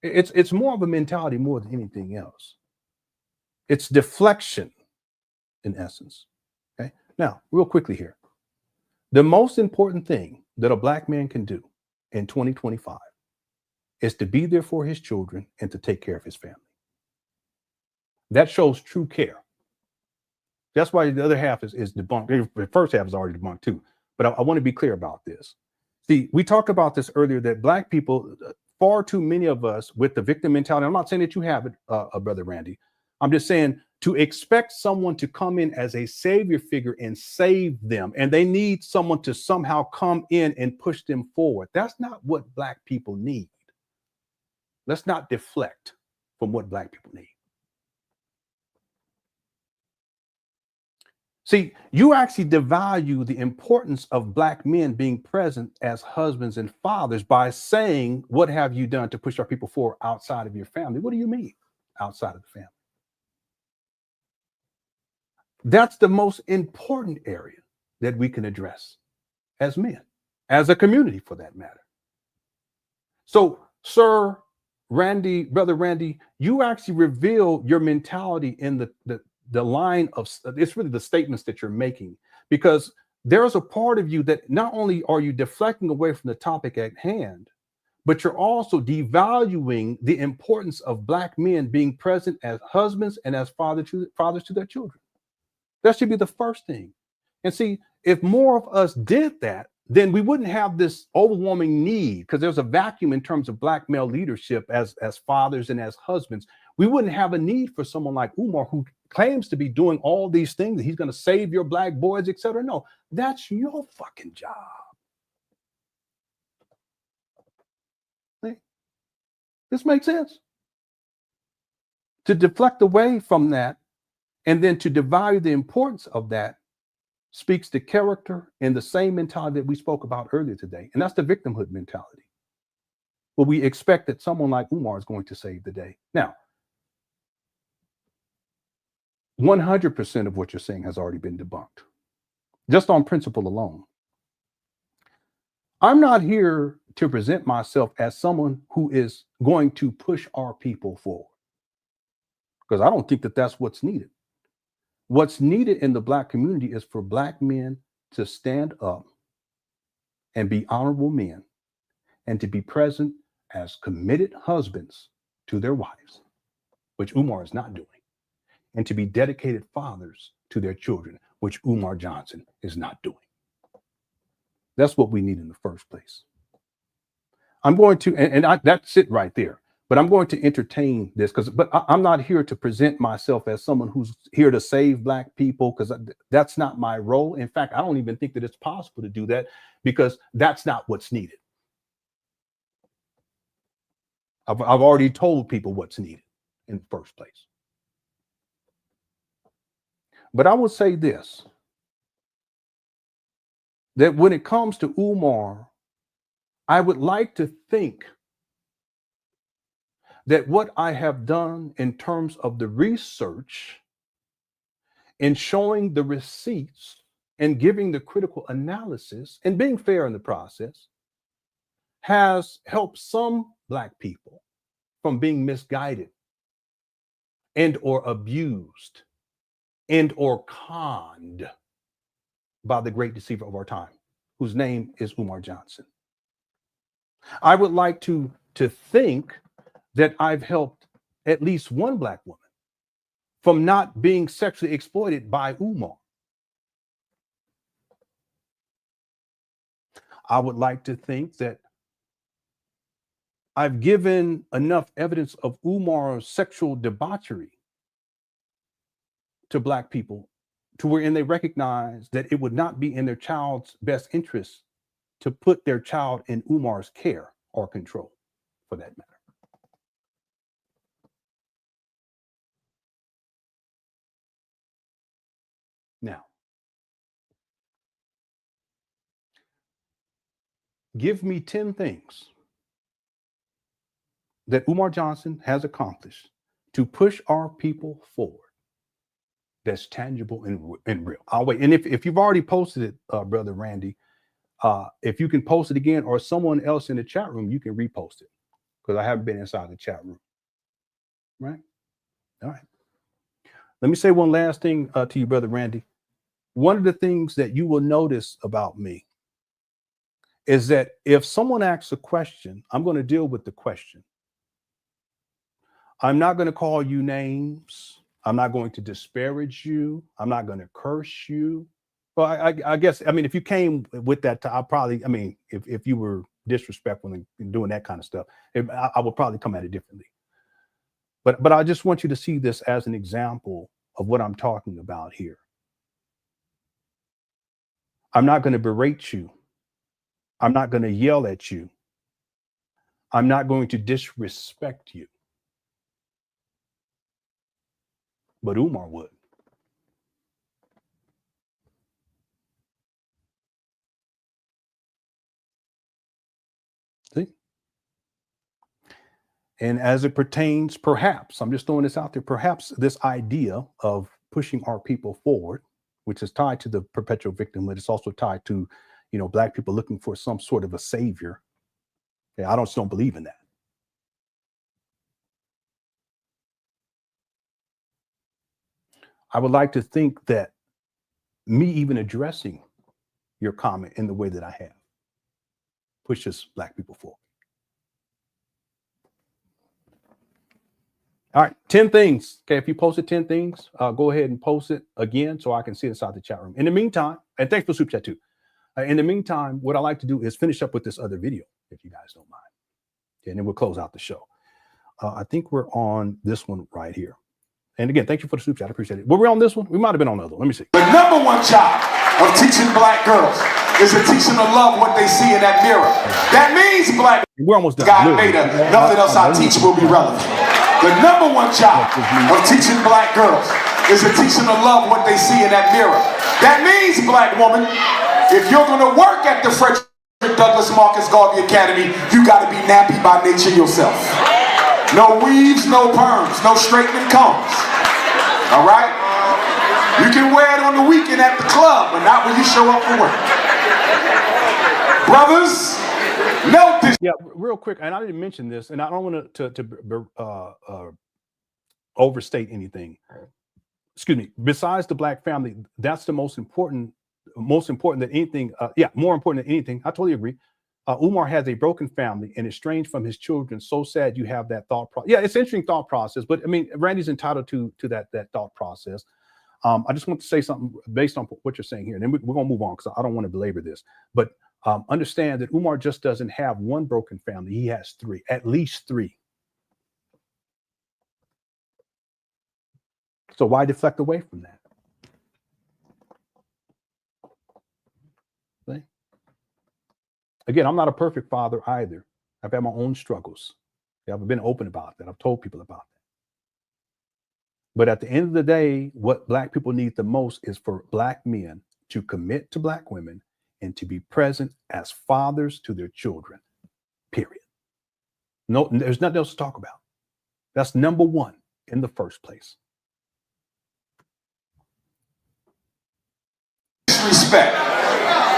It's more of a mentality more than anything else. It's deflection in essence. Okay. Now, real quickly here. The most important thing that a black man can do in 2025 is to be there for his children and to take care of his family. That shows true care. That's why the other half is debunked. The first half is already debunked too. But I want to be clear about this. See, we talked about this earlier, that black people, far too many of us with the victim mentality. I'm not saying that you have it, Brother Randy. I'm just saying to expect someone to come in as a savior figure and save them, and they need someone to somehow come in and push them forward. That's not what black people need. Let's not deflect from what black people need. See, you actually devalue the importance of black men being present as husbands and fathers by saying, what have you done to push our people forward outside of your family? What do you mean outside of the family? That's the most important area that we can address as men, as a community for that matter. So, Sir Randy, Brother Randy, you actually reveal your mentality in the line of, it's really the statements that you're making, because there's a part of you that not only are you deflecting away from the topic at hand, but you're also devaluing the importance of black men being present as husbands and as fathers to their children. That should be the first thing. And see, if more of us did that, then we wouldn't have this overwhelming need, because there's a vacuum in terms of black male leadership as fathers and as husbands. We wouldn't have a need for someone like Umar, who claims to be doing all these things, that he's going to save your black boys, etc. No, that's your fucking job. See? This makes sense. To deflect away from that and then to devalue the importance of that speaks to character and the same mentality that we spoke about earlier today. And that's the victimhood mentality. But we expect that someone like Umar is going to save the day. Now, 100% of what you're saying has already been debunked, just on principle alone. I'm not here to present myself as someone who is going to push our people forward, because I don't think that that's what's needed. What's needed in the black community is for black men to stand up and be honorable men, and to be present as committed husbands to their wives, which Umar is not doing, and to be dedicated fathers to their children, which Umar Johnson is not doing. That's what we need in the first place. I'm going to, that's it right there. But I'm going to entertain this, but I'm not here to present myself as someone who's here to save black people, because that's not my role. In fact, I don't even think that it's possible to do that, because that's not what's needed. I've already told people what's needed in the first place. But I will say this, that when it comes to Umar, I would like to think that what I have done in terms of the research and showing the receipts and giving the critical analysis and being fair in the process has helped some black people from being misguided and or abused and or conned by the great deceiver of our time, whose name is Umar Johnson. I would like to think that I've helped at least one black woman from not being sexually exploited by Umar. I would like to think that I've given enough evidence of Umar's sexual debauchery to black people to wherein they recognize that it would not be in their child's best interest to put their child in Umar's care or control, for that matter. Now, give me 10 things that Umar Johnson has accomplished to push our people forward that's tangible and real. I'll wait. And if you've already posted it, Brother Randy, if you can post it again, or someone else in the chat room, you can repost it, because I haven't been inside the chat room. Right? All right. Let me say one last thing to you, Brother Randy. One of the things that you will notice about me is that if someone asks a question, I'm going to deal with the question. I'm not going to call you names. I'm not going to disparage you. I'm not going to curse you. Well, I guess, I mean, if you came with that, I'll probably, I mean, if you were disrespectful and doing that kind of stuff, I would probably come at it differently. But I just want you to see this as an example of what I'm talking about here. I'm not going to berate you. I'm not going to yell at you. I'm not going to disrespect you. But Umar would. See? And as it pertains, perhaps, I'm just throwing this out there, perhaps this idea of pushing our people forward, which is tied to the perpetual victimhood, it's also tied to, you know, Black people looking for some sort of a savior. Yeah, I don't believe in that. I would like to think that me even addressing your comment in the way that I have pushes Black people forward. All right, 10 things. Okay, if you posted 10 things, go ahead and post it again so I can see it inside the chat room. In the meantime, and thanks for Super Chat too. In the meantime, what I like to do is finish up with this other video, if you guys don't mind. Okay, and then we'll close out the show. I think we're on this one right here. And again, thank you for the Super Chat. I appreciate it. Were we on this one? We might have been on the other one. Let me see. The number one job of teaching Black girls is to teach them to love what they see in that mirror. That means Black. We're almost done. God made her. Nothing else I teach will be relevant. The number one job of teaching Black girls is to teach them to love what they see in that mirror. That means, Black woman, if you're going to work at the Frederick Douglass Marcus Garvey Academy, you got to be nappy by nature yourself. No weaves, no perms, no straightening combs. All right? You can wear it on the weekend at the club, but not when you show up for work. Brothers, note this. Yeah, real quick, and I didn't mention this, and I don't want to overstate anything. Excuse me. Besides the Black family, that's the most important than anything. More important than anything. I totally agree. Umar has a broken family and estranged from his children. So sad you have that thought process. Yeah, it's an interesting thought process, but I mean, Randy's entitled to that thought process. I just want to say something based on what you're saying here, and then we're going to move on because I don't want to belabor this. But understand that Umar just doesn't have one broken family. He has three, at least three. So why deflect away from that? See? Again, I'm not a perfect father either. I've had my own struggles. I've been open about that. I've told people about that. But at the end of the day, what Black people need the most is for Black men to commit to Black women and to be present as fathers to their children, period. No, there's nothing else to talk about. That's number one in the first place. Respect.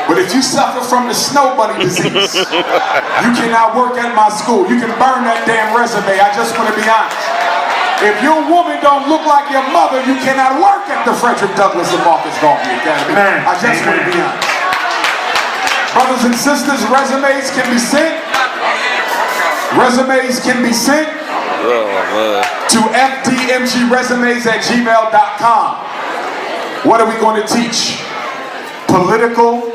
But if you suffer from the snow bunny disease, you cannot work at my school. You can burn that damn resume. I just want to be honest. If your woman don't look like your mother, you cannot work at the Frederick Douglass and Marcus Garvey Academy. I just want to be honest. Brothers and sisters, resumes can be sent. Resumes can be sent to fdmgresumes@gmail.com. What are we going to teach? Political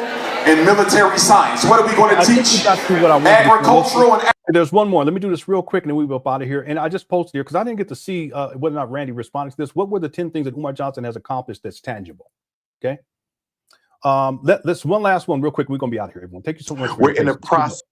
and military science. What are we going to teach? Agricultural and... There's one more. Let me do this real quick and then we'll be up out of here. And I just posted here because I didn't get to see whether or not Randy responded to this. What were the 10 things that Umar Johnson has accomplished that's tangible? Okay. Let's one last one real quick. We're going to be out of here, everyone. Thank you so much. We're in the process.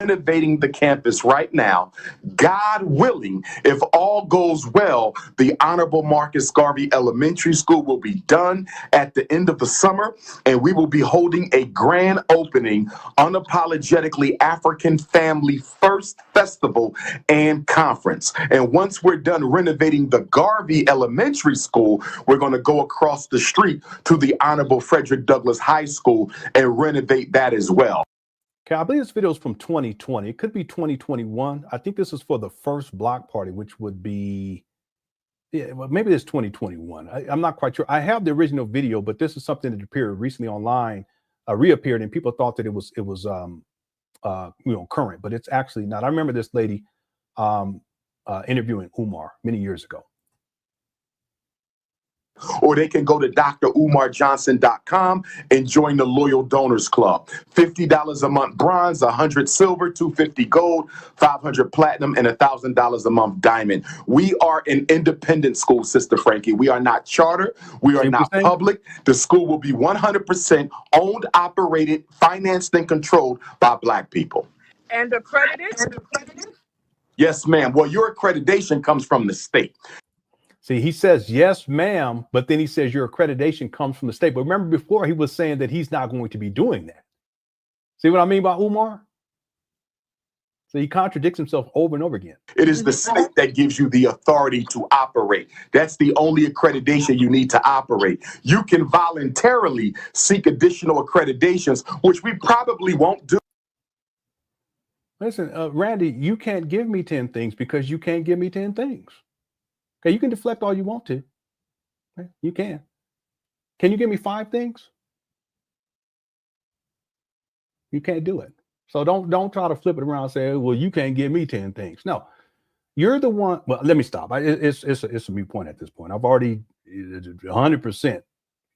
renovating the campus right now. God willing, if all goes well, the Honorable Marcus Garvey Elementary School will be done at the end of the summer, and we will be holding a grand opening, unapologetically African Family First Festival and Conference. And once we're done renovating the Garvey Elementary School, we're going to go across the street to the Honorable Frederick Douglass High School and renovate that as well. Okay, I believe this video is from 2020. It could be 2021. I think this is for the first block party, which would be, yeah, well, maybe it's 2021. I'm not quite sure. I have the original video, but this is something that appeared recently online, reappeared, and people thought that it was current, but it's actually not. I remember this lady interviewing Umar many years ago. Or they can go to drumarjohnson.com and join the Loyal Donors Club. $50 a month bronze, $100 silver, $250 gold, $500 platinum, and $1,000 a month diamond. We are an independent school, Sister Frankie. We are not charter. We are not public. The school will be 100% owned, operated, financed, and controlled by Black people. And accredited? Yes, ma'am. Well, your accreditation comes from the state. See, he says, yes, ma'am, but then he says your accreditation comes from the state. But remember before he was saying that he's not going to be doing that. See what I mean by Umar? So he contradicts himself over and over again. It is the state that gives you the authority to operate. That's the only accreditation you need to operate. You can voluntarily seek additional accreditations, which we probably won't do. Listen, Randy, you can't give me 10 things because you can't give me 10 things. Okay, you can deflect all you want to. Okay, you can. Can you give me 5 things? You can't do it. So don't try to flip it around and say, well, you can't give me 10 things. No, you're the one. Well, let me stop. It's a moot point at this point. I've already 100%.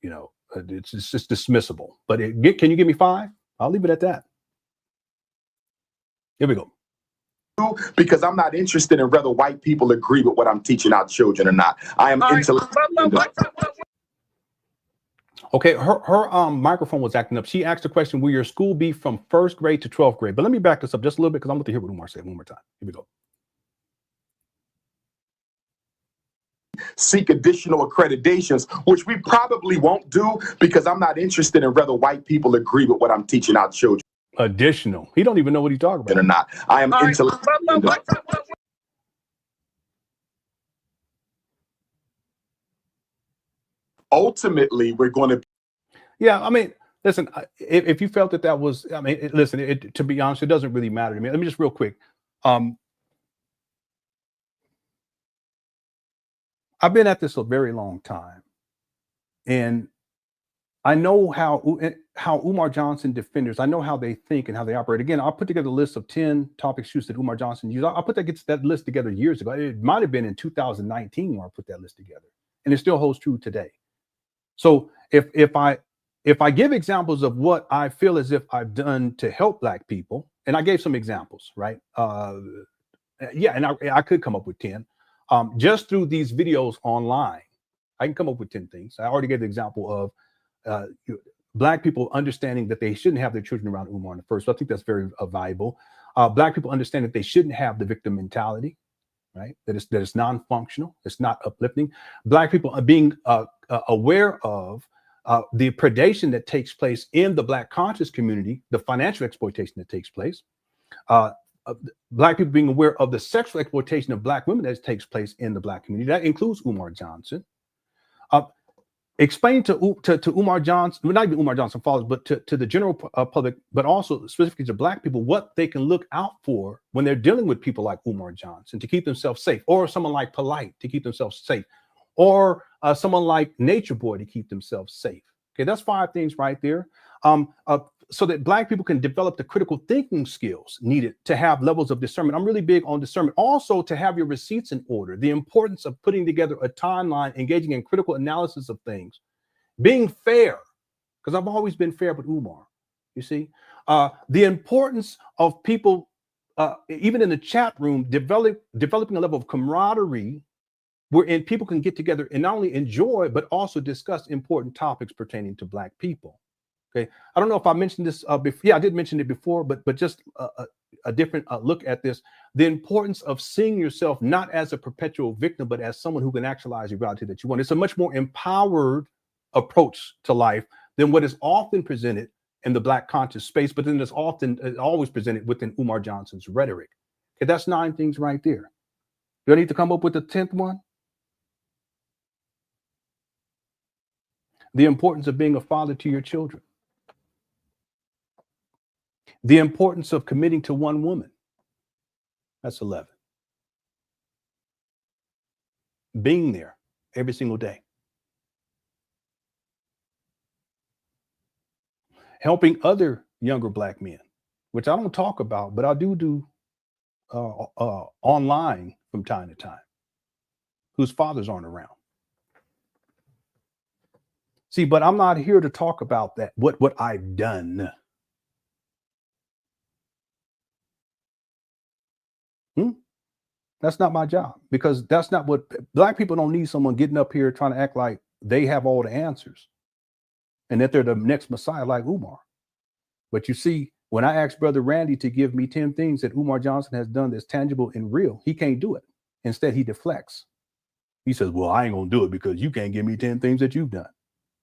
You know, it's just dismissible. But can you give me 5? I'll leave it at that. Here we go. Because I'm not interested in whether white people agree with what I'm teaching our children or not. I am intellectually. Okay, her microphone was acting up. She asked the question, will your school be from 1st grade to 12th grade? But let me back this up just a little bit because I'm going to hear what Umar said one more time. Here we go. Seek additional accreditations, which we probably won't do because I'm not interested in whether white people agree with what I'm teaching our children. Additional. He don't even know what he's talking about. Or not. I am intellectually. Ultimately, we're going to. Yeah, I mean, listen, if you felt that was, I mean, listen, to be honest, it doesn't really matter to me. Let me just real quick. I've been at this a very long time, and I know how Umar Johnson defenders, I know how they think and how they operate. Again, I'll put together a list of 10 top excuses that Umar Johnson used. I'll put that list together years ago. It might have been in 2019 when I put that list together, and it still holds true today. So if I give examples of what I feel as if I've done to help Black people, and I gave some examples, right? Yeah, and I could come up with 10 just through these videos online. I can come up with 10 things. I already gave the example of Black people understanding that they shouldn't have their children around Umar in the first. So I think that's very valuable. Black people understand that they shouldn't have the victim mentality, right? That it's non-functional. It's not uplifting. Black people are being aware of the predation that takes place in the Black conscious community, the financial exploitation that takes place. Black people being aware of the sexual exploitation of Black women that takes place in the Black community. That includes Umar Johnson. Explain to Umar Johnson, well, not even Umar Johnson followers, but to the general public, but also specifically to Black people, what they can look out for when they're dealing with people like Umar Johnson to keep themselves safe, or someone like Polite to keep themselves safe, or someone like Nature Boy to keep themselves safe. Okay, that's 5 things right there. So that Black people can develop the critical thinking skills needed to have levels of discernment. I'm really big on discernment. Also, to have your receipts in order, the importance of putting together a timeline, engaging in critical analysis of things, being fair, because I've always been fair with Umar, you see. The importance of people, even in the chat room, developing a level of camaraderie wherein people can get together and not only enjoy, but also discuss important topics pertaining to Black people. Okay, I don't know if I mentioned this before. Yeah, I did mention it before, but just different look at this. The importance of seeing yourself not as a perpetual victim, but as someone who can actualize the reality that you want. It's a much more empowered approach to life than what is often presented in the Black conscious space, but then it's always presented within Umar Johnson's rhetoric. Okay, that's 9 things right there. Do I need to come up with the 10th one? The importance of being a father to your children. The importance of committing to one woman. That's 11. Being there every single day. Helping other younger Black men, which I don't talk about, but I do online from time to time, whose fathers aren't around. See, but I'm not here to talk about that, what I've done. That's not my job, because that's not what Black people don't need. Someone getting up here trying to act like they have all the answers and that they're the next Messiah like Umar. But you see, when I asked Brother Randy to give me 10 things that Umar Johnson has done that's tangible and real, he can't do it. Instead, he deflects. He says, well, I ain't gonna do it because you can't give me 10 things that you've done.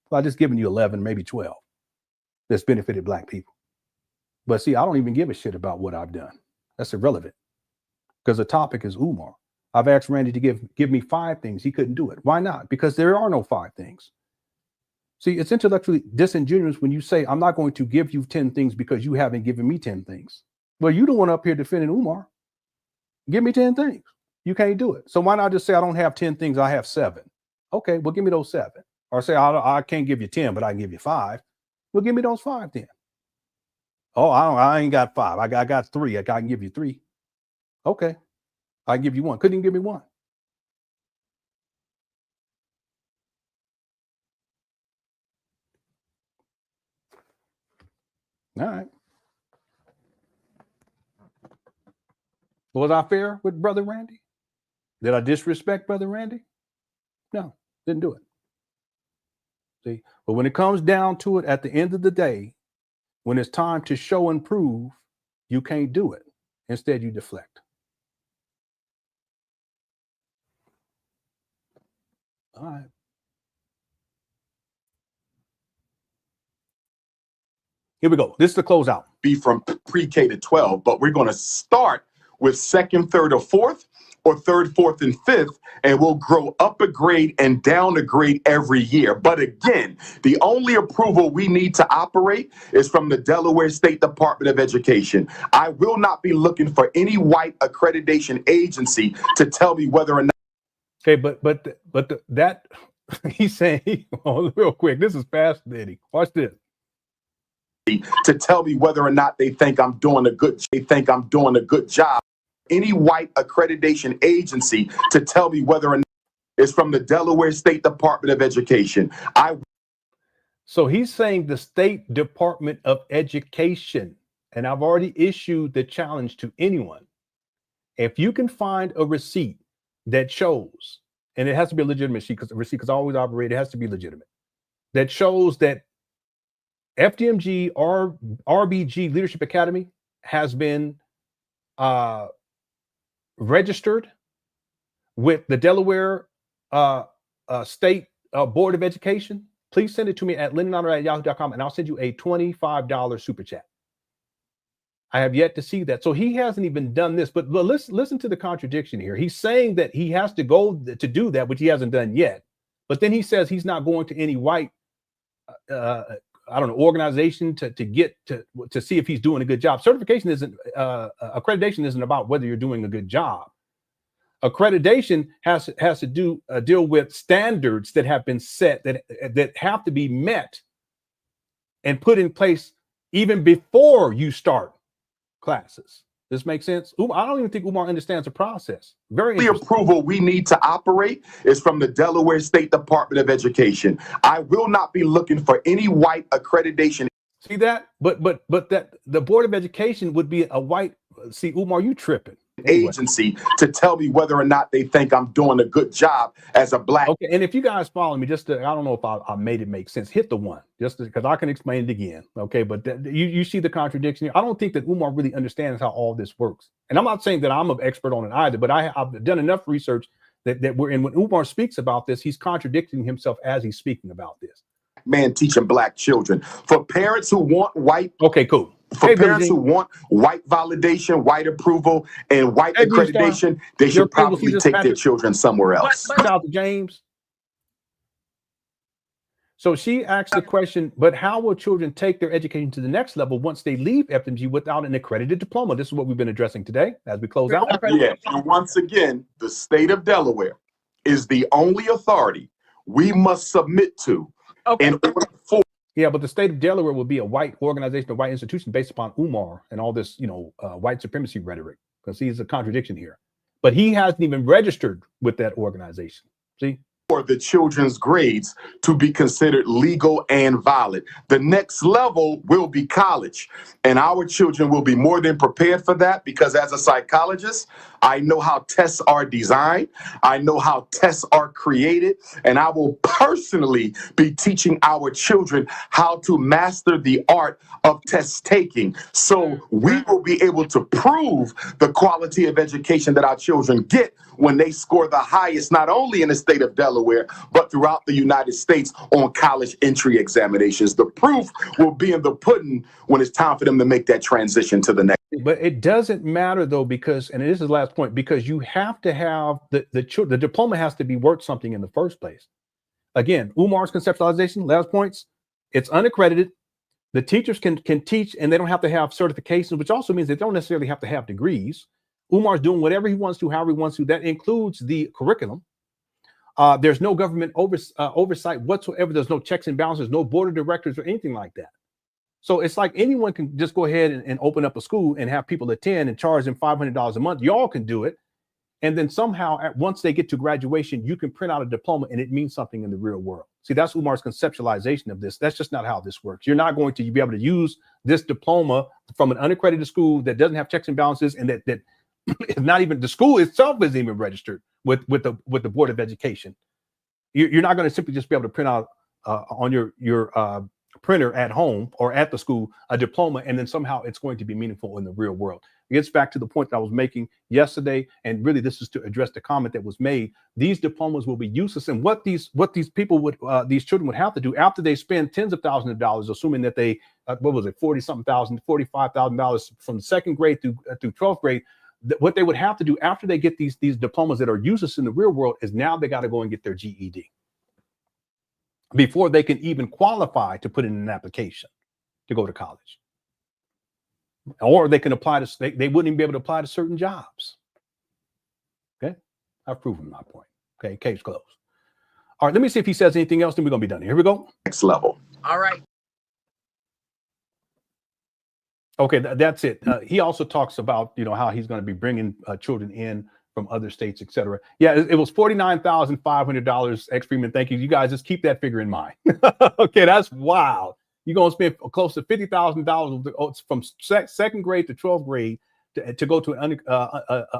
Well, I just given you 11, maybe 12 that's benefited Black people. But see, I don't even give a shit about what I've done. That's irrelevant, because the topic is Umar. I've asked Randy to give me 5 things. He couldn't do it. Why not? Because there are no 5 things. See, it's intellectually disingenuous when you say, I'm not going to give you 10 things because you haven't given me 10 things. Well, you don't want up here defending Umar. Give me 10 things. You can't do it. So why not just say, I don't have 10 things, I have 7. Okay, well, give me those 7. Or say, I can't give you 10, but I can give you 5. Well, give me those 5 then. Oh, I ain't got 5. I got 3. I can give you 3. Okay, I can give you 1. Couldn't even give me 1. All right. Was I fair with Brother Randy? Did I disrespect Brother Randy? No, didn't do it. See, but when it comes down to it, at the end of the day, when it's time to show and prove, you can't do it. Instead, you deflect. All right. Here we go. This is the closeout. Be from pre-K to 12, but we're going to start with 2nd, 3rd, or 4th, or 3rd, 4th, and 5th, and we'll grow up a grade and down a grade every year. But again, the only approval we need to operate is from the Delaware State Department of Education. I will not be looking for any white accreditation agency to tell me whether or not. Okay, but that he's saying, oh, real quick, this is fascinating. Watch this. To tell me whether or not they think I'm doing a good job. Any white accreditation agency to tell me whether or not it's from the Delaware State Department of Education. So he's saying the State Department of Education, and I've already issued the challenge to anyone. If you can find a receipt that shows, and it has to be a legitimate receipt, because I always operate, it has to be legitimate, that shows that FDMG RBG Leadership Academy has been registered with the Delaware State Board of Education. Please send it to me at LenonHonor@yahoo.com, and I'll send you a $25 super chat. I have yet to see that. So he hasn't even done this, but listen to the contradiction here. He's saying that he has to go to do that, which he hasn't done yet. But then he says he's not going to any white organization to see if he's doing a good job. Certification isn't, accreditation isn't about whether you're doing a good job. Accreditation has to deal with standards that have been set that have to be met and put in place even before you start classes. This makes sense? I don't even think Umar understands the process. Very The approval we need to operate is from the Delaware State Department of Education. I will not be looking for any white accreditation. See that? But that the Board of Education would be a white. See, Umar, you tripping. agency to tell me whether or not they think I'm doing a good job as a black. Okay, and if you guys follow me, just to, I don't know if I made it make sense. Hit the one, just because I can explain it again. Okay, but you see the contradiction here. I don't think that Umar really understands how all this works. And I'm not saying that I'm an expert on it either, but I've done enough research that we're in. When Umar speaks about this, he's contradicting himself as he's speaking about this. Man teaching black children. For parents who want white. Okay, cool. For parents who want white validation, white approval, and white accreditation, they should probably take their children somewhere else. Shout out to James. So she asked the question, but how will children take their education to the next level once they leave FDMG without an accredited diploma? This is what we've been addressing today as we close out. Yeah, and once again, the state of Delaware is the only authority we must submit to in order for. Yeah, but the state of Delaware will be a white organization, a white institution based upon Umar and all this, white supremacy rhetoric, because he's a contradiction here. But he hasn't even registered with that organization. See? For the children's grades to be considered legal and valid. The next level will be college, and our children will be more than prepared for that, because as a psychologist, I know how tests are designed, I know how tests are created, and I will personally be teaching our children how to master the art of test taking. So we will be able to prove the quality of education that our children get when they score the highest, not only in the state of Delaware, but throughout the United States on college entry examinations. The proof will be in the pudding when it's time for them to make that transition to the next. But it doesn't matter though, because, and this is the last point, because you have to have the diploma has to be worth something in the first place. Again, Umar's conceptualization, last points, it's unaccredited. The teachers can teach and they don't have to have certifications, which also means they don't necessarily have to have degrees. Umar's doing whatever he wants to, however he wants to. That includes the curriculum. There's no government oversight whatsoever. There's no checks and balances, no board of directors or anything like that. So it's like anyone can just go ahead and open up a school and have people attend and charge them $500 a month. Y'all can do it. And then somehow, once they get to graduation, you can print out a diploma and it means something in the real world. See, that's Umar's conceptualization of this. That's just not how this works. You're not going to be able to use this diploma from an unaccredited school that doesn't have checks and balances, and that is not even, the school itself isn't even registered with the Board of Education. You're not going to simply just be able to print out on your printer at home or at the school a diploma, and then somehow it's going to be meaningful in the real world. It gets back to the point that I was making yesterday, and really this is to address the comment that was made. These diplomas will be useless, and what these people would, these children would have to do after they spend tens of thousands of dollars, assuming that they, $45,000 from second grade through 12th grade, what they would have to do after they get these diplomas that are useless in the real world is now they got to go and get their GED before they can even qualify to put in an application to go to college. Or they can apply to, they wouldn't even be able to apply to certain jobs. Okay, I've proven my point. Okay, case closed. All right, let me see if he says anything else, then we're gonna be done here. Here we go. Next level. All right. Okay, that's it. He also talks about, how he's going to be bringing children in from other states, etc. Yeah, it was $49,500. Ex-Freeman, thank you. You guys just keep that figure in mind. Okay, that's wild. You're going to spend close to $50,000 from second grade to 12th grade to go to an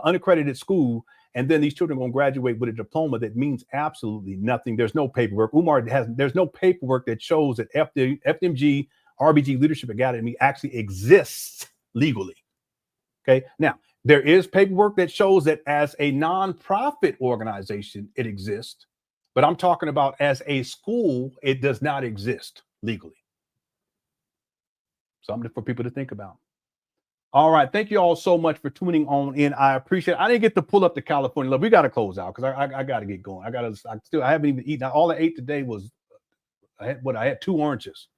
unaccredited school, and then these children are going to graduate with a diploma that means absolutely nothing. There's no paperwork. There's no paperwork that shows that FDMG RBG Leadership Academy actually exists legally. Okay, now there is paperwork that shows that as a nonprofit organization it exists, but I'm talking about as a school it does not exist legally. Something for people to think about. All right, thank you all so much for tuning on in. I appreciate it. I didn't get to pull up the California love. We got to close out because I got to get going. I haven't even eaten. All I ate today was I had 2 oranges.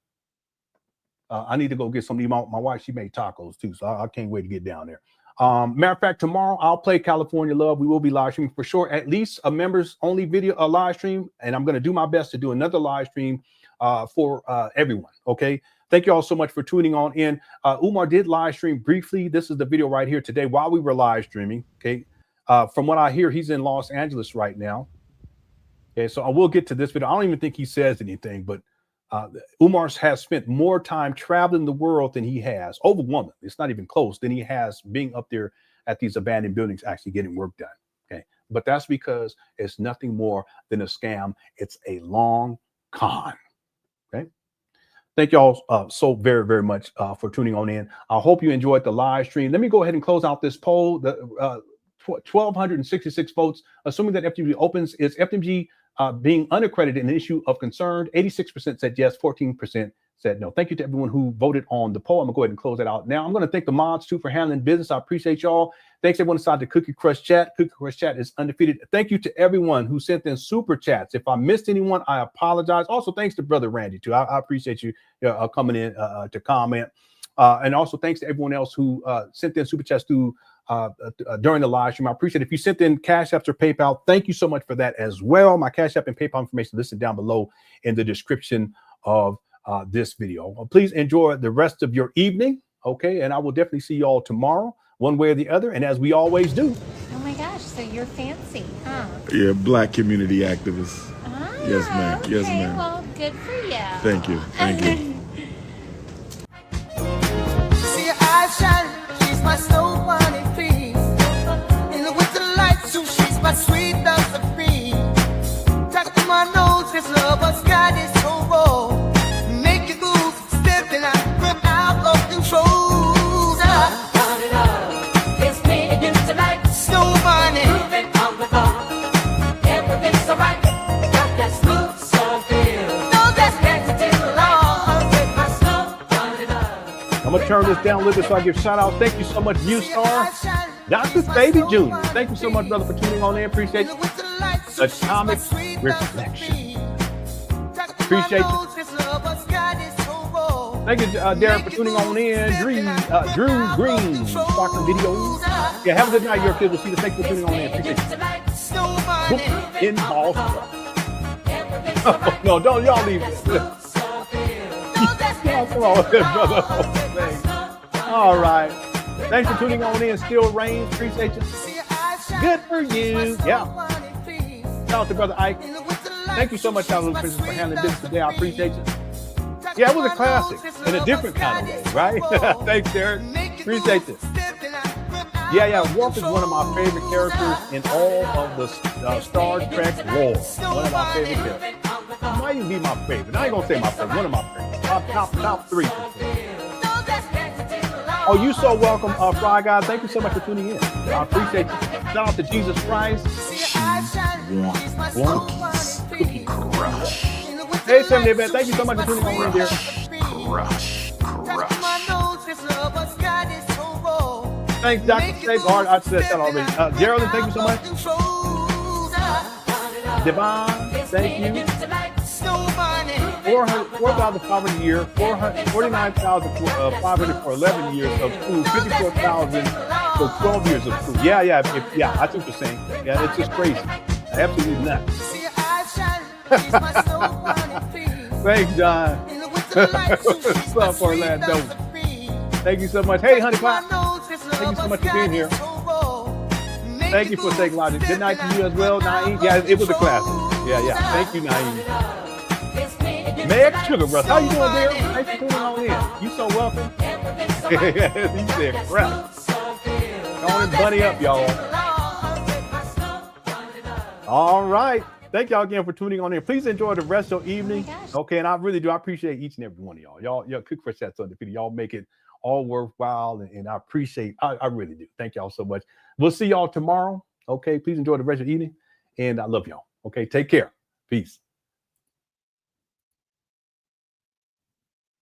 I need to go get some. My wife, she made tacos too, so I can't wait to get down there. Matter of fact, tomorrow I'll play California Love. We will be live streaming for sure, at least a members only video, a live stream, and I'm going to do my best to do another live stream for everyone. Okay, thank you all so much for tuning on in. Umar did live stream briefly. This is the video right here today while we were live streaming. Okay, from what I hear, he's in Los Angeles right now. Okay, so I will get to this video. I don't even think he says anything, but Umar has spent more time traveling the world than he has, overwhelming, it's not even close, than he has being up there at these abandoned buildings actually getting work done. Okay, but that's because it's nothing more than a scam. It's a long con. Okay. Thank y'all so very, very much for tuning on in. I hope you enjoyed the live stream. Let me go ahead and close out this poll. The 1,266 votes, assuming that FDMG opens, is FDMG being unaccredited an issue of concern? 86% said yes, 14% said no. Thank you to everyone who voted on the poll. I'm gonna go ahead and close that out now. I'm gonna thank the mods too for handling business. I appreciate y'all. Thanks everyone inside the Cookie Crush chat. Cookie Crush chat is undefeated. Thank you to everyone who sent in super chats. If I missed anyone, I apologize. Also, thanks to Brother Randy too. I appreciate you coming in to comment. And also thanks to everyone else who sent in super chats through during the live stream. I appreciate it. If you sent in Cash Apps or PayPal, thank you so much for that as well. My Cash App and PayPal information listed down below in the description of this video. Please enjoy the rest of your evening. Okay, and I will definitely see you all tomorrow, one way or the other. And as we always do. Oh my gosh, so you're fancy, huh? Yeah, Black community activist. Ah, Yes, ma'am. okay. Yes, ma'am. Well, good for you. Thank you. Thank you. See her eyes shining, she's my soul bunny please. In the winter light, so she's my sweet love supreme. Talk to my nose, this lover's got is so raw. Make you move, step and I'm out of control. It's me against the light. Snow bunny, Moving on the bar. Everything's alright. Got that smooth soul feel. no, that's Dancing to the light. With my snow bunny love. I'm gonna turn this down a little bit so I give shout outs. Thank you so much, View Star. Dr. Baby Jr. Thank you so much, brother, for tuning on in. Appreciate you. Atomic Reflection. Appreciate you. Thank you, Darren, for tuning on in. Drew Green, Sparkling Videos. Yeah, have a good night, your kids. We'll see you. Thank you for tuning on in. Appreciate you. In Boston. No, don't y'all leave it. Y'all come on, brother. All right. Thanks for tuning on in. Still rains. Appreciate you. Good for you. Yeah. Shout out to Brother Ike. Thank you so much, Little Princess, for handling business today. I appreciate you. Yeah, it was a classic in a different kind of way, right? Thanks, Derek. Appreciate you. Yeah. Worf is one of my favorite characters in all of the Star Trek lore. One of my favorite characters. Might even be my favorite. I ain't gonna say my favorite. One of my favorites. Top three. Oh, you so welcome, Fry Guy. Thank you so much for tuning in. I appreciate you. Shout out to Jesus Christ. Cookie Crush. Hey, 70 man. Thank you so much for tuning on in, dear. Crush. Thanks, Dr. Safeguard. I said that already. Geraldine, thank you so much. Devon, thank you. 4,500 a year, 49,500 for 11 years of school, 54,000 for 12 years of school. Yeah, I see what you're saying. Yeah, it's just crazy. Absolutely nuts. Thanks, John. What's up, Orlando? Thank you so much. Hey, Honey Pot. Thank you so much for being here. Thank you for taking logic. Good night to you as well, Naeem. Yeah, it was a classic. Yeah. Thank you, Naeem. Meg Sugar Rush. How you doing, dear? Thanks for tuning on in. You so welcome. You said crap. Go on and bunny up, y'all. All right. Thank y'all again for tuning on in. Please enjoy the rest of your evening. Okay, and I really do. I appreciate each and every one of y'all. Y'all cook for chats undefeated. Y'all make it all worthwhile, and I appreciate. I really do. Thank y'all so much. We'll see y'all tomorrow. Okay, please enjoy the rest of your evening, and I love y'all. Okay, take care. Peace.